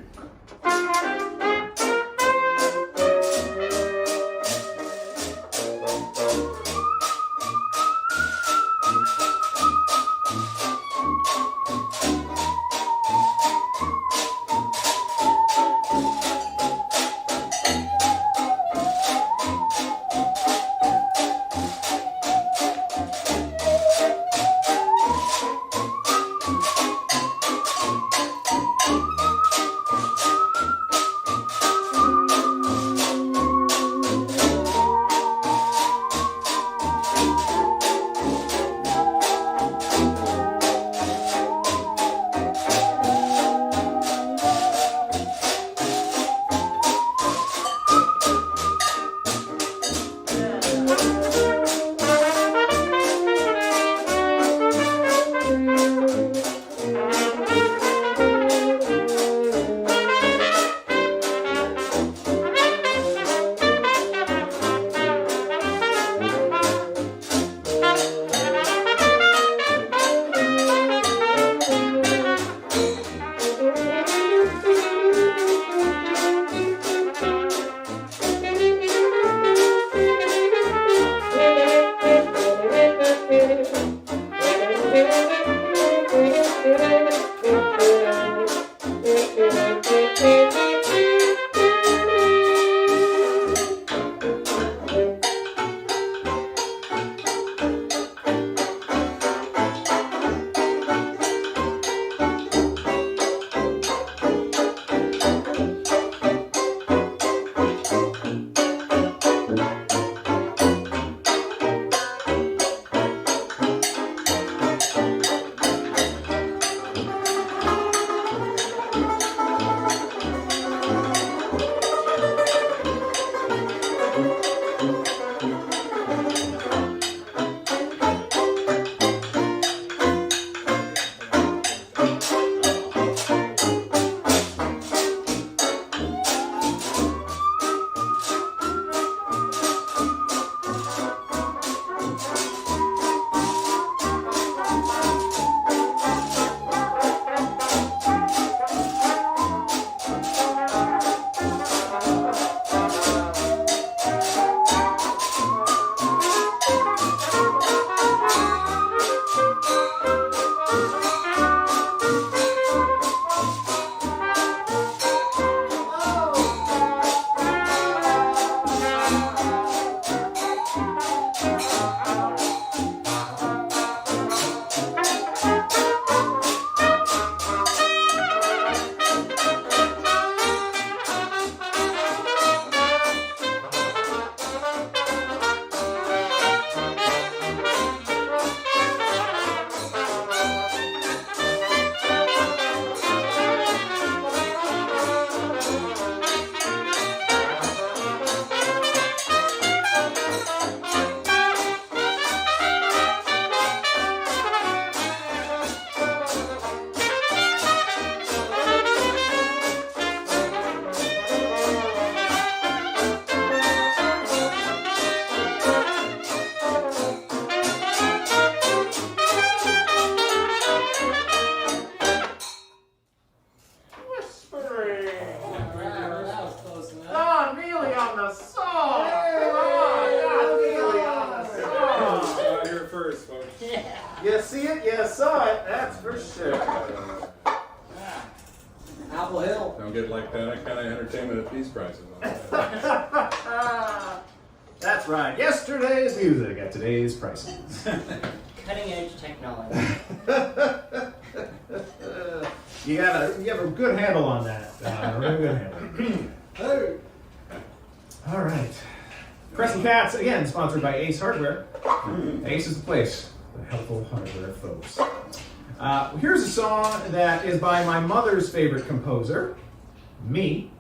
Speaker 8: Apple Hill.
Speaker 3: Don't get like that kind of entertainment at these prices. On that.
Speaker 6: That's right. Yesterday's music at today's prices.
Speaker 12: Cutting edge technology.
Speaker 6: You have a good handle on that. A really good handle.
Speaker 8: Hey.
Speaker 6: All right. Crescent Cats, again, sponsored by Ace Hardware. Ace is the place, the helpful hardware folks. Here's a song that is by my mother's favorite composer, me.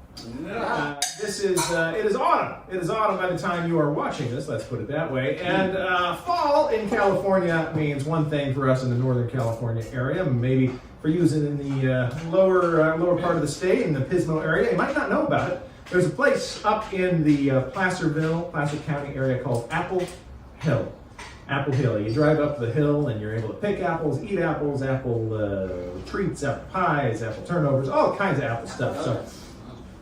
Speaker 6: This is, it is autumn. It is autumn by the time you are watching this, let's put it that way. And fall in California means one thing for us in the Northern California area. Maybe for you in the lower part of the state, in the Pismo area, you might not know about it. There's a place up in the Placer County area called Apple Hill. Apple Hill. You drive up the hill and you're able to pick apples, eat apples, apple treats, apple pies, apple turnovers, all kinds of apple stuff. So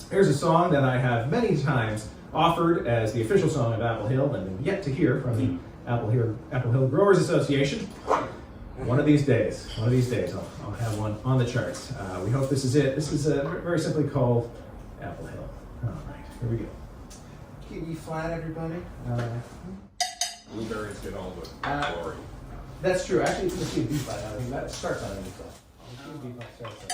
Speaker 6: here's a song that I have many times offered as the official song of Apple Hill and have yet to hear from the Apple Hill Growers Association. One of these days, I'll have one on the charts. We hope this is it. This is very simply called Apple Hill. All right, here we go. Keep E flat, everybody.
Speaker 3: Blueberries get all the glory.
Speaker 6: That's true. Actually, it's a B flat. I think that starts on it. So B flat starts on it.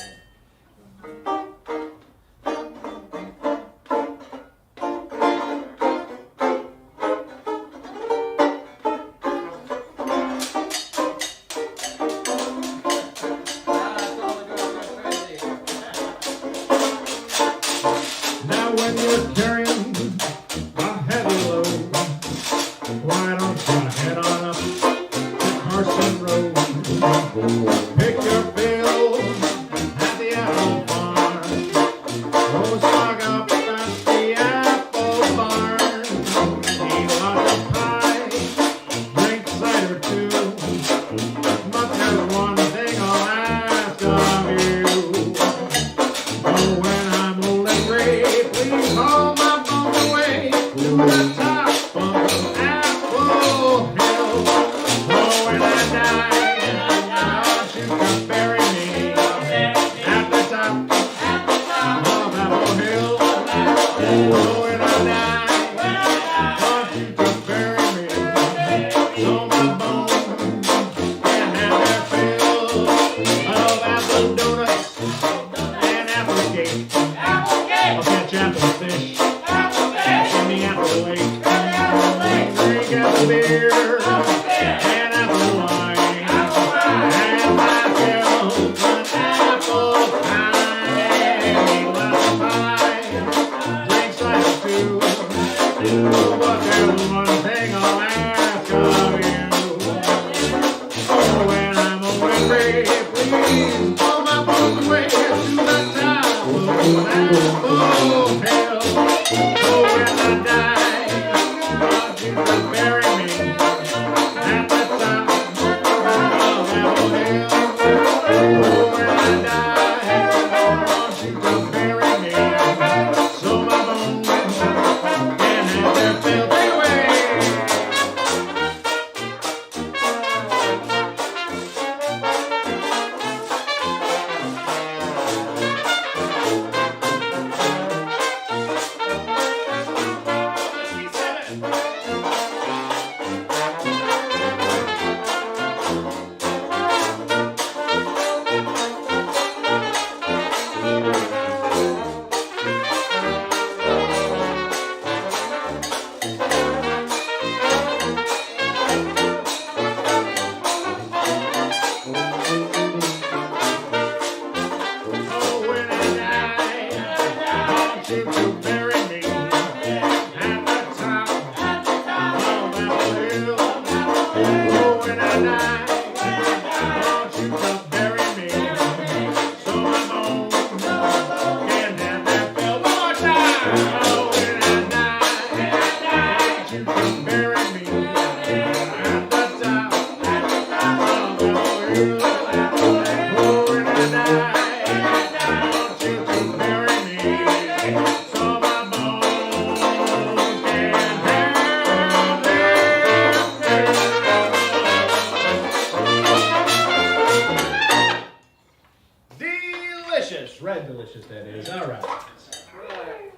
Speaker 6: delicious. Red delicious, that is. All right.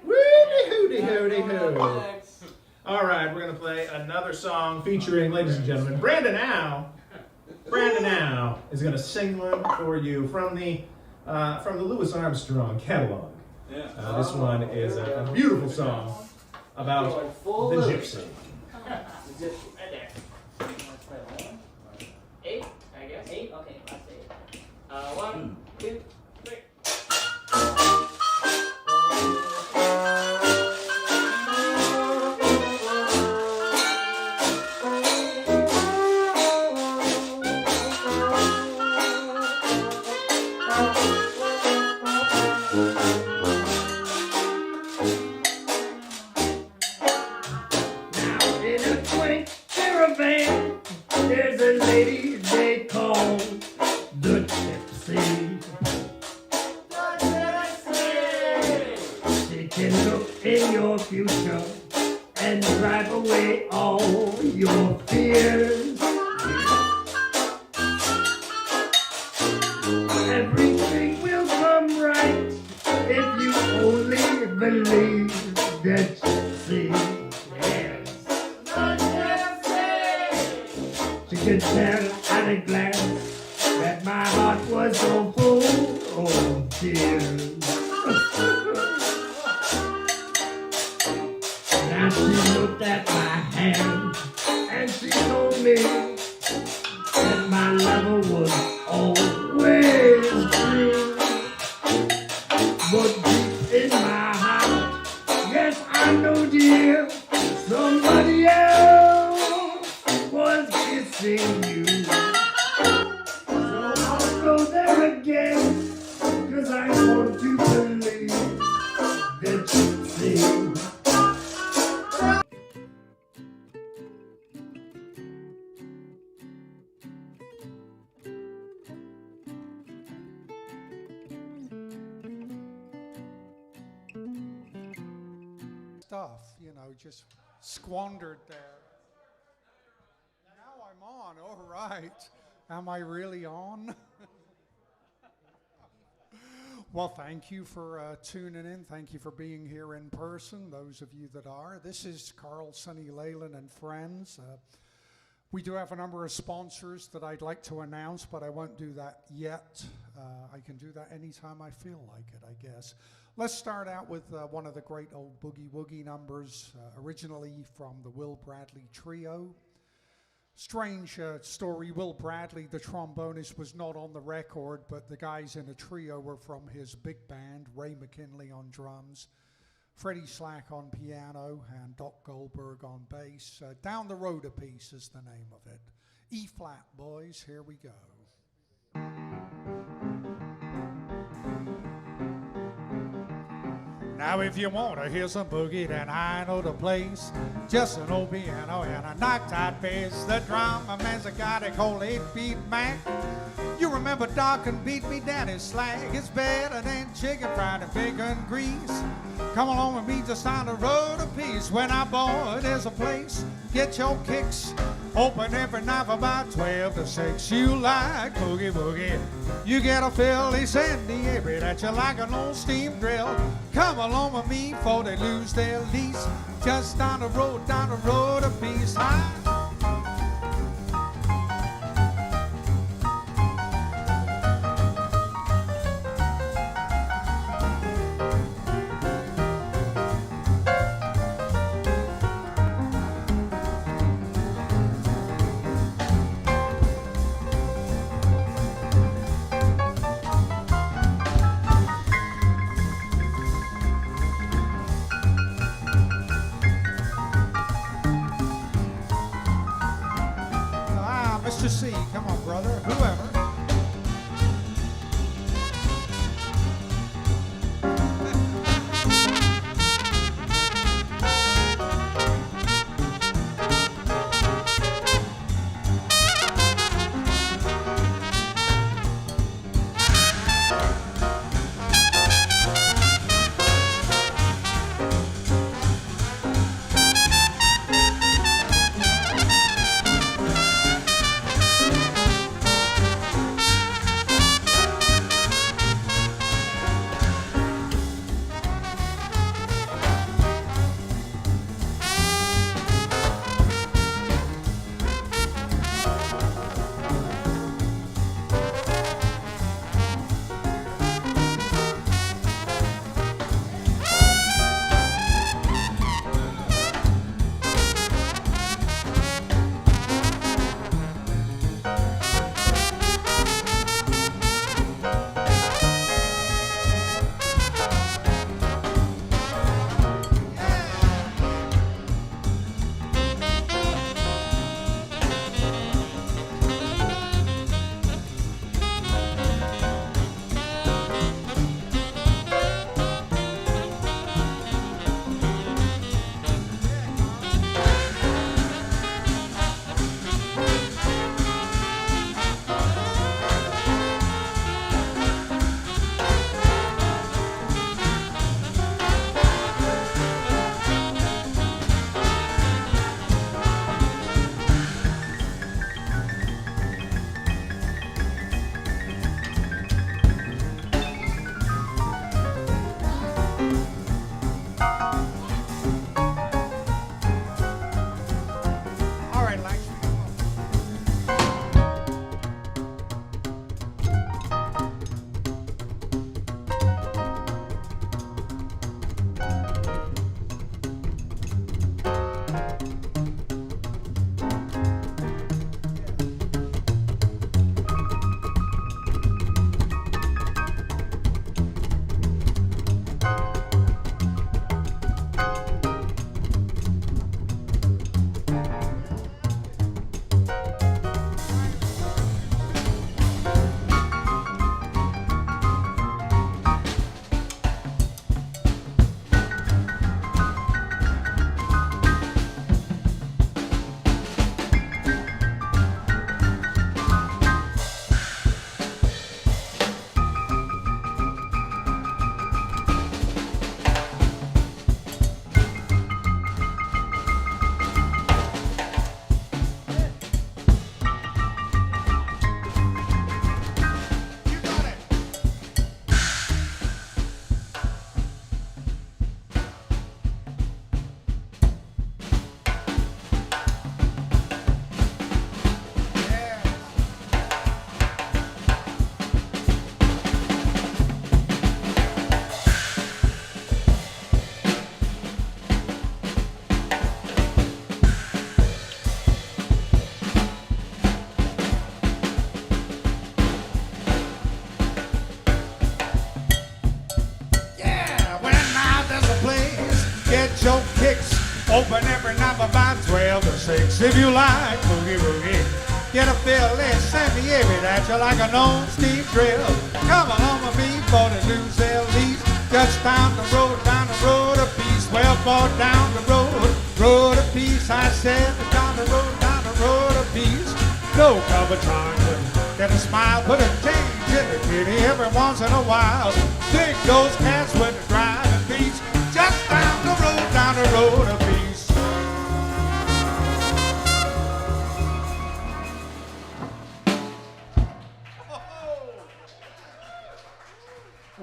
Speaker 6: Woody hooty hoo. All right, we're going to play another song featuring, ladies and gentlemen, Brandon Au. Brandon Au is going to sing one for you from the Louis Armstrong catalog. This one is a beautiful song about the gypsy.
Speaker 12: The gypsy, right there. Let's play 8, I guess. 8? Okay, let's see. 1, 2, 3.
Speaker 21: There's a lady they call the gypsy. She can look in your future and drive away all your fears. Everything will come right if you only believe that gypsy. She could tell at a glance that my heart was so full of tears. Now she looked at my hand and she told me that my lover was always true. But deep in my heart, yes I know, dear, somebody else was kissing you. So I'll go there again, 'cause I want to believe that you sing.
Speaker 1: Stuff, just squandered there. Now I'm on, all right. Am I really on? Well, thank you for tuning in. Thank you for being here in person, those of you that are. This is Carl, Sonny, Leyland, and friends. We do have a number of sponsors that I'd like to announce, but I won't do that yet. I can do that anytime I feel like it, I guess. Let's start out with one of the great old Boogie Woogie numbers, originally from the Will Bradley Trio. Strange story, Will Bradley, the trombonist, was not on the record, but the guys in the trio were from his big band, Ray McKinley on drums, Freddie Slack on piano, and Doc Goldberg on bass. Down the Road a Piece is the name of it. E-flat, boys, here we go. Now if you want to hear some boogie, then I know the place. Just an old piano and a knocked-out bass. The drummer man's got a cold 8-beat Mac. You remember Doc and Beat Me Daddy Slack. It's better than chicken fried and bacon grease. Come along with me just down the road a piece. When I boy, there's a place. Get your kicks. Open every night from about 12 to 6. You like boogie woogie. You get a Philly Sandy every that you like an old steam drill. Come along with me before they lose their lease. Just down the road a piece. show kicks open every night about 12 to 6. If you like Boogie Woogie, get a fill in San Diego that you like a non-steam drill. Come along with me for the new LEs. Just down the road a piece. Well, far down the road a piece. I said down the road a piece. No cover charge, get a smile, put a change in the kitty every once in a while. Dig those cats with the driving beats. Just down the road a piece.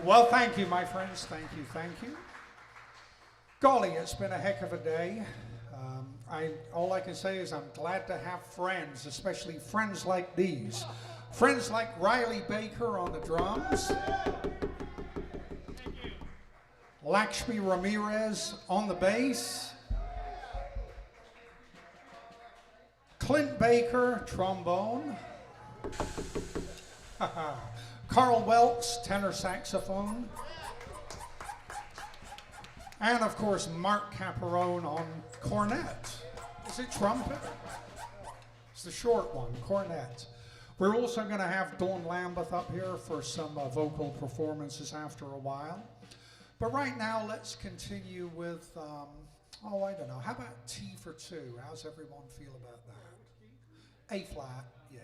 Speaker 1: Well, thank you, my friends. Thank you. Golly, it's been a heck of a day. All I can say is I'm glad to have friends, especially friends like these. Friends like Riley Baker on the drums. Lakshmi Ramirez on the bass. Clint Baker, trombone. Carl Welks, tenor saxophone. And of course, Mark Caparone on cornet. Is it trumpet? It's the short one, cornet. We're also going to have Dawn Lambeth up here for some vocal performances after a while. But right now, let's continue with, I don't know, how about T for 2? How's everyone feel about that? A flat, yeah.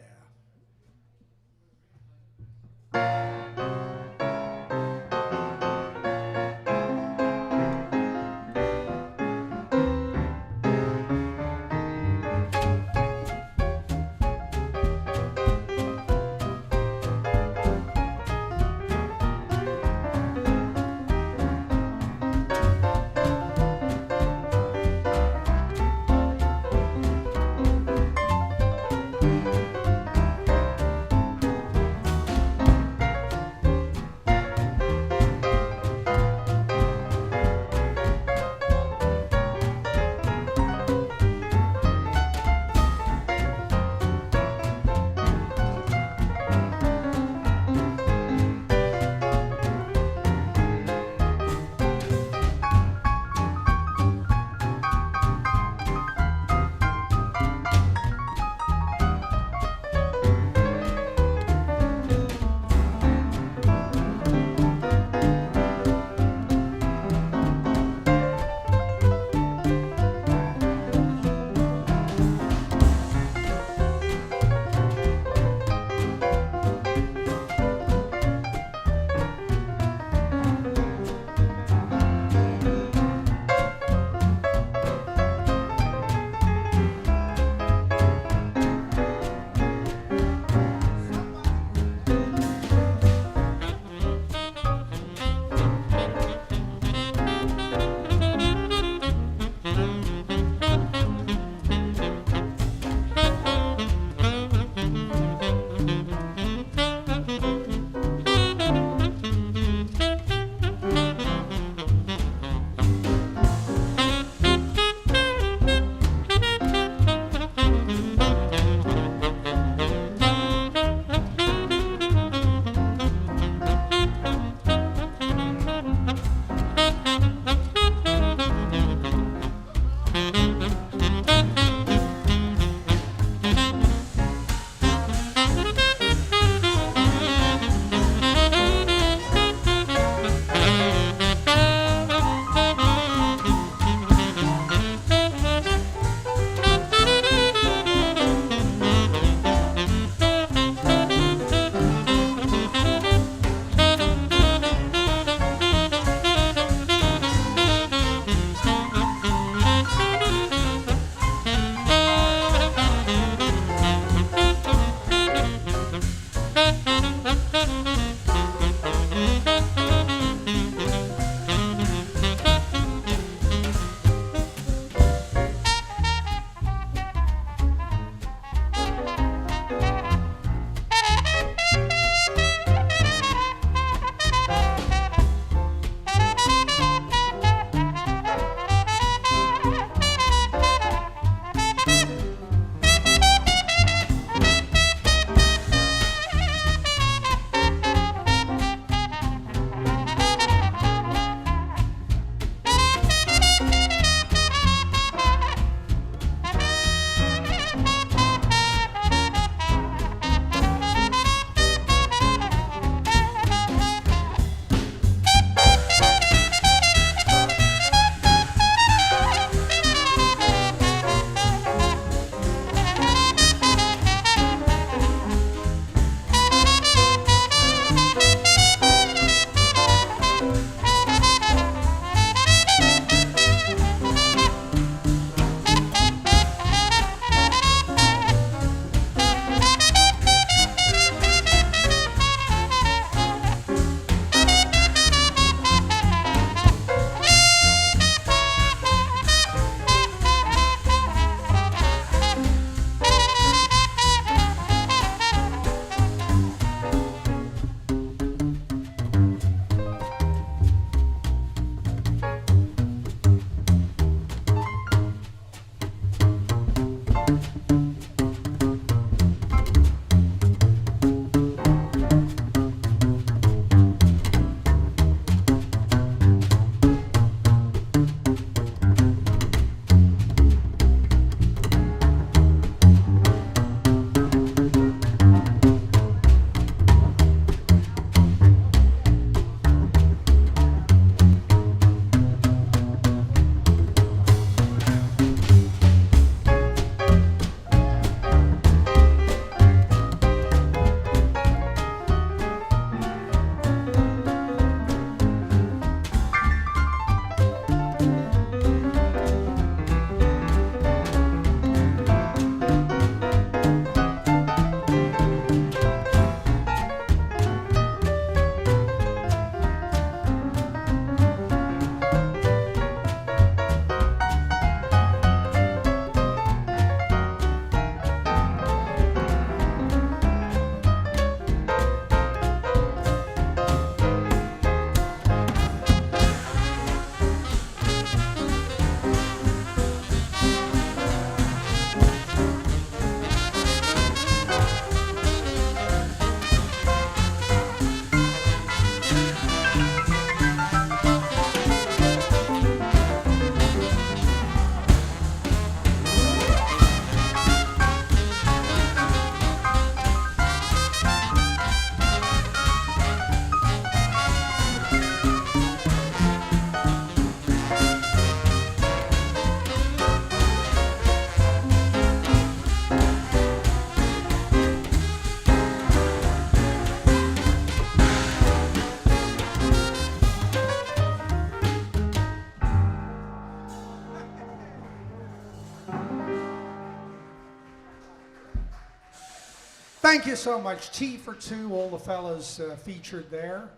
Speaker 1: Thank you so much. Tea for two, all the fellas featured there.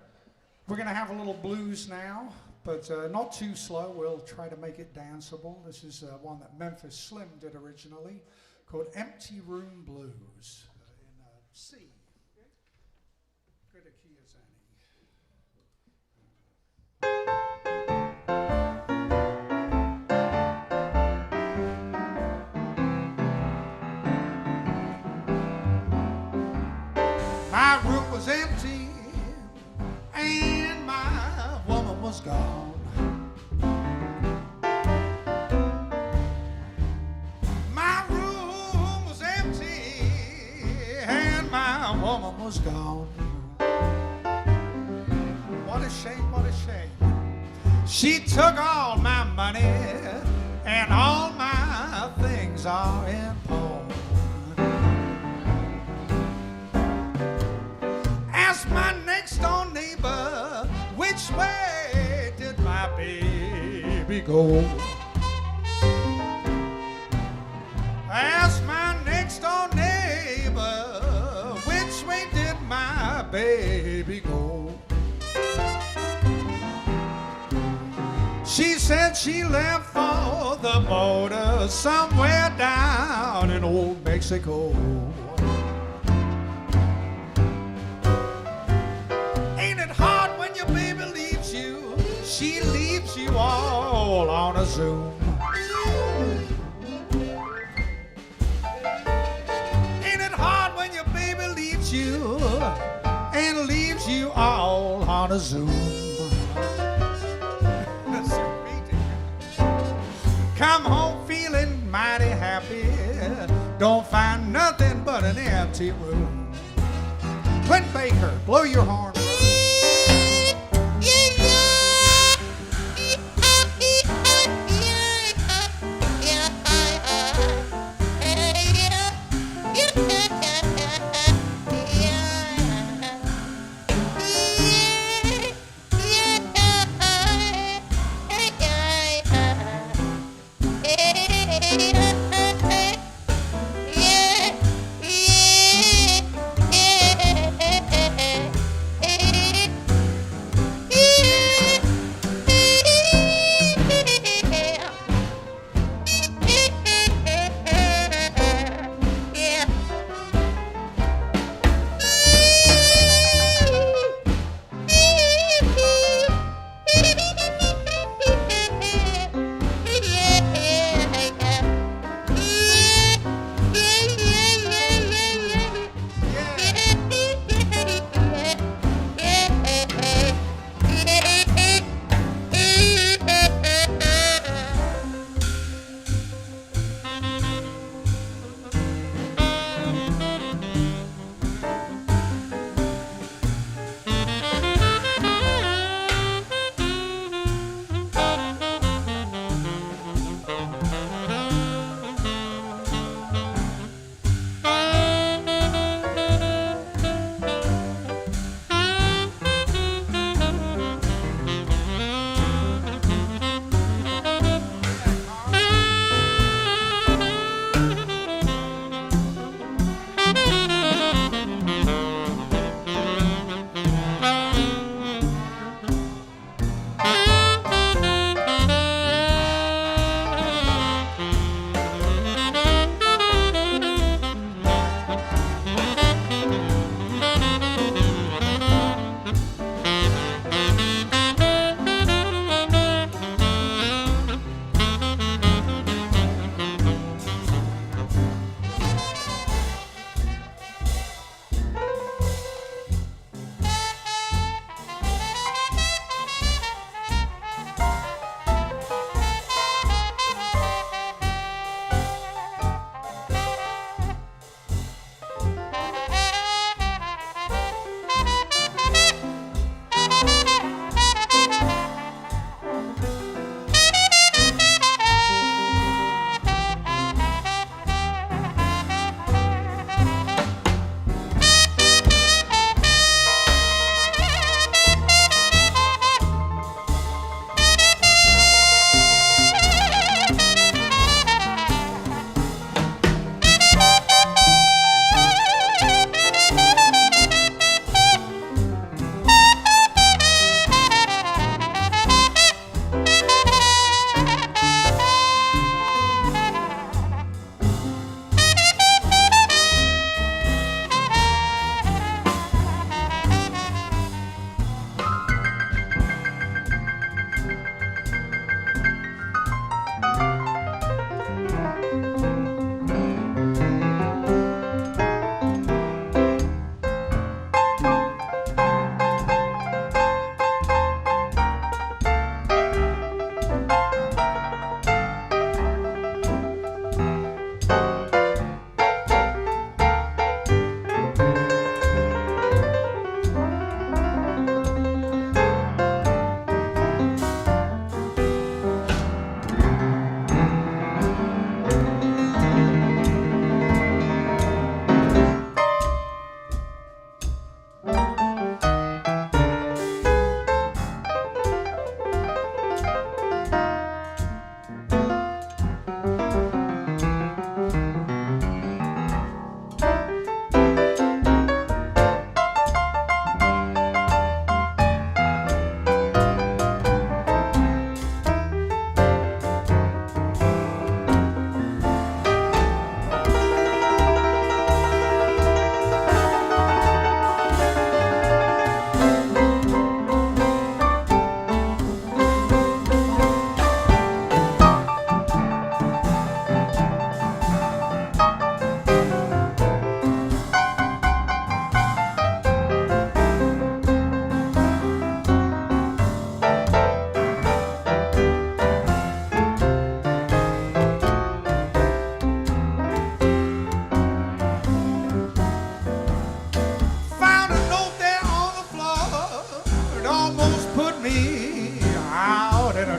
Speaker 1: We're going to have a little blues now, but not too slow. We'll try to make it danceable. This is one that Memphis Slim did originally, called Empty Room Blues in C. Good a key as any. My room was empty and my woman was gone. My room was empty and my woman was gone. What a shame, what a shame. She took all my money and all my things are in pawn. Ask my next door neighbor, which way did my baby go? Ask my next door neighbor, which way did my baby go? She said she left for the border somewhere down in old Mexico. Ain't it hard when your baby leaves you? She leaves you all on a Zoom. Ain't it hard when your baby leaves you and leaves you all on a Zoom? Come home feeling mighty happy, don't find nothing but an empty room. Clint Baker, blow your horn.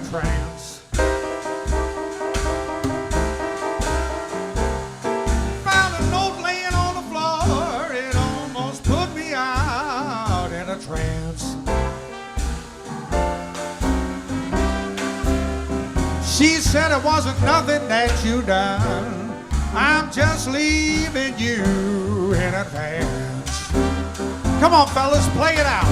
Speaker 1: trance. Found a note laying on the floor, it almost put me out in a trance. She said it wasn't nothing that you done, I'm just leaving you in advance. Come on, fellas, play it out.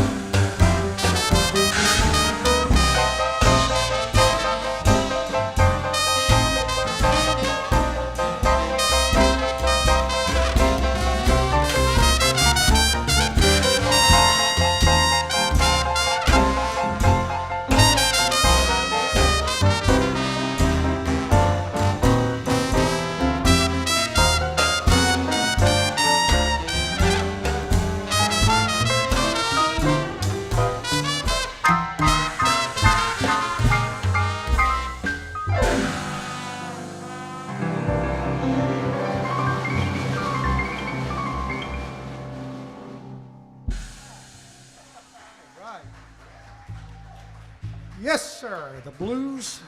Speaker 1: Yes, sir. The blues,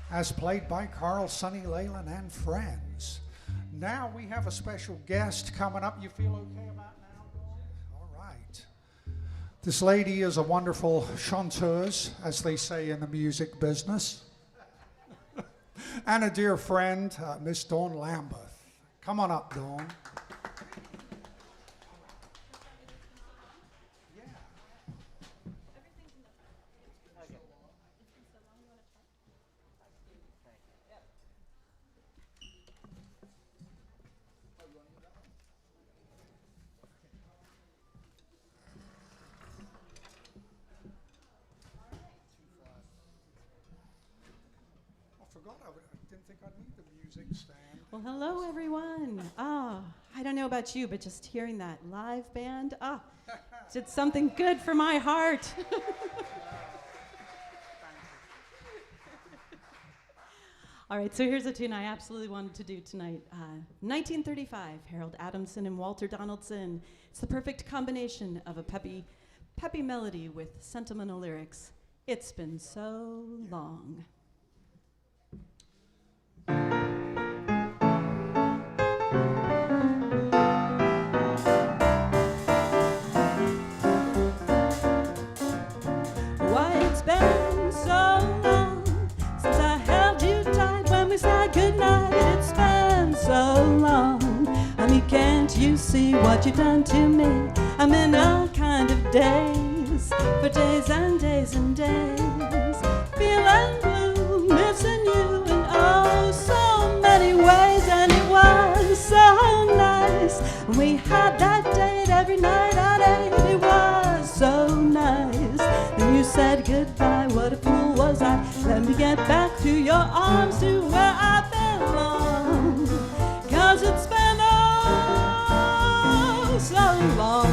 Speaker 1: as played by Carl, Sonny Leyland, and friends. Now we have a special guest coming up. You feel okay about now, Dawn? All right. This lady is a wonderful chanteuse, as they say in the music business, and a dear friend, Miss Dawn Lambeth. Come on up, Dawn.
Speaker 10: Well, hello, everyone. I don't know about you, but just hearing that live band, did something good for my heart. All right, so here's a tune I absolutely wanted to do tonight. 1935, Harold Adamson and Walter Donaldson. It's the perfect combination of a peppy melody with sentimental lyrics. It's been so long. It's been so long since I held you tight when we said goodnight. It's been so long. I mean, can't you see what you've done to me? I'm in all kind of daze, for days and days and days, feeling blue, missing you in oh so many ways. And it was so nice. We had that date every night at 8. It was so nice. Then you said goodbye, what a fool was I. Let me get back to your arms, to where I belong. 'Cause it's been oh so long.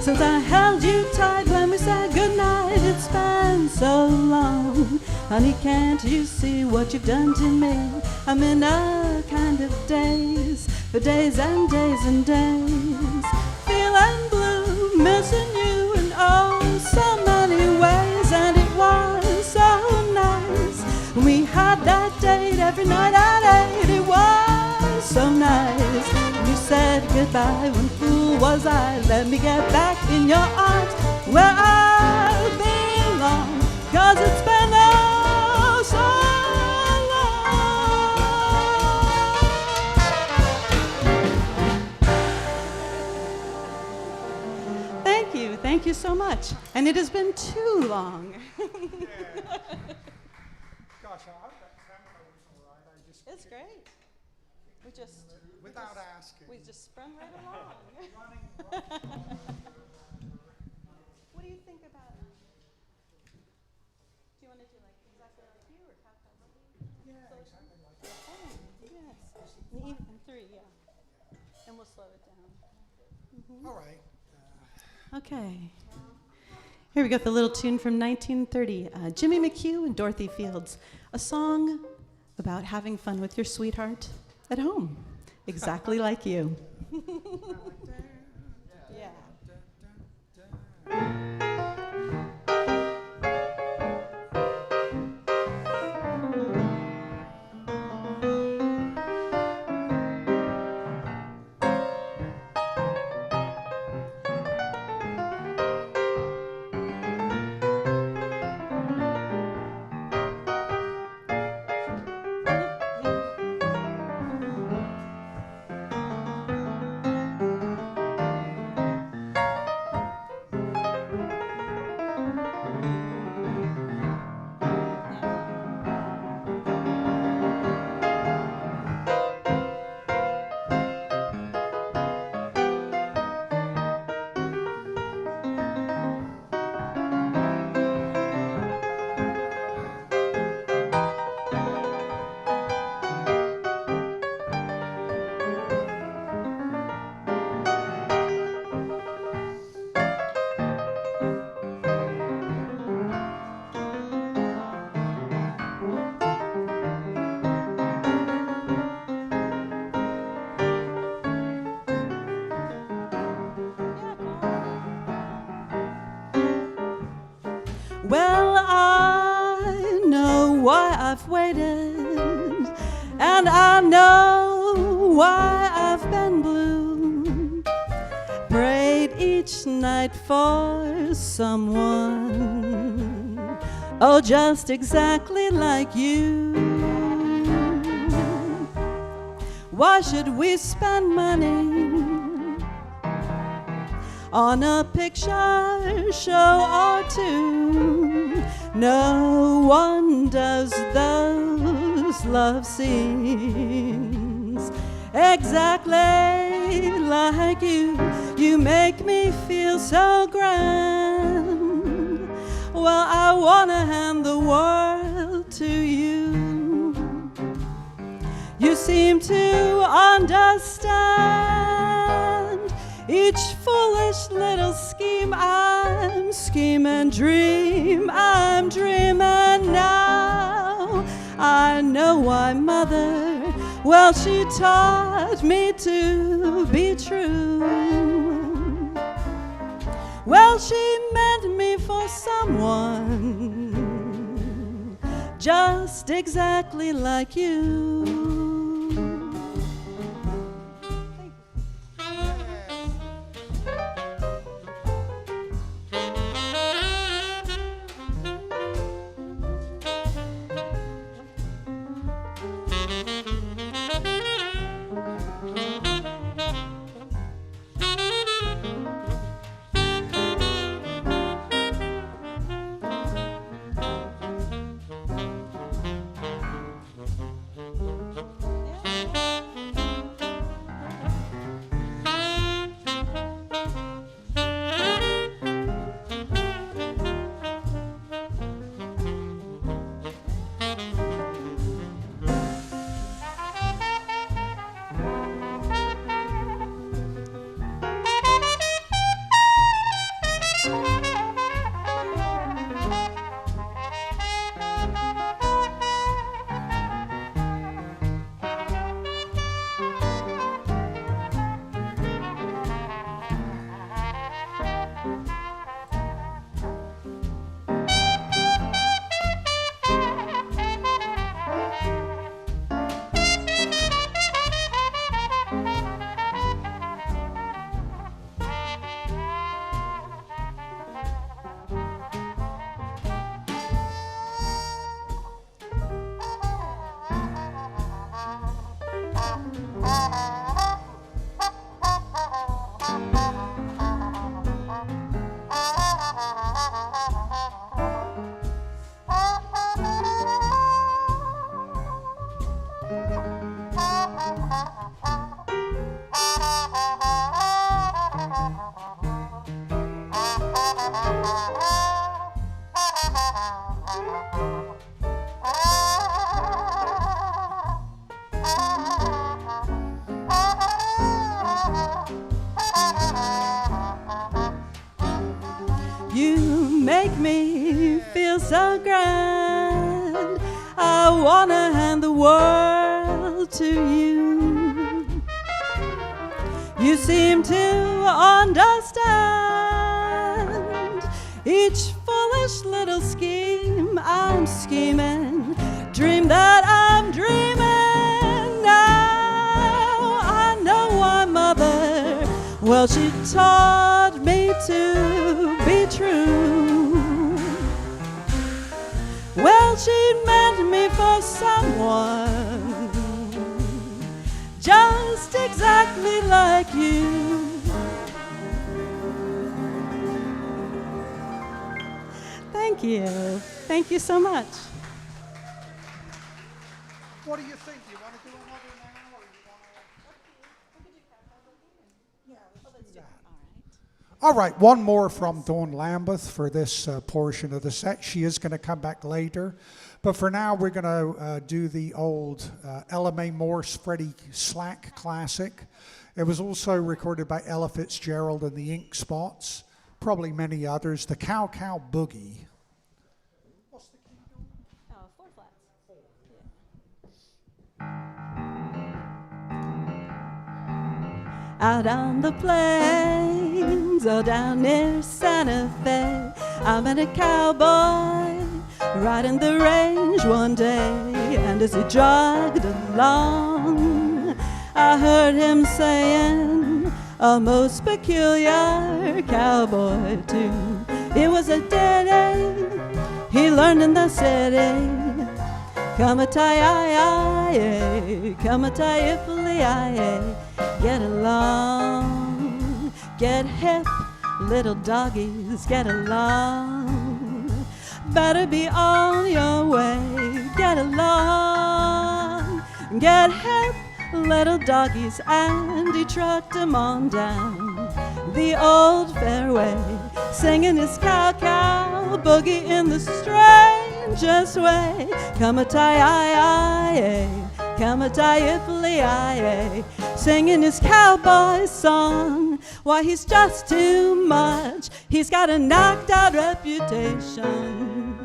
Speaker 10: Since I held you tight when we said goodnight, it's been so long. Honey, can't you see what you've done to me? I'm in a kind of daze, for days and days and days. Feeling blue, missing you in oh so many ways. And it was so nice when we had that date every night at 8. It was so nice. You said goodbye when fool was I. Let me get back in your arms where I belong. 'Cause it's been oh so long. Thank you so much. And it has been too long.
Speaker 1: Gosh, I hope that tempo was all right.
Speaker 10: It's great.
Speaker 1: Without asking.
Speaker 10: We just sprung right along. What do you think about it? Do you want to do like exactly like you or half that like you? Yeah, exactly like that. Yes. And 3, yeah. And we'll slow it down.
Speaker 1: All right.
Speaker 10: Okay. Here we got the little tune from 1930, Jimmy McHugh and Dorothy Fields, a song about having fun with your sweetheart at home, exactly like you. Yeah. Well, I know why I've waited, and I know why I've been blue. Prayed each night for someone, oh, just exactly like you. Why should we spend money on a picture show or two? No one does those love scenes exactly like you. You make me feel so grand. Well, I wanna hand the world to you. You seem to understand each foolish little scheme. I'm scheme and dream, I'm dreaming now. I know why mother, well, she taught me to be true. Well, she meant me for someone just exactly like you. make me feel so grand. I wanna hand the world to you. You seem to understand each foolish little scheme I'm scheming, dream that I'm dreaming. Now I know why Mother, well, she taught me to be true. Well, she meant me for someone just exactly like you. Thank you. Thank you so much.
Speaker 1: What do you think? You want to do another now, or you want to? All right, one more from Dawn Lambeth for this portion of the set. She is going to come back later. But for now, we're going to do the old Ella Mae Morse Freddie Slack classic. It was also recorded by Ella Fitzgerald and the Ink Spots, probably many others, the Cow Cow Boogie.
Speaker 10: Out on the plains or down near Santa Fe, I met a cowboy riding the range one day, and as he jogged along, I heard him saying a most peculiar cowboy tune. It was a ditty he learned in the city. Come a tie, come a tie, get along, get hip, little doggies, get along. Better be on your way, get along, get hip, little doggies. And he trucked 'em on down the old fairway, singing his cow-cow boogie in the strangest way. Come a tie, come a tie, singing his cowboy song. Why, he's just too much. He's got a knocked out reputation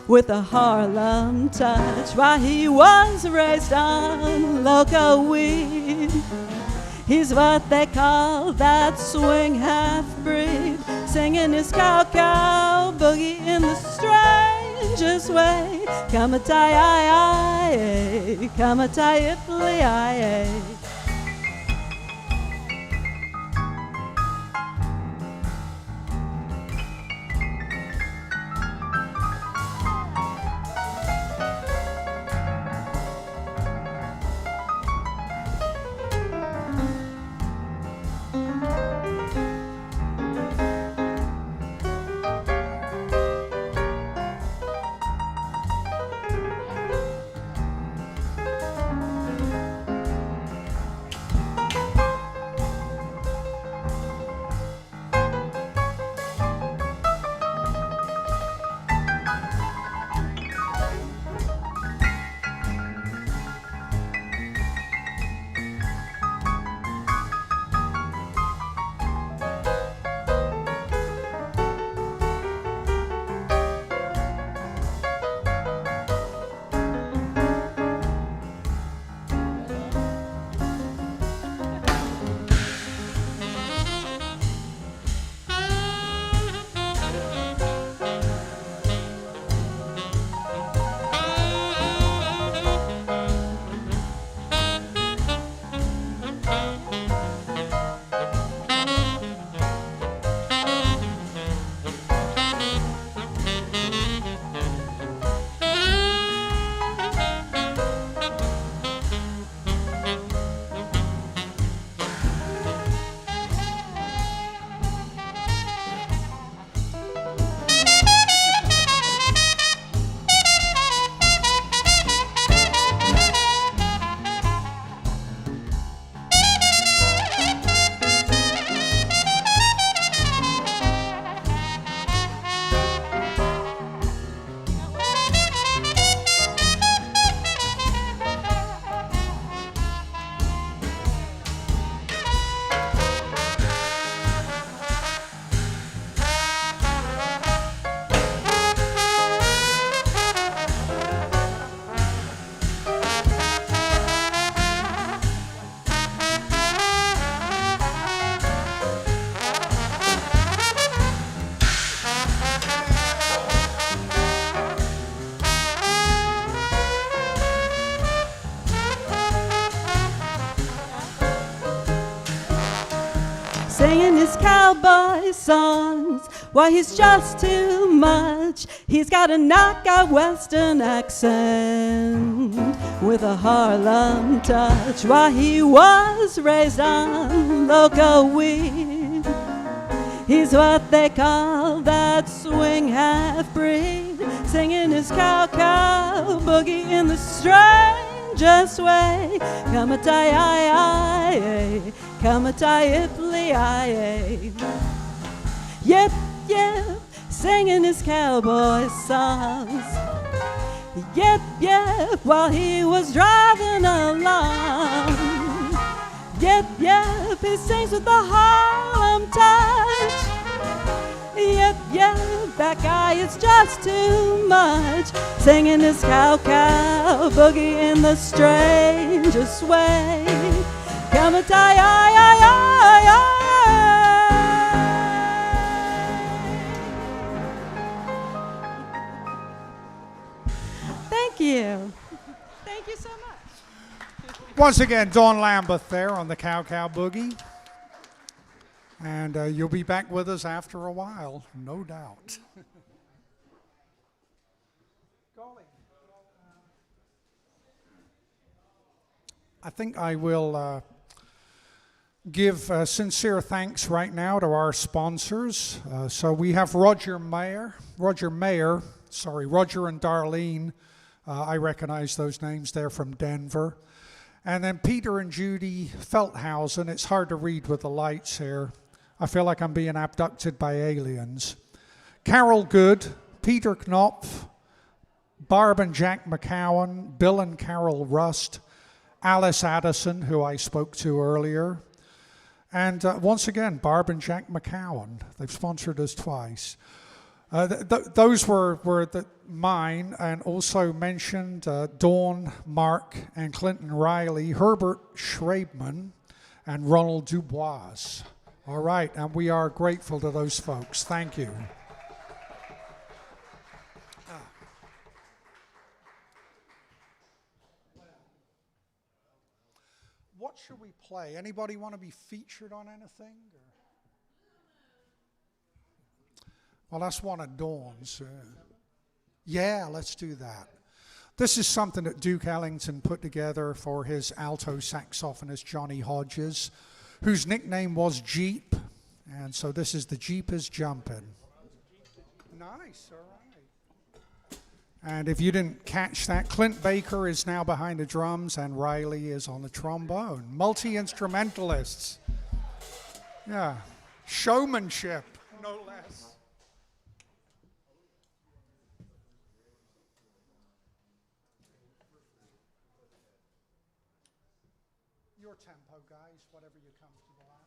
Speaker 10: with a Harlem touch. Why, he was raised on local weed. He's what they call that swing half-breed, singing his cow-cow boogie in the strangest way. Come a tie, come a tie, singing his cowboy songs. Why, he's just too much. He's got a knockout western accent with a Harlem touch. Why, he was raised on local weed. He's what they call that swing half-breed, singing his cow-cow boogie in the strangest way. Come-a-tie-I-I, come-a-tie-iply-I. Yep, yep, singing his cowboy songs. Yep, yep, while he was driving along. Yep, yep, he sings with the Harlem touch. Yep, yep, that guy is just too much, singing his cow-cow boogie in the strangest way. Come-a-tie-I-I-I-I. Thank you. Thank you so much.
Speaker 1: Once again, Dawn Lambeth there on the Cow-Cow Boogie. And you'll be back with us after a while, no doubt. I think I will give sincere thanks right now to our sponsors. So we have Roger and Darlene. I recognize those names. They're from Denver. And then Peter and Judy Felthausen. It's hard to read with the lights here. I feel like I'm being abducted by aliens. Carol Goode, Peter Knopf, Barb and Jack McCowan, Bill and Carol Rust, Alice Addison, who I spoke to earlier, and once again, Barb and Jack McCowan. They've sponsored us twice. Those were mine, and also mentioned Dawn, Mark, and Clinton Riley, Herbert Schraebman, and Ronald Dubois. All right, and we are grateful to those folks. Thank you. What should we play? Anybody want to be featured on anything? Well, that's one of Dawn's. Yeah, let's do that. This is something that Duke Ellington put together for his alto saxophonist Johnny Hodges, whose nickname was Jeep. And so this is The Jeep is Jumpin'. Nice, all right. And if you didn't catch that, Clint Baker is now behind the drums and Riley is on the trombone. Multi-instrumentalists. Yeah, showmanship, no less. Your tempo, guys, whatever you're comfortable at.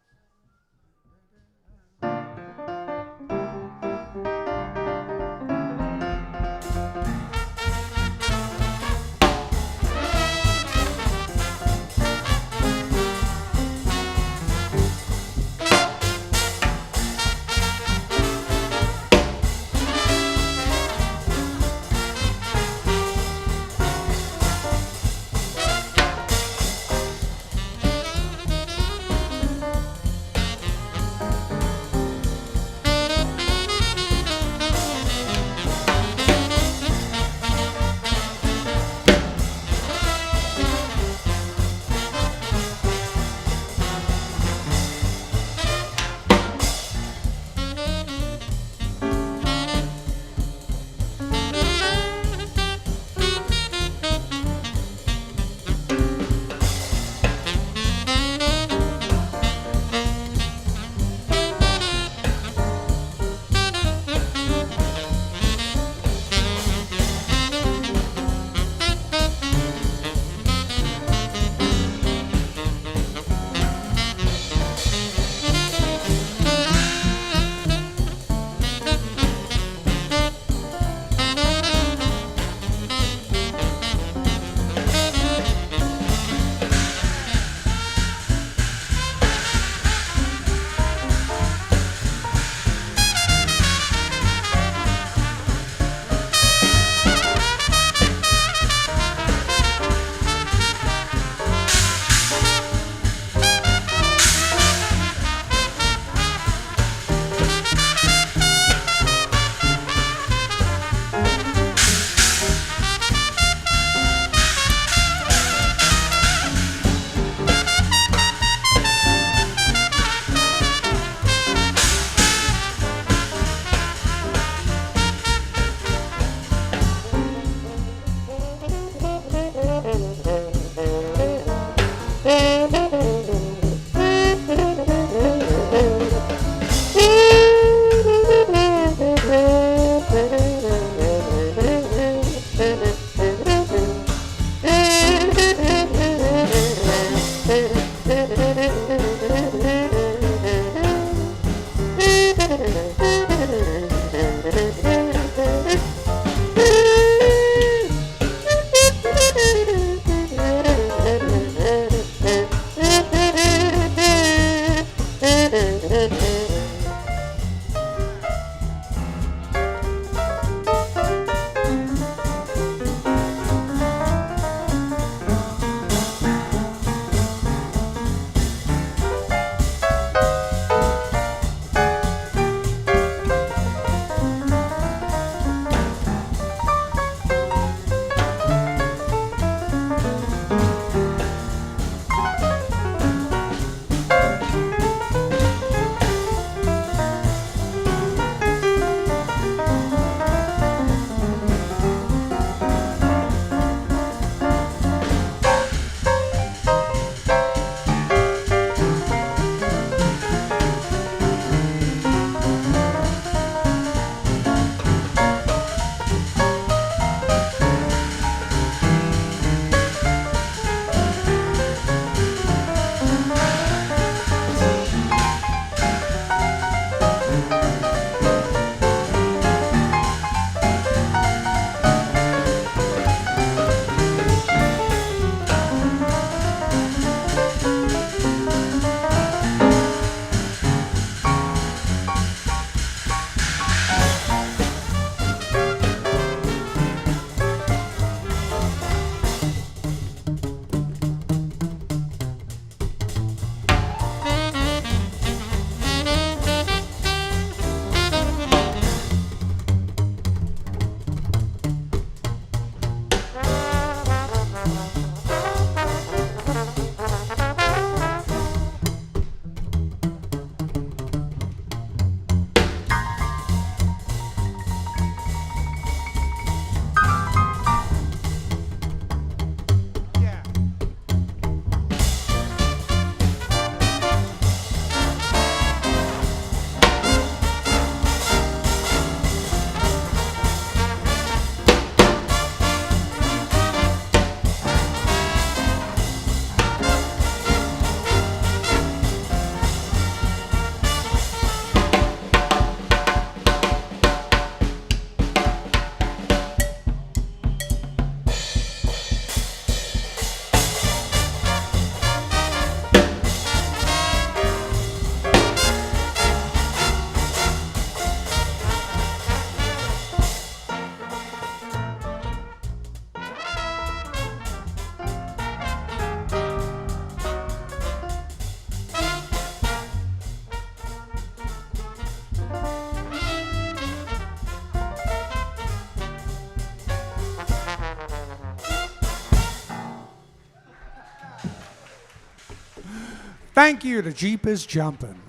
Speaker 1: Thank you. The Jeep is jumping.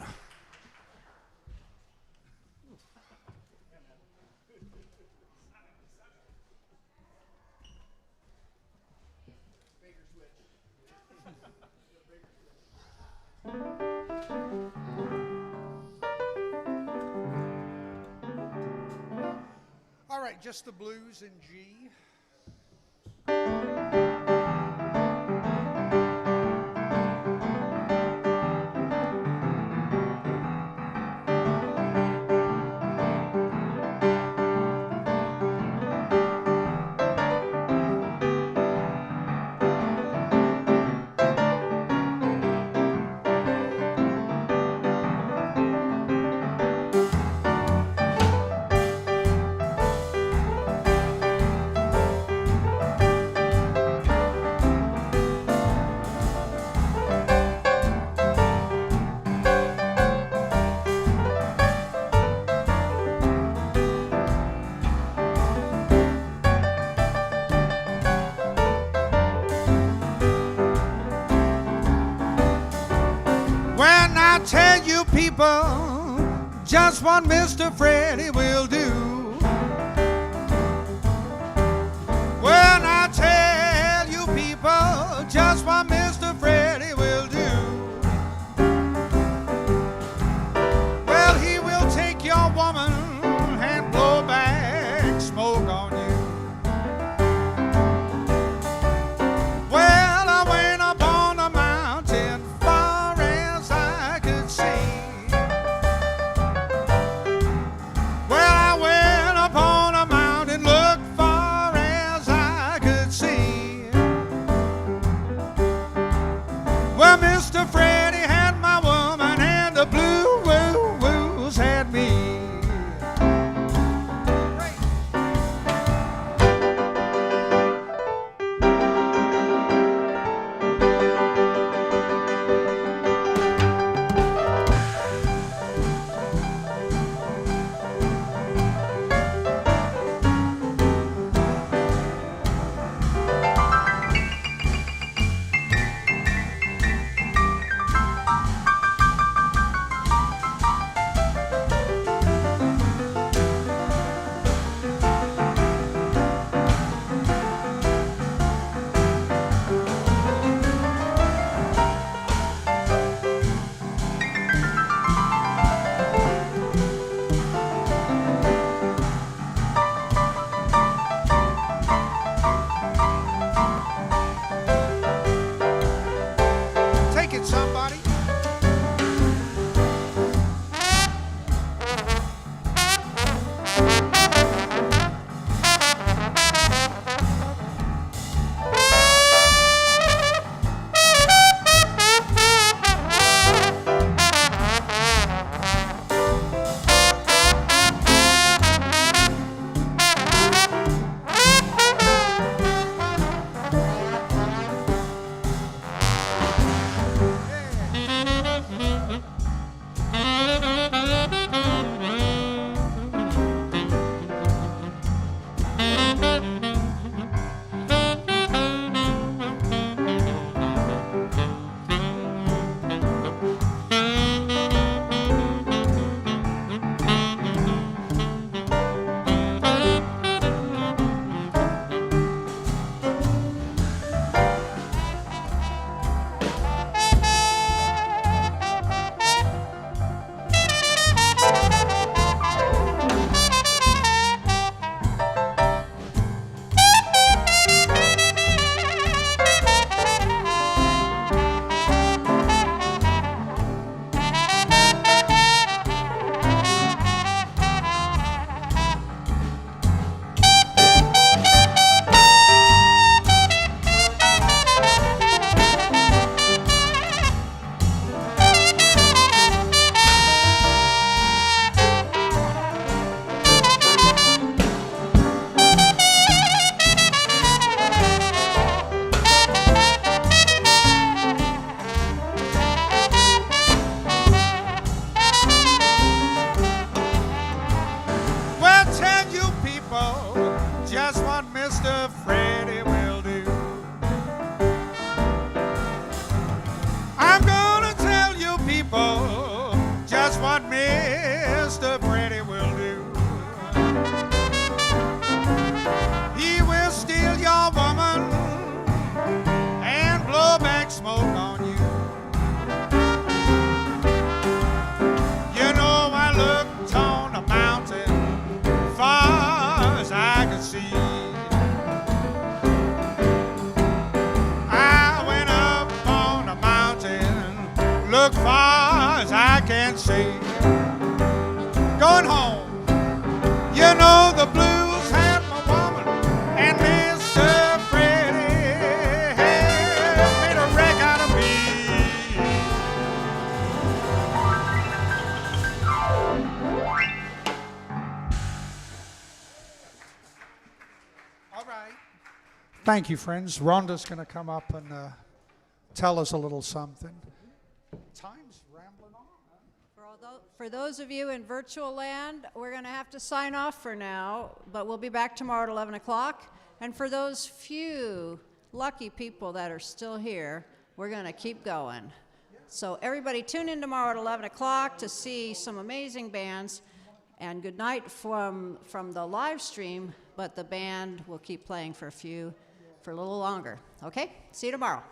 Speaker 1: All right, just the blues in G. Tell you people just what Mr. Freddie will do. When I tell you people just what Mr. Freddie will do, well, he will take your woman and blow back smoke on you. Well, I went up on the mountain far as I could see. Mr. Freddie will do. I'm gonna tell you people just what Mr. Freddie will do. He will steal your woman and blow back smoke on you. You know I looked on the mountain far as I could see. I went up on the mountain, look far as I can see. Going home, you know the blues had my woman, and Mr. Freddie had made a wreck out of me. All right. Thank you, friends. Rhonda's going to come up and tell us a little something. Time's rambling on.
Speaker 11: For those of you in virtual land, we're going to have to sign off for now, but we'll be back tomorrow at 11 o'clock. And for those few lucky people that are still here, we're going to keep going. So everybody tune in tomorrow at 11 o'clock to see some amazing bands. And good night from the live stream, but the band will keep playing for a little longer. Okay? See you tomorrow.